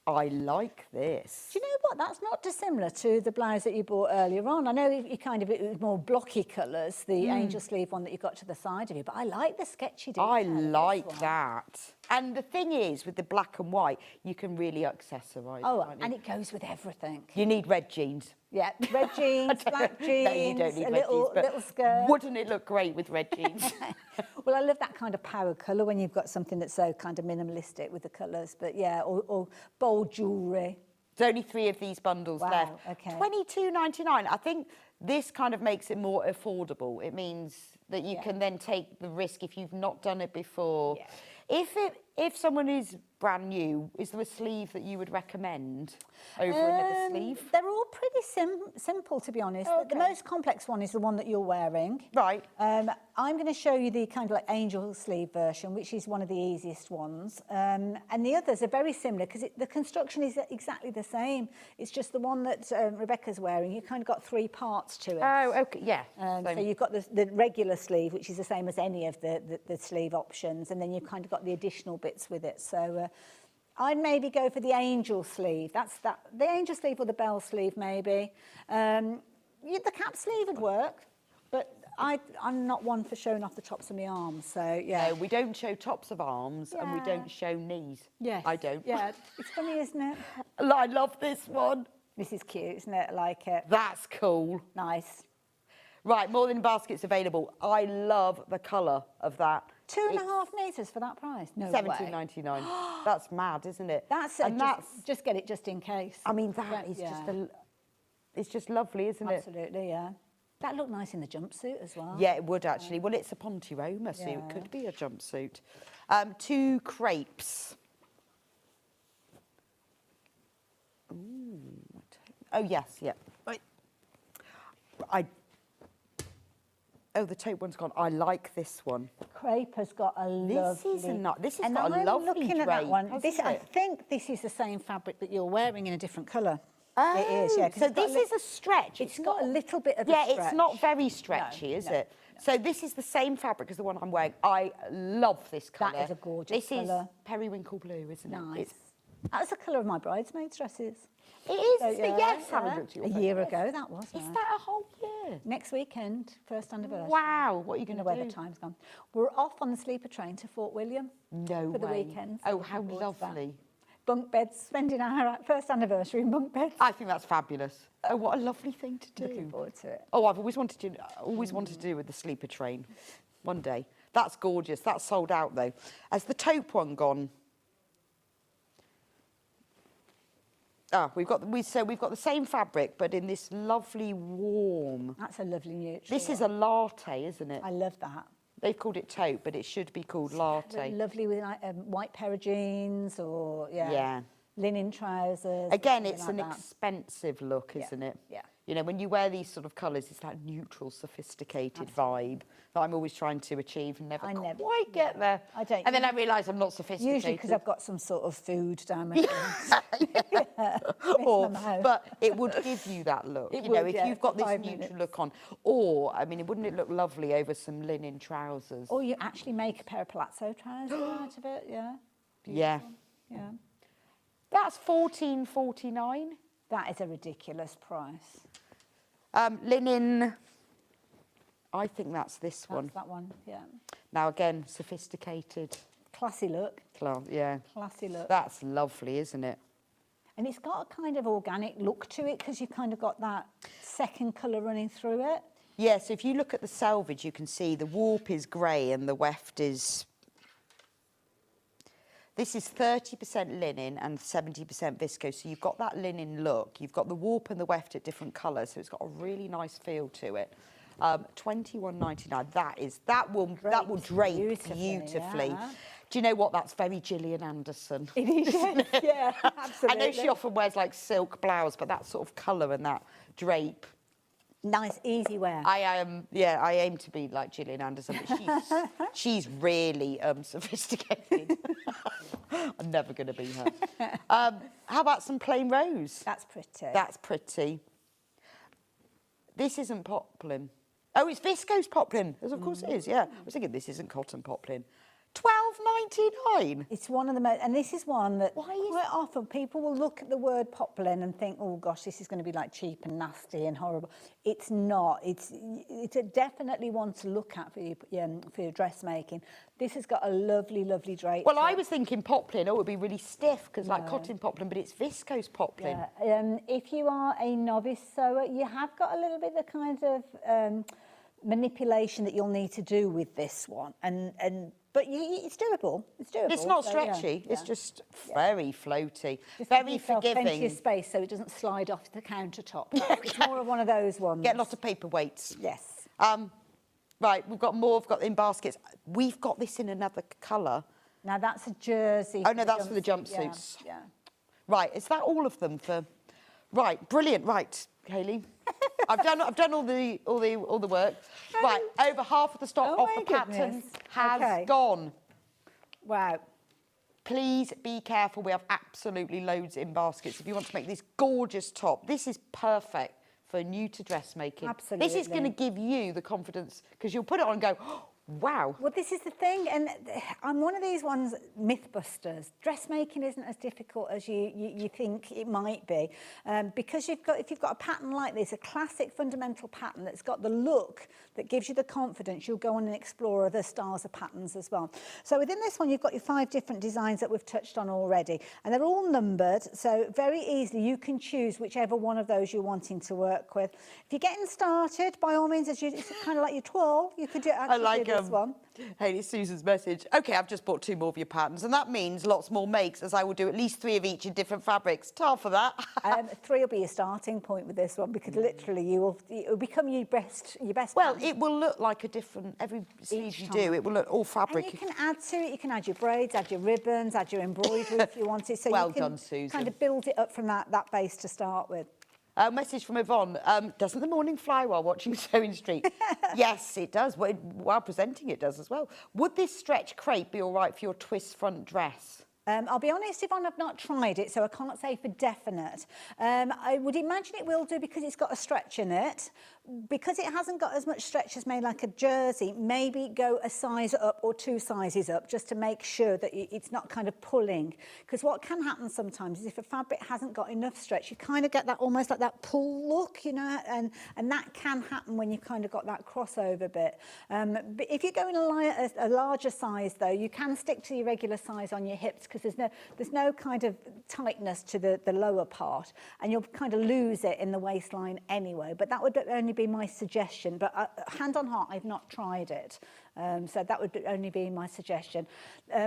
[SPEAKER 1] I like this.
[SPEAKER 2] Do you know what? That's not dissimilar to the blouse that you bought earlier on. I know it was more blocky colours, the angel sleeve one that you got to the side of you, but I like the sketchy detail.
[SPEAKER 1] I like that. And the thing is, with the black and white, you can really accessorise.
[SPEAKER 2] Oh, and it goes with everything.
[SPEAKER 1] You need red jeans.
[SPEAKER 2] Yeah, red jeans, black jeans,
[SPEAKER 1] No, you don't need
[SPEAKER 2] a
[SPEAKER 1] red jeans, but
[SPEAKER 2] little skirt.
[SPEAKER 1] Wouldn't it look great with red jeans?
[SPEAKER 2] Well, I love that kind of power colour when you've got something that's so kind of minimalistic with the colours. But yeah, or bold jewellery.
[SPEAKER 1] There's only 3 of these bundles left.
[SPEAKER 2] Okay.
[SPEAKER 1] $22.99. I think this kind of makes it more affordable. It means that you can then take the risk if you've not done it before.
[SPEAKER 2] Yeah.
[SPEAKER 1] If it If someone is brand new, is there a sleeve that you would recommend over another sleeve?
[SPEAKER 2] They're all pretty simple, to be honest.
[SPEAKER 1] Oh,
[SPEAKER 2] The most complex one is the one that you're wearing.
[SPEAKER 1] Right.
[SPEAKER 2] I'm going to show you the kind of like angel sleeve version, which is one of the easiest ones. And the others are very similar because the construction is exactly the same. It's just the one that Rebecca's wearing. You kind of got 3 parts to it.
[SPEAKER 1] Oh, okay, yeah.
[SPEAKER 2] So you've got the regular sleeve, which is the same as any of the sleeve options, and then you've kind of got the additional bits with it. So I'd maybe go for the angel sleeve. The angel sleeve or the bell sleeve, maybe. The cap sleeve would work, but I'm not one for showing off the tops of my arms, so yeah.
[SPEAKER 1] No, we don't show tops of arms and we don't show knees.
[SPEAKER 2] Yes.
[SPEAKER 1] I don't.
[SPEAKER 2] Yeah, it's funny, isn't it?
[SPEAKER 1] I love this one.
[SPEAKER 2] This is cute, isn't it? I like it.
[SPEAKER 1] That's cool.
[SPEAKER 2] Nice.
[SPEAKER 1] Right, more than baskets available. I love the colour of that.
[SPEAKER 2] 2.5 metres for that price? No way.
[SPEAKER 1] $17.99. That's mad, isn't it?
[SPEAKER 2] That's just get it just in case.
[SPEAKER 1] I mean, that is it's just lovely, isn't it?
[SPEAKER 2] Absolutely, yeah. That looked nice in the jumpsuit as well.
[SPEAKER 1] Yeah, it would actually. Well, it's a Ponte Roma, so it could be a jumpsuit. 2 crepes. Ooh. Oh, yes, yeah. Oh, the taupe one's gone. I like this one.
[SPEAKER 2] Crepe has got a lovely...
[SPEAKER 1] This has got a lovely
[SPEAKER 2] looking
[SPEAKER 1] drape,
[SPEAKER 2] at that one. I
[SPEAKER 1] it?
[SPEAKER 2] think this is the same fabric that you're wearing in a different colour.
[SPEAKER 1] Oh,
[SPEAKER 2] it is, yeah.
[SPEAKER 1] So this is a stretch.
[SPEAKER 2] It's got a little bit of a
[SPEAKER 1] yeah,
[SPEAKER 2] stretch.
[SPEAKER 1] it's not very stretchy, is it? No. So this is the same fabric as the one I'm wearing. I love this colour.
[SPEAKER 2] That is a gorgeous colour.
[SPEAKER 1] This is periwinkle blue, isn't it?
[SPEAKER 2] Nice. That's the colour of my bridesmaids' dresses.
[SPEAKER 1] It is,
[SPEAKER 2] So,
[SPEAKER 1] isn't it? Yes, having looked at your
[SPEAKER 2] a year ago, that was.
[SPEAKER 1] Is that a whole year?
[SPEAKER 2] Next weekend, first anniversary.
[SPEAKER 1] Wow, what are you going to do?
[SPEAKER 2] Where the time's gone. We're off on the sleeper train to Fort William.
[SPEAKER 1] No
[SPEAKER 2] for the
[SPEAKER 1] way.
[SPEAKER 2] weekend.
[SPEAKER 1] Oh, how lovely.
[SPEAKER 2] Bunk beds, spending our first anniversary in bunk beds.
[SPEAKER 1] I think that's fabulous. Oh, what a lovely thing to do.
[SPEAKER 2] Looking forward to it.
[SPEAKER 1] Oh, I've always wanted to do with the sleeper train one day. That's gorgeous. That's sold out though. Has the taupe one gone? Ah, we've got the same fabric, but in this lovely warm.
[SPEAKER 2] That's a lovely neutral.
[SPEAKER 1] This is a latte, isn't it?
[SPEAKER 2] I love that.
[SPEAKER 1] They've called it taupe, but it should be called latte.
[SPEAKER 2] Lovely with like, white pair of jeans or linen trousers.
[SPEAKER 1] Again, it's
[SPEAKER 2] like
[SPEAKER 1] an expensive look, isn't it?
[SPEAKER 2] Yeah.
[SPEAKER 1] You know, when you wear these sort of colours, it's that neutral, sophisticated vibe that I'm always trying to achieve and never quite get there.
[SPEAKER 2] I don't.
[SPEAKER 1] And then I realise I'm not sophisticated.
[SPEAKER 2] Usually because I've got some sort of food down my
[SPEAKER 1] But it would give you that look.
[SPEAKER 2] It
[SPEAKER 1] you know,
[SPEAKER 2] would,
[SPEAKER 1] if you've got this neutral look on. Or, I mean, wouldn't it look lovely over some linen trousers?
[SPEAKER 2] Or you actually make a pair of palazzo trousers out of it, yeah.
[SPEAKER 1] Yeah.
[SPEAKER 2] Yeah.
[SPEAKER 1] That's $14.49.
[SPEAKER 2] That is a ridiculous price.
[SPEAKER 1] Linen, I think that's this one.
[SPEAKER 2] That one, yeah.
[SPEAKER 1] Now again, sophisticated.
[SPEAKER 2] Classy look.
[SPEAKER 1] Yeah.
[SPEAKER 2] Classy look.
[SPEAKER 1] That's lovely, isn't it?
[SPEAKER 2] And it's got a kind of organic look to it because you've kind of got that second colour running through it.
[SPEAKER 1] Yeah, so if you look at the selvage, you can see the warp is grey and the weft is... This is 30% linen and 70% viscose, so you've got that linen look. You've got the warp and the weft at different colours, so it's got a really nice feel to it. $21.99. That will drape beautifully.
[SPEAKER 2] Yeah.
[SPEAKER 1] Do you know what? That's very Gillian Anderson.
[SPEAKER 2] It is, yes, yeah, absolutely.
[SPEAKER 1] I know she often wears like silk blouse, but that sort of colour and that drape.
[SPEAKER 2] Nice, easy wear.
[SPEAKER 1] I aim to be like Gillian Anderson, but she's really sophisticated. I'm never going to be her. How about some plain rose?
[SPEAKER 2] That's pretty.
[SPEAKER 1] That's pretty. This isn't poplin. Oh, it's viscose poplin. Of course it is, yeah. I was thinking this isn't cotton poplin. $12.99.
[SPEAKER 2] It's one of the most, and this is one that quite often people will look at the word poplin and think, oh gosh, this is going to be like cheap and nasty and horrible. It's not. It's definitely one to look at for your dressmaking. This has got a lovely, lovely drape.
[SPEAKER 1] Well, I was thinking poplin. Oh, it would be really stiff because like cotton poplin, but it's viscose poplin.
[SPEAKER 2] Yeah. If you are a novice sewer, you have got a little bit of kind of manipulation that you'll need to do with this one, but it's doable. It's doable.
[SPEAKER 1] It's not stretchy. It's just very floaty, very forgiving.
[SPEAKER 2] Plenty of space so it doesn't slide off the countertop. It's more of one of those ones.
[SPEAKER 1] Get lots of paperweights.
[SPEAKER 2] Yes.
[SPEAKER 1] Right, we've got more. We've got in baskets. We've got this in another colour.
[SPEAKER 2] Now that's a jersey.
[SPEAKER 1] Oh, no, that's for the jumpsuits.
[SPEAKER 2] Yeah.
[SPEAKER 1] Right, is that all of them for... Right, brilliant. Right, Hayley. I've done all the work. Right, over half of the stock
[SPEAKER 2] Oh
[SPEAKER 1] off
[SPEAKER 2] my
[SPEAKER 1] the pattern
[SPEAKER 2] goodness.
[SPEAKER 1] has
[SPEAKER 2] Okay.
[SPEAKER 1] gone.
[SPEAKER 2] Wow.
[SPEAKER 1] Please be careful. We have absolutely loads in baskets. If you want to make this gorgeous top, this is perfect for new to dressmaking.
[SPEAKER 2] Absolutely.
[SPEAKER 1] This is going to give you the confidence because you'll put it on and go, oh, wow.
[SPEAKER 2] Well, this is the thing, and I'm one of these ones, mythbusters. Dressmaking isn't as difficult as you think it might be, because if you've got a pattern like this, a classic fundamental pattern that's got the look that gives you the confidence, you'll go on and explore other styles of patterns as well. So within this one, you've got your 5 different designs that we've touched on already, and they're all numbered, so very easily you can choose whichever one of those you're wanting to work with. If you're getting started, by all means, it's kind of like your twirl, you could actually do this one.
[SPEAKER 1] Hey, it's Susan's message. Okay, I've just bought 2 more of your patterns, and that means lots more makes, as I will do at least 3 of each in different fabrics. Tar for that.
[SPEAKER 2] 3 will be your starting point with this one, because literally it will become your best.
[SPEAKER 1] Well,
[SPEAKER 2] pattern.
[SPEAKER 1] it will look like a different every sleeve you do. It will look all fabric.
[SPEAKER 2] And you can add to it. You can add your braids, add your ribbons, add your embroidery if you wanted. So
[SPEAKER 1] Well
[SPEAKER 2] you can
[SPEAKER 1] done, Susan.
[SPEAKER 2] kind of build it up from that base to start with.
[SPEAKER 1] Message from Yvonne. Doesn't the morning fly while watching Sewing Street? Yes, it does. While presenting, it does as well. Would this stretch crepe be all right for your twist front dress?
[SPEAKER 2] I'll be honest, Yvonne, I've not tried it, so I can't say for definite. I would imagine it will do because it's got a stretch in it. Because it hasn't got as much stretch as maybe like a jersey, maybe go a size up or 2 sizes up just to make sure that it's not kind of pulling. Because what can happen sometimes is if a fabric hasn't got enough stretch, you kind of get that almost like that pull look, you know, and that can happen when you've kind of got that crossover bit. But if you're going a larger size though, you can stick to your regular size on your hips because there's no kind of tightness to the lower part, and you'll kind of lose it in the waistline anyway. But that would only be my suggestion, but hand on heart, I've not tried it. So that would only be my suggestion.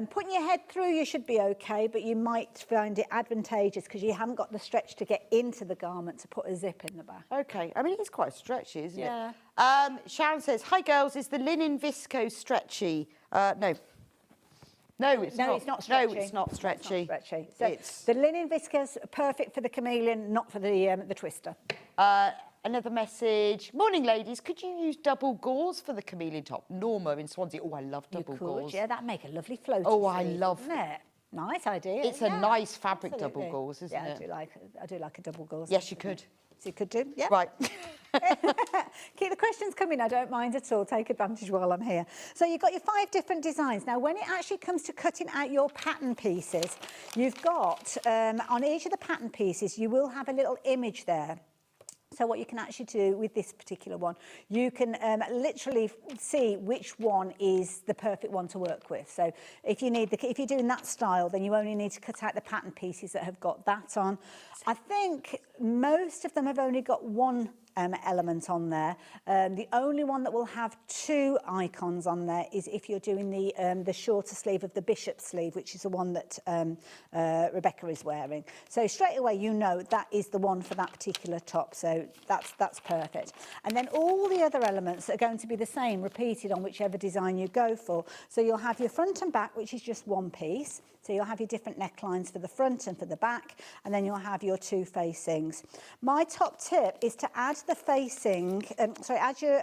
[SPEAKER 2] Putting your head through, you should be okay, but you might find it advantageous because you haven't got the stretch to get into the garment to put a zip in the back.
[SPEAKER 1] Okay, I mean, it's quite stretchy, isn't
[SPEAKER 2] Yeah.
[SPEAKER 1] it? Sharon says, hi girls, is the linen visco stretchy? No. No, it's not.
[SPEAKER 2] It's not stretchy.
[SPEAKER 1] No, it's not stretchy.
[SPEAKER 2] It's not stretchy. So the linen viscose, perfect for the chameleon, not for the twister.
[SPEAKER 1] Another message. Morning, ladies. Could you use double gauze for the chameleon top? Norma in Swansea. Oh, I love double gauze.
[SPEAKER 2] Yeah, that'd make a lovely floaty.
[SPEAKER 1] Oh, I
[SPEAKER 2] sleeve,
[SPEAKER 1] love
[SPEAKER 2] wouldn't it? Nice idea.
[SPEAKER 1] It's a nice fabric double gauze, isn't
[SPEAKER 2] yeah,
[SPEAKER 1] it?
[SPEAKER 2] I do like a double gauze.
[SPEAKER 1] Yes, you could.
[SPEAKER 2] So you could do, yeah.
[SPEAKER 1] Right.
[SPEAKER 2] Keep the questions coming, I don't mind at all. Take advantage while I'm here. So you've got your 5 different designs. Now, when it actually comes to cutting out your pattern pieces, you've got, on each of the pattern pieces, you will have a little image there. So what you can actually do with this particular one, you can literally see which one is the perfect one to work with. So if you're doing that style, then you only need to cut out the pattern pieces that have got that on. I think most of them have only got one element on there. The only one that will have 2 icons on there is if you're doing the shorter sleeve of the bishop sleeve, which is the one that Rebecca is wearing. So straight away you know that is the one for that particular top. So that's perfect. And then all the other elements are going to be the same, repeated on whichever design you go for. So you'll have your front and back, which is just one piece. So you'll have your different necklines for the front and for the back, and then you'll have your 2 facings. My top tip is to add the facing, add your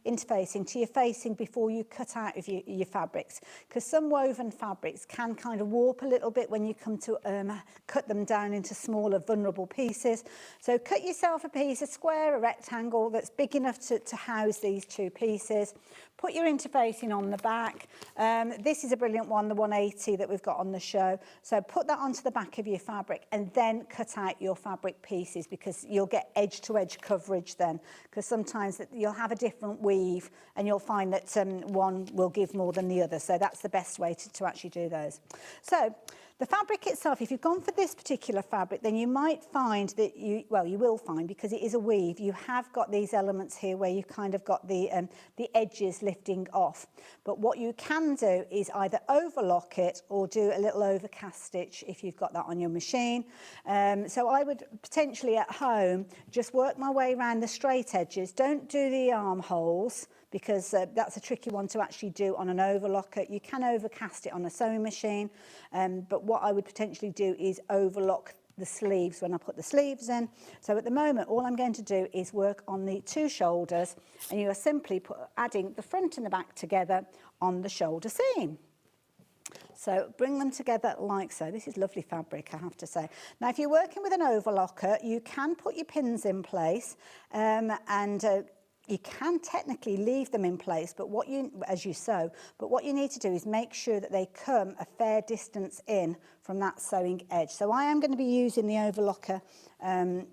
[SPEAKER 2] interfacing to your facing before you cut out of your fabrics, because some woven fabrics can kind of warp a little bit when you come to cut them down into smaller, vulnerable pieces. So cut yourself a piece, a square, a rectangle that's big enough to house these 2 pieces. Put your interfacing on the back. This is a brilliant one, the 180 that we've got on the show. So put that onto the back of your fabric and then cut out your fabric pieces, because you'll get edge-to-edge coverage then, because sometimes you'll have a different weave and you'll find that one will give more than the other. So that's the best way to actually do those. So the fabric itself, if you've gone for this particular fabric, then you might find that you will find, because it is a weave, you have got these elements here where you've kind of got the edges lifting off. But what you can do is either overlock it or do a little overcast stitch if you've got that on your machine. So I would potentially at home just work my way around the straight edges. Don't do the armholes, because that's a tricky one to actually do on an overlocker. You can overcast it on a sewing machine, but what I would potentially do is overlock the sleeves when I put the sleeves in. So at the moment, all I'm going to do is work on the 2 shoulders, and you are simply adding the front and the back together on the shoulder seam. So bring them together like so. This is lovely fabric, I have to say. Now, if you're working with an overlocker, you can put your pins in place, and you can technically leave them in place, but as you sew, but what you need to do is make sure that they come a fair distance in from that sewing edge. So I am going to be using the overlocker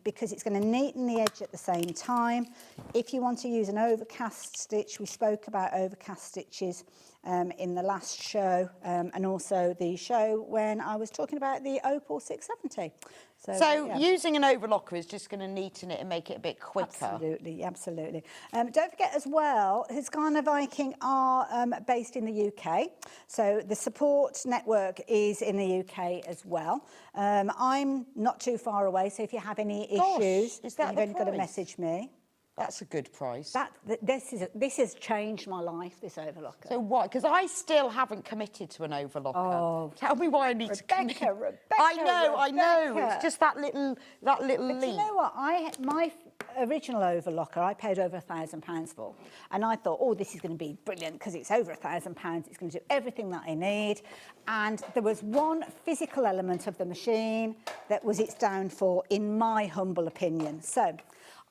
[SPEAKER 2] because it's going to neaten the edge at the same time. If you want to use an overcast stitch, we spoke about overcast stitches in the last show, and also the show when I was talking about the Opal 670.
[SPEAKER 1] So
[SPEAKER 2] yeah.
[SPEAKER 1] using an overlocker is just going to neaten it and make it a bit quicker.
[SPEAKER 2] Absolutely, absolutely. Don't forget as well, Husqvarna Viking are based in the UK. So the support network is in the UK as well. I'm not too far away, so if you have any issues,
[SPEAKER 1] is that
[SPEAKER 2] you've
[SPEAKER 1] the
[SPEAKER 2] only got to
[SPEAKER 1] price?
[SPEAKER 2] message me.
[SPEAKER 1] That's a good price.
[SPEAKER 2] This has changed my life, this overlocker.
[SPEAKER 1] So what? Because I still haven't committed to an overlocker.
[SPEAKER 2] Oh.
[SPEAKER 1] Tell me why I need to commit.
[SPEAKER 2] Rebecca,
[SPEAKER 1] I know.
[SPEAKER 2] Rebecca.
[SPEAKER 1] It's just that little
[SPEAKER 2] But
[SPEAKER 1] leap.
[SPEAKER 2] you know what? My original overlocker, I paid over £1,000 for, and I thought, oh, this is going to be brilliant because it's over £1,000. It's going to do everything that I need. And there was one physical element of the machine that was its downfall, in my humble opinion. So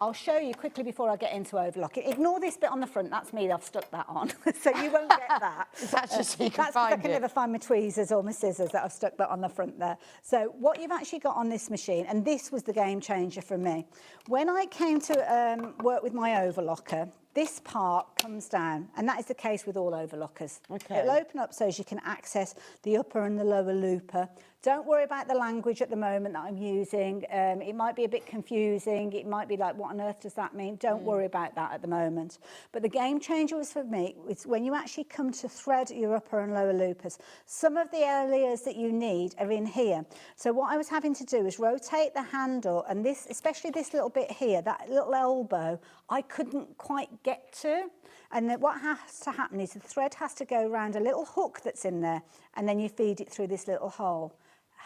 [SPEAKER 2] I'll show you quickly before I get into overlocking. Ignore this bit on the front. That's me. I've stuck that on, so you won't get that.
[SPEAKER 1] That's just so you can
[SPEAKER 2] That's
[SPEAKER 1] find
[SPEAKER 2] I can
[SPEAKER 1] it.
[SPEAKER 2] never find my tweezers or my scissors that I've stuck that on the front there. So what you've actually got on this machine, and this was the game changer for me, when I came to work with my overlocker, this part comes down, and that is the case with all overlockers.
[SPEAKER 1] Okay.
[SPEAKER 2] It'll open up so as you can access the upper and the lower looper. Don't worry about the language at the moment that I'm using. It might be a bit confusing. It might be like, what on earth does that mean? Don't worry about that at the moment. But the game changer was for me, it's when you actually come to thread your upper and lower loopers. Some of the areas that you need are in here. So what I was having to do is rotate the handle, and this, especially this little bit here, that little elbow, I couldn't quite get to. And then what has to happen is the thread has to go around a little hook that's in there, and then you feed it through this little hole.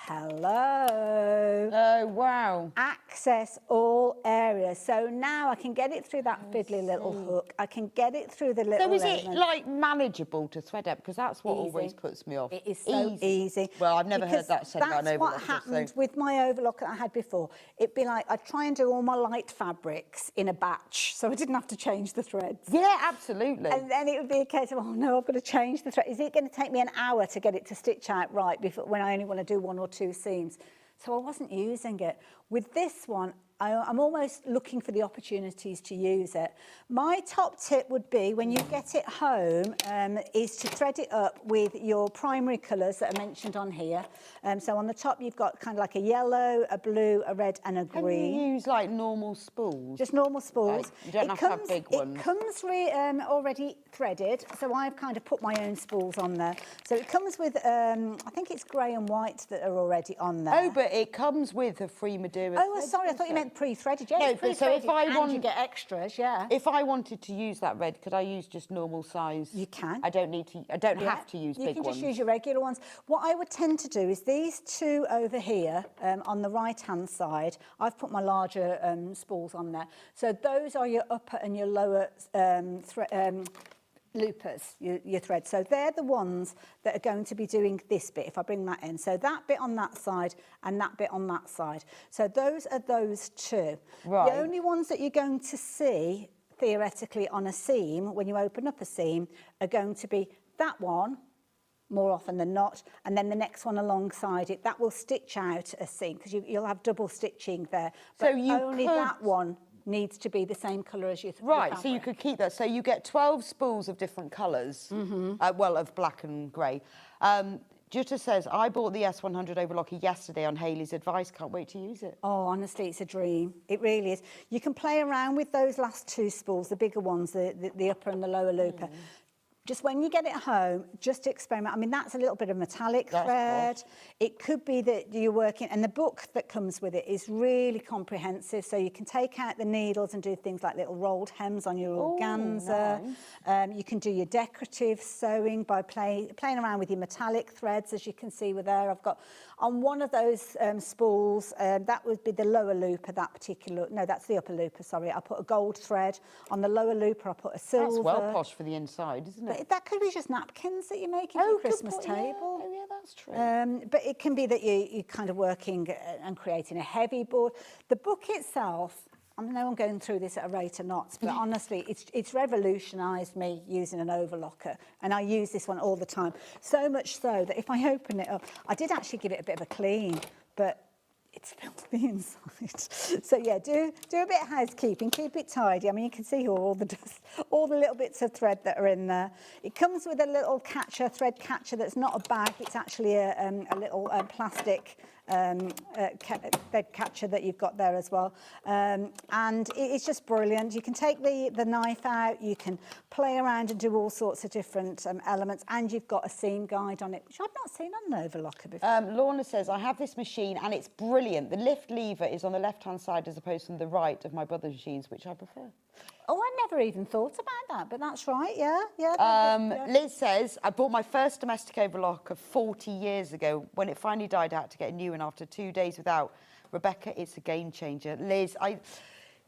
[SPEAKER 2] Hello.
[SPEAKER 1] Oh, wow.
[SPEAKER 2] Access all areas. So now I can get it through that fiddly little hook. I can get it through the little
[SPEAKER 1] So is it
[SPEAKER 2] element.
[SPEAKER 1] like manageable to thread up? Because that's what always puts me off.
[SPEAKER 2] It is so easy.
[SPEAKER 1] Well, I've never heard that said about an
[SPEAKER 2] That's what
[SPEAKER 1] overlocker,
[SPEAKER 2] happened
[SPEAKER 1] so-
[SPEAKER 2] with my overlocker that I had before. It'd be like, I'd try and do all my light fabrics in a batch, so I didn't have to change the threads.
[SPEAKER 1] Yeah, absolutely.
[SPEAKER 2] And then it would be a case of, oh no, I've got to change the thread. Is it going to take me an hour to get it to stitch out right before, when I only want to do 1 or 2 seams? So I wasn't using it. With this one, I'm almost looking for the opportunities to use it. My top tip would be, when you get it home, is to thread it up with your primary colours that are mentioned on here. So on the top, you've got kind of like a yellow, a blue, a red and a green.
[SPEAKER 1] Can you use like normal spools?
[SPEAKER 2] Just normal spools.
[SPEAKER 1] Like, you don't have to have big ones.
[SPEAKER 2] It comes already threaded, so I've kind of put my own spools on there. So it comes with, I think it's grey and white that are already on there.
[SPEAKER 1] Oh, but it comes with a free Madeira.
[SPEAKER 2] Oh, sorry, I thought you meant pre-threaded. Yeah,
[SPEAKER 1] No,
[SPEAKER 2] it's
[SPEAKER 1] but so if
[SPEAKER 2] pre-threaded,
[SPEAKER 1] I
[SPEAKER 2] and you get extras, yeah.
[SPEAKER 1] If I wanted to use that red, could I use just normal size?
[SPEAKER 2] You can.
[SPEAKER 1] I don't need to. I don't have to use big ones.
[SPEAKER 2] You can just use your regular ones. What I would tend to do is these two over here on the right-hand side, I've put my larger spools on there. So those are your upper and your lower loopers, your thread. So they're the ones that are going to be doing this bit, if I bring that in. So that bit on that side and that bit on that side. So those are those two.
[SPEAKER 1] Right.
[SPEAKER 2] The only ones that you're going to see, theoretically, on a seam, when you open up a seam, are going to be that one, more often than not, and then the next one alongside it. That will stitch out a seam, because you'll have double stitching there. But
[SPEAKER 1] So you
[SPEAKER 2] only
[SPEAKER 1] could-
[SPEAKER 2] that one needs to be the same colour as your
[SPEAKER 1] Right,
[SPEAKER 2] your
[SPEAKER 1] so you
[SPEAKER 2] fabric.
[SPEAKER 1] could keep that. So you get 12 spools of different colours, well, of black and grey. Jutta says, I bought the S100 overlocker yesterday on Hayley's advice. Can't wait to use it.
[SPEAKER 2] Oh, honestly, it's a dream. It really is. You can play around with those last two spools, the bigger ones, the upper and the lower looper. just when you get it home, just experiment. I mean, that's a little bit of metallic thread. It could be that you're working, and the book that comes with it is really comprehensive. So you can take out the needles and do things like little rolled hems on your organza.
[SPEAKER 1] Nice.
[SPEAKER 2] You can do your decorative sewing by playing around with your metallic threads, as you can see with there. I've got on one of those spools, that would be the lower loop of that particular, no, that's the upper looper, sorry. I put a gold thread. On the lower looper, I put a silver.
[SPEAKER 1] That's well posh for the inside, isn't it?
[SPEAKER 2] But that could be just napkins that you're making for your Christmas table.
[SPEAKER 1] Yeah, that's true.
[SPEAKER 2] But it can be that you're kind of working and creating a heavy board. The book itself, I know I'm going through this at a rate of knots, but honestly, it's revolutionised me using an overlocker, and I use this one all the time. So much so that if I open it up, I did actually give it a bit of a clean, but it's filthy inside. So yeah, do a bit of housekeeping, keep it tidy. I mean, you can see all the dust, all the little bits of thread that are in there. It comes with a little catcher, thread catcher that's not a bag, it's actually a little plastic thread catcher that you've got there as well. And it's just brilliant. You can take the knife out, you can play around and do all sorts of different elements, and you've got a seam guide on it, which I've not seen on an overlocker before.
[SPEAKER 1] Lorna says, I have this machine and it's brilliant. The lift lever is on the left-hand side as opposed to the right of my brother's machines, which I prefer.
[SPEAKER 2] Oh, I never even thought about that, but that's right, yeah.
[SPEAKER 1] Liz says, I bought my first domestic overlocker 40 years ago. When it finally died, I had to get a new one after 2 days without. Rebecca, it's a game changer. Liz,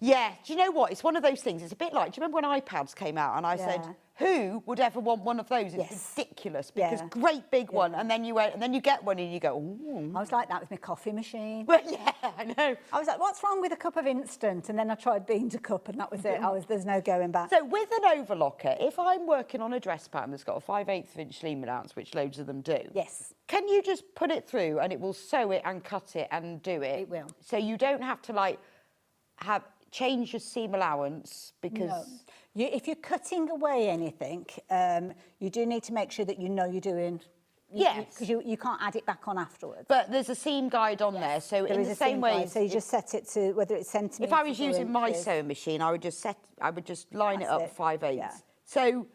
[SPEAKER 1] yeah, do you know what? It's one of those things. It's a bit like, do you remember when iPads came out and I said, who would ever want one of those? It's ridiculous because great big one, and then you get one and you go, ooh.
[SPEAKER 2] I was like that with my coffee machine.
[SPEAKER 1] Well, yeah, I know.
[SPEAKER 2] I was like, what's wrong with a cup of instant? And then I tried bean to cup, and that was it. There's no going back.
[SPEAKER 1] So with an overlocker, if I'm working on a dress pattern that's got a 5/8 inch seam allowance, which loads of them do,
[SPEAKER 2] yes,
[SPEAKER 1] can you just put it through and it will sew it and cut it and do it?
[SPEAKER 2] It will.
[SPEAKER 1] So you don't have to change your seam allowance because...
[SPEAKER 2] No. If you're cutting away anything, you do need to make sure that you know you're doing...
[SPEAKER 1] Yes.
[SPEAKER 2] Because you can't add it back on afterwards.
[SPEAKER 1] But there's a seam guide on there, so in the same way...
[SPEAKER 2] So you just set it to whether it's centimetres.
[SPEAKER 1] If I was using my sewing machine, I would just line it up 5/8.
[SPEAKER 2] Yeah.
[SPEAKER 1] So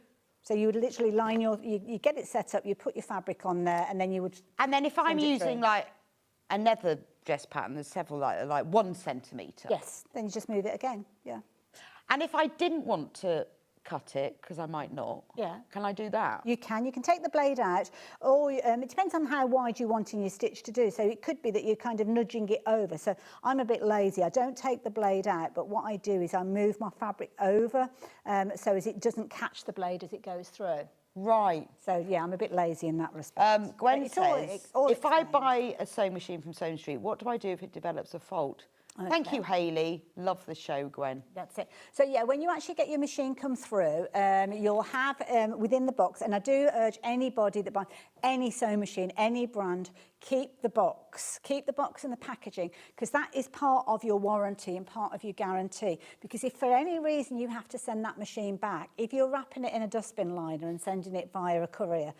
[SPEAKER 2] you would literally line you get it set up, you put your fabric on there, and then you would...
[SPEAKER 1] And then if I'm using like another dress pattern, there's several like 1 centimetre.
[SPEAKER 2] Yes, then you just move it again, yeah.
[SPEAKER 1] And if I didn't want to cut it, because I might not, can I do that?
[SPEAKER 2] You can take the blade out, or it depends on how wide you're wanting your stitch to do. So it could be that you're kind of nudging it over. So I'm a bit lazy. I don't take the blade out, but what I do is I move my fabric over so as it doesn't catch the blade as it goes through.
[SPEAKER 1] Right.
[SPEAKER 2] So, yeah, I'm a bit lazy in that respect.
[SPEAKER 1] Gwen says, if I buy a sewing machine from Sewing Street, what do I do if it develops a fault? Okay. Thank you, Hayley. Love the show, Gwen.
[SPEAKER 2] That's it. So, yeah, when you actually get your machine come through, you'll have within the box, and I do urge anybody that buys any sewing machine, any brand, keep the box. Keep the box and the packaging, because that is part of your warranty and part of your guarantee. Because if for any reason you have to send that machine back, if you're wrapping it in a dustbin liner and sending it via a courier,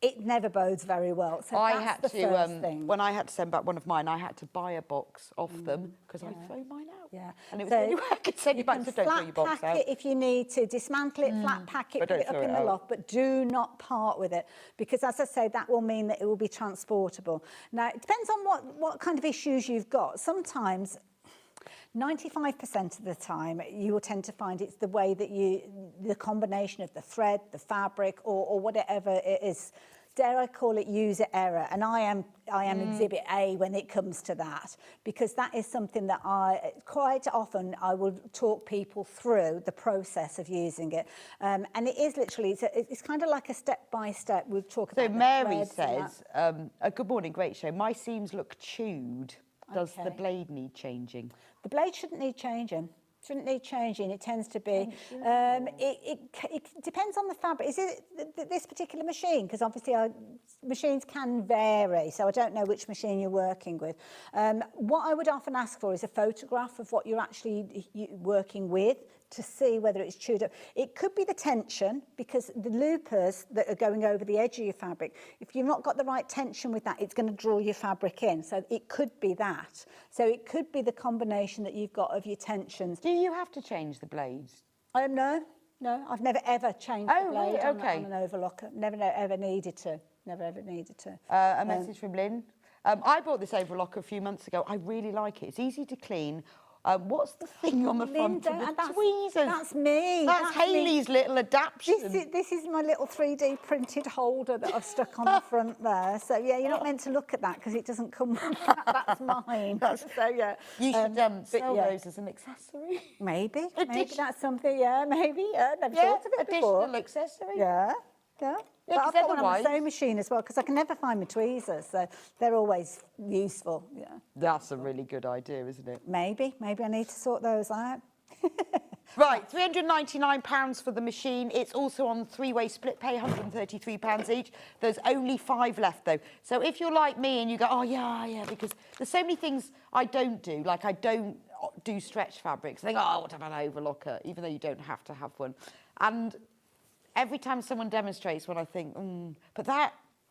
[SPEAKER 2] it never bodes very well. So
[SPEAKER 1] I
[SPEAKER 2] that's
[SPEAKER 1] had
[SPEAKER 2] the
[SPEAKER 1] to,
[SPEAKER 2] first thing.
[SPEAKER 1] when I had to send back one of mine, I had to buy a box off them because I'd thrown mine out.
[SPEAKER 2] Yeah.
[SPEAKER 1] And it was the only way I could send you back, so don't throw your box out.
[SPEAKER 2] It if you need to, dismantle it, flat pack it, put it up in the loft, but do not part with it, because as I say, that will mean that it will be transportable. Now, it depends on what kind of issues you've got. Sometimes 95% of the time, you will tend to find it's the way that the combination of the thread, the fabric, or whatever it is. Dare I call it user error? And I am exhibit A when it comes to that, because that is something that quite often I will talk people through the process of using it. And it is literally, it's kind of like a step-by-step. We'll talk about.
[SPEAKER 1] So Mary says, good morning, great show. My seams look chewed. Does the blade need changing?
[SPEAKER 2] The blade shouldn't need changing. Shouldn't need changing. It tends to be. It depends on the fabric. Is it this particular machine? Because obviously machines can vary, so I don't know which machine you're working with. What I would often ask for is a photograph of what you're actually working with, to see whether it's chewed up. It could be the tension, because the loopers that are going over the edge of your fabric, if you've not got the right tension with that, it's going to draw your fabric in. So it could be that. So it could be the combination that you've got of your tensions.
[SPEAKER 1] Do you have to change the blades?
[SPEAKER 2] No. No, I've never ever changed
[SPEAKER 1] Oh,
[SPEAKER 2] the blade
[SPEAKER 1] right,
[SPEAKER 2] on,
[SPEAKER 1] okay.
[SPEAKER 2] on an overlocker. Never ever needed to. Never ever needed to.
[SPEAKER 1] A message from Lynn. I bought this overlocker a few months ago. I really like it. It's easy to clean. What's the thing on the front
[SPEAKER 2] Linda,
[SPEAKER 1] of the
[SPEAKER 2] that's-
[SPEAKER 1] tweezers?
[SPEAKER 2] that's me.
[SPEAKER 1] That's
[SPEAKER 2] That's me.
[SPEAKER 1] Hayley's little adaptation.
[SPEAKER 2] This is my little 3D printed holder that I've stuck on the front there. So yeah, you're not meant to look at that because it doesn't come with that. That's mine. So yeah.
[SPEAKER 1] You should
[SPEAKER 2] but
[SPEAKER 1] sell
[SPEAKER 2] yeah.
[SPEAKER 1] those as an accessory.
[SPEAKER 2] Maybe
[SPEAKER 1] Addition-
[SPEAKER 2] that's something. Yeah, maybe. Yeah, never thought of it before.
[SPEAKER 1] additional accessory.
[SPEAKER 2] Yeah.
[SPEAKER 1] Yeah,
[SPEAKER 2] But
[SPEAKER 1] 'cause
[SPEAKER 2] I've got one on my
[SPEAKER 1] otherwise-
[SPEAKER 2] sewing machine as well because I can never find my tweezers, so they're always useful. Yeah.
[SPEAKER 1] That's a really good idea, isn't it?
[SPEAKER 2] Maybe I need to sort those out.
[SPEAKER 1] Right, £399 for the machine. It's also on three-way split pay, £133 each. There's only 5 left, though. So if you're like me and you go, oh, yeah, because there's so many things I don't do. Like, I don't do stretch fabrics. I think, oh, I want to have an overlocker, even though you don't have to have one. And every time someone demonstrates one, I think, but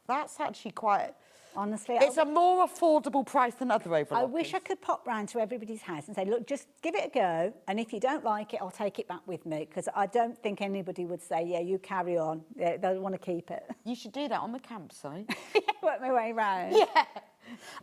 [SPEAKER 1] that's actually quite...
[SPEAKER 2] Honestly,
[SPEAKER 1] it's a more affordable price than other overlockers.
[SPEAKER 2] I wish I could pop round to everybody's house and say, look, just give it a go, and if you don't like it, I'll take it back with me, because I don't think anybody would say, yeah, you carry on. Yeah, they want to keep it.
[SPEAKER 1] You should do that on the campsite.
[SPEAKER 2] Work my way round.
[SPEAKER 1] Yeah.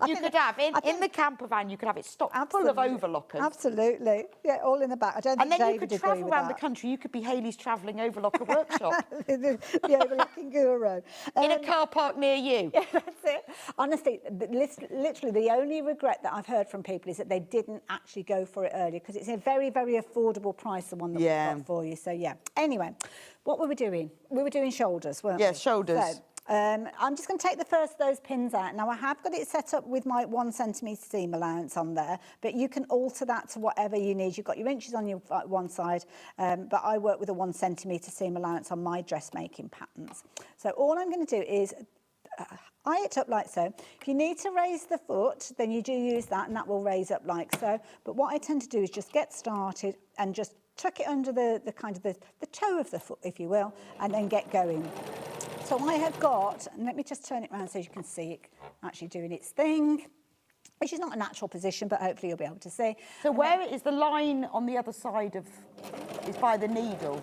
[SPEAKER 1] You could have, in the camper van, you could have it stocked full of overlockers.
[SPEAKER 2] Absolutely. Yeah, all in the back. I don't
[SPEAKER 1] And
[SPEAKER 2] think
[SPEAKER 1] then you
[SPEAKER 2] David
[SPEAKER 1] could
[SPEAKER 2] agree
[SPEAKER 1] travel
[SPEAKER 2] with
[SPEAKER 1] around the
[SPEAKER 2] that.
[SPEAKER 1] country. You could be Hayley's travelling overlocker workshop.
[SPEAKER 2] the overlooking guru.
[SPEAKER 1] In a car park near you.
[SPEAKER 2] Yeah, that's it. Honestly, literally the only regret that I've heard from people is that they didn't actually go for it earlier, because it's a very, very affordable price, the one that we've got for you. So, yeah. Anyway, what were we doing? We were doing shoulders, weren't we?
[SPEAKER 1] Yes, shoulders.
[SPEAKER 2] So, I'm just going to take the first of those pins out. Now, I have got it set up with my 1 centimetre seam allowance on there, but you can alter that to whatever you need. You've got your inches on your one side, but I work with a 1 centimetre seam allowance on my dressmaking patterns. So all I'm going to do is eye it up like so. If you need to raise the foot, then you do use that, and that will raise up like so. But what I tend to do is just get started and just tuck it under the kind of the toe of the foot, if you will, and then get going. So I have got, and let me just turn it around so you can see it actually doing its thing, which is not a natural position, but hopefully you'll be able to see.
[SPEAKER 1] So where is the line on the other side of, is by the needle?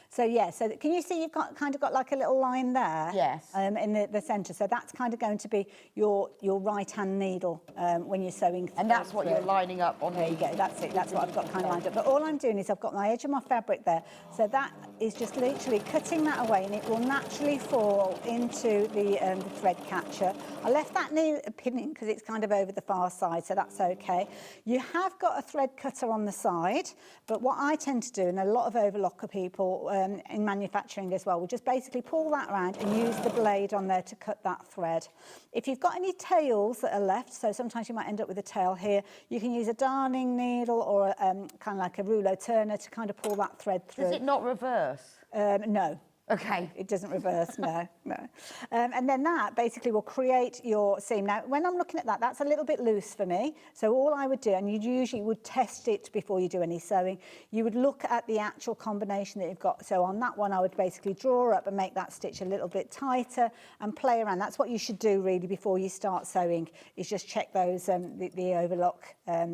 [SPEAKER 2] So yeah, so can you see you've got kind of got like a little line there?
[SPEAKER 1] Yes.
[SPEAKER 2] In the centre. So that's kind of going to be your right-hand needle when you're sewing.
[SPEAKER 1] And that's what you're lining up on.
[SPEAKER 2] There you go. That's it. That's what I've got kind of lined up. But all I'm doing is I've got my edge of my fabric there. So that is just literally cutting that away, and it will naturally fall into the thread catcher. I left that pinning because it's kind of over the far side, so that's okay. You have got a thread cutter on the side, but what I tend to do, and a lot of overlocker people in manufacturing as well, will just basically pull that around and use the blade on there to cut that thread. If you've got any tails that are left, so sometimes you might end up with a tail here, you can use a darning needle or kind of like a rouleau turner to kind of pull that thread through.
[SPEAKER 1] Does it not reverse?
[SPEAKER 2] No.
[SPEAKER 1] Okay.
[SPEAKER 2] It doesn't reverse, no. And then that basically will create your seam. Now, when I'm looking at that, that's a little bit loose for me. So all I would do, and you usually would test it before you do any sewing, you would look at the actual combination that you've got. So on that one, I would basically draw up and make that stitch a little bit tighter and play around. That's what you should do really before you start sewing, is just check those, the overlock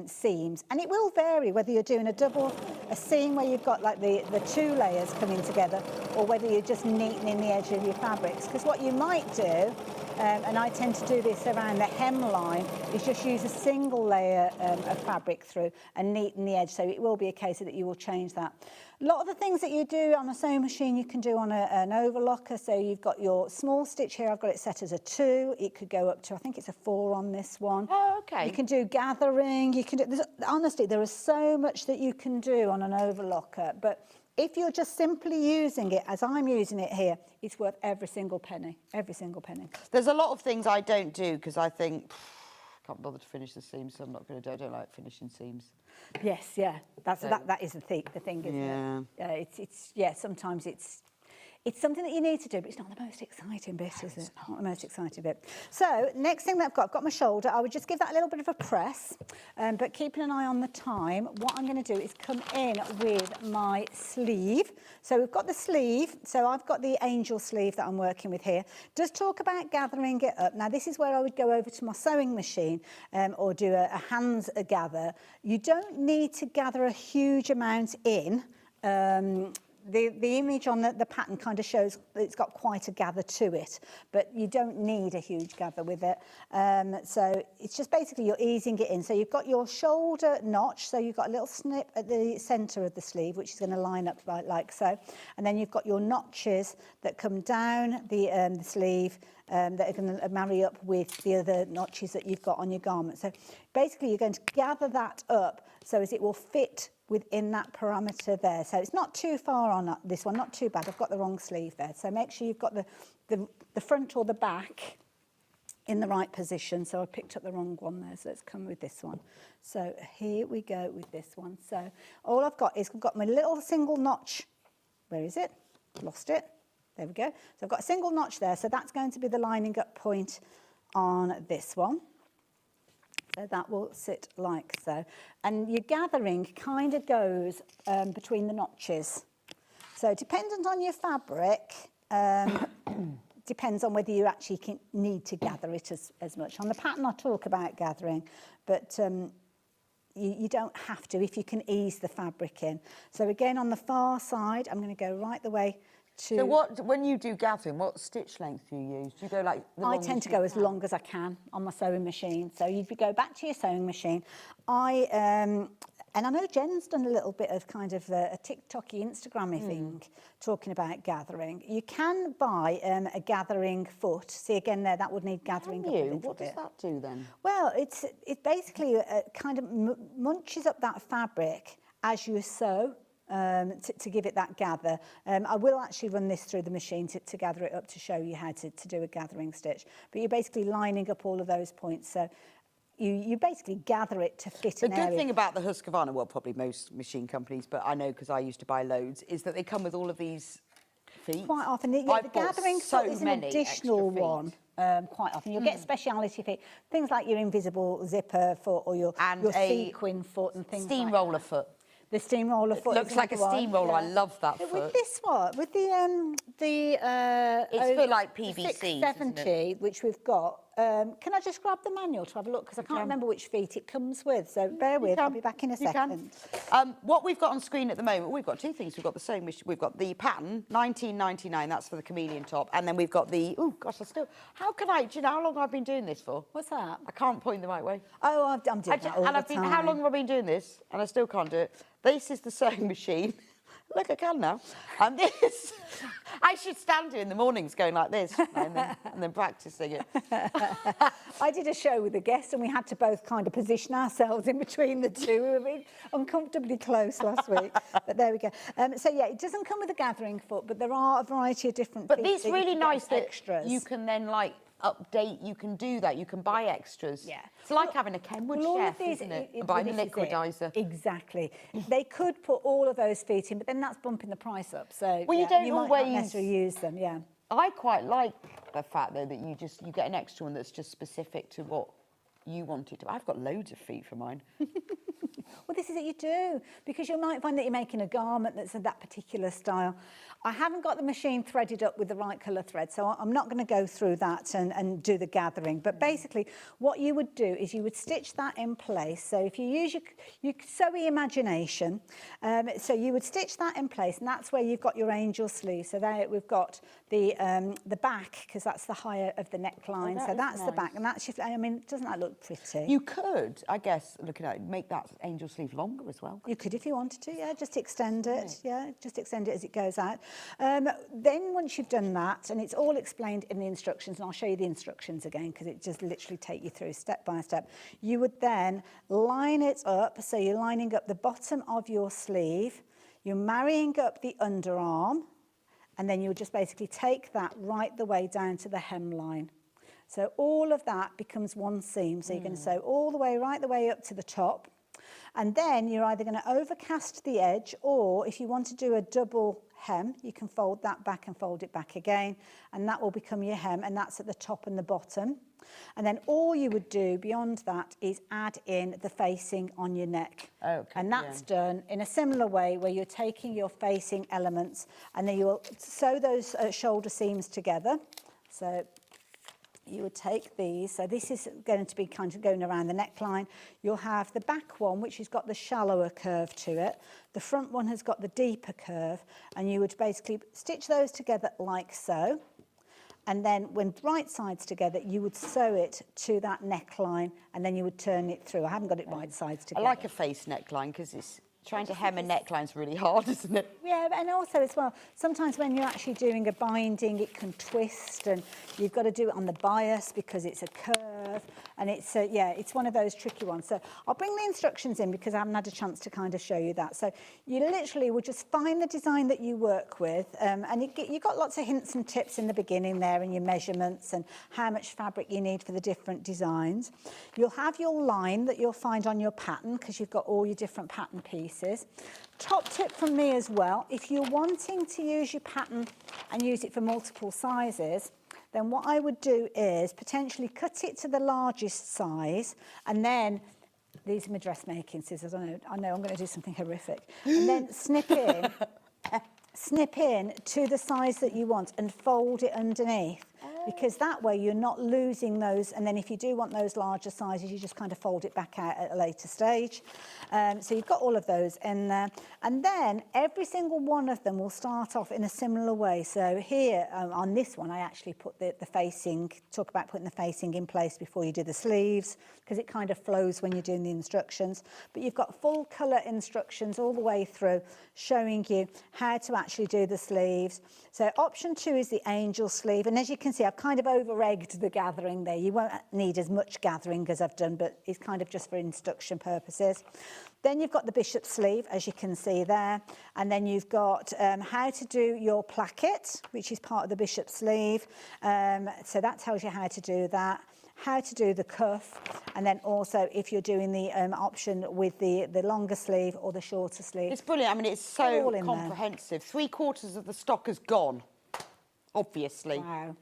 [SPEAKER 2] seams. And it will vary whether you're doing a seam where you've got like the 2 layers coming together, or whether you're just neatening the edge of your fabrics. Because what you might do, and I tend to do this around the hemline, is just use a single layer of fabric through and neaten the edge. So it will be a case that you will change that. A lot of the things that you do on a sewing machine, you can do on an overlocker. So you've got your small stitch here. I've got it set as a 2. It could go up to, I think it's a 4 on this one.
[SPEAKER 1] Oh, okay.
[SPEAKER 2] You can do gathering. You can do, honestly, there is so much that you can do on an overlocker. But if you're just simply using it as I'm using it here, it's worth every single penny, every single penny.
[SPEAKER 1] There's a lot of things I don't do because I think, can't bother to finish the seams, so I'm not going to do it. I don't like finishing seams.
[SPEAKER 2] Yes, yeah, that is the thing, isn't it? Yeah, sometimes it's something that you need to do, but it's not the most exciting bit, is it? Not the most exciting bit. So, next thing that I've got my shoulder. I would just give that a little bit of a press, but keeping an eye on the time. What I'm going to do is come in with my sleeve. So we've got the sleeve. So I've got the angel sleeve that I'm working with here. Just talk about gathering it up. Now, this is where I would go over to my sewing machine or do a hands gather. You don't need to gather a huge amount in. the image on the pattern kind of shows that it's got quite a gather to it, but you don't need a huge gather with it. So it's just basically you're easing it in. So you've got your shoulder notch, so you've got a little snip at the centre of the sleeve, which is going to line up like so. And then you've got your notches that come down the sleeve that are going to marry up with the other notches that you've got on your garment. So basically you're going to gather that up so as it will fit within that parameter there. So it's not too far on this one, not too bad. I've got the wrong sleeve there. So make sure you've got the front or the back in the right position. So I picked up the wrong one there. So let's come with this one. So here we go with this one. So all I've got is I've got my little single notch. Where is it? Lost it. There we go. So I've got a single notch there. So that's going to be the lining up point on this one. So that will sit like so. And your gathering kind of goes between the notches. So dependent on your fabric, depends on whether you actually need to gather it as much. On the pattern I talk about gathering, but you don't have to if you can ease the fabric in. So again, on the far side, I'm going to go right the way to...
[SPEAKER 1] So when you do gathering, what stitch length do you use? Do you go like the
[SPEAKER 2] I tend to go as long as I can on my sewing machine. So you'd go back to your sewing machine. And I know Jen's done a little bit of kind of a TikTok-y, Instagram-y thing talking about gathering. You can buy a gathering foot. See, again there, that would need gathering up a little
[SPEAKER 1] What
[SPEAKER 2] bit.
[SPEAKER 1] does that do then?
[SPEAKER 2] Well, it basically kind of munches up that fabric as you sew. To give it that gather. I will actually run this through the machine to gather it up to show you how to do a gathering stitch. But you're basically lining up all of those points. So you basically gather it to fit an area.
[SPEAKER 1] The good thing about the Husqvarna, well, probably most machine companies, but I know because I used to buy loads, is that they come with all of these feet.
[SPEAKER 2] Quite often, the gathering foot is an additional one. Quite often you'll get speciality feet, things like your invisible zipper foot or your sequin foot and things like that.
[SPEAKER 1] Steamroller foot.
[SPEAKER 2] The steamroller foot
[SPEAKER 1] looks like a steamroller. Yeah. I love that foot.
[SPEAKER 2] With this one, with it's
[SPEAKER 1] for like PVC,
[SPEAKER 2] 670, which we've got. Can I just grab the manual to have a look? Because I can't remember which feet it comes with. So bear with. I'll be back in a second.
[SPEAKER 1] What we've got on screen at the moment, we've got two things. We've got the sewing machine. We've got the pattern, $19.99. That's for the chameleon top, and then we've got the. Oh gosh, how can I? Do you know how long I've been doing this for?
[SPEAKER 2] What's that?
[SPEAKER 1] I can't point the right way.
[SPEAKER 2] Oh, I'm doing that all the time.
[SPEAKER 1] How long have I been doing this? And I still can't do it. This is the sewing machine. Look, I can now. And this, I should stand here in the mornings going like this and then practising it.
[SPEAKER 2] I did a show with a guest and we had to both kind of position ourselves in between the two. We were being uncomfortably close last week, but there we go. So yeah, it doesn't come with a gathering foot, but there are a variety of different
[SPEAKER 1] But
[SPEAKER 2] feet
[SPEAKER 1] these really nice that
[SPEAKER 2] extras.
[SPEAKER 1] you can then like update, you can do that, you can buy extras.
[SPEAKER 2] Yeah.
[SPEAKER 1] It's like having a Kenwood chef, isn't it? And buying a liquidizer.
[SPEAKER 2] Exactly. They could put all of those feet in, but then that's bumping the price up. So
[SPEAKER 1] well,
[SPEAKER 2] yeah,
[SPEAKER 1] you
[SPEAKER 2] might not necessarily use them, yeah.
[SPEAKER 1] I quite like the fact though that you get an extra one that's just specific to what you want it to. I've got loads of feet for mine.
[SPEAKER 2] Well, this is it, you do, because you might find that you're making a garment that's of that particular style. I haven't got the machine threaded up with the right colour thread, so I'm not going to go through that and do the gathering. But basically, what you would do is you would stitch that in place. So if you use your sewy imagination, so you would stitch that in place, and that's where you've got your angel sleeve. So there we've got the back, because that's the higher of the neckline. So that's the back, and that's your, I mean, doesn't that look pretty?
[SPEAKER 1] You could, I guess, looking at it, make that angel sleeve longer as well.
[SPEAKER 2] You could if you wanted to, yeah, just extend it, yeah, just extend it as it goes out. Then once you've done that, and it's all explained in the instructions, and I'll show you the instructions again because it just literally take you through step by step, you would then line it up, so you're lining up the bottom of your sleeve, you're marrying up the underarm, and then you'll just basically take that right the way down to the hemline. So all of that becomes one seam, so you're going to sew all the way, right the way up to the top. And then you're either going to overcast the edge, or if you want to do a double hem, you can fold that back and fold it back again, and that will become your hem, and that's at the top and the bottom. And then all you would do beyond that is add in the facing on your neck. Okay, and that's done in a similar way, where you're taking your facing elements and then you will sew those shoulder seams together. So you would take these. So this is going to be kind of going around the neckline. You'll have the back one, which has got the shallower curve to it. The front one has got the deeper curve, and you would basically stitch those together like so. And then when right sides together, you would sew it to that neckline, and then you would turn it through. I haven't got it right sides together.
[SPEAKER 1] I like a face neckline because it's trying to hem a neckline's really hard, isn't it?
[SPEAKER 2] Yeah, and also as well, sometimes when you're actually doing a binding, it can twist, and you've got to do it on the bias because it's a curve, and it's yeah, it's one of those tricky ones. So I'll bring the instructions in because I haven't had a chance to kind of show you that. So you literally would just find the design that you work with, and you've got lots of hints and tips in the beginning there, and your measurements and how much fabric you need for the different designs. You'll have your line that you'll find on your pattern because you've got all your different pattern pieces. Top tip from me as well, if you're wanting to use your pattern and use it for multiple sizes, then what I would do is potentially cut it to the largest size, and then, these are my dressmaking scissors, I know I'm going to do something horrific, and then snip in to the size that you want and fold it underneath. Because that way you're not losing those, and then if you do want those larger sizes, you just kind of fold it back out at a later stage. So you've got all of those in there, and then every single one of them will start off in a similar way. So here on this one, I actually put the facing, talk about putting the facing in place before you do the sleeves, because it kind of flows when you're doing the instructions. But you've got full colour instructions all the way through, showing you how to actually do the sleeves. So option 2 is the angel sleeve, and as you can see, I've kind of over-egged the gathering there. You won't need as much gathering as I've done, but it's kind of just for instruction purposes. Then you've got the bishop sleeve, as you can see there, and then you've got how to do your placket, which is part of the bishop sleeve. So that tells you how to do that, how to do the cuff, and then also if you're doing the option with the longer sleeve or the shorter sleeve.
[SPEAKER 1] It's brilliant. I mean, it's so comprehensive. 3/4 of the stock has gone, obviously.
[SPEAKER 2] Wow.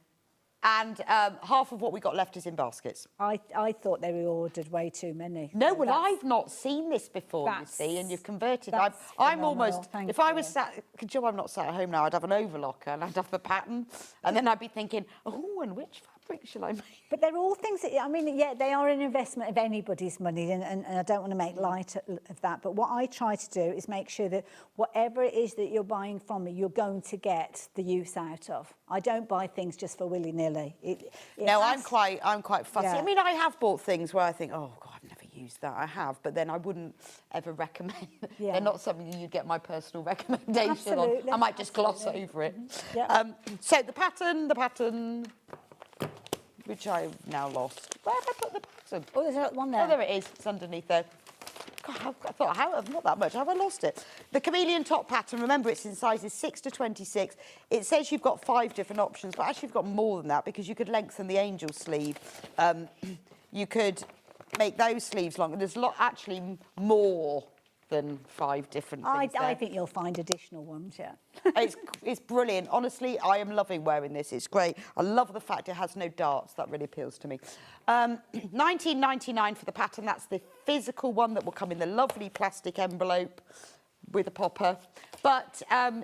[SPEAKER 1] And half of what we got left is in baskets.
[SPEAKER 2] I thought they were ordered way too many.
[SPEAKER 1] No, well, I've not seen this before, you see, and you've converted. I'm almost, if I was sat, could you, I'm not sat at home now, I'd have an overlocker and I'd have the pattern, and then I'd be thinking, oh, and which fabric shall I make?
[SPEAKER 2] But they're all things that, I mean, yeah, they are an investment of anybody's money, and I don't want to make light of that. But what I try to do is make sure that whatever it is that you're buying from me, you're going to get the use out of. I don't buy things just for willy-nilly.
[SPEAKER 1] No, I'm quite fussy.
[SPEAKER 2] Yeah.
[SPEAKER 1] I mean, I have bought things where I think, oh, God, I've never used that. I have, but then I wouldn't ever recommend.
[SPEAKER 2] Yeah.
[SPEAKER 1] They're not something you'd get my personal recommendation
[SPEAKER 2] Absolutely.
[SPEAKER 1] on. I might just gloss over it.
[SPEAKER 2] Yeah.
[SPEAKER 1] So the pattern, which I've now lost. Where have I put the pattern?
[SPEAKER 2] Oh, there's one there.
[SPEAKER 1] Oh, there it is. It's underneath there. God, I thought, not that much. Have I lost it? The chameleon top pattern, remember, it's in sizes 6 to 26. It says you've got 5 different options, but actually you've got more than that because you could lengthen the angel sleeve. You could make those sleeves longer. There's actually more than 5 different things
[SPEAKER 2] I think you'll find additional ones, yeah.
[SPEAKER 1] It's brilliant. Honestly, I am loving wearing this. It's great. I love the fact it has no darts. That really appeals to me. $19.99 for the pattern. That's the physical one that will come in the lovely plastic envelope with a popper. But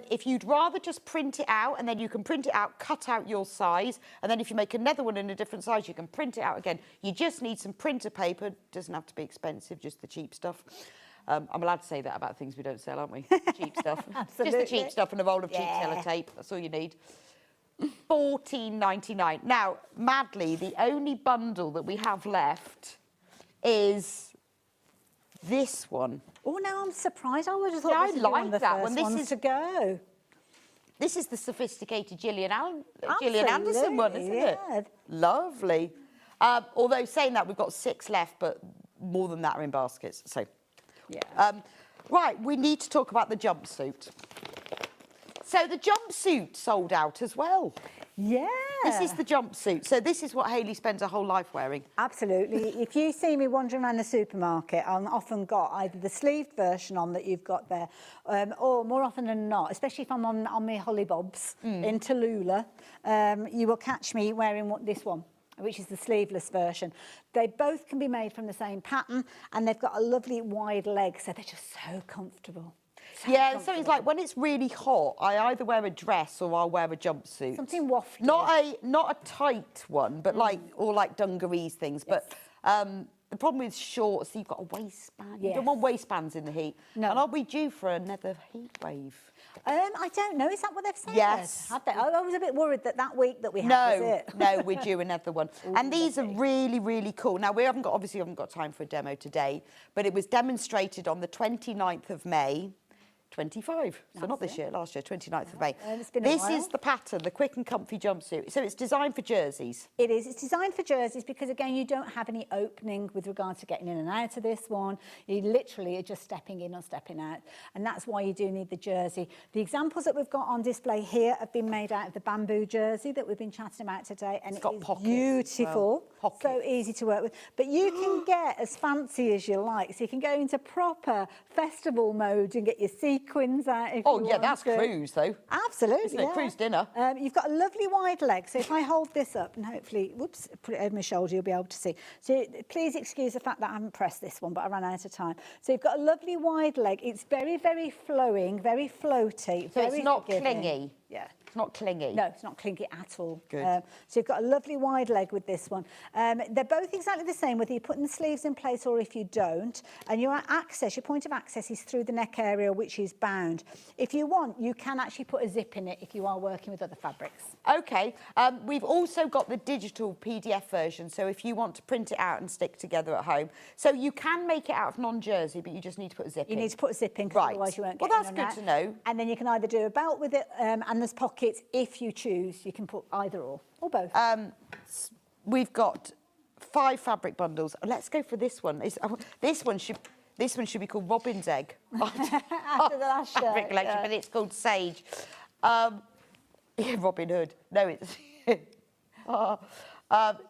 [SPEAKER 1] if you'd rather just print it out, and then you can print it out, cut out your size, and then if you make another one in a different size, you can print it out again. You just need some printer paper. Doesn't have to be expensive, just the cheap stuff. I'm allowed to say that about things we don't sell, aren't we? Cheap stuff.
[SPEAKER 2] Absolutely.
[SPEAKER 1] Just the cheap stuff and a roll of cheap sellotape. That's all you need. $14.99. Now, madly, the only bundle that we have left is this one.
[SPEAKER 2] Oh, no, I'm surprised. I would have thought this would be one of the first ones to go.
[SPEAKER 1] This is the sophisticated Gillian Anderson one, isn't it? Lovely. Although saying that, we've got 6 left, but more than that are in baskets. So.
[SPEAKER 2] Yeah.
[SPEAKER 1] Right, we need to talk about the jumpsuit. So the jumpsuit sold out as well.
[SPEAKER 2] Yeah.
[SPEAKER 1] This is the jumpsuit. So this is what Hayley spends her whole life wearing.
[SPEAKER 2] Absolutely. If you see me wandering around the supermarket, I've often got either the sleeved version on that you've got there, or more often than not, especially if I'm on my hollybobs in Tallulah, you will catch me wearing this one, which is the sleeveless version. They both can be made from the same pattern, and they've got a lovely wide leg, so they're just so comfortable.
[SPEAKER 1] Yeah, so it's like when it's really hot, I either wear a dress or I'll wear a jumpsuit.
[SPEAKER 2] Something wafty.
[SPEAKER 1] Not a tight one, but like dungarees things.
[SPEAKER 2] Yes.
[SPEAKER 1] But the problem with shorts, you've got a waistband. You
[SPEAKER 2] Yes.
[SPEAKER 1] don't want waistbands in the heat.
[SPEAKER 2] No.
[SPEAKER 1] And are we due for another heat wave?
[SPEAKER 2] I don't know. Is that what they've said?
[SPEAKER 1] Yes.
[SPEAKER 2] Have they? I was a bit worried that week that we had was it.
[SPEAKER 1] No, we're due another one. And these are really, really cool. Now, we obviously haven't got time for a demo today, but it was demonstrated on the 29th of May, 25. So not this year, last year, 29th of May.
[SPEAKER 2] It's been a
[SPEAKER 1] This
[SPEAKER 2] while.
[SPEAKER 1] is the pattern, the quick and comfy jumpsuit. So it's designed for jerseys.
[SPEAKER 2] It is. It's designed for jerseys because, again, you don't have any opening with regard to getting in and out of this one. You literally are just stepping in or stepping out. And that's why you do need the jersey. The examples that we've got on display here have been made out of the bamboo jersey that we've been chatting about today. And
[SPEAKER 1] It's got
[SPEAKER 2] it is
[SPEAKER 1] pockets as
[SPEAKER 2] beautiful.
[SPEAKER 1] well.
[SPEAKER 2] So easy to work with. But you can get as fancy as you like. So you can go into proper festival mode and get your sequins out if
[SPEAKER 1] Oh,
[SPEAKER 2] you
[SPEAKER 1] yeah,
[SPEAKER 2] want
[SPEAKER 1] that's
[SPEAKER 2] to.
[SPEAKER 1] cruise, though.
[SPEAKER 2] Absolutely,
[SPEAKER 1] Isn't it?
[SPEAKER 2] yeah.
[SPEAKER 1] Cruise dinner.
[SPEAKER 2] You've got a lovely wide leg, so if I hold this up and hopefully, whoops, put it over my shoulder, you'll be able to see. So please excuse the fact that I haven't pressed this one, but I ran out of time. So you've got a lovely wide leg. It's very, very flowing, very floaty,
[SPEAKER 1] So
[SPEAKER 2] very
[SPEAKER 1] it's not
[SPEAKER 2] forgiving.
[SPEAKER 1] clingy.
[SPEAKER 2] Yeah.
[SPEAKER 1] It's not clingy.
[SPEAKER 2] No, it's not clingy at all.
[SPEAKER 1] Good.
[SPEAKER 2] So you've got a lovely wide leg with this one. They're both exactly the same, whether you're putting the sleeves in place or if you don't. And your point of access is through the neck area, which is bound. If you want, you can actually put a zip in it if you are working with other fabrics.
[SPEAKER 1] OK. We've also got the digital PDF version, so if you want to print it out and stick together at home. So you can make it out of non-jersey, but you just need to put a zip in.
[SPEAKER 2] You need to put a zip in, 'cause
[SPEAKER 1] Right.
[SPEAKER 2] otherwise you won't get
[SPEAKER 1] Well,
[SPEAKER 2] in
[SPEAKER 1] that's
[SPEAKER 2] and
[SPEAKER 1] good
[SPEAKER 2] out.
[SPEAKER 1] to know.
[SPEAKER 2] And then you can either do a belt with it, and there's pockets if you choose. You can put either or both.
[SPEAKER 1] We've got 5 fabric bundles. Let's go for this one. This one should be called Robin's Egg.
[SPEAKER 2] After the last
[SPEAKER 1] fabric
[SPEAKER 2] shirt,
[SPEAKER 1] collection,
[SPEAKER 2] yeah.
[SPEAKER 1] but it's called Sage. Yeah, Robin Hood. No, it's...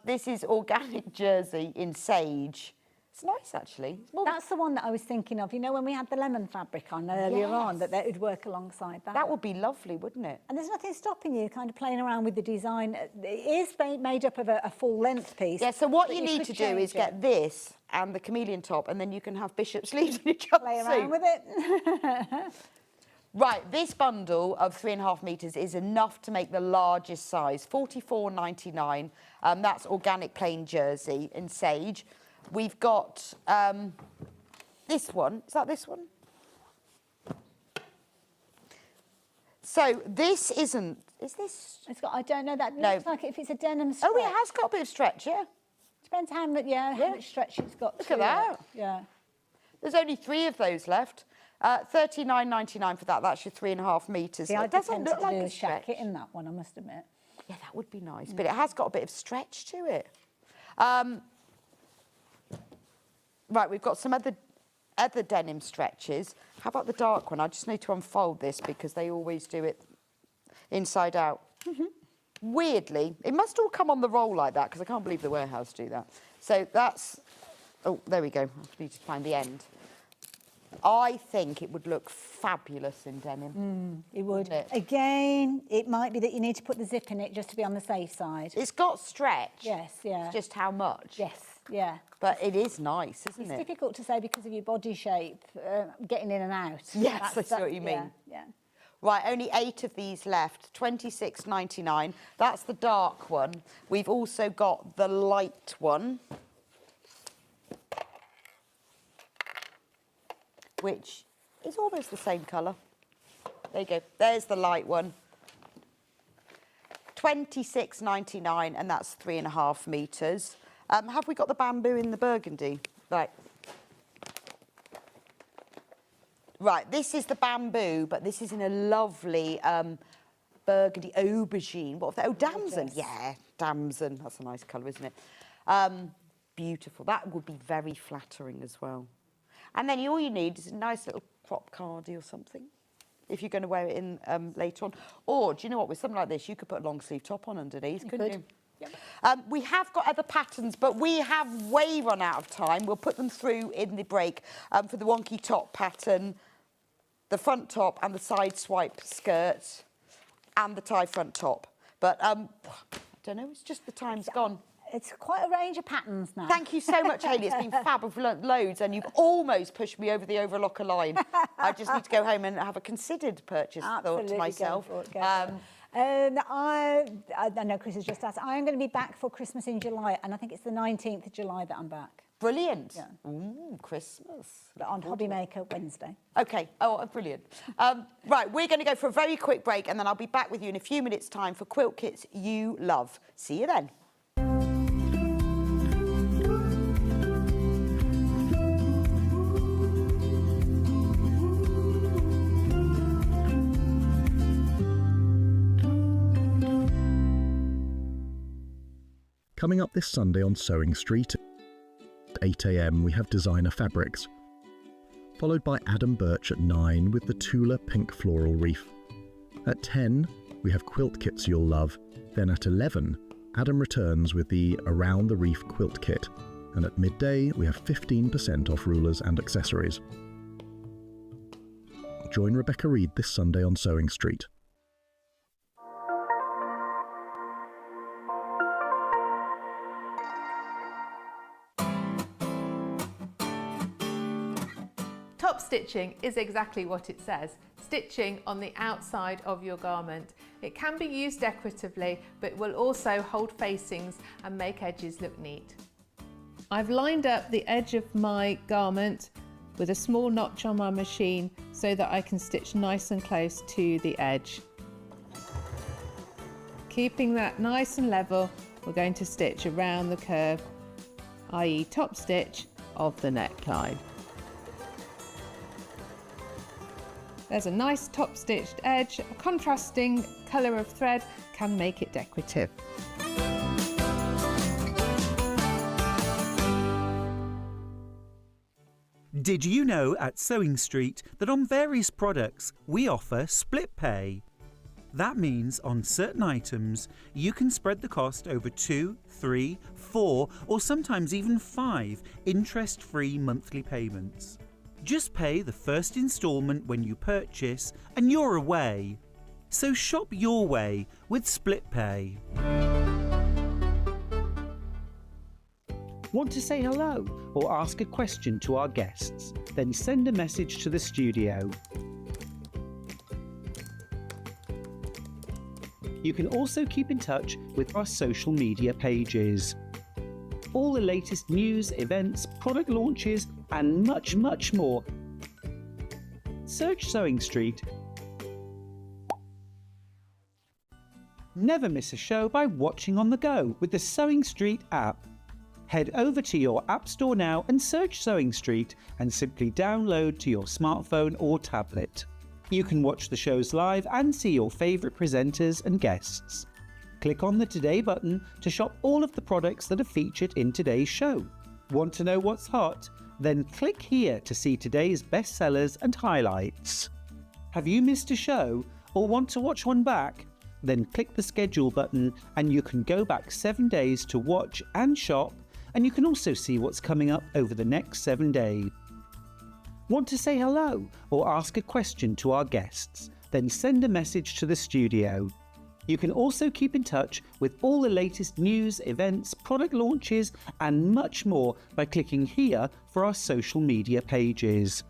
[SPEAKER 1] this is organic jersey in Sage. It's nice, actually. It's more...
[SPEAKER 2] That's the one that I was thinking of. You know, when we had the lemon fabric on earlier on, that would work alongside that.
[SPEAKER 1] That would be lovely, wouldn't it?
[SPEAKER 2] And there's nothing stopping you kind of playing around with the design. It is made up of a full length piece.
[SPEAKER 1] Yeah, so what
[SPEAKER 2] but
[SPEAKER 1] you need
[SPEAKER 2] could
[SPEAKER 1] to do is
[SPEAKER 2] change it.
[SPEAKER 1] get this and the chameleon top, and then you can have bishop sleeves in your jumpsuit.
[SPEAKER 2] Play around with it.
[SPEAKER 1] Right, this bundle of 3.5 metres is enough to make the largest size, £44.99. That's organic plain jersey in Sage. We've got this one. Is that this one? So this isn't... Is this...
[SPEAKER 2] It's got, I don't know, that
[SPEAKER 1] No.
[SPEAKER 2] looks like if it's a denim stretch.
[SPEAKER 1] Oh, it has got a bit of stretch, yeah.
[SPEAKER 2] Depends how much, how much stretch it's got.
[SPEAKER 1] Look at that.
[SPEAKER 2] Yeah.
[SPEAKER 1] There's only 3 of those left. £39.99 for that. That's your 3.5 metres.
[SPEAKER 2] See, I
[SPEAKER 1] It doesn't
[SPEAKER 2] tend
[SPEAKER 1] look
[SPEAKER 2] to
[SPEAKER 1] like
[SPEAKER 2] do
[SPEAKER 1] a
[SPEAKER 2] a
[SPEAKER 1] stretch.
[SPEAKER 2] jacket in that one, I must admit.
[SPEAKER 1] Yeah, that would be nice, but it has got a bit of stretch to it. Right, we've got some other denim stretches. How about the dark one? I just need to unfold this because they always do it inside out. Weirdly, it must all come on the roll like that because I can't believe the warehouse do that. So that's... Oh, there we go. I need to find the end. I think it would look fabulous in denim.
[SPEAKER 2] It would.
[SPEAKER 1] Wouldn't it?
[SPEAKER 2] Again, it might be that you need to put the zip in it just to be on the safe side.
[SPEAKER 1] It's got stretch.
[SPEAKER 2] Yes, yeah.
[SPEAKER 1] It's just how much.
[SPEAKER 2] Yes, yeah.
[SPEAKER 1] But it is nice, isn't
[SPEAKER 2] It's
[SPEAKER 1] it?
[SPEAKER 2] difficult to say because of your body shape, getting in and out.
[SPEAKER 1] Yes, I see what you mean.
[SPEAKER 2] Yeah.
[SPEAKER 1] Right, only 8 of these left, £26.99. That's the dark one. We've also got the light one, which is almost the same colour. There you go. There's the light one. £26.99, and that's 3.5 metres. Have we got the bamboo in the burgundy? Right. Right, this is the bamboo, but this is in a lovely burgundy aubergine. What have they? Oh, damson.
[SPEAKER 2] Gorgeous.
[SPEAKER 1] Yeah, damson. That's a nice colour, isn't it? Beautiful. That would be very flattering as well. And then all you need is a nice little crop cardi or something, if you're going to wear it in later on. Or, do you know what, with something like this, you could put a long sleeve top on underneath, couldn't you?
[SPEAKER 2] Yep.
[SPEAKER 1] We have got other patterns, but we have way run out of time. We'll put them through in the break for the wonky top pattern, the front top and the side swipe skirt and the tie front top. But I don't know, it's just the time's gone.
[SPEAKER 2] it's quite a range of patterns now.
[SPEAKER 1] Thank you so much, Hayley. It's been fab. We've learnt loads, and you've almost pushed me over the overlocker line. I just need to go home and have a considered purchase, thought to myself.
[SPEAKER 2] I know Chris has just asked. I'm going to be back for Christmas in July, and I think it's the 19th of July that I'm back.
[SPEAKER 1] Brilliant.
[SPEAKER 2] Yeah.
[SPEAKER 1] Ooh, Christmas.
[SPEAKER 2] But on Hobby Maker Wednesday.
[SPEAKER 1] Okay. Oh, brilliant. Right, we're going to go for a very quick break, and then I'll be back with you in a few minutes' time for quilt kits you love. See you then.
[SPEAKER 12] Coming up this Sunday on Sewing Street at 8 a.m. we have Designer Fabrics, followed by Adam Birch at 9 with the Tula Pink Floral Reef. At 10 we have Quilt Kits You'll Love, then at 11 Adam returns with the Around the Reef Quilt Kit, and at midday we have 15% off rulers and accessories. Join Rebecca Reed this Sunday on Sewing Street.
[SPEAKER 13] Top stitching is exactly what it says, stitching on the outside of your garment. It can be used decoratively, but will also hold facings and make edges look neat. I've lined up the edge of my garment with a small notch on my machine so that I can stitch nice and close to the edge. Keeping that nice and level, we're going to stitch around the curve, i.e. top stitch of the neckline. There's a nice top stitched edge. A contrasting colour of thread can make it decorative.
[SPEAKER 5] Did you know at Sewing Street that on various products we offer split pay? That means on certain items you can spread the cost over 2, 3, 4 or sometimes even 5 interest-free monthly payments. Just pay the first instalment when you purchase and you're away. So shop your way with split pay. Want to say hello or ask a question to our guests? Then send a message to the studio. You can also keep in touch with our social media pages. All the latest news, events, product launches and much, much more. Search Sewing Street. Never miss a show by watching on the go with the Sewing Street app. Head over to your App Store now and search Sewing Street and simply download to your smartphone or tablet. You can watch the shows live and see your favourite presenters and guests. Click on the Today button to shop all of the products that are featured in today's show. Want to know what's hot? Then click here to see today's bestsellers and highlights. Have you missed a show or want to watch one back? Then click the schedule button and you can go back 7 days to watch and shop, and you can also see what's coming up over the next 7 days. Want to say hello or ask a question to our guests? Then send a message to the studio. You can also keep in touch with all the latest news, events, product launches and much more by clicking here for our social media pages.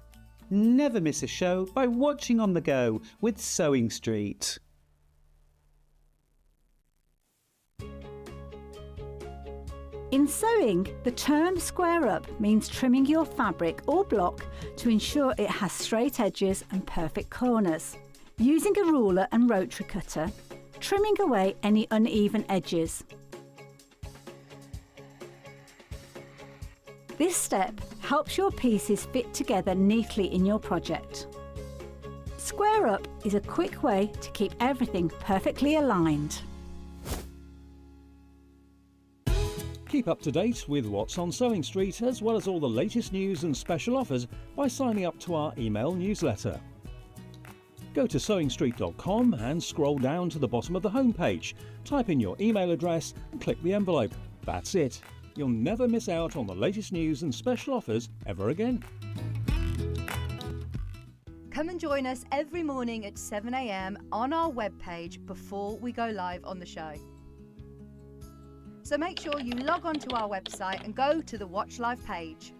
[SPEAKER 5] Never miss a show by watching on the go with Sewing Street.
[SPEAKER 2] In sewing, the term square up means trimming your fabric or block to ensure it has straight edges and perfect corners. Using a ruler and rotary cutter, trimming away any uneven edges. This step helps your pieces fit together neatly in your project. Square up is a quick way to keep everything perfectly aligned.
[SPEAKER 7] Keep up to date with what's on Sewing Street, as well as all the latest news and special offers by signing up to our email newsletter. Go to sewingstreet.com and scroll down to the bottom of the homepage. Type in your email address and click the envelope. That's it. You'll never miss out on the latest news and special offers ever again.
[SPEAKER 8] Come and join us every morning at 7 a.m. on our webpage before we go live on the show. So make sure you log on to our website and go to the Watch Live page.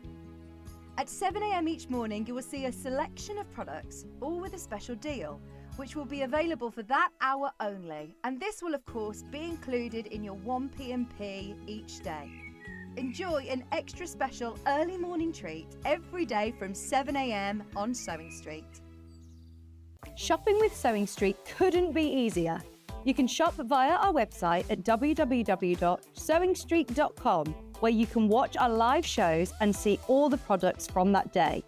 [SPEAKER 8] At 7 a.m. each morning, you will see a selection of products, all with a special deal, which will be available for that hour only. And this will, of course, be included in your 1 P&P each day. Enjoy an extra special early morning treat every day from 7 a.m. on Sewing Street.
[SPEAKER 4] Shopping with Sewing Street couldn't be easier. You can shop via our website at www.sewingstreet.com, where you can watch our live shows and see all the products from that day.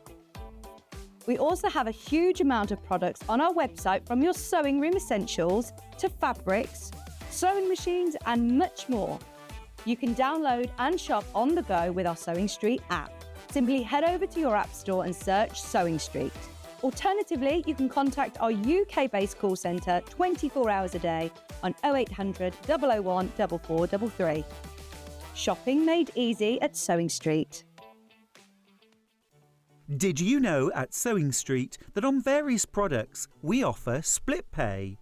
[SPEAKER 4] We also have a huge amount of products on our website, from your sewing room essentials to fabrics, sewing machines and much more. You can download and shop on the go with our Sewing Street app. Simply head over to your app store and search Sewing Street. Alternatively, you can contact our UK-based call centre 24 hours a day on 0800 001 4433. Shopping made easy at Sewing Street.
[SPEAKER 5] Did you know at Sewing Street that on various products we offer split pay?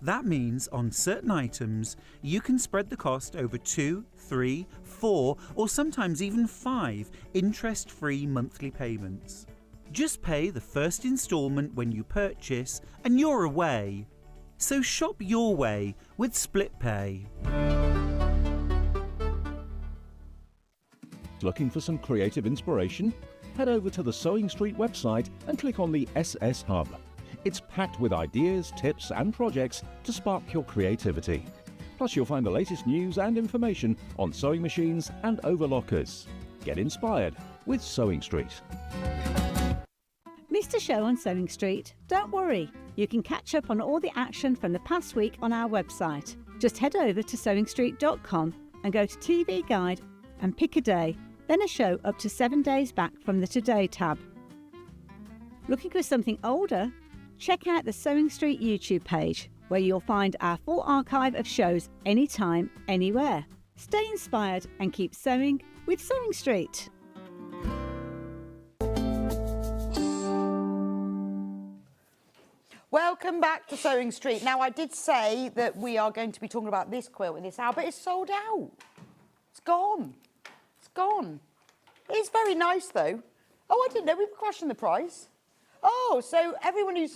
[SPEAKER 5] That means on certain items you can spread the cost over 2, 3, 4 or sometimes even 5 interest-free monthly payments. Just pay the first instalment when you purchase and you're away. So shop your way with split pay.
[SPEAKER 7] Looking for some creative inspiration? Head over to the Sewing Street website and click on the SS Hub. It's packed with ideas, tips and projects to spark your creativity. Plus you'll find the latest news and information on sewing machines and overlockers. Get inspired with Sewing Street.
[SPEAKER 2] Missed a show on Sewing Street? Don't worry, you can catch up on all the action from the past week on our website. Just head over to sewingstreet.com and go to TV Guide and pick a day, then a show up to 7 days back from the Today tab. Looking for something older? Check out the Sewing Street YouTube page, where you'll find our full archive of shows anytime, anywhere. Stay inspired and keep sewing with Sewing Street.
[SPEAKER 1] Welcome back to Sewing Street. Now, I did say that we are going to be talking about this quilt in this hour, but it's sold out. It's gone. It's gone. It's very nice, though. Oh, I didn't know we were crashing the price. Oh, so everyone who's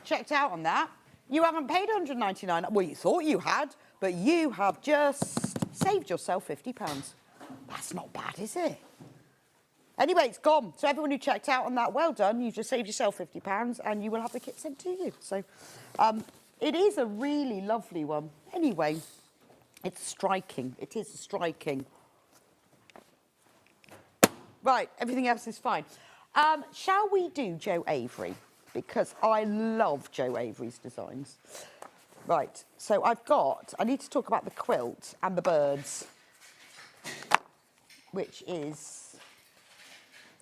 [SPEAKER 1] checked out on that, you haven't paid £199. Well, you thought you had, but you have just saved yourself £50. That's not bad, is it? Anyway, it's gone. So everyone who checked out on that, well done. You just saved yourself £50 and you will have the kit sent to you. So it is a really lovely one. Anyway, it's striking. It is striking. Right, everything else is fine. Shall we do Jo Avery? Because I love Jo Avery's designs. Right, so I need to talk about the quilt and the birds, which is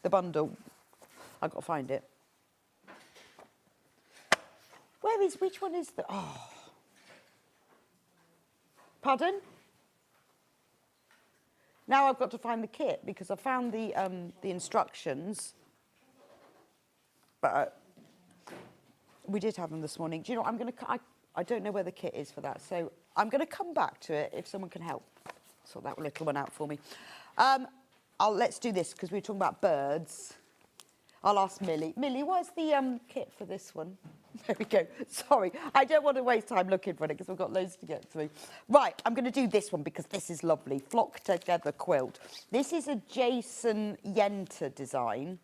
[SPEAKER 1] the bundle. I've got to find it. Which one is the, oh. Pardon? Now I've got to find the kit because I found the instructions. But we did have them this morning. Do you know what, I don't know where the kit is for that, so I'm going to come back to it if someone can help sort that little one out for me. Let's do this because we were talking about birds. I'll ask Millie. Millie, what's the kit for this one? There we go. Sorry, I don't want to waste time looking for it because we've got loads to get through. Right, I'm going to do this one because this is lovely. Flock Together quilt. This is a Jason Yenter design.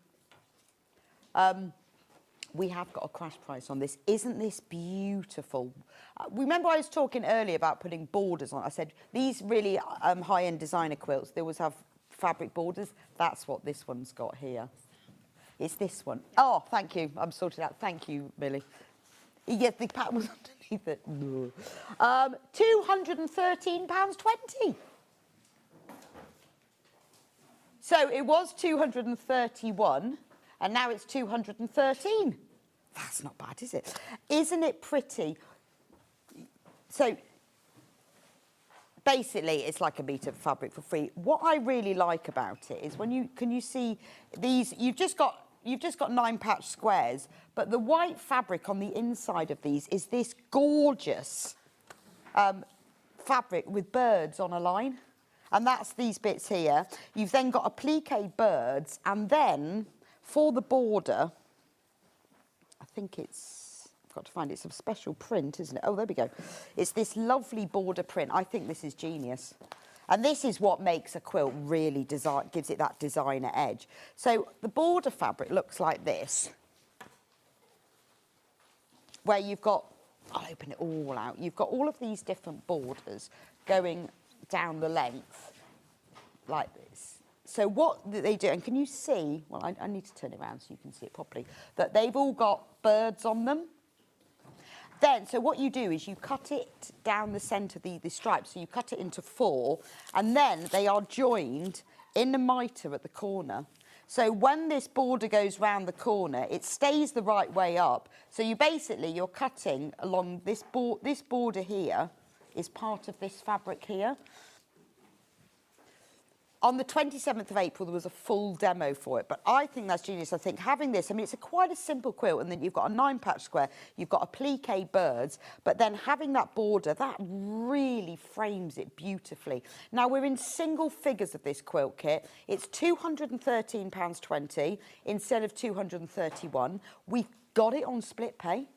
[SPEAKER 1] We have got a crash price on this. Isn't this beautiful? Remember I was talking earlier about putting borders on. I said these really high-end designer quilts, they always have fabric borders. That's what this one's got here. It's this one. Oh, thank you. I'm sorted out. Thank you, Millie. Yeah, the pattern was underneath it. £213.20. So it was 231, and now it's 213. That's not bad, is it? Isn't it pretty? So basically, it's like a metre of fabric for free. What I really like about it is can you see these? You've just got 9 patch squares, but the white fabric on the inside of these is this gorgeous fabric with birds on a line. And that's these bits here. You've then got applique birds, and then for the border, I think it's, I've got to find it, some special print, isn't it? Oh, there we go. It's this lovely border print. I think this is genius. And this is what makes a quilt really gives it that designer edge. So the border fabric looks like this, where you've got, I'll open it all out. You've got all of these different borders going down the length like this. So what they do, and can you see, well, I need to turn it around so you can see it properly, that they've all got birds on them. Then, so what you do is you cut it down the centre, the stripes, so you cut it into 4, and then they are joined in the mitre at the corner. So when this border goes round the corner, it stays the right way up. So you're cutting along this border here is part of this fabric here. On the 27th of April, there was a full demo for it, but I think that's genius. I think having this, I mean, it's quite a simple quilt, and then you've got a 9-patch square, you've got applique birds, but then having that border, that really frames it beautifully. Now, we're in single figures of this quilt kit. It's £213.20 instead of £231. We've got it on split pay.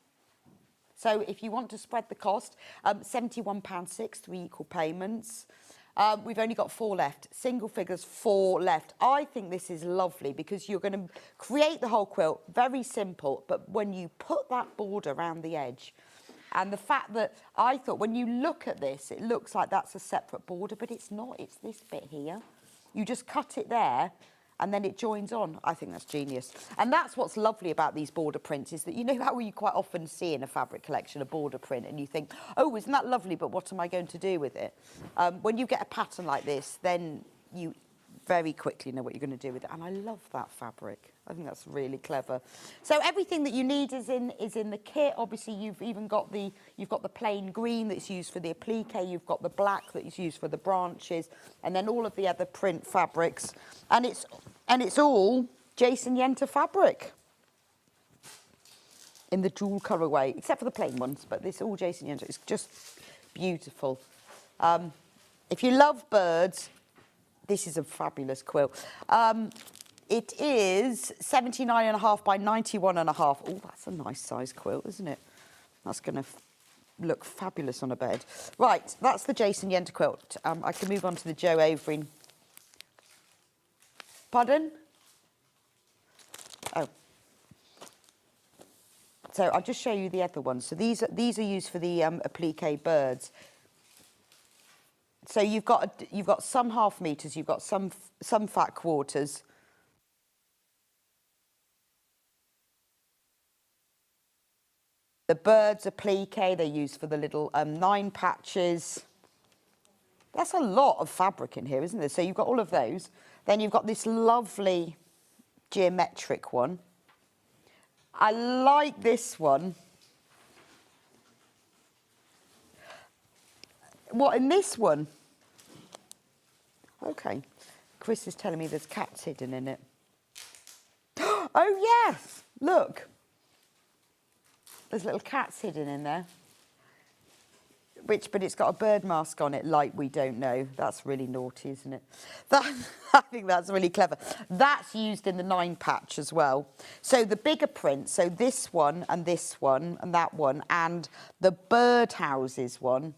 [SPEAKER 1] So if you want to spread the cost, £71.6, 3 equal payments. We've only got 4 left, single figures, 4 left. I think this is lovely because you're going to create the whole quilt, very simple, but when you put that border around the edge, and the fact that I thought when you look at this, it looks like that's a separate border, but it's not, it's this bit here. You just cut it there, and then it joins on. I think that's genius. And that's what's lovely about these border prints, is that you know how you quite often see in a fabric collection a border print and you think, oh, isn't that lovely, but what am I going to do with it? When you get a pattern like this, then you very quickly know what you're going to do with it. And I love that fabric. I think that's really clever. So everything that you need is in the kit. Obviously, you've even got the plain green that's used for the applique. You've got the black that is used for the branches, and then all of the other print fabrics. And it's all Jason Yenter fabric in the dual colourway, except for the plain ones. But this all Jason Yenter. It's just beautiful. If you love birds, this is a fabulous quilt. It is 79.5 by 91.5. Oh, that's a nice size quilt, isn't it? That's going to look fabulous on a bed. Right, that's the Jason Yenter quilt. I can move on to the Joe Overeen. Pardon? Oh. So I'll just show you the other ones. So these are used for the applique birds. So you've got some half meters, you've got some fat quarters. The birds applique, they're used for the little 9 patches. That's a lot of fabric in here, isn't there? So you've got all of those. Then you've got this lovely geometric one. I like this one. What, in this one? Okay. Chris is telling me there's cats hidden in it. Oh, yes! Look. There's little cats hidden in there. But it's got a bird mask on it, like we don't know. That's really naughty, isn't it? I think that's really clever. That's used in the 9 patch as well. So the bigger print, so this one and that one, and the birdhouses one.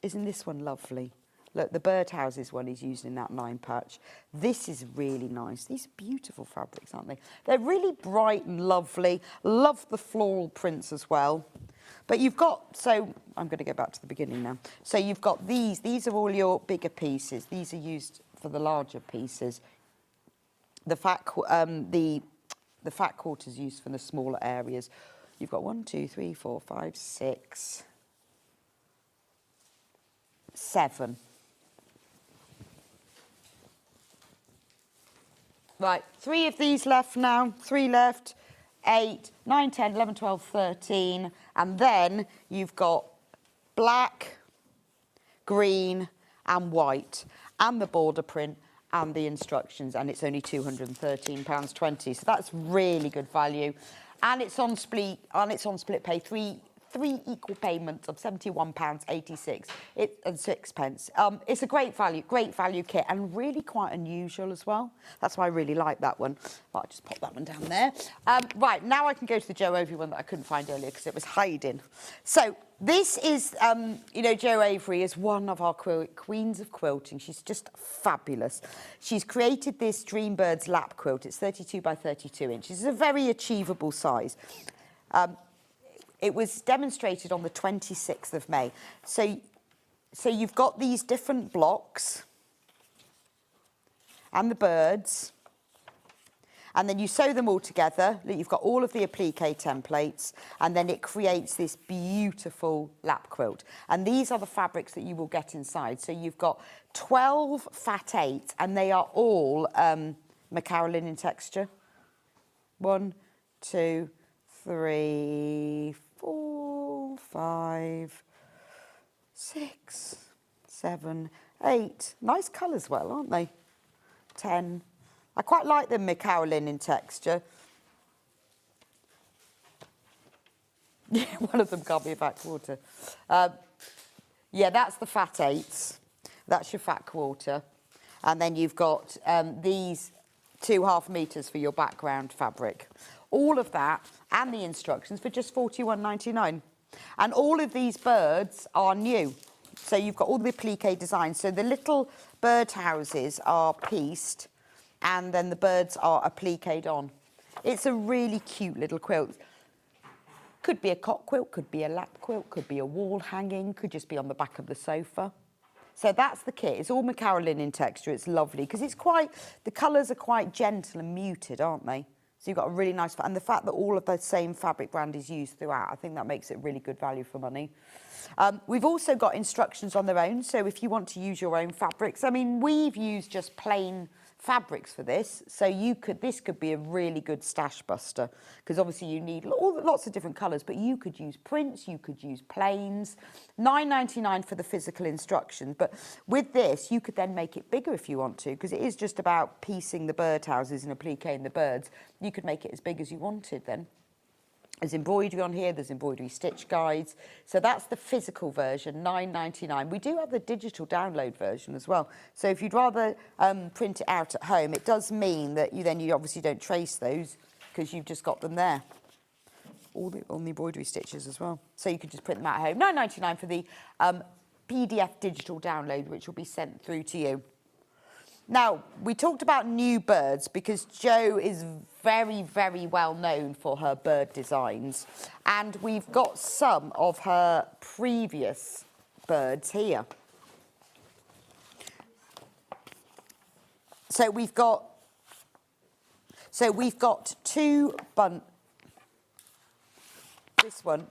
[SPEAKER 1] Isn't this one lovely? Look, the birdhouses one is used in that 9 patch. This is really nice. These are beautiful fabrics, aren't they? They're really bright and lovely. Love the floral prints as well. But you've got, so I'm going to go back to the beginning now. So you've got these. These are all your bigger pieces. These are used for the larger pieces. The fat quarters used for the smaller areas. You've got 1, 2, 3, 4, 5, 6, 7. Right, 3 of these left now, 3 left, 8, 9, 10, 11, 12, 13, and then you've got black, green and white, and the border print and the instructions, and it's only £213.20, so that's really good value. And it's on split pay, 3 equal payments of £71.86 and 6pence. It's a great value kit, and really quite unusual as well. That's why I really like that one. But I'll just pop that one down there. Right, now I can go to the Jo Avery one that I couldn't find earlier because it was hiding. So this is, you know, Jo Avery is one of our queens of quilting. She's just fabulous. She's created this Dreambirds lap quilt. It's 32 by 32 inches. It's a very achievable size. It was demonstrated on the 26th of May. So you've got these different blocks and the birds, and then you sew them all together. You've got all of the applique templates, and then it creates this beautiful lap quilt. And these are the fabrics that you will get inside. So you've got 12 fat 8, and they are all macaroon in texture. 1, 2, 3, 4, 5, 6, 7, 8. Nice colours, well, aren't they? 10. I quite like the macaroon in texture. Yeah, one of them can't be a fat quarter. Yeah, that's the fat 8s. That's your fat quarter. And then you've got these 2.5 metres for your background fabric. All of that and the instructions for just £41.99. And all of these birds are new. So you've got all the applique designs. So the little bird houses are pieced, and then the birds are appliqued on. It's a really cute little quilt. Could be a cot quilt, could be a lap quilt, could be a wall hanging, could just be on the back of the sofa. So that's the kit. It's all macaroon in texture. It's lovely because it's quite, the colours are quite gentle and muted, aren't they? So you've got a really nice, and the fact that all of the same fabric brand is used throughout, I think that makes it really good value for money. We've also got instructions on their own. So if you want to use your own fabrics, I mean, we've used just plain fabrics for this, so this could be a really good stash buster, because obviously you need lots of different colours, but you could use prints, you could use plains. £9.99 for the physical instructions, but with this you could then make it bigger if you want to, because it is just about piecing the bird houses and appliquing the birds. You could make it as big as you wanted then. There's embroidery on here, there's embroidery stitch guides. So that's the physical version, £9.99. We do have the digital download version as well. So if you'd rather print it out at home, it does mean that you obviously don't trace those because you've just got them there. All the embroidery stitches as well. So you could just print them out at home. £9.99 for the PDF digital download, which will be sent through to you. Now, we talked about new birds because Jo is very, very well known for her bird designs. And we've got some of her previous birds here. So we've got two this one.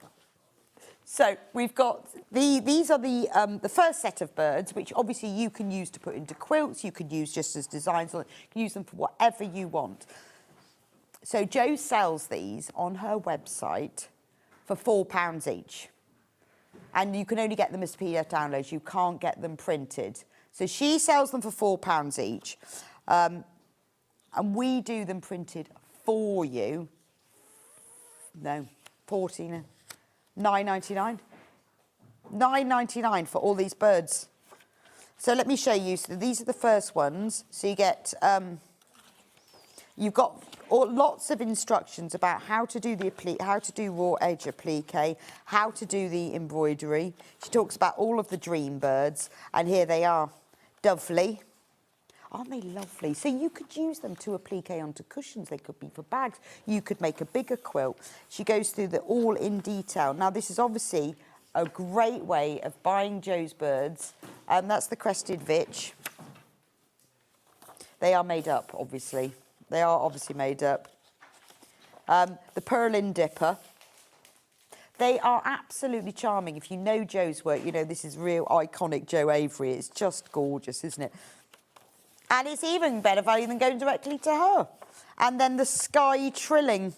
[SPEAKER 1] So we've got these are the first set of birds, which obviously you can use to put into quilts. You could use just as designs. You can use them for whatever you want. So Jo sells these on her website for £4 each, and you can only get them as PDF downloads. You can't get them printed. So she sells them for £4 each, and we do them printed for you. No, £9.99. £9.99 for all these birds. So let me show you. So these are the first ones. So you get, you've got lots of instructions about how to do the applique, how to do raw edge applique, how to do the embroidery. She talks about all of the dream birds, and here they are. Lovely. Aren't they lovely? So you could use them to applique onto cushions. They could be for bags. You could make a bigger quilt. She goes through the all in detail. Now, this is obviously a great way of buying Jo's birds. That's the crested vitch. They are made up, obviously. They are obviously made up. The Purlin Dipper. They are absolutely charming. If you know Jo's work, you know this is real iconic Jo Avery. It's just gorgeous, isn't it? And it's even better value than going directly to her. And then the Sky Trilling.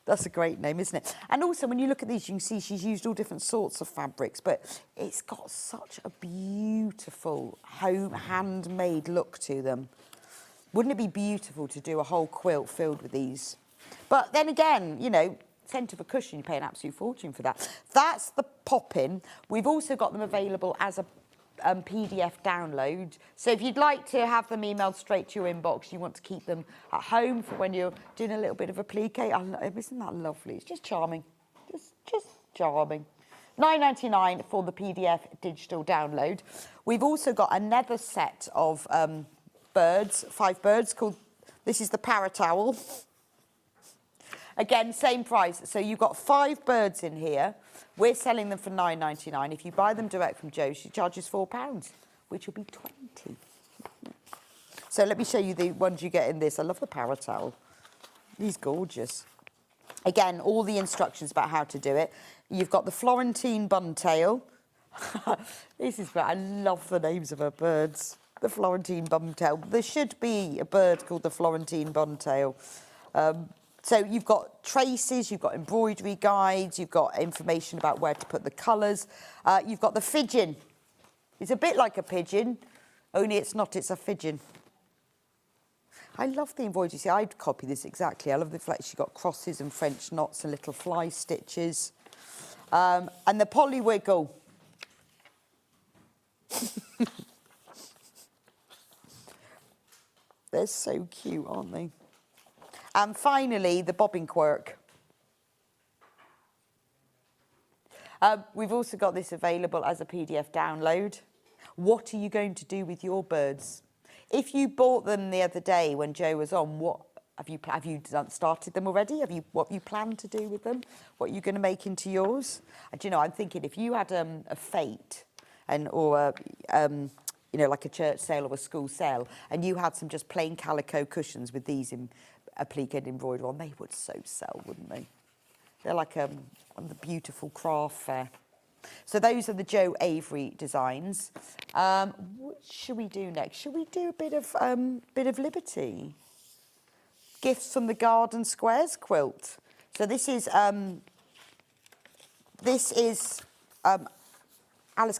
[SPEAKER 1] That's a great name, isn't it? And also, when you look at these, you can see she's used all different sorts of fabrics, but it's got such a beautiful handmade look to them. Wouldn't it be beautiful to do a whole quilt filled with these? But then again, you know, cent of a cushion, you pay an absolute fortune for that. That's the pop-in. We've also got them available as a PDF download. So if you'd like to have them emailed straight to your inbox, you want to keep them at home for when you're doing a little bit of applique. Isn't that lovely? It's just charming. Just charming. £9.99 for the PDF digital download. We've also got another set of birds, 5 birds, called, this is the parrot owl. Again, same price. So you've got 5 birds in here. We're selling them for £9.99. If you buy them direct from Jo, she charges £4, which will be 20. So let me show you the ones you get in this. I love the parrot owl. He's gorgeous. Again, all the instructions about how to do it. You've got the Florentine buntail. This is I love the names of her birds. The Florentine buntail. There should be a bird called the Florentine buntail. So you've got traces, you've got embroidery guides, you've got information about where to put the colours. You've got the fidgin. It's a bit like a pigeon, only it's not, it's a fidgin. I love the embroidery. See, I'd copy this exactly. I love the fact she's got crosses and French knots and little fly stitches. And the polywiggle. They're so cute, aren't they? And finally, the bobbin quirk. We've also got this available as a PDF download. What are you going to do with your birds? If you bought them the other day when Jo was on, what have you started them already? What have you planned to do with them? What are you going to make into yours? Do you know, I'm thinking if you had a fete or you know, like a church sale or a school sale, and you had some just plain calico cushions with these in applique and embroidery on, they would so sell, wouldn't they? They're like the beautiful craft fair. So those are the Jo Avery designs. What should we do next? Should we do a bit of Liberty? Gifts from the Garden Squares quilt. So this is Alice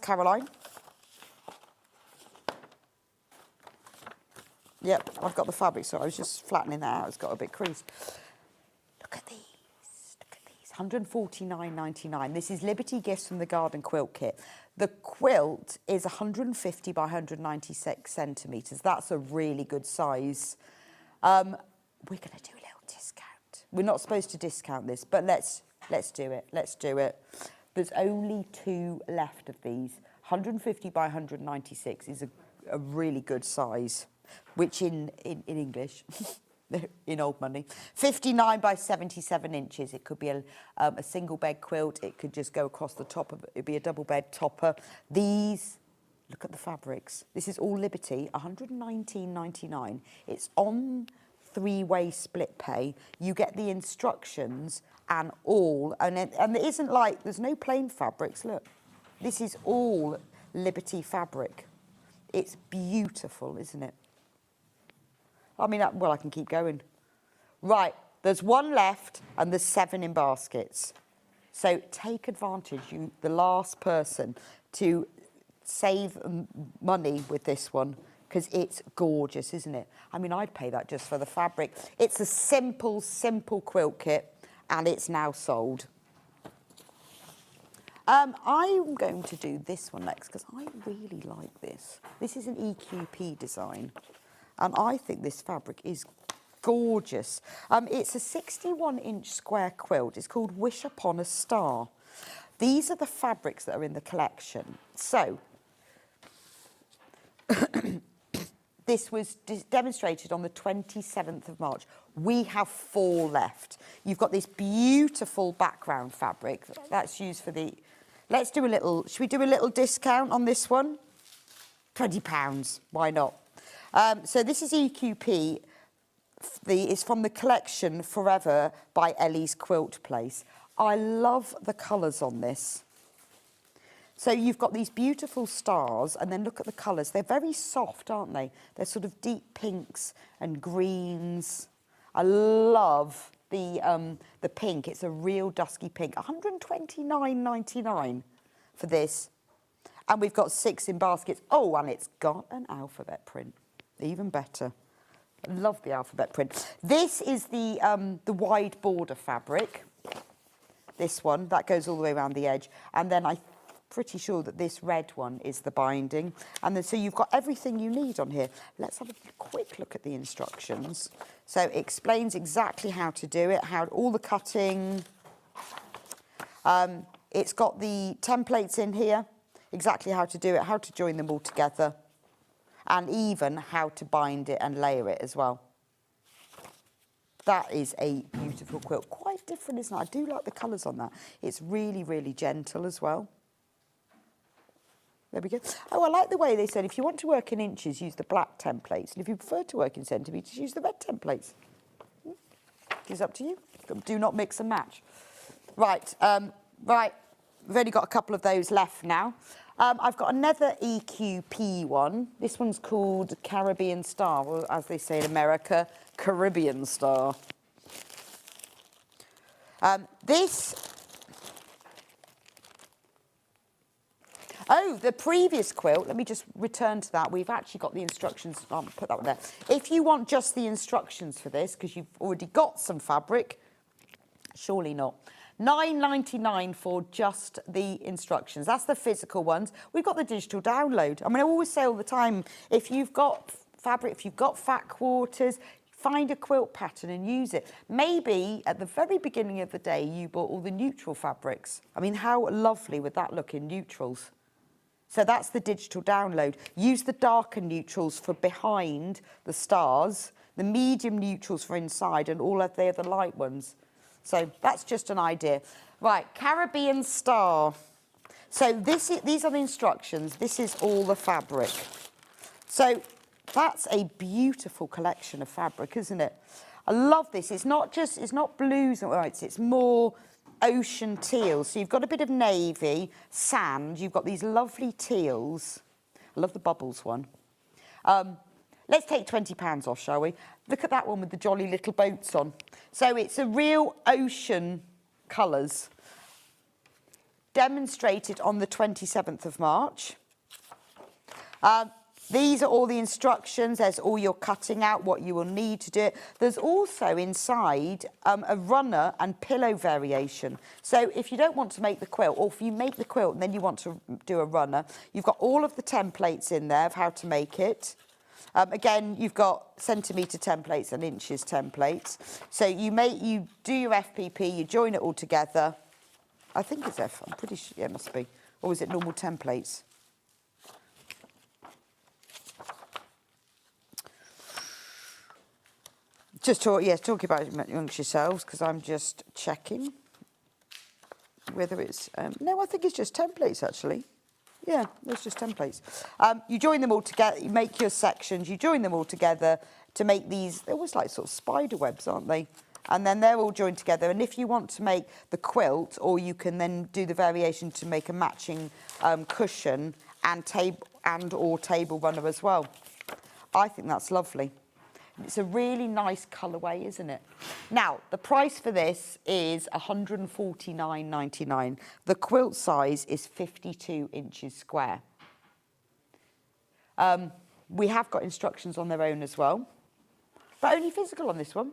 [SPEAKER 1] Caroline. Yep, I've got the fabric, so I was just flattening that out. It's got a bit creased. Look at these. Look at these. £149.99. This is Liberty Gifts from the Garden Quilt Kit. The quilt is 150 by 196 centimetres. That's a really good size. We're going to do a little discount. We're not supposed to discount this, but let's do it. Let's do it. There's only 2 left of these. 150 by 196 is a really good size, which in English, in old money, 59 by 77 inches. It could be a single bed quilt. It could just go across the top of it. It'd be a double bed topper. These, look at the fabrics. This is all Liberty, £119.99. It's on 3-way split pay. You get the instructions and all, and it isn't like, there's no plain fabrics, look. This is all Liberty fabric. It's beautiful, isn't it? I mean, well, I can keep going. Right, there's 1 left and there's 7 in baskets. So take advantage, you, the last person, to save money with this one, because it's gorgeous, isn't it? I mean, I'd pay that just for the fabric. It's a simple, simple quilt kit, and it's now sold. I'm going to do this one next, because I really like this. This is an EQP design, and I think this fabric is gorgeous. It's a 61-inch square quilt. It's called Wish Upon a Star. These are the fabrics that are in the collection. So, this was demonstrated on the 27th of March. We have 4 left. You've got this beautiful background fabric. That's used for the... Let's do a little... Should we do a little discount on this one? £20. Why not? So this is EQP. It's from the collection Forever by Ellie's Quilt Place. I love the colours on this. So you've got these beautiful stars, and then look at the colours. They're very soft, aren't they? They're sort of deep pinks and greens. I love the pink. It's a real dusky pink. £129.99 for this. And we've got 6 in baskets. Oh, and it's got an alphabet print. Even better. I love the alphabet print. This is the wide border fabric. this one, that goes all the way around the edge. And then I'm pretty sure that this red one is the binding. And then so you've got everything you need on here. Let's have a quick look at the instructions. So it explains exactly how to do it, how all the cutting. It's got the templates in here, exactly how to do it, how to join them all together, and even how to bind it and layer it as well. That is a beautiful quilt. Quite different, isn't it? I do like the colours on that. It's really, really gentle as well. There we go. Oh, I like the way they said if you want to work in inches, use the black templates. And if you prefer to work in centimetres, use the red templates. It's up to you. Do not mix and match. Right, right. We've only got a couple of those left now. I've got another EQP one. This one's called Caribbean Star, or as they say in America, Caribbean Star. Oh, the previous quilt, let me just return to that. We've actually got the instructions. I'll put that one there. If you want just the instructions for this, because you've already got some fabric, surely not. £9.99 for just the instructions. That's the physical ones. We've got the digital download. I mean, I always say all the time, if you've got fabric, if you've got fat quarters, find a quilt pattern and use it. Maybe at the very beginning of the day, you bought all the neutral fabrics. I mean, how lovely would that look in neutrals? So that's the digital download. Use the darker neutrals for behind the stars, the medium neutrals for inside, and all of the other light ones. So that's just an idea. Right, Caribbean Star. So these are the instructions. This is all the fabric. So that's a beautiful collection of fabric, isn't it? I love this. It's not blues and whites. It's more ocean teals. So you've got a bit of navy, sand. You've got these lovely teals. I love the bubbles one. Let's take £20 off, shall we? Look at that one with the jolly little boats on. So it's a real ocean colours. Demonstrated on the 27th of March. These are all the instructions. There's all your cutting out, what you will need to do it. There's also inside a runner and pillow variation. So if you don't want to make the quilt, or if you make the quilt and then you want to do a runner, you've got all of the templates in there of how to make it. Again, you've got centimetre templates and inches templates. So you do your FPP, you join it all together. I think it's F, I'm pretty sure, yeah, it must be. Or is it normal templates? Talk about it amongst yourselves, because I'm just checking whether it's... no, I think it's just templates, actually. Yeah, there's just templates. You join them all together, you make your sections, you join them all together to make these, they're almost like sort of spider webs, aren't they? And then they're all joined together. And if you want to make the quilt, or you can then do the variation to make a matching cushion and or table runner as well. I think that's lovely. It's a really nice colourway, isn't it? Now, the price for this is £149.99. The quilt size is 52 inches square. We have got instructions on their own as well, but only physical on this one.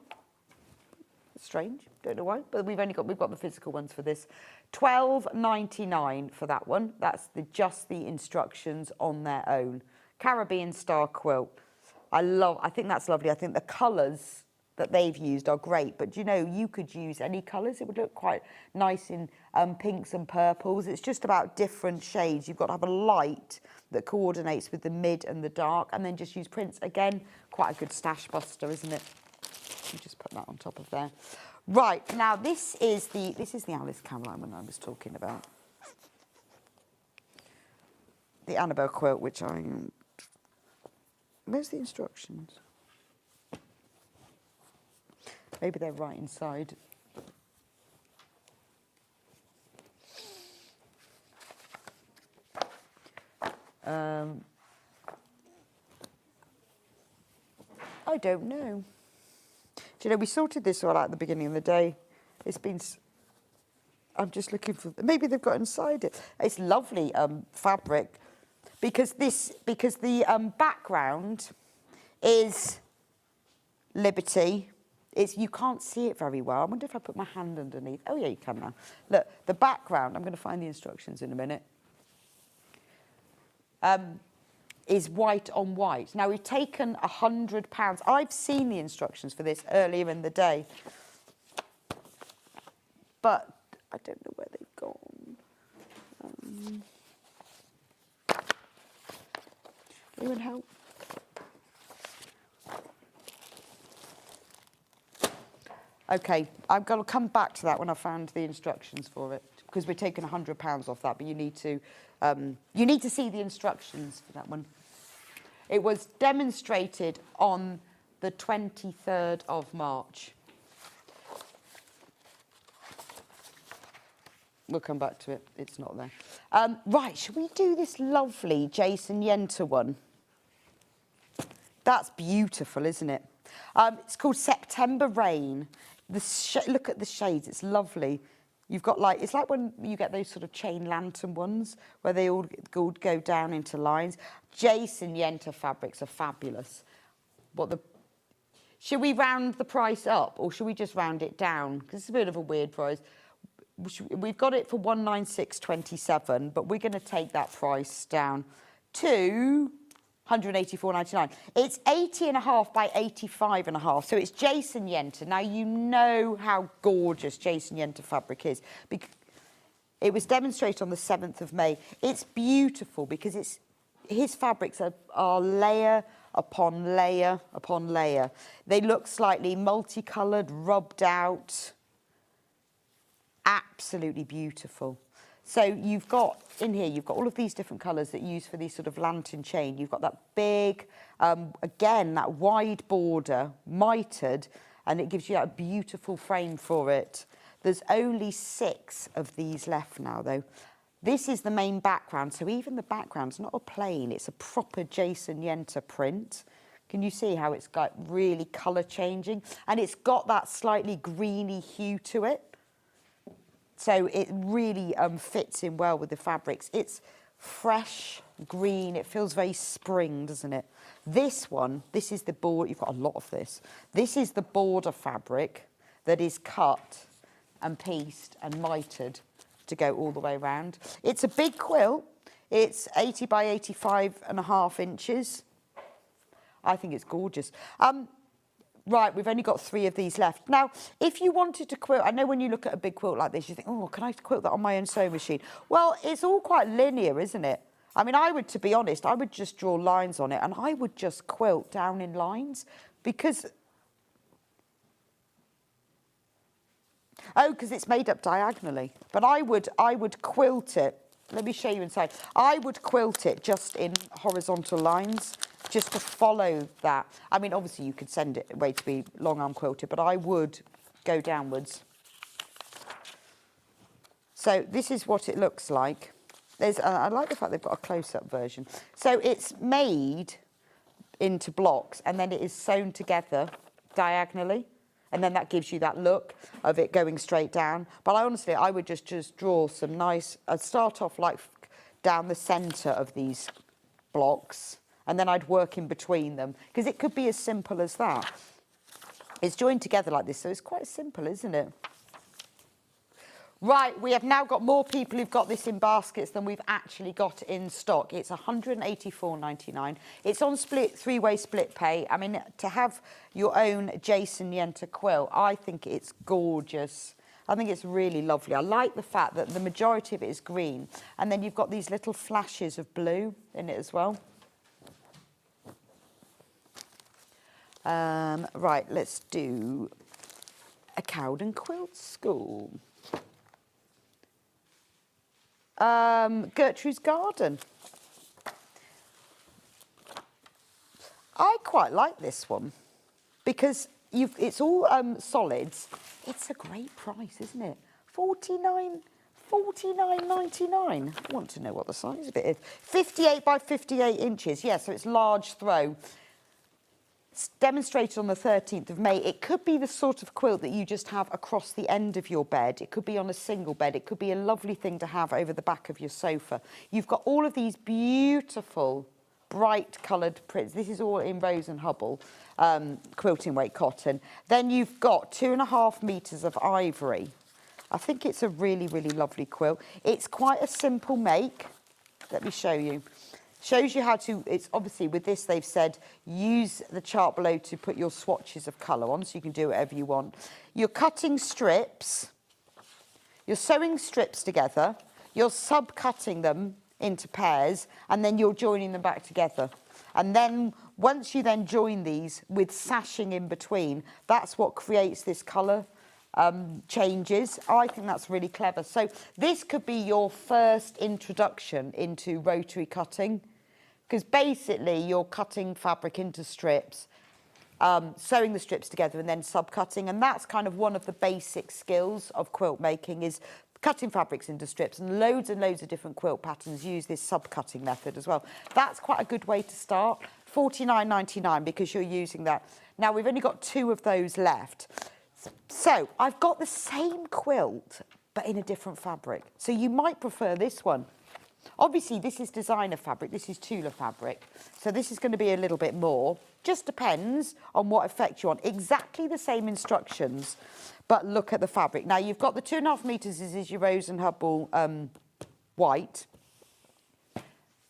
[SPEAKER 1] It's strange, don't know why, but we've got the physical ones for this. £12.99 for that one. That's just the instructions on their own. Caribbean Star quilt. I think that's lovely. I think the colours that they've used are great, but you know, you could use any colours. It would look quite nice in pinks and purples. It's just about different shades. You've got to have a light that coordinates with the mid and the dark, and then just use prints. Again, quite a good stash buster, isn't it? Let me just put that on top of there. Right, now this is the Alice Caroline one I was talking about. The Annabelle quilt, which where's the instructions? Maybe they're right inside. I don't know. Do you know, we sorted this all out at the beginning of the day. I'm just looking for, maybe they've got inside it. It's lovely fabric, because the background is Liberty, you can't see it very well. I wonder if I put my hand underneath. Oh yeah, you can now. Look, the background, I'm going to find the instructions in a minute, is white on white. Now we've taken £100. I've seen the instructions for this earlier in the day, but I don't know where they've gone. Anyone help? Okay, I'm going to come back to that when I found the instructions for it, because we're taking £100 off that, but you need to see the instructions for that one. It was demonstrated on the 23rd of March. We'll come back to it. It's not there. Right, should we do this lovely Jason Yenter one? That's beautiful, isn't it? It's called September Rain. Look at the shades, it's lovely. You've got like, it's like when you get those sort of chain lantern ones where they all go down into lines. Jason Yenter fabrics are fabulous. Should we round the price up or should we just round it down? Because it's a bit of a weird price. We've got it for £196.27, but we're going to take that price down to £184.99. It's 80.5 by 85.5, so it's Jason Yenter. Now you know how gorgeous Jason Yenter fabric is. It was demonstrated on the 7th of May. It's beautiful because his fabrics are layer upon layer upon layer. They look slightly multicoloured, rubbed out. Absolutely beautiful. So you've got, in here, you've got all of these different colours that you use for these sort of lantern chain. You've got that big, again, that wide border, mitered, and it gives you that beautiful frame for it. There's only 6 of these left now, though. This is the main background, so even the background's not a plain, it's a proper Jason Yenter print. Can you see how it's got really colour changing? And it's got that slightly greeny hue to it. So it really fits in well with the fabrics. It's fresh, green. It feels very spring, doesn't it? This one, this is the border. You've got a lot of this. This is the border fabric that is cut and pieced and mitered to go all the way around. It's a big quilt. It's 80 by 85.5 inches. I think it's gorgeous. Right, we've only got 3 of these left. Now, if you wanted to quilt, I know when you look at a big quilt like this, you think, oh, can I quilt that on my own sewing machine? Well, it's all quite linear, isn't it? I mean, to be honest, I would just draw lines on it and I would just quilt down in lines because... Oh, because it's made up diagonally. But I would quilt it. Let me show you inside. I would quilt it just in horizontal lines, just to follow that. I mean, obviously you could send it away to be long arm quilted, but I would go downwards. So this is what it looks like. I like the fact they've got a close-up version. So it's made into blocks and then it is sewn together diagonally. And then that gives you that look of it going straight down. But honestly, I would just draw some nice... I'd start off like down the centre of these blocks, and then I'd work in between them. Because it could be as simple as that. It's joined together like this, so it's quite simple, isn't it? Right, we have now got more people who've got this in baskets than we've actually got in stock. It's £184.99. It's on 3-way split pay. I mean, to have your own Jason Yenter quilt, I think it's gorgeous. I think it's really lovely. I like the fact that the majority of it is green, and then you've got these little flashes of blue in it as well. Right, let's do a Cowden Quilt School. Gertrude's Garden. I quite like this one because it's all solids. It's a great price, isn't it? $49.99. I want to know what the size of it is. 58 by 58 inches. Yeah, so it's large throw. It's demonstrated on the 13th of May. It could be the sort of quilt that you just have across the end of your bed. It could be on a single bed. It could be a lovely thing to have over the back of your sofa. You've got all of these beautiful bright coloured prints. This is all in Rose and Hubble quilting weight cotton. Then you've got 2.5 metres of ivory. I think it's a really, really lovely quilt. It's quite a simple make. Let me show you. Shows you how to, it's obviously with this they've said use the chart below to put your swatches of colour on, so you can do whatever you want. You're cutting strips, you're sewing strips together, you're sub-cutting them into pairs, and then you're joining them back together. And then once you then join these with sashing in between, that's what creates this colour changes. I think that's really clever. So this could be your first introduction into rotary cutting, because basically you're cutting fabric into strips, sewing the strips together and then sub-cutting, and that's kind of one of the basic skills of quilt making, is cutting fabrics into strips, and loads of different quilt patterns use this sub-cutting method as well. That's quite a good way to start. $49.99 because you're using that. Now we've only got 2 of those left. So I've got the same quilt, but in a different fabric. So you might prefer this one. Obviously, this is designer fabric. This is Tula fabric. So this is going to be a little bit more. Just depends on what effect you want. Exactly the same instructions, but look at the fabric. Now, you've got the 2.5 metres is your Rose and Hubble white.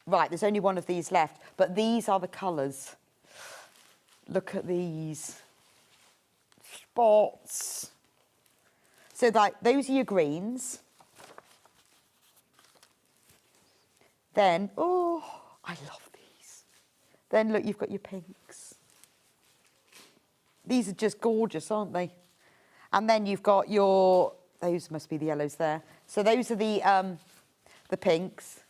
[SPEAKER 1] Right, there's only one of these left, but these are the colours. Look at these. Spots. So those are your greens. Then, oh, I love these. Then look, you've got your pinks. These are just gorgeous, aren't they? And then you've got your, those must be the yellows there. So those are the pinks.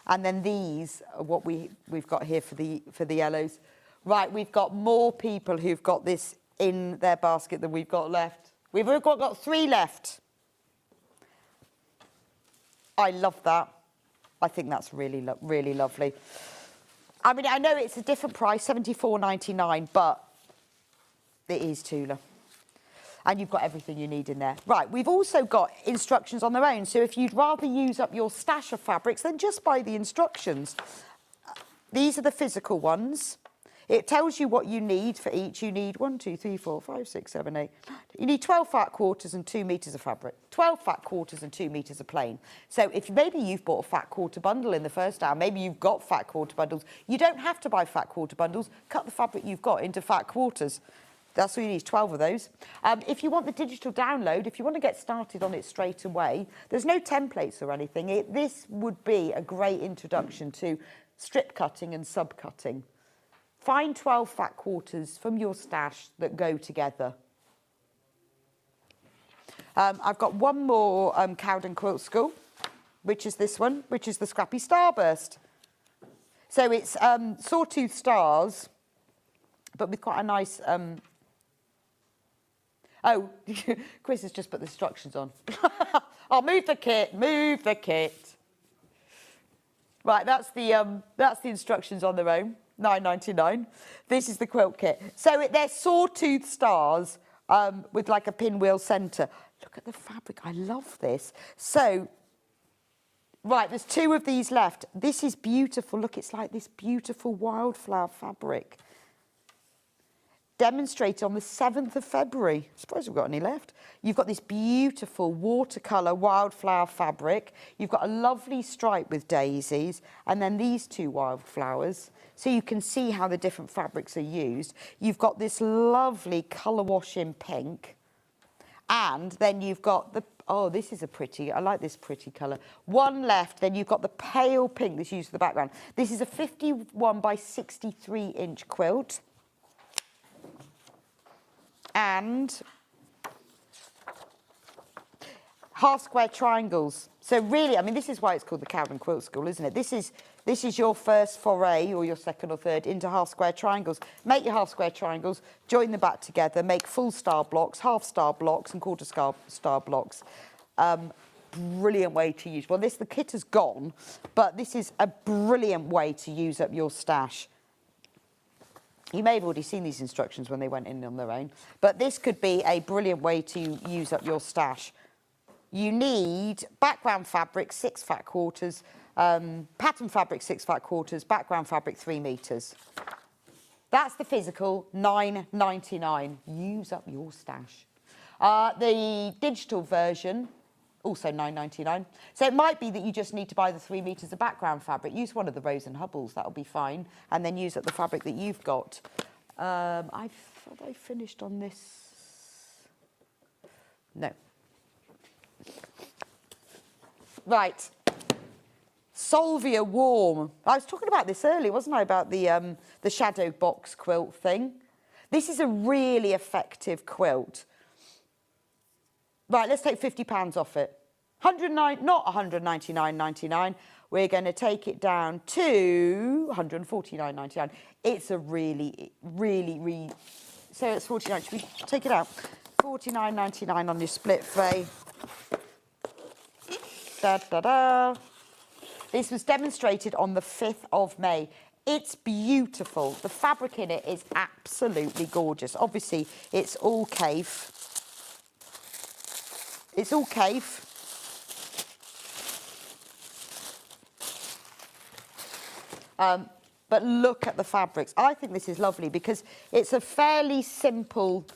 [SPEAKER 1] And then these are what we've got here for the yellows. Right, we've got more people who've got this in their basket than we've got left. We've got 3 left. I love that. I think that's really, really lovely. I mean, I know it's a different price, $74.99, but it is Tula. And you've got everything you need in there. Right, we've also got instructions on their own. So if you'd rather use up your stash of fabrics, then just buy the instructions. These are the physical ones. It tells you what you need for each. You need 1, 2, 3, 4, 5, 6, 7, 8. You need 12 fat quarters and 2 metres of fabric. 12 fat quarters and 2 metres of plain. So if maybe you've bought a fat quarter bundle in the first hour, maybe you've got fat quarter bundles. You don't have to buy fat quarter bundles. Cut the fabric you've got into fat quarters. That's all you need, 12 of those. If you want the digital download, if you want to get started on it straight away, there's no templates or anything. This would be a great introduction to strip cutting and sub-cutting. Find 12 fat quarters from your stash that go together. I've got one more Cowden Quilt School, which is this one, which is the Scrappy Starburst. So it's sawtooth stars, but with quite a nice... Oh, Chris has just put the instructions on. Oh, move the kit, move the kit. Right, that's the instructions on their own. $9.99. This is the quilt kit. So they're sawtooth stars with like a pinwheel centre. Look at the fabric. I love this. So, right, there's 2 of these left. This is beautiful. Look, it's like this beautiful wildflower fabric. Demonstrated on the 7th of February. I suppose we've got any left. You've got this beautiful watercolour wildflower fabric. You've got a lovely stripe with daisies, and then these 2 wildflowers. So you can see how the different fabrics are used. You've got this lovely colour wash in pink. And then you've got the, oh, this is a pretty, I like this pretty colour. One left, then you've got the pale pink that's used for the background. This is a 51 by 63 inch quilt. And half square triangles. So really, I mean, this is why it's called the Cowden Quilt School, isn't it? This is your first foray, or your second or third, into half square triangles. Make your half square triangles, join them back together, make full star blocks, half star blocks and quarter star blocks. Brilliant way to use. Well, the kit has gone, but this is a brilliant way to use up your stash. You may have already seen these instructions when they went in on their own, but this could be a brilliant way to use up your stash. You need background fabric, 6 fat quarters, Pattern fabric 6 5/4, background fabric 3 metres. That's the physical, £9.99. Use up your stash. The digital version, also £9.99. So it might be that you just need to buy the 3 metres of background fabric. Use one of the Rose and Hubbles, that'll be fine. And then use up the fabric that you've got. I thought I finished on this. No. Right. Solvia Warm. I was talking about this earlier, wasn't I, about the shadow box quilt thing. This is a really effective quilt. Right, let's take £50 off it. Not £199.99. We're going to take it down to £149.99. It's a really, so it's £49. Should we take it out? £49.99 on your split tray. Da, da, da. This was demonstrated on the 5th of May. It's beautiful. The fabric in it is absolutely gorgeous. Obviously, it's all cave. It's all cave. But look at the fabrics. I think this is lovely because it's a fairly simple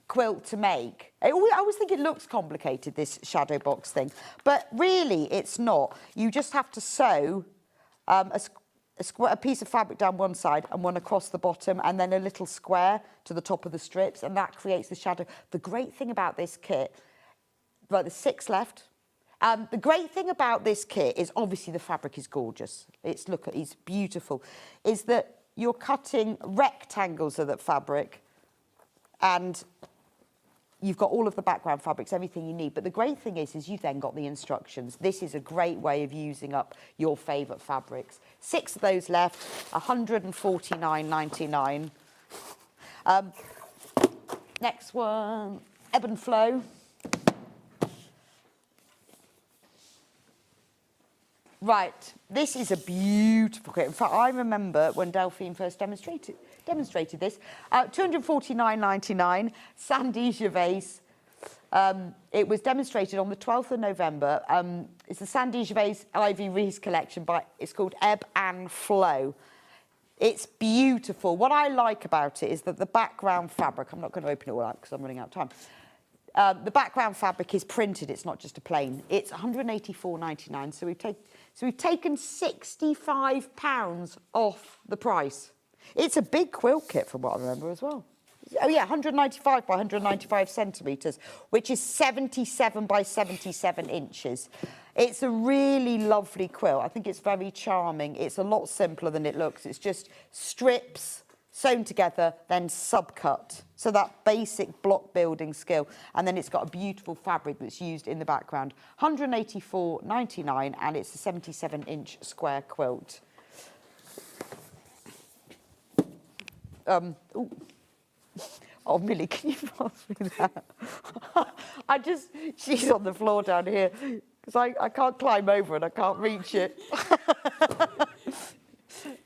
[SPEAKER 1] quilt to make. I always think it looks complicated, this shadow box thing, but really it's not. You just have to sew a piece of fabric down one side and one across the bottom, and then a little square to the top of the strips, and that creates the shadow. The great thing about this kit, right, there's 6 left. The great thing about this kit is obviously the fabric is gorgeous. It's beautiful. Is that you're cutting rectangles of that fabric, and you've got all of the background fabrics, everything you need. But the great thing is you've then got the instructions. This is a great way of using up your favourite fabrics. 6 of those left, £149.99. Next one, Ebb and Flow. Right, this is a beautiful kit. In fact, I remember when Delphine first demonstrated this. £249.99, Sandy Gervais. It was demonstrated on the 12th of November. It's the Sandy Gervais Ivy Reese collection. It's called Ebb and Flow. It's beautiful. What I like about it is that the background fabric, I'm not going to open it all out because I'm running out of time. The background fabric is printed, it's not just a plain. It's £184.99, so we've taken £65 off the price. It's a big quilt kit from what I remember as well. Oh yeah, 195 by 195 centimetres, which is 77 by 77 inches. It's a really lovely quilt. I think it's very charming. It's a lot simpler than it looks. It's just strips sewn together, then subcut. So that basic block building skill. And then it's got a beautiful fabric that's used in the background. £184.99, and it's a 77-inch square quilt. Oh, Millie, can you pass me that? She's on the floor down here, because I can't climb over and I can't reach it.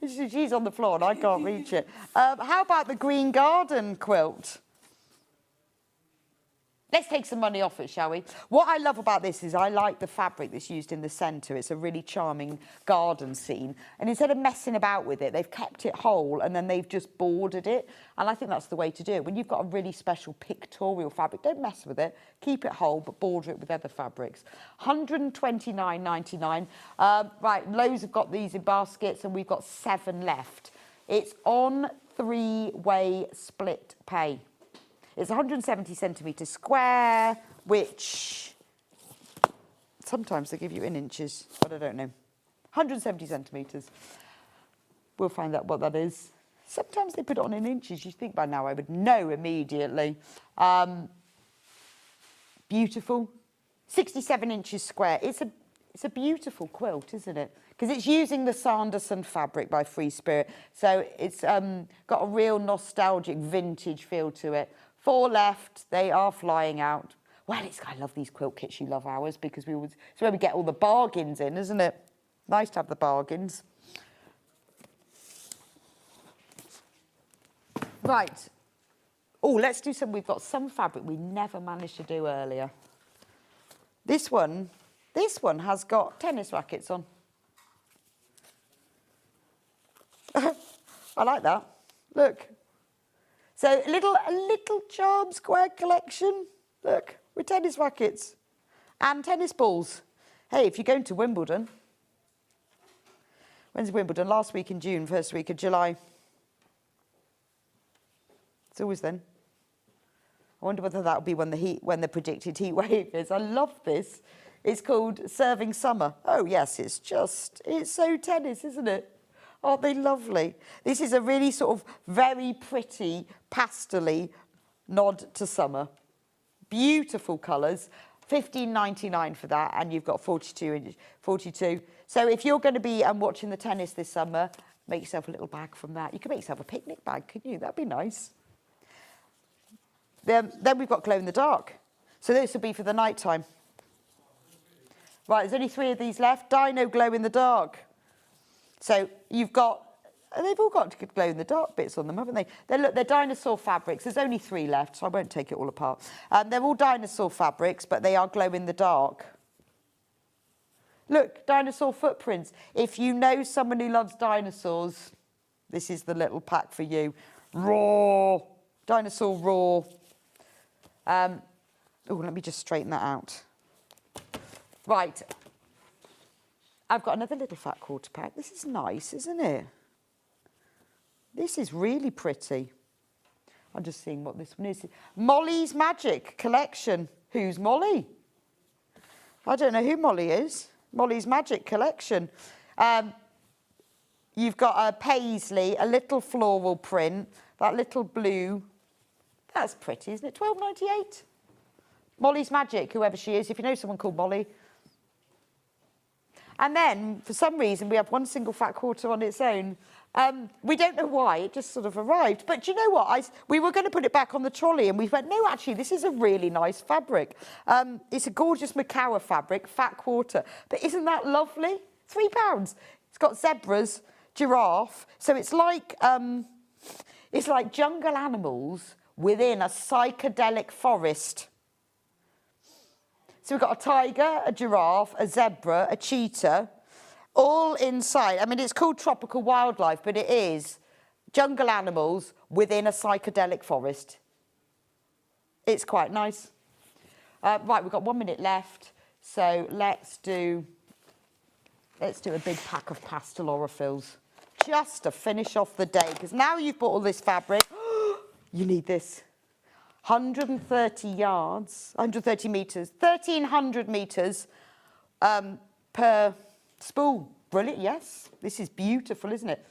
[SPEAKER 1] She's on the floor and I can't reach it. How about the Green Garden quilt? Let's take some money off it, shall we? What I love about this is I like the fabric that's used in the centre. It's a really charming garden scene. And instead of messing about with it, they've kept it whole and then they've just bordered it. And I think that's the way to do it. When you've got a really special pictorial fabric, don't mess with it. Keep it whole, but border it with other fabrics. £129.99. Right, loads have got these in baskets and we've got 7 left. It's on 3-way split pay. It's 170 centimetres square, which sometimes they give you in inches, but I don't know. 170 centimetres. We'll find out what that is. Sometimes they put it on in inches. You'd think by now I would know immediately. Beautiful. 67 inches square. It's a beautiful quilt, isn't it? Because it's using the Sanderson fabric by Free Spirit. So it's got a real nostalgic vintage feel to it. 4 left, they are flying out. Well, I love these quilt kits, you love ours, because it's where we get all the bargains in, isn't it? Nice to have the bargains. Right. Oh, let's do some, we've got some fabric we never managed to do earlier. This one has got tennis rackets on. I like that. Look. So a little charm square collection. Look, with tennis rackets and tennis balls. Hey, if you're going to Wimbledon, when's Wimbledon? Last week in June, first week of July. It's always then. I wonder whether that'll be when the predicted heat wave is. I love this. It's called Serving Summer. Oh yes, it's so tennis, isn't it? Aren't they lovely? This is a really sort of very pretty, pastel-y nod to summer. Beautiful colours. $15.99 for that, and you've got 42. So if you're going to be watching the tennis this summer, make yourself a little bag from that. You could make yourself a picnic bag, couldn't you? That'd be nice. Then we've got glow in the dark. So this will be for the night time. Right, there's only 3 of these left. Dino glow in the dark. So you've got, they've all got glow in the dark bits on them, haven't they? They're dinosaur fabrics. There's only 3 left, so I won't take it all apart. They're all dinosaur fabrics, but they are glow in the dark. Look, dinosaur footprints. If you know someone who loves dinosaurs, this is the little pack for you. Raw, dinosaur raw. Oh, let me just straighten that out. Right. I've got another little fat quarter pack. This is nice, isn't it? This is really pretty. I'm just seeing what this one is. Molly's Magic Collection. Who's Molly? I don't know who Molly is. Molly's Magic Collection. You've got a paisley, a little floral print, that little blue. That's pretty, isn't it? $12.98. Molly's Magic, whoever she is. If you know someone called Molly. And then, for some reason, we have one single fat quarter on its own. We don't know why, it just sort of arrived. But do you know what? We were going to put it back on the trolley, and we went, no, actually, this is a really nice fabric. It's a gorgeous Macawa fabric, fat quarter. But isn't that lovely? £3. It's got zebras, giraffe. So it's like jungle animals within a psychedelic forest. So we've got a tiger, a giraffe, a zebra, a cheetah, all inside. I mean, it's called tropical wildlife, but it is jungle animals within a psychedelic forest. It's quite nice. Right, we've got 1 minute left, so let's do a big pack of pastel orifils just to finish off the day, because now you've bought all this fabric, you need this. 130 yards, 130 metres, 1,300 metres per spool. Brilliant, yes. This is beautiful, isn't it?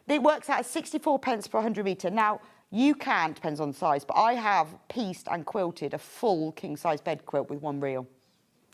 [SPEAKER 1] It works out at 64 pence per 100 metre. Now, you can, depends on size, but I have pieced and quilted a full king-size bed quilt with 1 reel.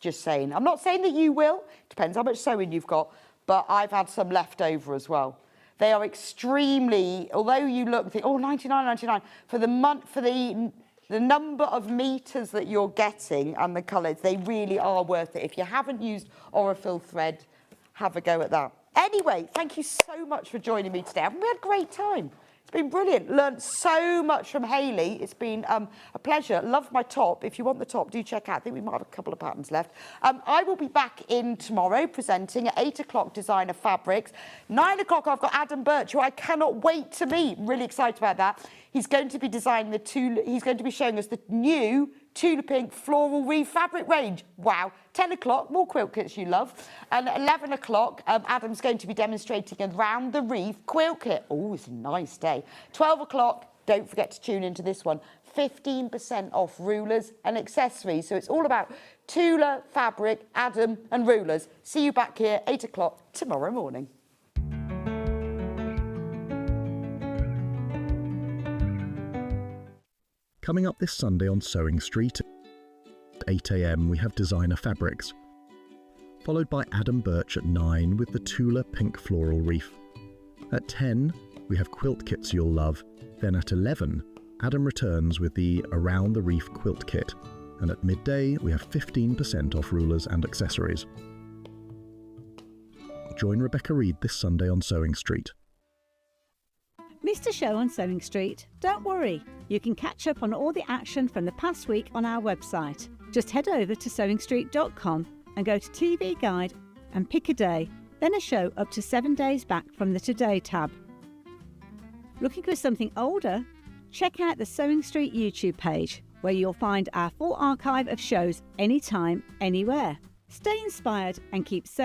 [SPEAKER 1] Just saying. I'm not saying that you will. Depends how much sewing you've got, but I've had some left over as well. They are extremely, although you look and think, oh, $99.99, for the month, for the number of metres that you're getting and the colours, they really are worth it. If you haven't used Orifil thread, have a go at that. Anyway, thank you so much for joining me today. We had a great time. It's been brilliant. Learned so much from Hayley. It's been a pleasure. Love my top. If you want the top, do check out. I think we might have a couple of patterns left. I will be back in tomorrow presenting at 8 o'clock Designer Fabrics. 9 o'clock I've got Adam Birch, who I cannot wait to meet. Really excited about that. He's going to be designing he's going to be showing us the new Tula Pink Floral Reef fabric range. Wow. 10 o'clock, more quilt kits you love. And at 11 o'clock, Adam's going to be demonstrating a Round the Reef quilt kit. Oh, it's a nice day. 12 o'clock, don't forget to tune into this one. 15% off rulers and accessories. So it's all about Tula, fabric, Adam and rulers. See you back here, 8 o'clock tomorrow morning.
[SPEAKER 12] Coming up this Sunday on Sewing Street at 8 AM we have Designer Fabrics, followed by Adam Birch at 9 with the Tula Pink Floral Reef. At 10 we have quilt kits you'll love, then at 11 Adam returns with the Around the Reef quilt kit, and at midday we have 15% off rulers and accessories. Join Rebecca Reed this Sunday on Sewing Street.
[SPEAKER 2] Missed a show on Sewing Street? Don't worry, you can catch up on all the action from the past week on our website. Just head over to sewingstreet.com and go to TV Guide and pick a day, then a show up to 7 days back from the Today tab.
[SPEAKER 4] Looking for something older? Check out the Sewing Street YouTube page, where you'll find our full archive of shows anytime, anywhere. Stay inspired and keep sewing.